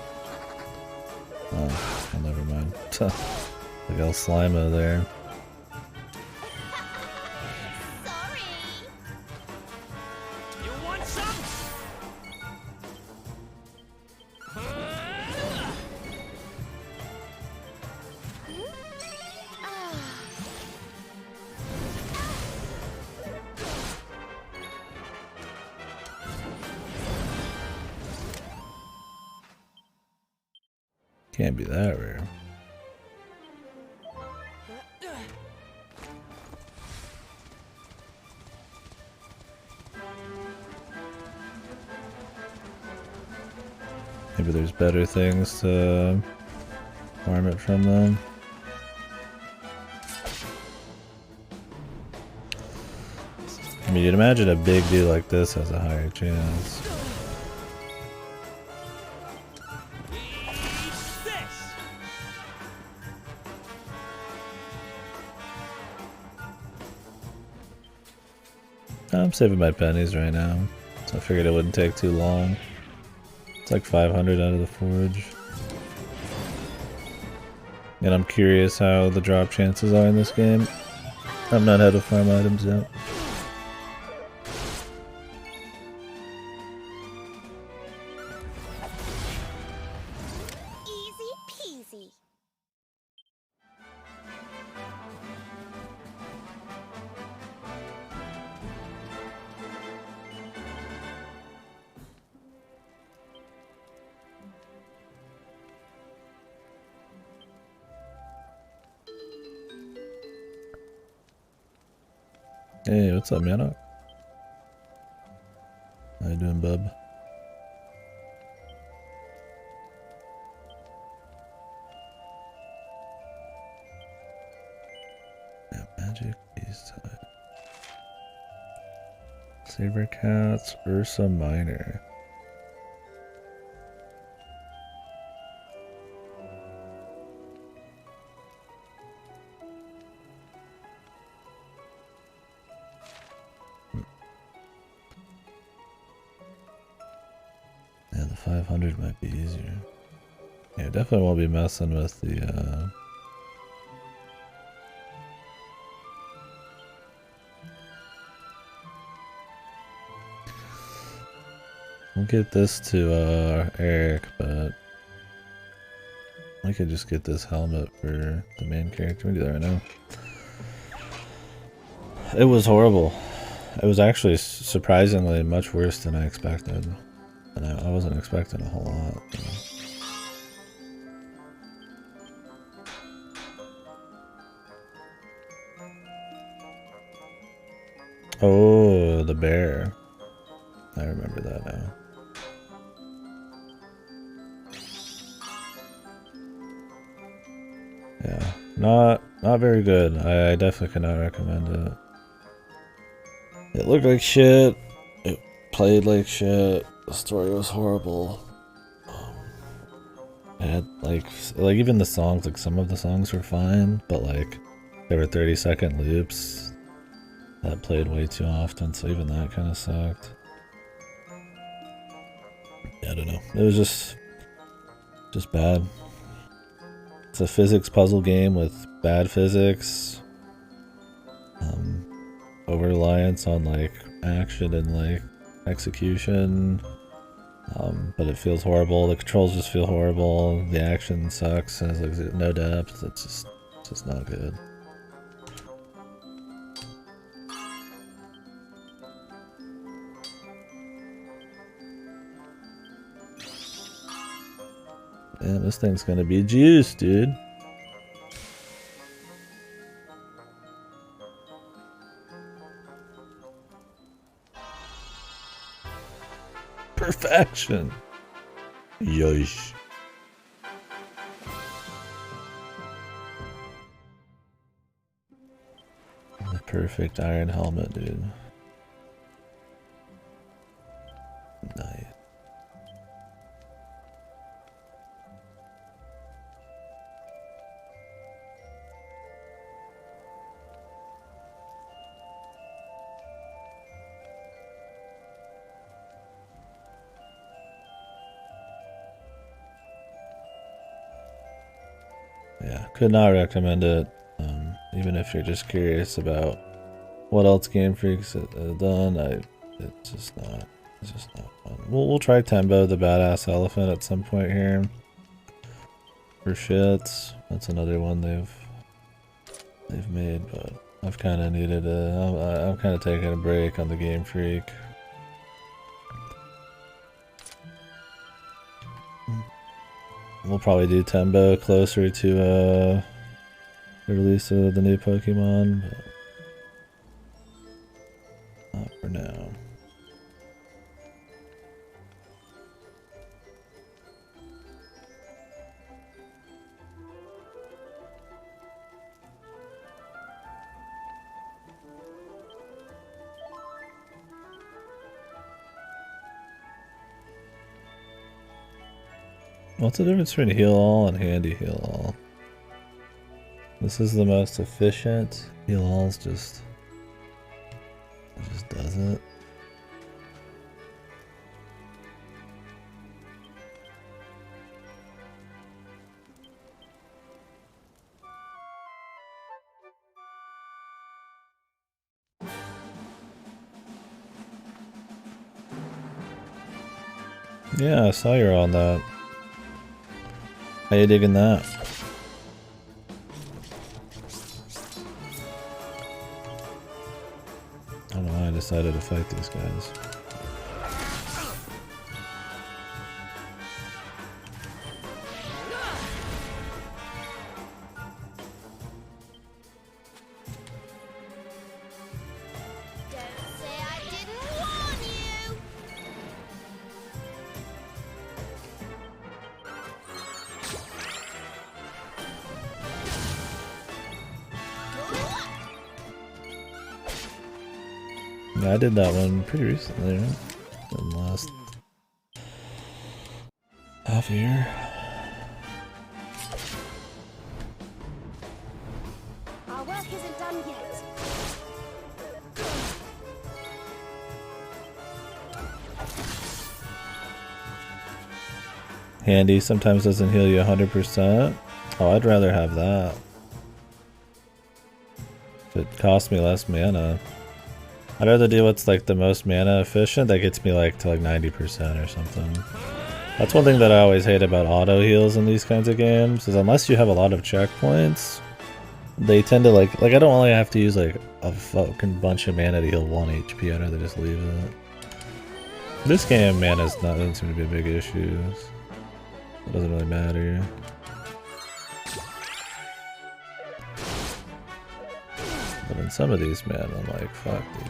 Oh, well, never mind. Like El Slima there. Sorry. You want some? Can't be that rare. Maybe there's better things to farm it from them. I mean, you'd imagine a big dude like this has a higher chance. I'm saving my pennies right now, so I figured it wouldn't take too long. It's like 500 out of the forge. And I'm curious how the drop chances are in this game. I've not had to farm items yet. Easy peasy. Hey, what's up, Yanok? How you doing, bub? Yeah, magic, beast type. Saber Cats, Ursa Minor. Yeah, the 500 might be easier. Yeah, definitely won't be messing with the, We'll get this to, Eric, but I could just get this helmet for the main character. We can do that right now. It was horrible. It was actually surprisingly much worse than I expected. And I wasn't expecting a whole lot. You know. Oh, the bear. I remember that now. Yeah, not very good. I definitely cannot recommend it. It looked like shit. It played like shit. The story was horrible. It had like even the songs, like some of the songs were fine, but like they were 30-second loops that played way too often, so even that kind of sucked. Yeah, I don't know. It was just bad. It's a physics puzzle game with bad physics. Over-reliance on like action and like execution. But it feels horrible. The controls just feel horrible. The action sucks. It has like no depth. It's just not good. Man, this thing's gonna be juice, dude. Perfection. Yoish. The perfect iron helmet, dude. Nice. Yeah, could not recommend it. Even if you're just curious about what else Game Freak's done, it's just not fun. We'll try Tembo the Badass Elephant at some point here. For shits, that's another one they've made, but I've kind of needed I'm kind of taking a break on the Game Freak. We'll probably do Tembo closer to the release of the new Pokemon, but not for now. What's the difference between heal all and handy heal all? This is the most efficient. Heal all's it just does it. Yeah, I saw you're on that. How you digging that? I don't know why I decided to fight these guys. Yeah, I did that one pretty recently, right? In the last half year. Our work isn't done yet. Handy sometimes doesn't heal you 100%. Oh, I'd rather have that. If it costs me less mana. I'd rather do what's like the most mana efficient that gets me like to like 90% or something. That's one thing that I always hate about auto heals in these kinds of games, is unless you have a lot of checkpoints, they tend to like I don't only have to use like a fucking bunch of mana to heal 1 HP, I'd rather just leave it. This game, mana doesn't seem to be a big issue. It doesn't really matter. But in some of these, man, I'm like, fuck, dude.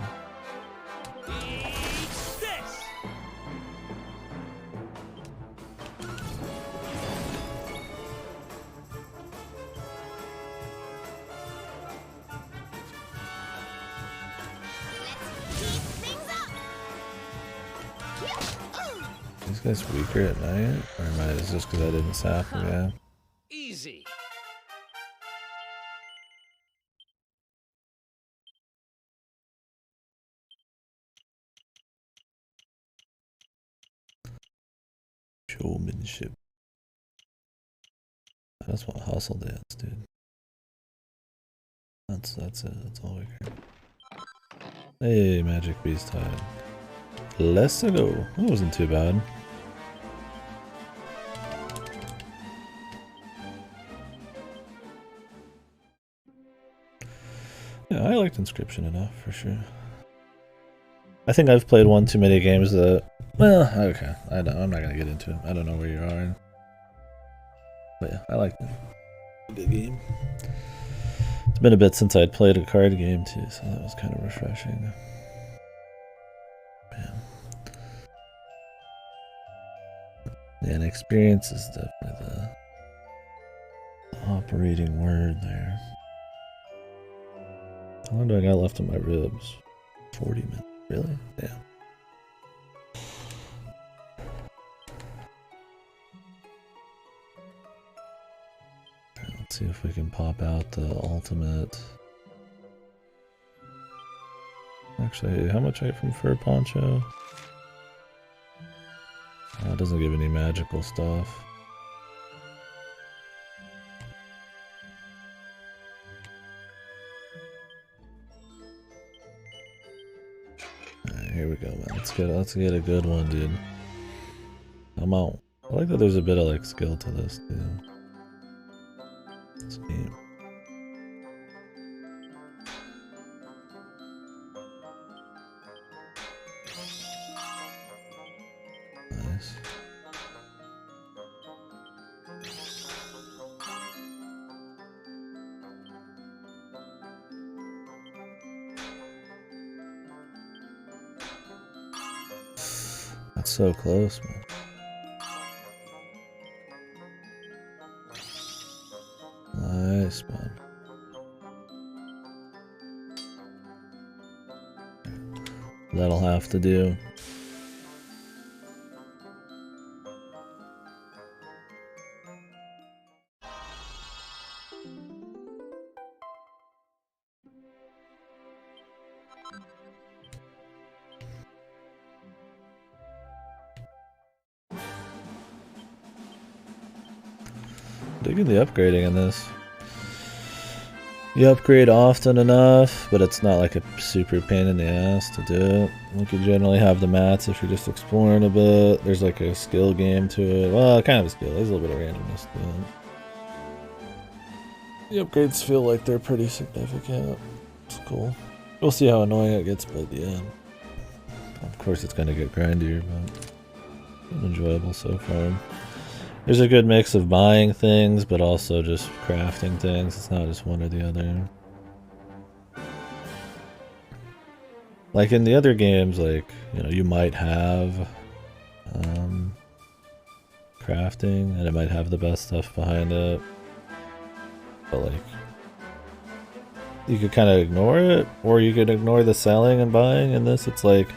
These guys weaker at night? Or am I just because I didn't sap them yet? Easy. Showmanship. I just want hustle dance, dude. That's it. That's all we care. Hey, Magic Beast time. Let's go. That wasn't too bad. Yeah, I liked Inscription enough, for sure. I think I've played one too many games that... Well, okay. I'm not gonna get into it. I don't know where you are. But yeah, I liked it. Good game. It's been a bit since I'd played a card game too, so that was kind of refreshing. Yeah, and experience is definitely the operating word there. How long do I got left in my ribs? 40 minutes. Really? Yeah. Let's see if we can pop out the ultimate. Actually, how much I get from Fur Poncho? Oh, it doesn't give any magical stuff. Alright, here we go, man. Let's get a good one, dude. I'm out. I like that there's a bit of like skill to this, dude. It's neat. Nice. That's so close, man. Nice, man. That'll have to do. Digging the upgrading in this. You upgrade often enough, but it's not like a super pain in the ass to do it. Like you generally have the mats if you're just exploring a bit. There's like a skill game to it. Well, kind of a skill. There's a little bit of randomness to it. The upgrades feel like they're pretty significant. It's cool. We'll see how annoying it gets by the end. Of course it's gonna get grindier, but it's been enjoyable so far. There's a good mix of buying things, but also just crafting things. It's not just one or the other. Like in the other games, like, you know, you might have crafting, and it might have the best stuff behind it. But like, you could kind of ignore it, or you could ignore the selling and buying. In this, it's like,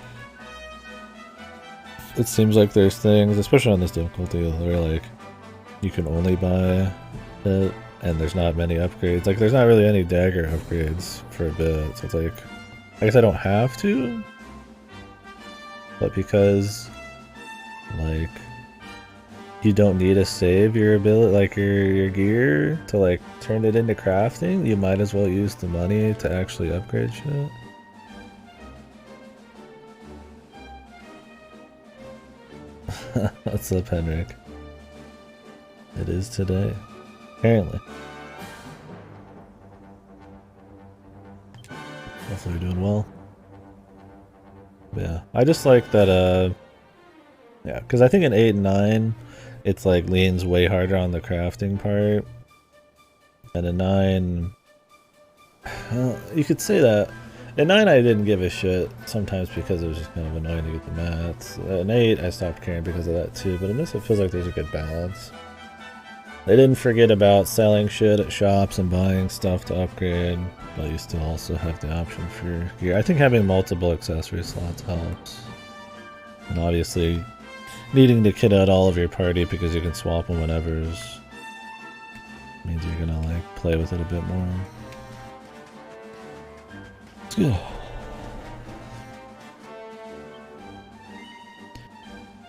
it seems like there's things, especially on this difficulty, where like you can only buy it, and there's not many upgrades. Like there's not really any dagger upgrades for a bit, so it's like, I guess I don't have to, but because like you don't need to save your ability, like your gear, to like turn it into crafting, you might as well use the money to actually upgrade shit. What's up, Henrik? It is today, apparently. Hopefully you're doing well. But yeah, I just like that, yeah, because I think in 8 and 9, it's like leans way harder on the crafting part. And in 9, you could say that. In 9 I didn't give a shit, sometimes because it was just kind of annoying to get the mats. In 8 I stopped caring because of that too, but in this it feels like there's a good balance. They didn't forget about selling shit at shops and buying stuff to upgrade, but you still also have the option for gear. I think having multiple accessory slots helps. And obviously, needing to kit out all of your party because you can swap them whenever means you're gonna like play with it a bit more. It's good.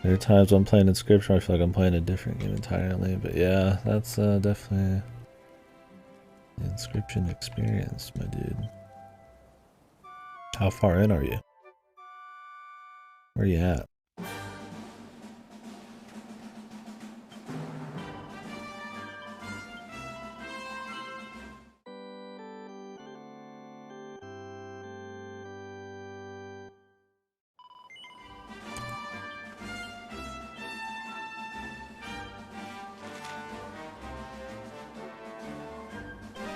There are times when I'm playing Inscription, I feel like I'm playing a different game entirely, but yeah, that's definitely the Inscription experience, my dude. How far in are you? Where are you at?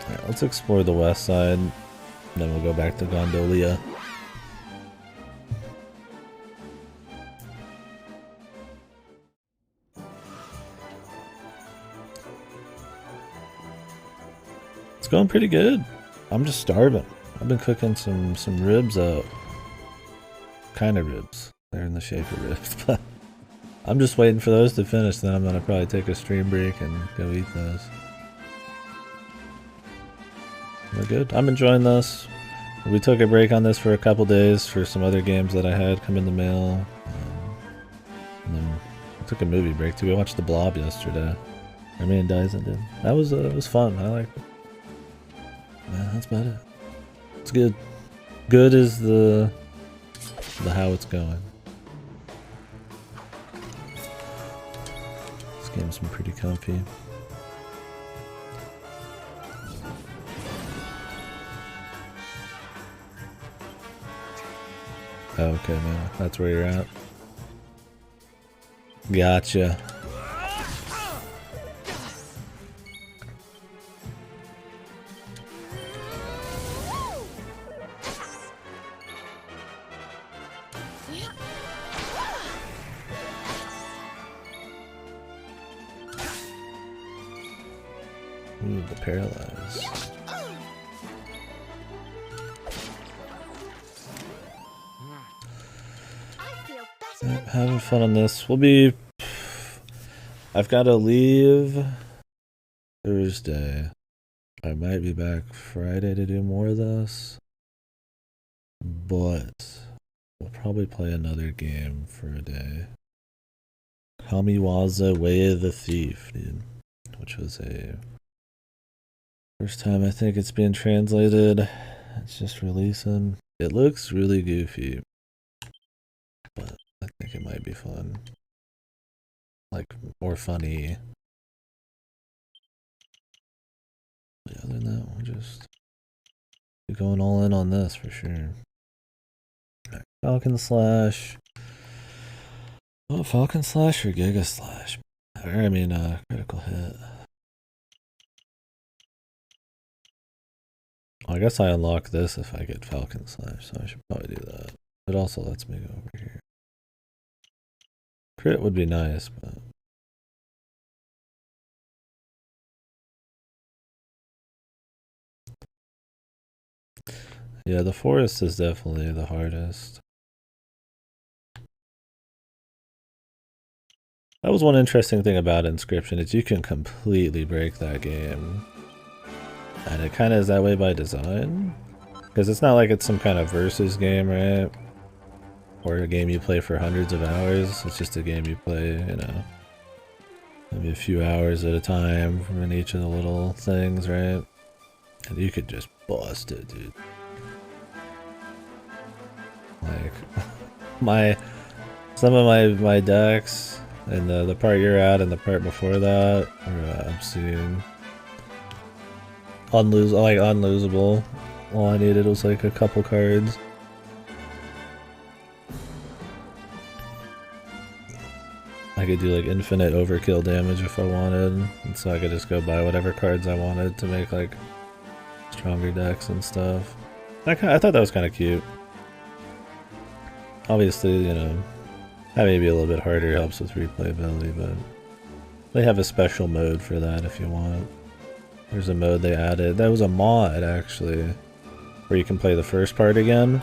Alright, let's explore the west side, and then we'll go back to Gondolia. It's going pretty good. I'm just starving. I've been cooking some ribs up. Kind of ribs. They're in the shape of ribs, but I'm just waiting for those to finish, then I'm gonna probably take a stream break and go eat those. We're good. I'm enjoying this. We took a break on this for a couple days for some other games that I had come in the mail. And then I took a movie break too. We watched The Blob yesterday. I mean, Dyson did. That was it was fun. I liked it. Yeah, that's about it. It's good. Good is the how it's going. This game's been pretty comfy. Okay, man. That's where you're at. Gotcha. Ooh, the paralyze. Having fun on this. We'll be... I've got to leave Thursday. I might be back Friday to do more of this. But we'll probably play another game for a day. Kamiwaza Way of the Thief, dude. Which was a... first time I think it's being translated. It's just releasing. It looks really goofy. But I think it might be fun. Like, more funny. Yeah, other than that, we'll just be going all in on this for sure. Right. Falcon Slash. Oh, Falcon Slash or Giga Slash? Or, I mean, Critical Hit. Well, I guess I unlock this if I get Falcon Slash, so I should probably do that. It also lets me go over here. Crit would be nice, but... yeah, the forest is definitely the hardest. That was one interesting thing about Inscription, is you can completely break that game. And it kind of is that way by design. Because it's not like it's some kind of versus game, right? Or a game you play for hundreds of hours. It's just a game you play, you know, maybe a few hours at a time in each of the little things, right? And you could just bust it, dude. Like, some of my decks, and the part you're at and the part before that are obscene. Unlosable. All I needed was like a couple cards. I could do like infinite overkill damage if I wanted, and so I could just go buy whatever cards I wanted to make like stronger decks and stuff. I thought that was kind of cute. Obviously, you know, that may be a little bit harder, helps with replayability, but they have a special mode for that if you want. There's a mode they added. That was a mod, actually, where you can play the first part again.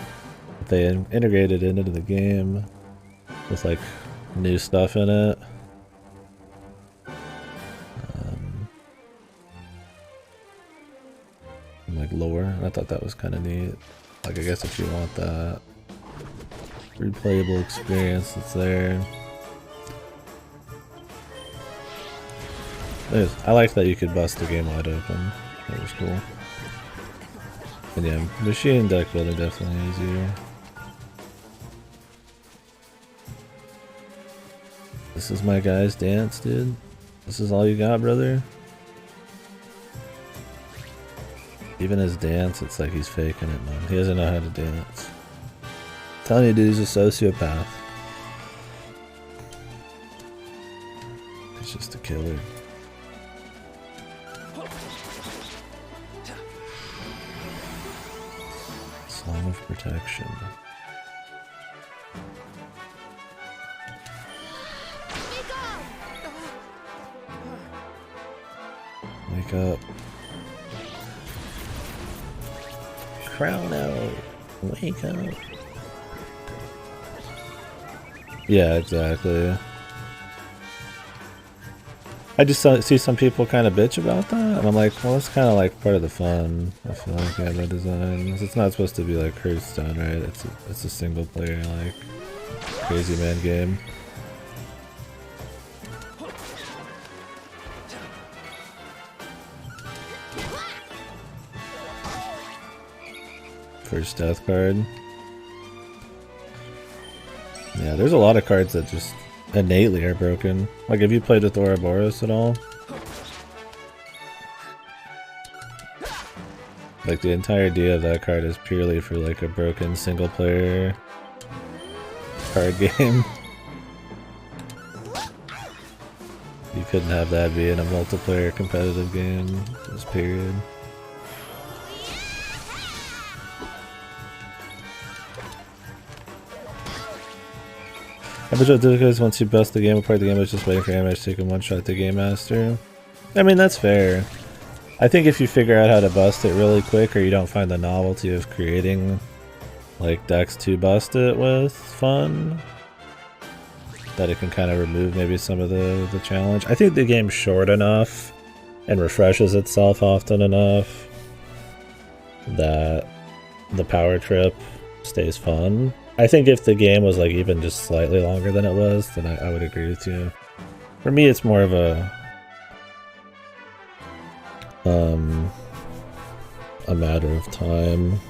But they integrated it into the game with, like, new stuff in it. Like, lore. I thought that was kind of neat. Like, I guess if you want that replayable experience that's there. I like that you could bust the game wide open. That was cool. And yeah, machine deck building definitely easier. This is my guy's dance, dude. This is all you got, brother? Even his dance, it's like he's faking it, man. He doesn't know how to dance. I'm telling you, dude, he's a sociopath. He's just a killer. Song of Protection. Wake up. Chrono, wake up. Yeah, exactly. I just see some people kind of bitch about that, and I'm like, well, it's kind of like part of the fun. I feel like, yeah, by design. It's not supposed to be like Hearthstone, right? It's a single player, like, crazy man game. First death card. Yeah, there's a lot of cards that just innately are broken. Like, have you played with Ouroboros at all? Like, the entire idea of that card is purely for like a broken single player card game. You couldn't have that be in a multiplayer competitive game, just period. I bet what difficult is once you bust the game apart, the game is just waiting for damage to take a one-shot at the Game Master. I mean, that's fair. I think if you figure out how to bust it really quick, or you don't find the novelty of creating like decks to bust it with fun, that it can kind of remove maybe some of the challenge. I think the game's short enough and refreshes itself often enough that the power trip stays fun. I think if the game was like even just slightly longer than it was, then I would agree with you. For me, it's more of a matter of time.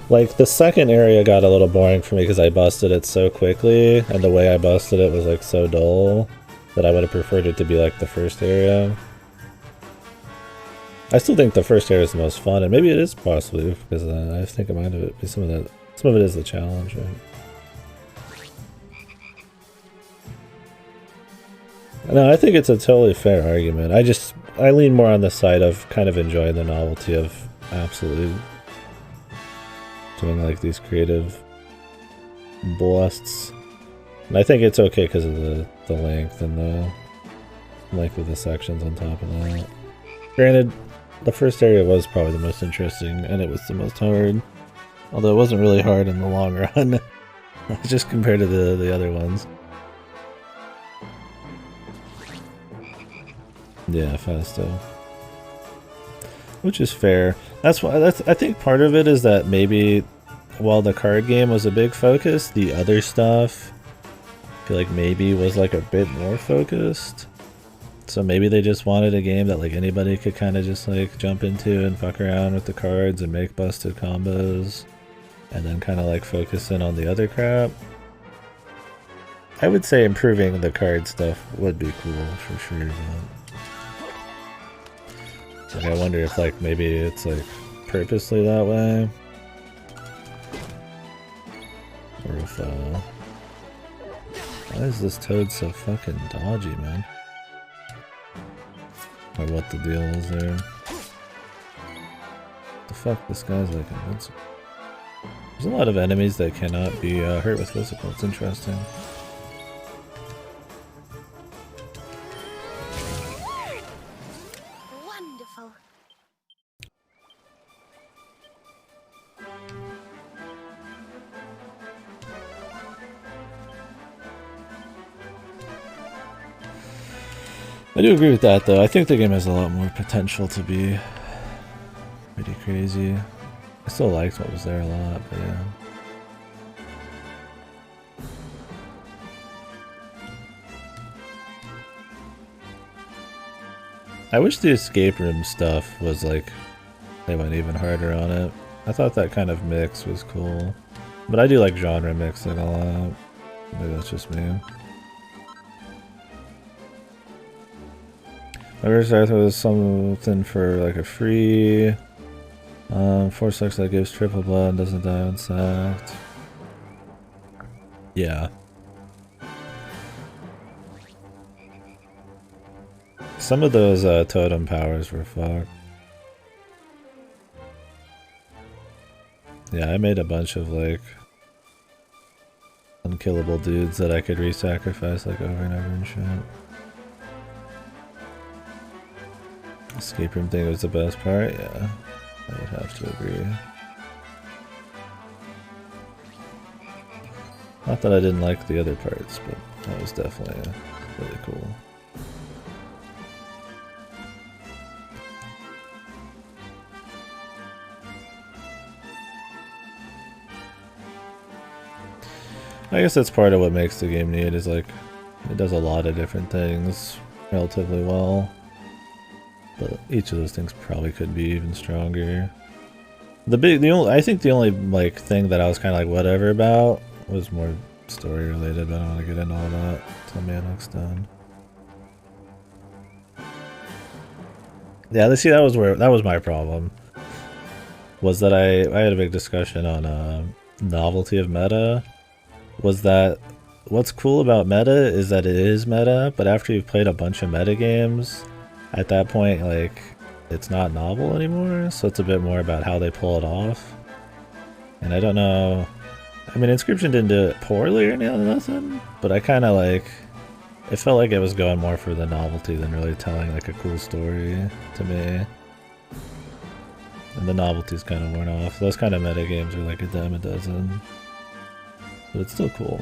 Like, the second area got a little boring for me because I busted it so quickly, and the way I busted it was like so dull that I would have preferred it to be like the first area. I still think the first area is the most fun, and maybe it is possibly because I think it might have be some of it is the challenge, right? No, I think it's a totally fair argument. I lean more on the side of kind of enjoying the novelty of absolutely doing like these creative busts. And I think it's okay because of the length and the length of the sections on top of that. Granted, the first area was probably the most interesting, and it was the most hard. Although it wasn't really hard in the long run, just compared to the other ones. Yeah, Festo. Which is fair. That's why I think part of it is that maybe while the card game was a big focus, the other stuff I feel like maybe was like a bit more focused. So maybe they just wanted a game that like anybody could kind of just like jump into and fuck around with the cards and make busted combos, and then kind of like focus in on the other crap. I would say improving the card stuff would be cool for sure, but like, I wonder if like maybe it's like purposely that way, or if why is this toad so fucking dodgy, man? Or what the deal is there. The fuck, this guy's like invincible. There's a lot of enemies that cannot be hurt with physical. It's interesting. Wonderful. I do agree with that, though. I think the game has a lot more potential to be pretty crazy. I still liked what was there a lot, but yeah. I wish the escape room stuff was like they went even harder on it. I thought that kind of mix was cool. But I do like genre mixing a lot. Maybe that's just me. I wish there was something for like a free 4/6 that gives triple blood and doesn't die when sacked. Yeah. Some of those totem powers were fucked. Yeah, I made a bunch of like unkillable dudes that I could re-sacrifice like over and over and shit. Escape room thing was the best part, yeah. I would have to agree. Not that I didn't like the other parts, but that was definitely really cool. I guess that's part of what makes the game neat, is like it does a lot of different things relatively well. But each of those things probably could be even stronger. I think the only like thing that I was kind of like whatever about was more story related, but I don't want to get into all that until Manhook's done. Yeah, see, that was my problem. Was that I had a big discussion on novelty of meta. Was that what's cool about meta is that it is meta, but after you've played a bunch of meta games, at that point, like, it's not novel anymore, so it's a bit more about how they pull it off. And I don't know, I mean, Inscription didn't do it poorly or nothing, but I kind of like, it felt like it was going more for the novelty than really telling like a cool story to me. And the novelty's kind of worn off. Those kind of meta games are like a dime a dozen. But it's still cool.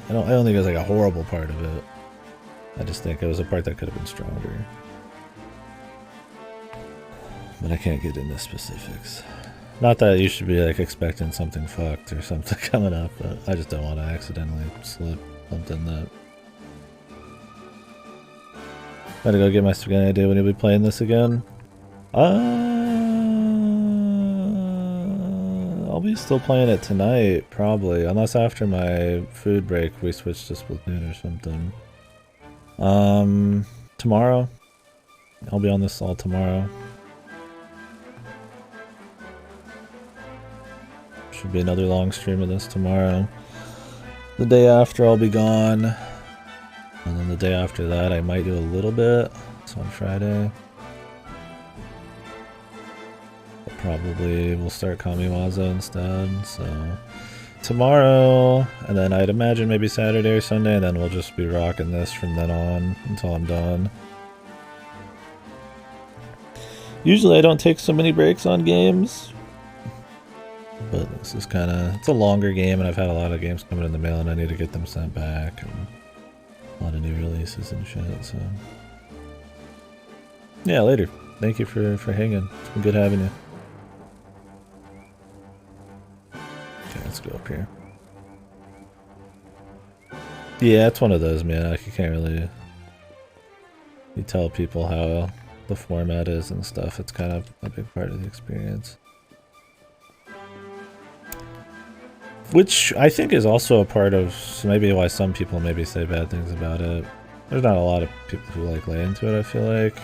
I don't think it was like a horrible part of it. I just think it was a part that could have been stronger. But I can't get into specifics. Not that you should be like expecting something fucked or something coming up, but I just don't want to accidentally slip something that... Gotta go get my spaghetti idea when you'll be playing this again. I'll be still playing it tonight, probably. Unless after my food break we switch to Splatoon or something. Tomorrow. I'll be on this all tomorrow. Should be another long stream of this tomorrow. The day after I'll be gone. And then the day after that I might do a little bit. It's on Friday. But probably we'll start Kamiwaza instead, so... Tomorrow, and then I'd imagine maybe Saturday or Sunday, and then we'll just be rocking this from then on until I'm done. Usually I don't take so many breaks on games, but this is kind of, it's a longer game, and I've had a lot of games coming in the mail, and I need to get them sent back, and a lot of new releases and shit, so... Yeah, later. Thank you for hanging. It's been good having you. Okay, let's go up here. Yeah, it's one of those, man. Like, you can't really... You tell people how the format is and stuff. It's kind of a big part of the experience. Which I think is also a part of maybe why some people maybe say bad things about it. There's not a lot of people who like lay into it, I feel like.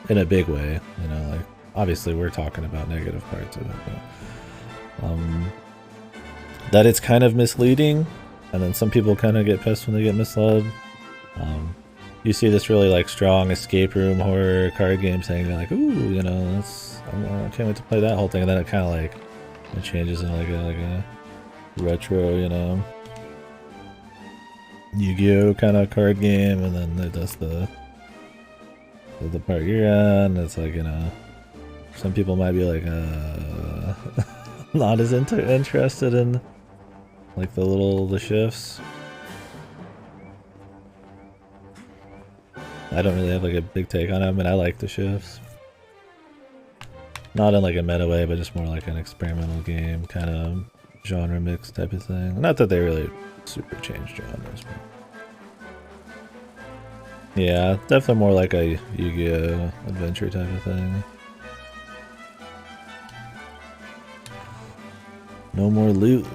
In a big way, you know, like, obviously we're talking about negative parts of it, but... that it's kind of misleading, and then some people kind of get pissed when they get misled. You see this really like strong escape room horror card game saying like, ooh, you know, that's, I can't wait to play that whole thing, and then it kind of like it changes in like a retro, you know, Yu-Gi-Oh kind of card game, and then it does the part you're on. It's like, you know, some people might be like not as interested in like the shifts. I don't really have like a big take on it. I mean, I like the shifts. Not in like a meta way, but just more like an experimental game, kind of genre mix type of thing. Not that they really super changed genres, but... Yeah, definitely more like a Yu-Gi-Oh! Adventure type of thing. No more loot.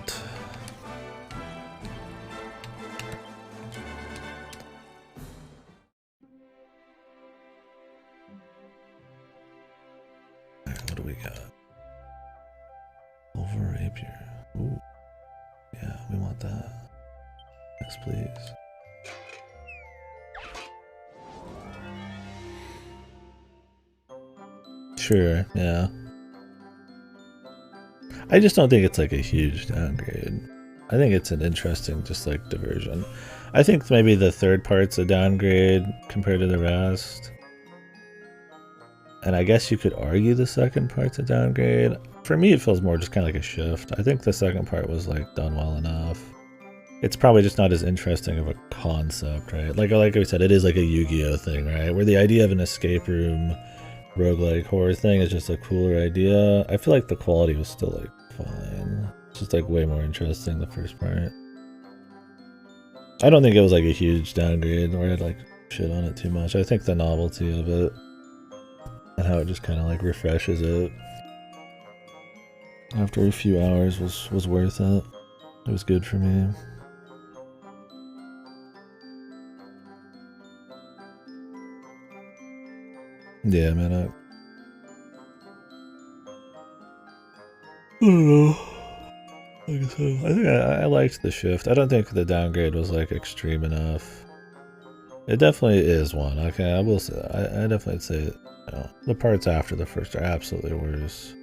Alright, what do we got? Silver rapier. Ooh. Yeah, we want that. Yes, please. Sure, yeah. I just don't think it's like a huge downgrade. I think it's an interesting, just like, diversion. I think maybe the third part's a downgrade compared to the rest. And I guess you could argue the second part's a downgrade. For me, it feels more just kind of like a shift. I think the second part was like done well enough. It's probably just not as interesting of a concept, right? Like we said, it is like a Yu-Gi-Oh! Thing, right? Where the idea of an escape room roguelike horror thing is just a cooler idea. I feel like the quality was still like fine. It's just like way more interesting the first part. I don't think it was like a huge downgrade or I'd like shit on it too much. I think the novelty of it and how it just kind of like refreshes it after a few hours was worth it. It was good for me. Yeah, man, I don't know. Like I said, I think I liked the shift. I don't think the downgrade was like extreme enough. It definitely is one. Okay, I will say I definitely say you know, the parts after the first are absolutely worse.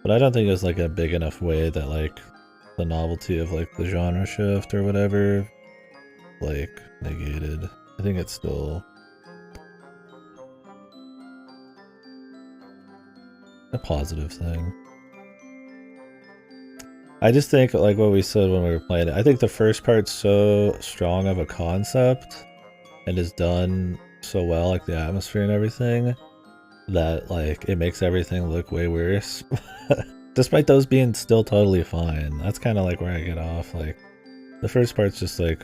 But I don't think it's like a big enough way that like the novelty of like the genre shift or whatever like negated. I think it's still a positive thing. I just think, like what we said when we were playing it, I think the first part's so strong of a concept and is done so well, like the atmosphere and everything, that like it makes everything look way worse. Despite those being still totally fine. That's kind of like where I get off. Like the first part's just like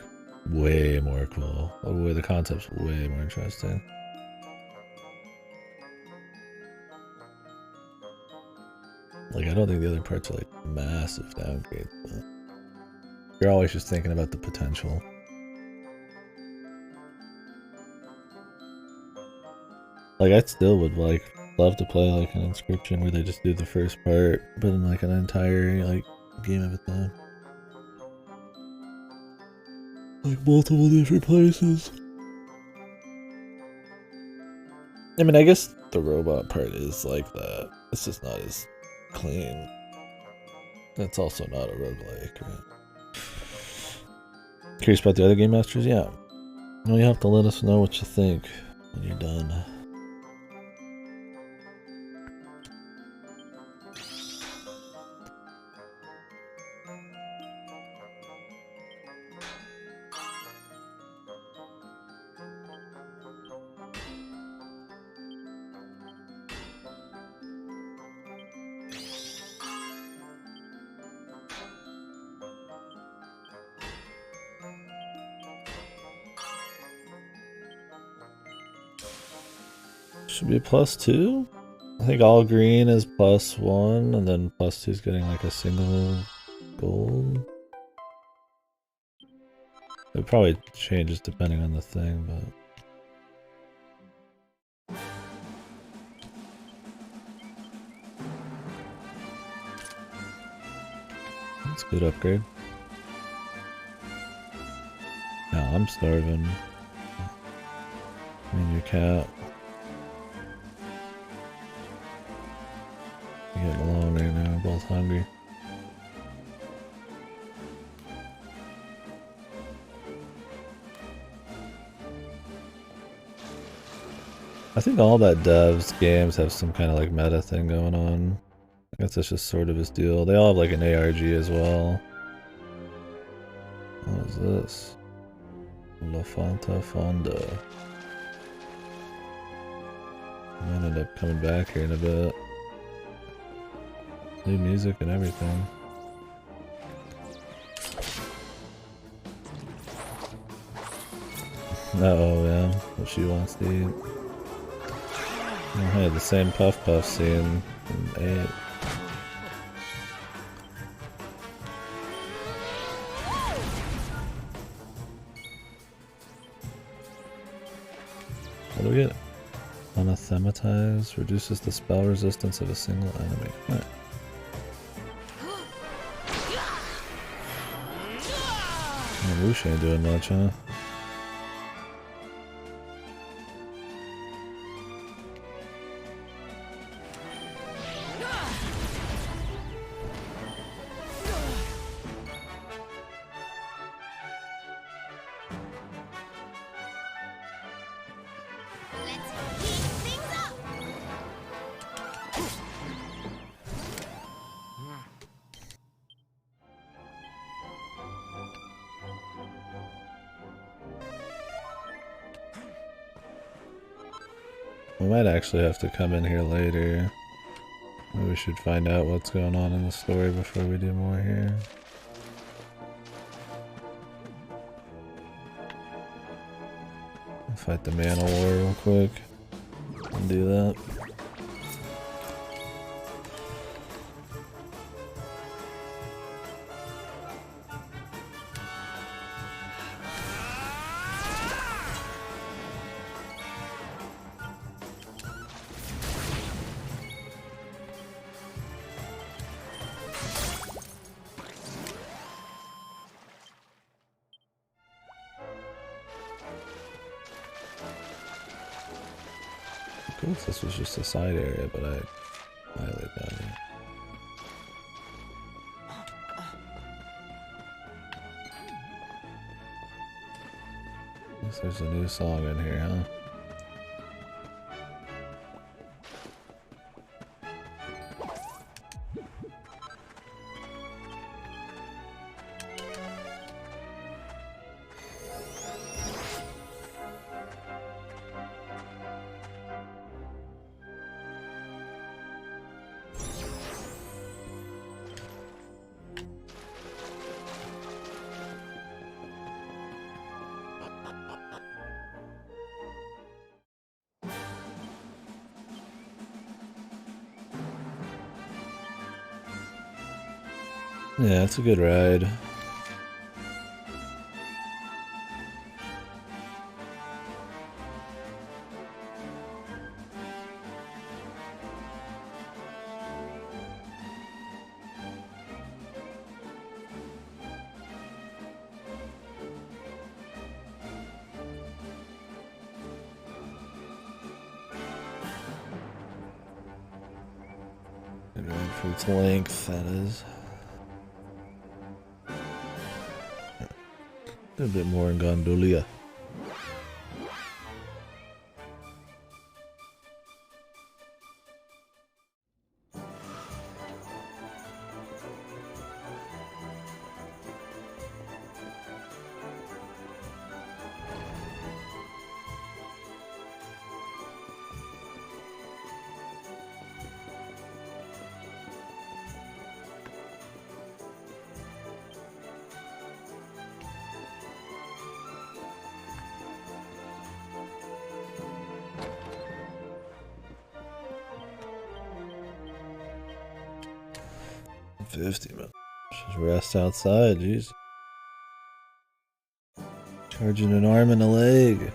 way more cool. The concept's way more interesting. Like, I don't think the other parts are like massive downgrades, but you're always just thinking about the potential. Like, I still would like love to play like an Inscription where they just do the first part, but in like an entire like game of its own. Like multiple different places. I mean, I guess the robot part is like that. It's just not as clean. That's also not a roguelike, right? Curious about the other Game Masters? Yeah. Well, you have to let us know what you think when you're done. Should be +2? I think all green is +1, and then +2 is getting like a single gold. It probably changes depending on the thing, but... That's a good upgrade. Now I'm starving. I mean, your cat. We're getting along right now, we're both hungry. I think all that devs games have some kind of like meta thing going on. I guess that's just sort of his deal. They all have like an ARG as well. What is this? La Fanta Fonda. I might end up coming back here in a bit. New music and everything. Oh yeah, what she wants to eat. Oh, hey, the same Puff Puff scene in 8. What do we get? Anathematize reduces the spell resistance of a single enemy. Right. Whoosh ain't doing much, huh? We might actually have to come in here later. Maybe we should find out what's going on in the story before we do more here. Fight the Man of War real quick and do that. Cool if this was just a side area, but I highly doubt it. Guess there's a new song in here, huh? Yeah, it's a good ride. Good ride for its length, that is. A bit more in Gondolia. Just rest outside, jeez. Charging an arm and a leg.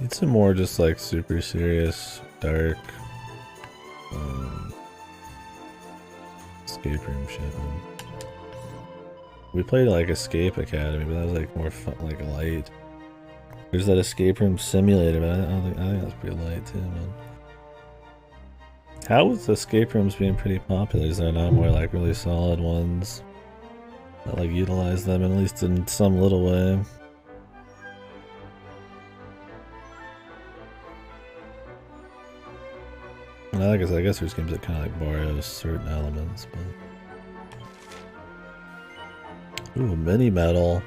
It's a more just like super serious, dark escape room shit. We played like Escape Academy, but that was like more fun, like light. There's that escape room simulator, but I think that's pretty light too, man. How is escape rooms being pretty popular? Is there not more like really solid ones that like utilize them at least in some little way? I guess there's games that kind of like borrow certain elements, but... Ooh, mini metal.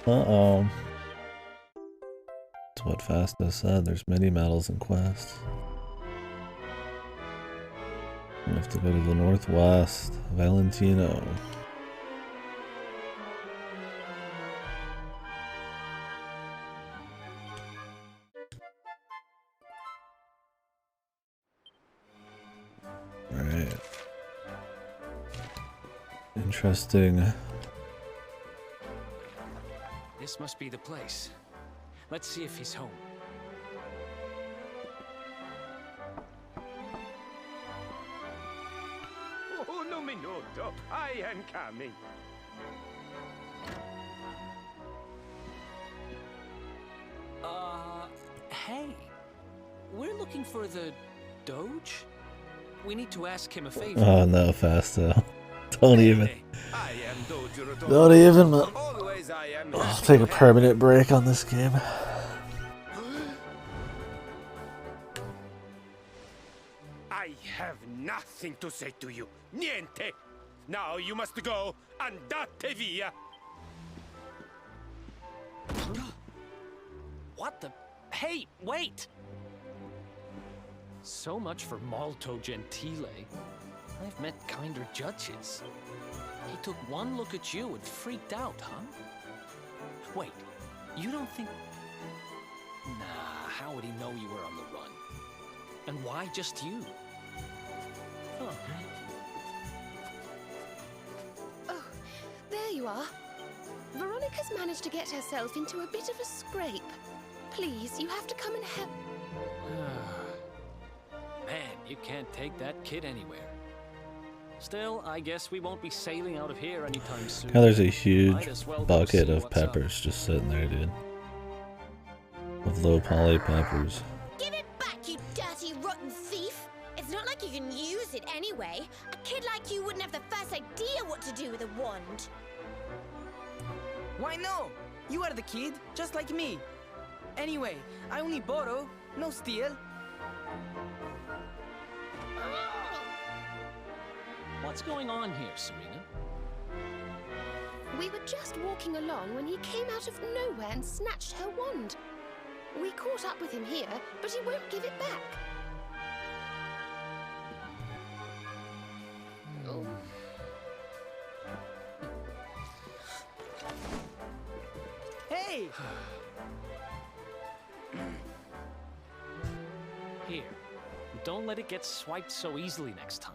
Uh-oh. to what Fasto said. There's many medals and quests. We have to go to the northwest. Valentino. Alright. Interesting. This must be the place. Let's see if he's home. Un minuto, I am coming. Hey. We're looking for the Doge? We need to ask him a favor. Oh no, Fasto. Don't even. I am Doge Rotondo. Don't even. Always I am. I'll take a permanent break on this game. I have nothing to say to you. Niente. Now you must go. Andate via. What the? Hey, wait! So much for Molto Gentile. I've met kinder judges. He took one look at you and freaked out, huh? Wait, you don't think... Nah, how would he know you were on the run? And why just you? Oh. Oh, there you are. Veronica's managed to get herself into a bit of a scrape. Please, you have to come and help. Man, you can't take that kid anywhere. Still, I guess we won't be sailing out of here anytime soon. Now there's a huge Might as well go bucket see of what's up. peppers just sitting there, dude. Of low poly peppers. Give it back, you dirty, rotten thief! It's not like you can use it anyway. A kid like you wouldn't have the first idea what to do with a wand. Why no? You are the kid, just like me. Anyway, I only borrow, no steal. What's going on here, Serena? We were just walking along when he came out of nowhere and snatched her wand. We caught up with him here, but he won't give it back. Oh. Hey! Here, don't let it get swiped so easily next time.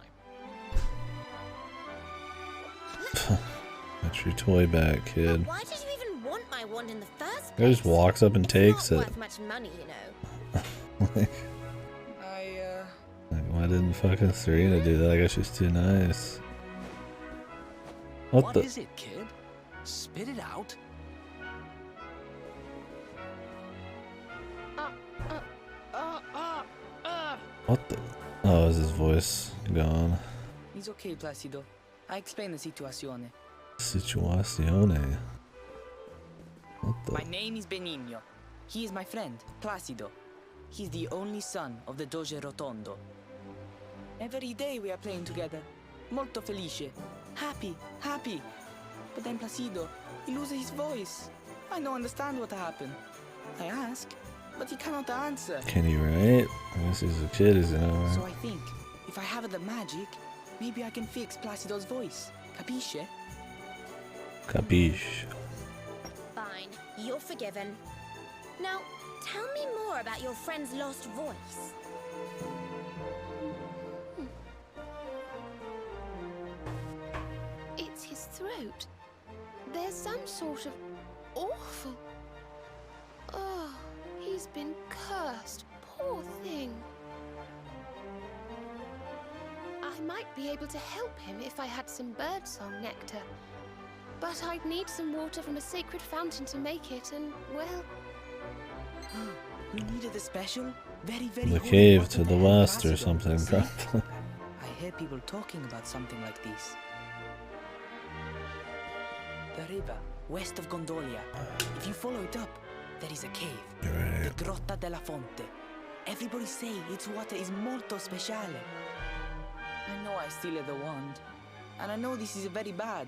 Got your toy back, kid. Why did you even want my wand in the first Guy place? just walks up and takes It's it. not worth much money, you know. Like, why didn't fucking Serena do that? I guess she's too nice. What the? Is it, kid? Spit it out. What the? Oh, is his voice gone? It's okay, Placido. I explain the situation. Situazione. What the? My name is Benigno. He is my friend, Placido. He's the only son of the Doge Rotondo. Every day we are playing together. Molto felice. Happy, happy. But then Placido, he loses his voice. I don't understand what happened. I ask, but he cannot answer. Can he write? I guess he's a kid, he's gonna So write. I think, if I have the magic, maybe I can fix Placido's voice. Capisce? Capiche. Fine, you're forgiven. Now, tell me more about your friend's lost voice. It's his throat. There's some sort of awful... Oh, he's been cursed. Poor thing. I might be able to help him if I had some birdsong nectar. But I'd need some water from a sacred fountain to make it, and, well... You needed a special, very, very The holy cave water to the help west or Placido, something, see? probably. I hear people talking about something like this. The river, west of Gondolia. If you follow it up, there is a cave. Right. The Grotta della Fonte. Everybody say its water is molto speciale. I know I steal the wand. And I know this is very bad.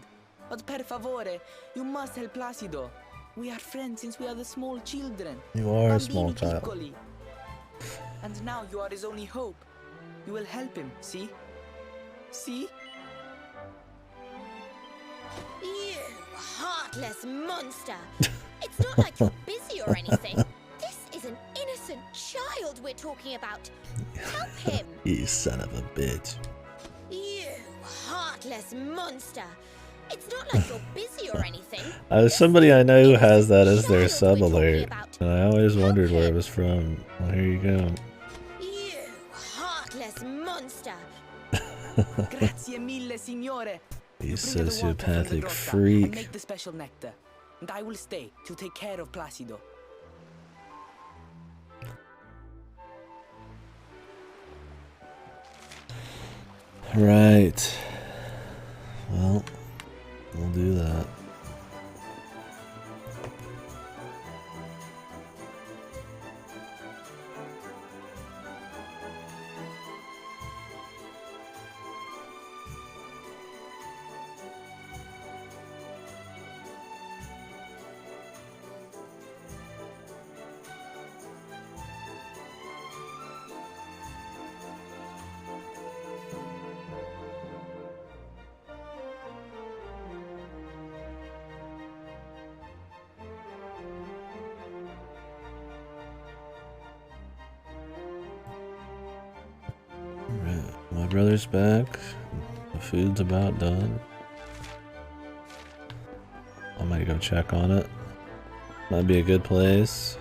But per favore, you must help Placido. We are friends since we are the small children. You are a Bambini small child. piccoli. And now you are his only hope. You will help him, see? See? You heartless monster! It's not like you're busy or anything. This is an innocent child we're talking about. Help him! You son of a bitch. You heartless monster! It's not like you're busy or anything. Somebody I know who has that as their sub alert, and I always wondered where it was from. Well, here you go. You heartless monster! Grazie mille, signore. You Bring the water from the sociopathic grotta freak. And make the special nectar. And I will stay to take care of Placido. Right. Well, we'll do that. My brother's back. The food's about done. I might go check on it. Might be a good place.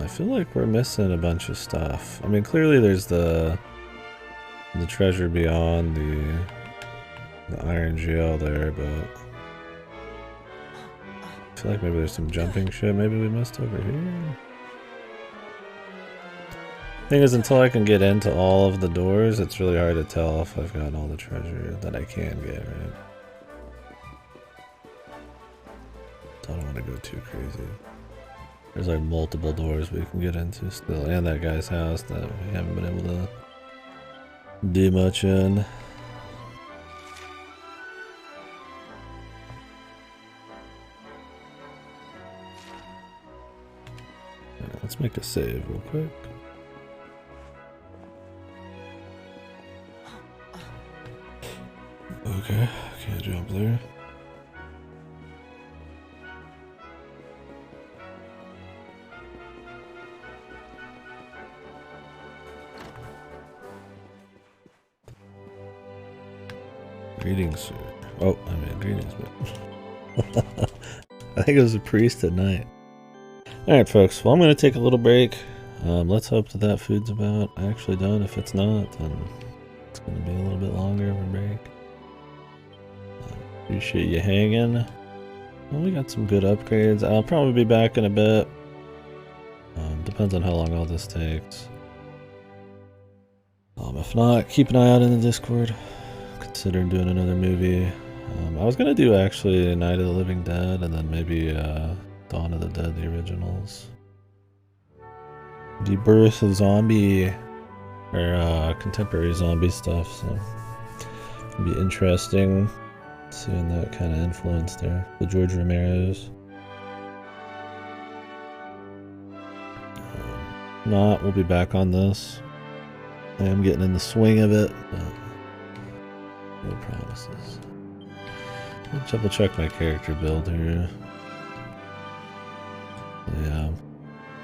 I feel like we're missing a bunch of stuff. I mean, clearly there's the treasure beyond the iron jail there, but I feel like maybe there's some jumping shit maybe we missed over here. Thing is, until I can get into all of the doors, it's really hard to tell if I've gotten all the treasure that I can get, right? So I don't want to go too crazy. There's like multiple doors we can get into still, and that guy's house that we haven't been able to do much in. Right, let's make a save real quick. Okay, can't jump there. Greetings, sir. Oh, I mean, greetings, but I think it was a priest at night. Alright, folks, well, I'm going to take a little break. Let's hope that that food's about actually done. If it's not, then it's going to be a little bit longer of a break. Appreciate you hanging. Well, we got some good upgrades. I'll probably be back in a bit. Depends on how long all this takes. If not, keep an eye out in the Discord. Considering doing another movie. I was gonna do actually Night of the Living Dead and then maybe Dawn of the Dead, the originals. Rebirth of zombie or contemporary zombie stuff, so it'll be interesting seeing that kind of influence there. The George Romero's. Not, we'll be back on this. I am getting in the swing of it, but no promises. Let's double check my character build here. Yeah.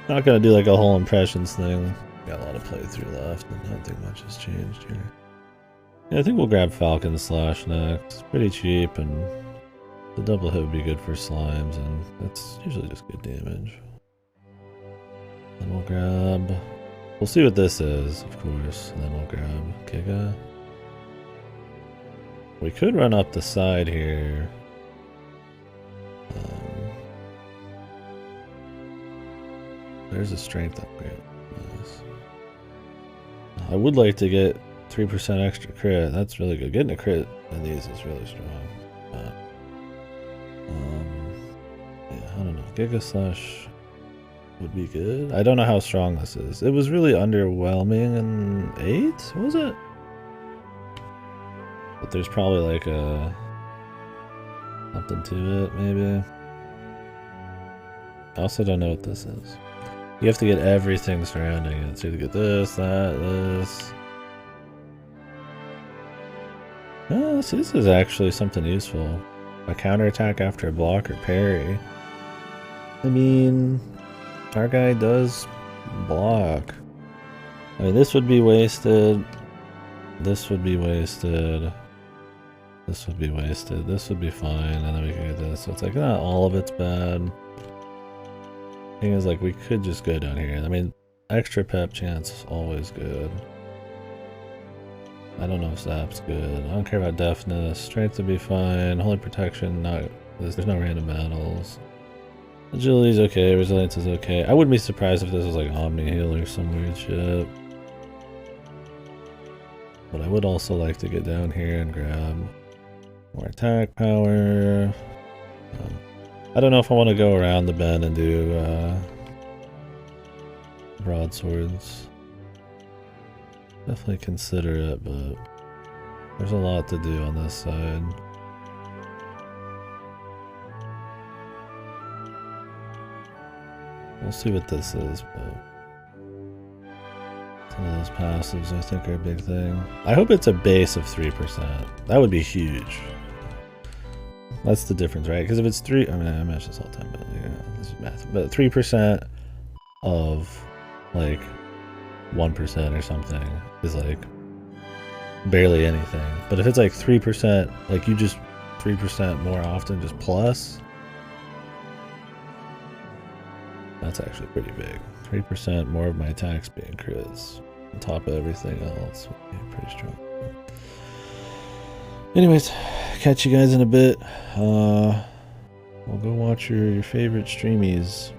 Not gonna do like a whole impressions thing. Got a lot of playthrough left and I don't think much has changed here. Yeah, I think we'll grab Falcon Slash next. It's pretty cheap and the double hit would be good for slimes and that's usually just good damage. Then we'll grab... We'll see what this is, of course, and then we'll grab Giga. We could run up the side here. There's a strength upgrade. Nice. I would like to get 3% extra crit. That's really good. Getting a crit in these is really strong. But, yeah, I don't know. Giga Slash would be good. I don't know how strong this is. It was really underwhelming in 8, was it? But there's probably like a something to it, maybe. I also don't know what this is. You have to get everything surrounding it. So you get this, that, this. Oh, so this is actually something useful. A counterattack after a block or parry. I mean, our guy does block. I mean, this would be wasted. This would be wasted. This would be wasted. This would be fine, and then we can get this. So it's like, not all of it's bad. Thing is, like, we could just go down here. I mean, extra pep chance is always good. I don't know if Zap's good. I don't care about deafness. Strength would be fine. Holy protection, not. There's no random battles. Agility's okay. Resilience is okay. I wouldn't be surprised if this was like Omni Heal or some weird shit. But I would also like to get down here and grab more attack power. I don't know if I want to go around the bend and do broadswords. Definitely consider it, but there's a lot to do on this side. We'll see what this is, but some of those passives I think are a big thing. I hope it's a base of 3%. That would be huge. That's the difference, right? Because if it's 3, I mean, I mention this all the time, but you know, this is math. But 3% of like 1% or something is like barely anything. But if it's like 3%, like you just 3% more often, just plus, that's actually pretty big. 3% more of my attacks being crits on top of everything else would be pretty strong. Anyways, catch you guys in a bit. We'll go watch your favorite streamies.